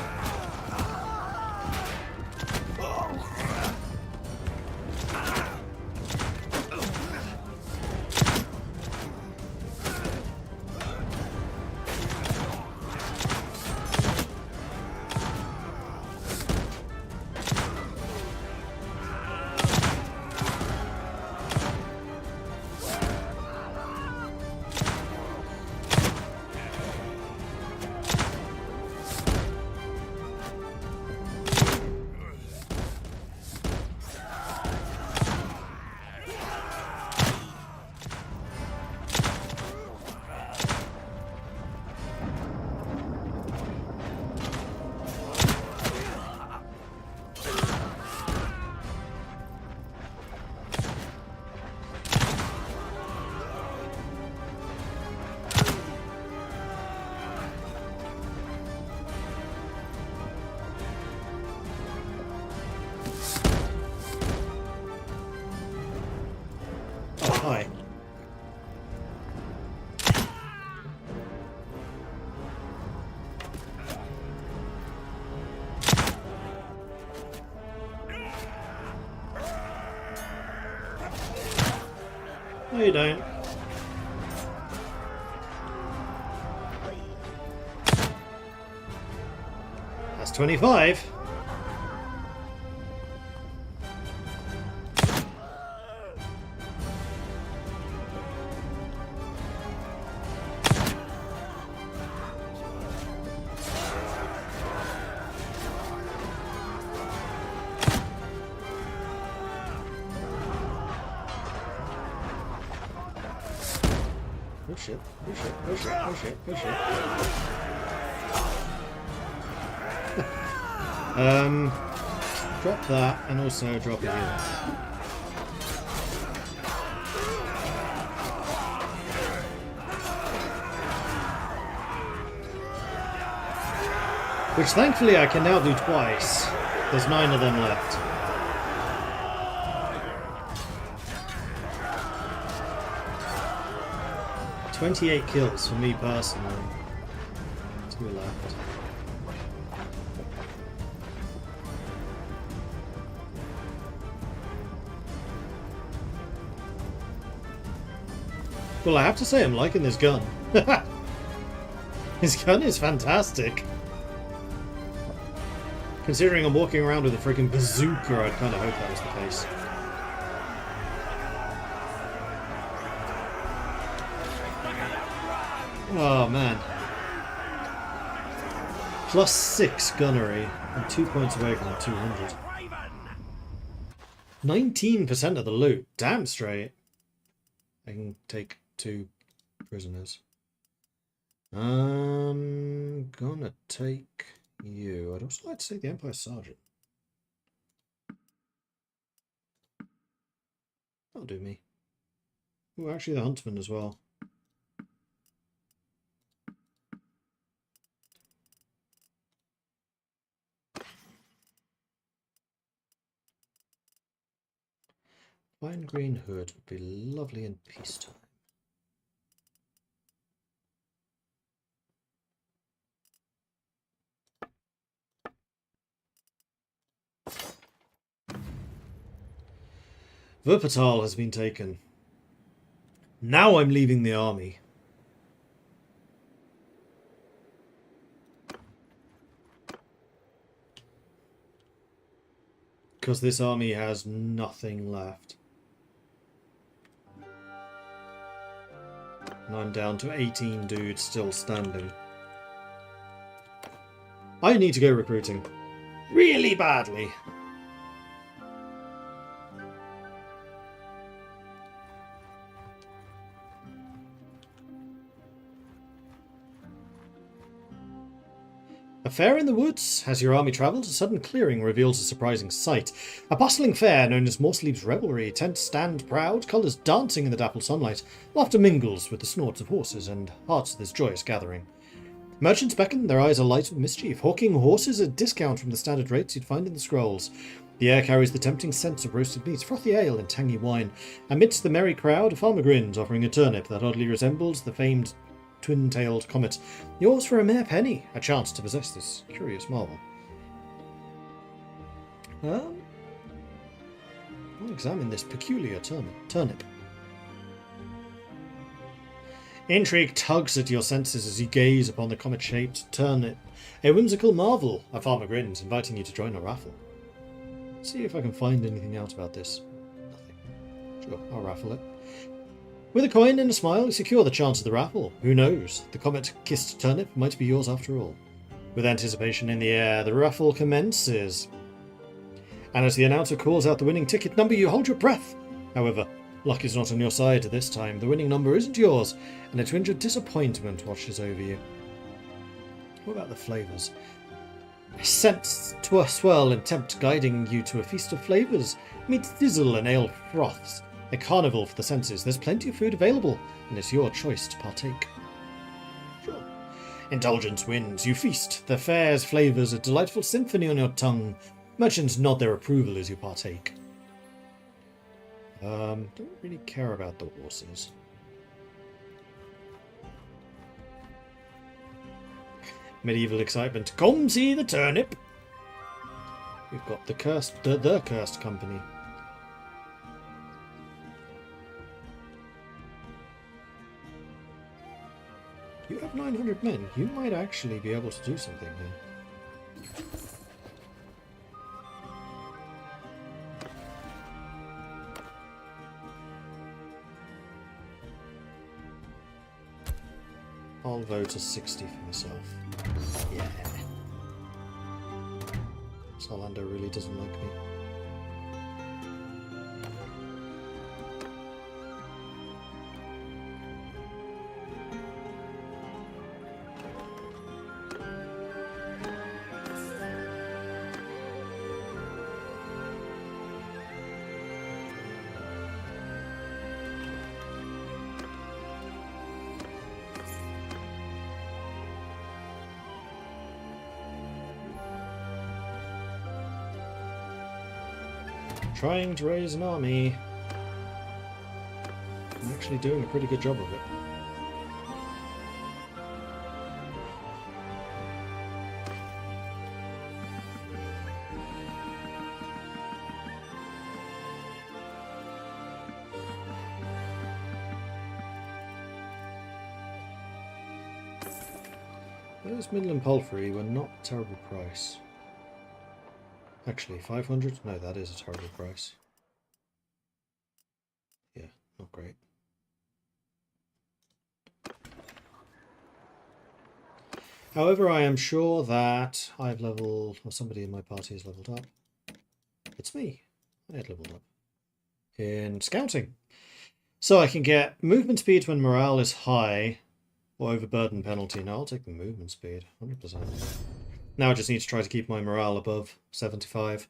Hi. No, you don't. That's 25. shit, oh shit, oh shit, oh shit, oh shit. Drop that, and also drop it here. Which thankfully I can now do twice. There's 9 of them left. "28 kills for me personally. 2 left. Well, I have to say I'm liking this gun. His gun is fantastic. Considering I'm walking around with a freaking bazooka, I'd kind of hope that was the case. Oh man. +6 gunnery. I'm 2 points away from 200. 19% of the loot. Damn straight. I can take 2 prisoners. I'm gonna take you. I'd also like to take the Empire Sergeant. That'll do me. Oh, actually the Huntsman as well. Fine green hood would be lovely in peacetime. Wuppertal has been taken. Now I'm leaving the army. Because this army has nothing left. And I'm down to 18 dudes still standing. I need to go recruiting. Really badly. A fair in the woods. As your army travels, a sudden clearing reveals a surprising sight. A bustling fair known as Morsleep's Revelry. Tents stand proud, colours dancing in the dappled sunlight. Laughter mingles with the snorts of horses, and hearts of this joyous gathering. Merchants beckon, their eyes are light with mischief, hawking horses at a discount from the standard rates you'd find in the scrolls. The air carries the tempting scents of roasted meats, frothy ale, and tangy wine. Amidst the merry crowd, a farmer grins, offering a turnip that oddly resembles the famed twin-tailed comet. Yours for a mere penny, a chance to possess this curious marvel. Well, I'll examine this peculiar turnip. Intrigue tugs at your senses as you gaze upon the comet-shaped turnip. A whimsical marvel, a farmer grins, inviting you to join a raffle. Let's see if I can find anything out about this. Nothing. Sure, I'll raffle it. With a coin and a smile, you secure the chance of the raffle. Who knows? The comet-kissed turnip might be yours after all. With anticipation in the air, the raffle commences. And as the announcer calls out the winning ticket number, you hold your breath. However, luck is not on your side this time. The winning number isn't yours, and a twinge of disappointment washes over you. What about the flavours? Scent to a swirl and tempt, guiding you to a feast of flavours. Meet thizzle and ale froths. A carnival for the senses. There's plenty of food available, and it's your choice to partake. Sure. Indulgence wins. You feast. The fair's flavours a delightful symphony on your tongue. Merchants nod their approval as you partake. Don't really care about the horses. Medieval excitement. Come see the turnip. We've got the cursed company. You have 900 men. You might actually be able to do something here. I'll vote a 60 for myself. Yeah. Salander really doesn't like me. Trying to raise an army. I'm actually doing a pretty good job of it. Those Midland Palfrey were not a terrible price. Actually, 500? No, that is a terrible price. Yeah, not great. However, I am sure that I've leveled, or somebody in my party has leveled up. It's me. I had leveled up. In scouting. So I can get movement speed when morale is high, or overburden penalty. Now I'll take the movement speed, 100%. Now I just need to try to keep my morale above 75.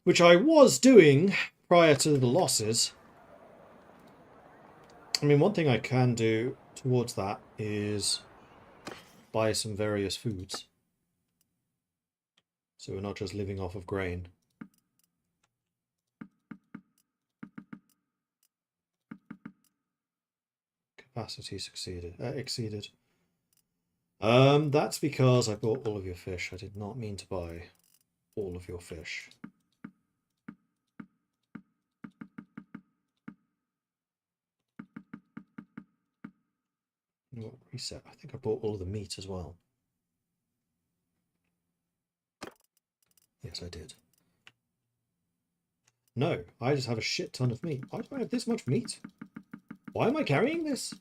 Which I was doing prior to the losses. I mean, one thing I can do towards that is buy some various foods. So we're not just living off of grain. Capacity exceeded. That's because I bought all of your fish. I did not mean to buy all of your fish. You know what? Reset. I think I bought all of the meat as well. Yes, I did. No, I just have a shit ton of meat. Why do I have this much meat? Why am I carrying this?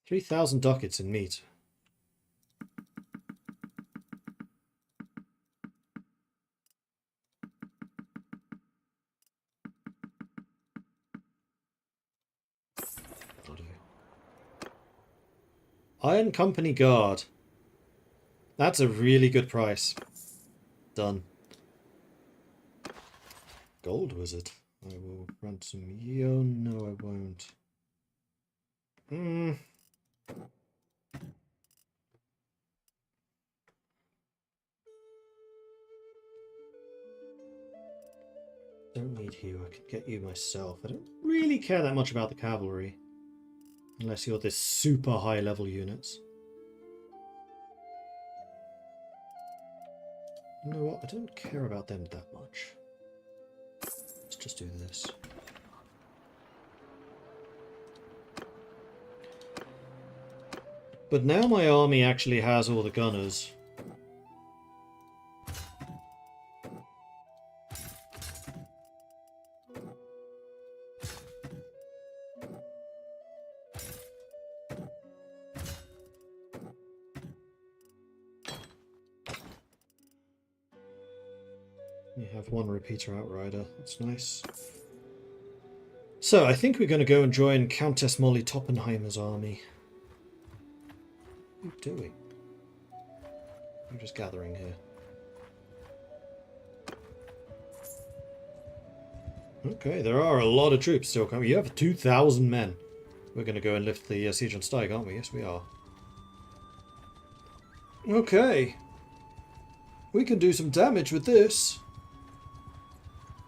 $3,000 ducats in meat. That'll do. Iron Company Guard. That's a really good price. Done. Gold Wizard. I will ransom you. No, I won't. Don't need you. I can get you myself. I don't really care that much about the cavalry. Unless you're this super high level units. You know what? I don't care about them that much. Let's just do this. But now my army actually has all the gunners. You have one repeater outrider. That's nice. So I think we're going to go and join Countess Molly Toppenheimer's army. What are you doing? I'm just gathering here. Okay, there are a lot of troops still coming. You have 2,000 men. We're going to go and lift the siege on Steig, aren't we? Yes, we are. Okay. We can do some damage with this.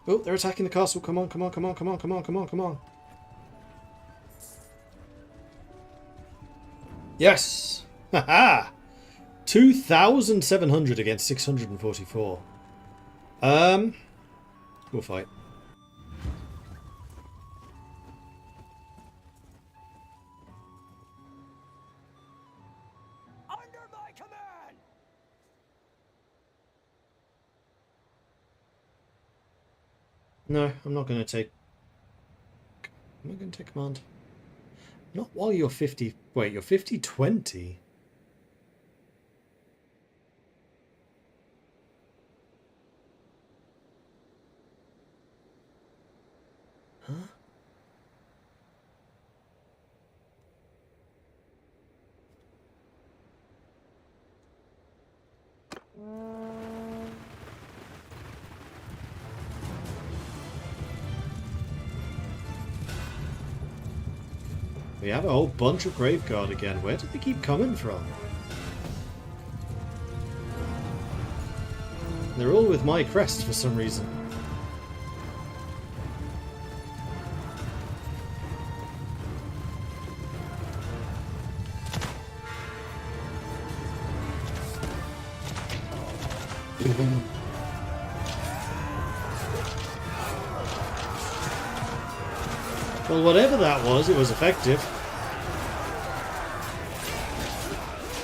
Oh, they're attacking the castle. Come on, come on, come on, come on, come on, come on, come on. Yes! Haha! 2,700 against 644. We'll fight. Under my command! No, I'm not going to take... Am I going to take command? Not while you're 50... Wait, you're 50-20? Huh? We have a whole bunch of Graveguard again. Where did they keep coming from? They're all with my crest for some reason. Well, whatever that was, it was effective.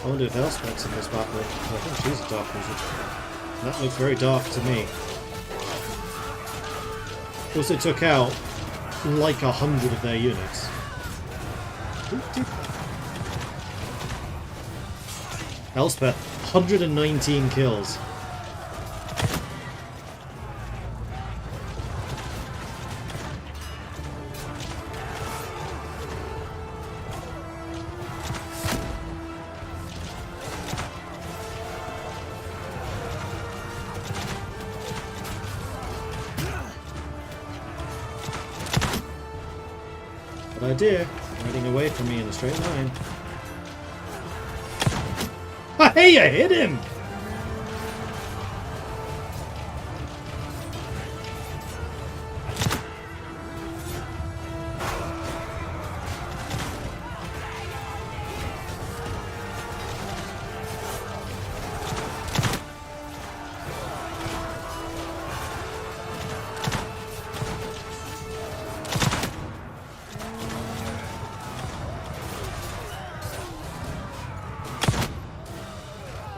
I wonder if Elspeth's in this battle. I think she's a dark wizard. That looked very dark to me. Also took out like 100 of their units. Who did that? Elspeth, 119 kills. Good idea. Riding away from me in a straight line. Hey, I hit him!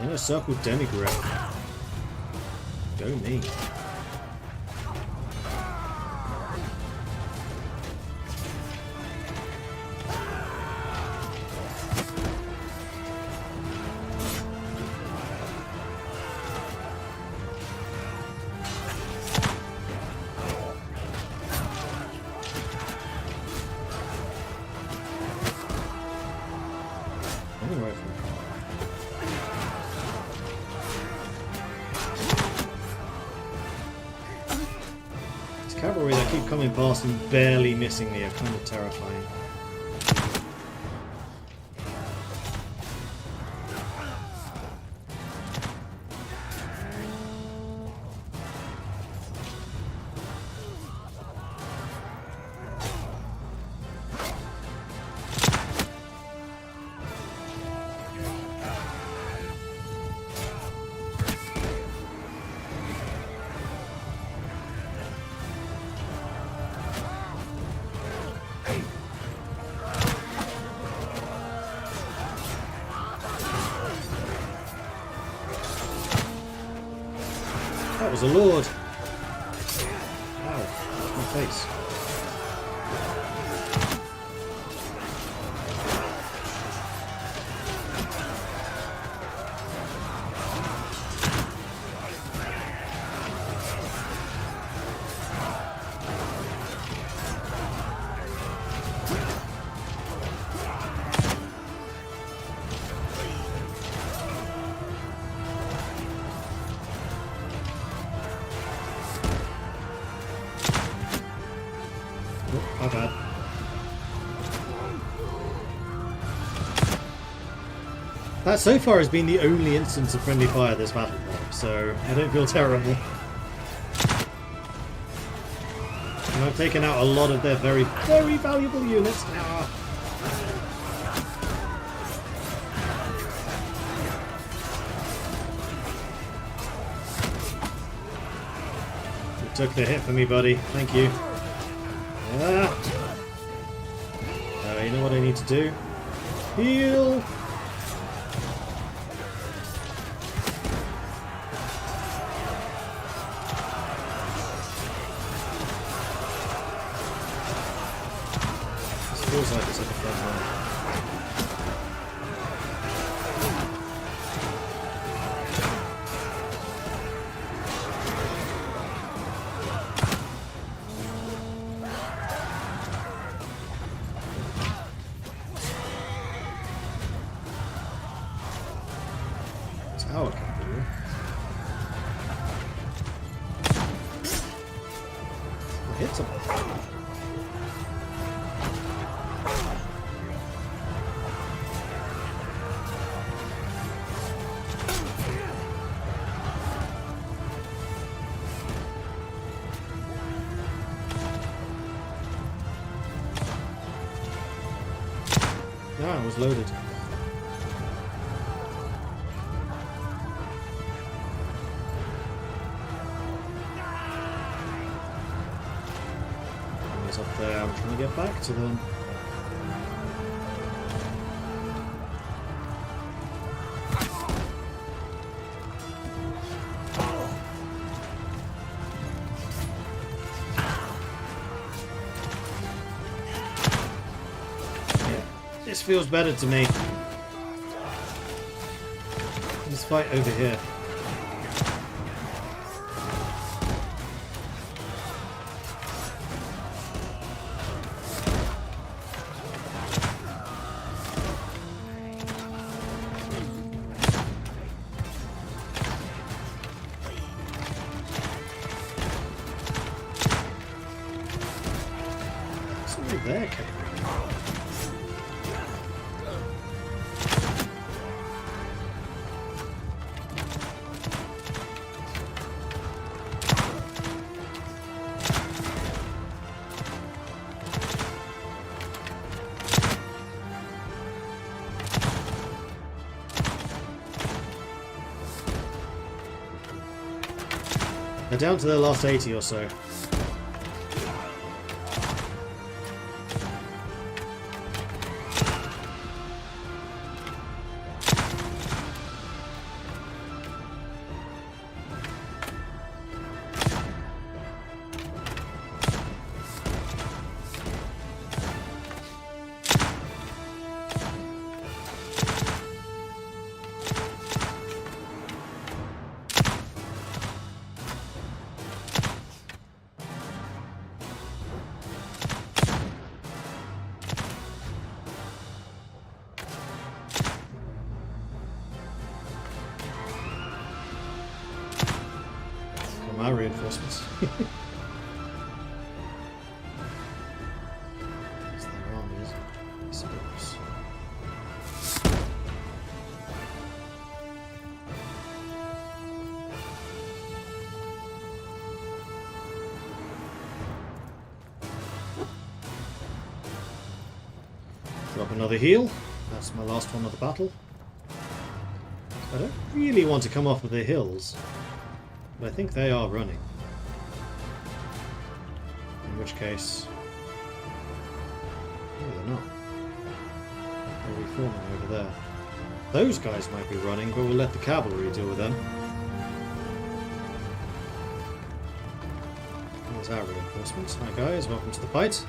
Inner Circle Demigraph. Go me. Anyway, cavalry that keep coming past and barely missing me are kind of terrifying. That was a lord. Ow, that's my face. My bad. That so far has been the only instance of friendly fire this battle, so I don't feel terrible. And I've taken out a lot of their very, very valuable units. Ah. You took the hit for me, buddy. Thank you. You know what I need to do? Heal! This feels like it's like a fun one. Tower cavalry. I hit someone. Ah, it was loaded. He's up there. I'm trying to get back to them. This feels better to me. Let's fight over here. What's over there, Kate? They're down to their last 80 or so. My reinforcements. It's their armies, I suppose. Drop another heal. That's my last one of the battle. I don't really want to come off of the hills. But I think they are running. In which case... No, they're not. They're reforming over there. Those guys might be running, but we'll let the cavalry deal with them. There's our reinforcements. Hi guys, welcome to the fight.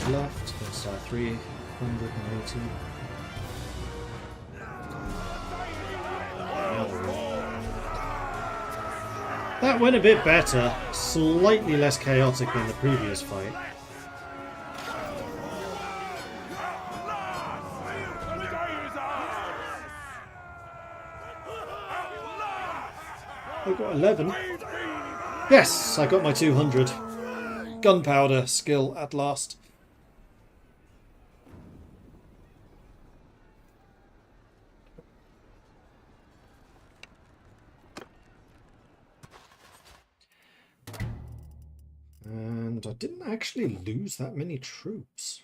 Left, that's 380. That went a bit better, slightly less chaotic than the previous fight. I got 11. Yes, I got my 200. Gunpowder skill at last. And I didn't actually lose that many troops.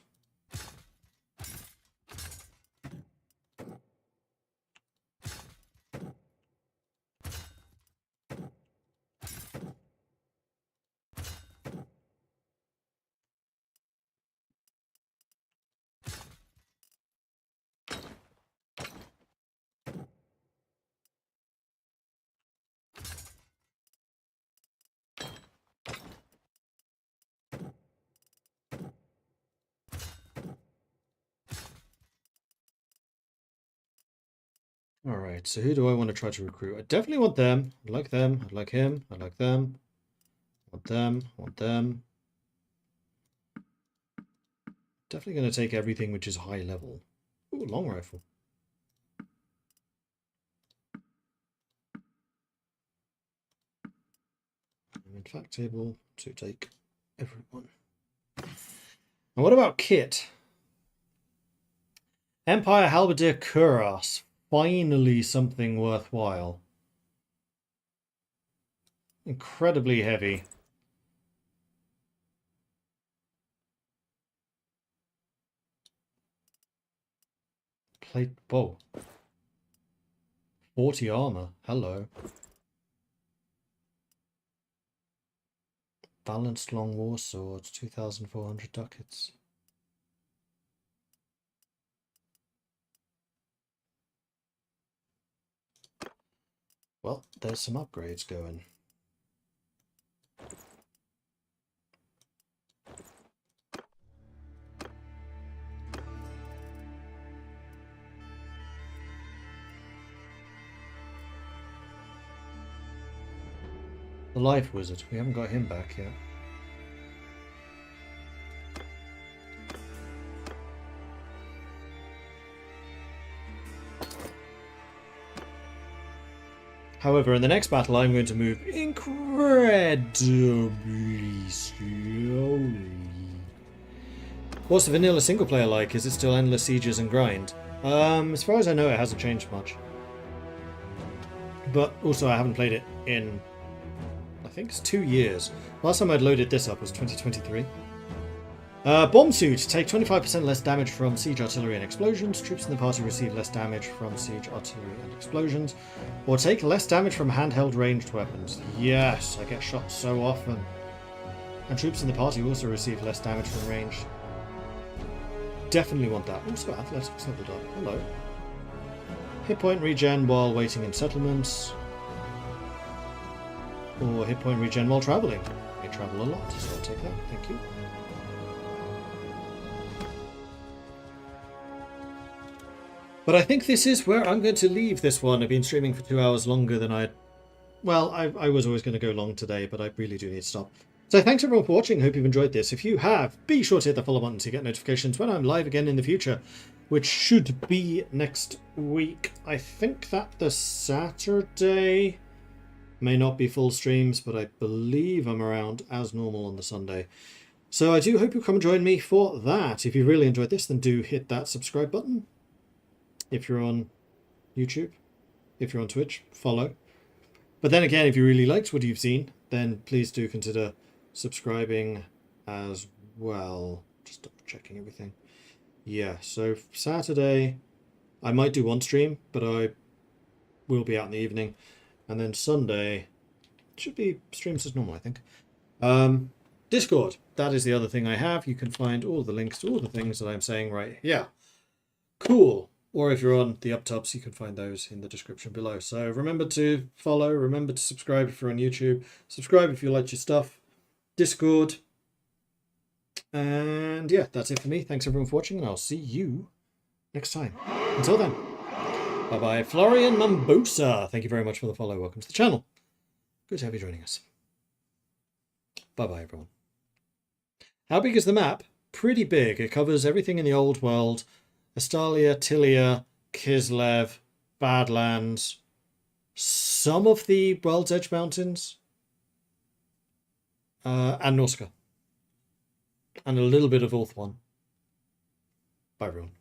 Alright, so who do I want to try to recruit? I definitely want them. I like them. I like him. I like them. Want them. Want them. Definitely going to take everything which is high level. Ooh, long rifle. In fact, able to take everyone. And what about kit? Empire Halberdier Cuirass. Finally something worthwhile. Incredibly heavy. Plate bow. 40 armor. Hello. Balanced long war swords. 2,400 ducats. Well, there's some upgrades going. The Life Wizard. We haven't got him back yet. However, in the next battle, I'm going to move incredibly slowly. What's the vanilla single player like? Is it still endless sieges and grind? As far as I know, it hasn't changed much. But also, I haven't played it in, I think it's 2 years. Last time I'd loaded this up was 2023. Bomb suit. Take 25% less damage from siege artillery and explosions. Troops in the party receive less damage from siege artillery and explosions. Or take less damage from handheld ranged weapons. Yes, I get shot so often. And troops in the party also receive less damage from ranged. Definitely want that. Also, athletics leveled up. Hello. Hit point regen while waiting in settlements. Or hit point regen while travelling. I travel a lot, so I'll take that. Thank you. But I think this is where I'm going to leave this one. I've been streaming for 2 hours longer than I'd... Well, I was always going to go long today, but I really do need to stop. So thanks everyone for watching. Hope you've enjoyed this. If you have, be sure to hit the follow button to get notifications when I'm live again in the future, which should be next week. I think that the Saturday may not be full streams, but I believe I'm around as normal on the Sunday. So I do hope you'll come and join me for that. If you really enjoyed this, then do hit that subscribe button. If you're on YouTube, if you're on Twitch, follow. But then again, if you really liked what you've seen, then please do consider subscribing as well. Just double checking everything. Yeah, so Saturday, I might do one stream, but I will be out in the evening. And then Sunday, should be streams as normal, I think. Discord, that is the other thing I have. You can find all the links to all the things that I'm saying right here. Cool. Or if you're on the uptubs, you can find those in the description below. So remember to follow, remember to subscribe if you're on YouTube. Subscribe if you like your stuff. Discord. And yeah, that's it for me. Thanks everyone for watching, and I'll see you next time. Until then, bye-bye. Florian Mambosa, thank you very much for the follow. Welcome to the channel. Good to have you joining us. Bye-bye, everyone. How big is the map? Pretty big. It covers everything in the old world. Estalia, Tilia, Kislev, Badlands, some of the World's Edge Mountains, and Norska, and a little bit of Ulthuan. Bye, everyone.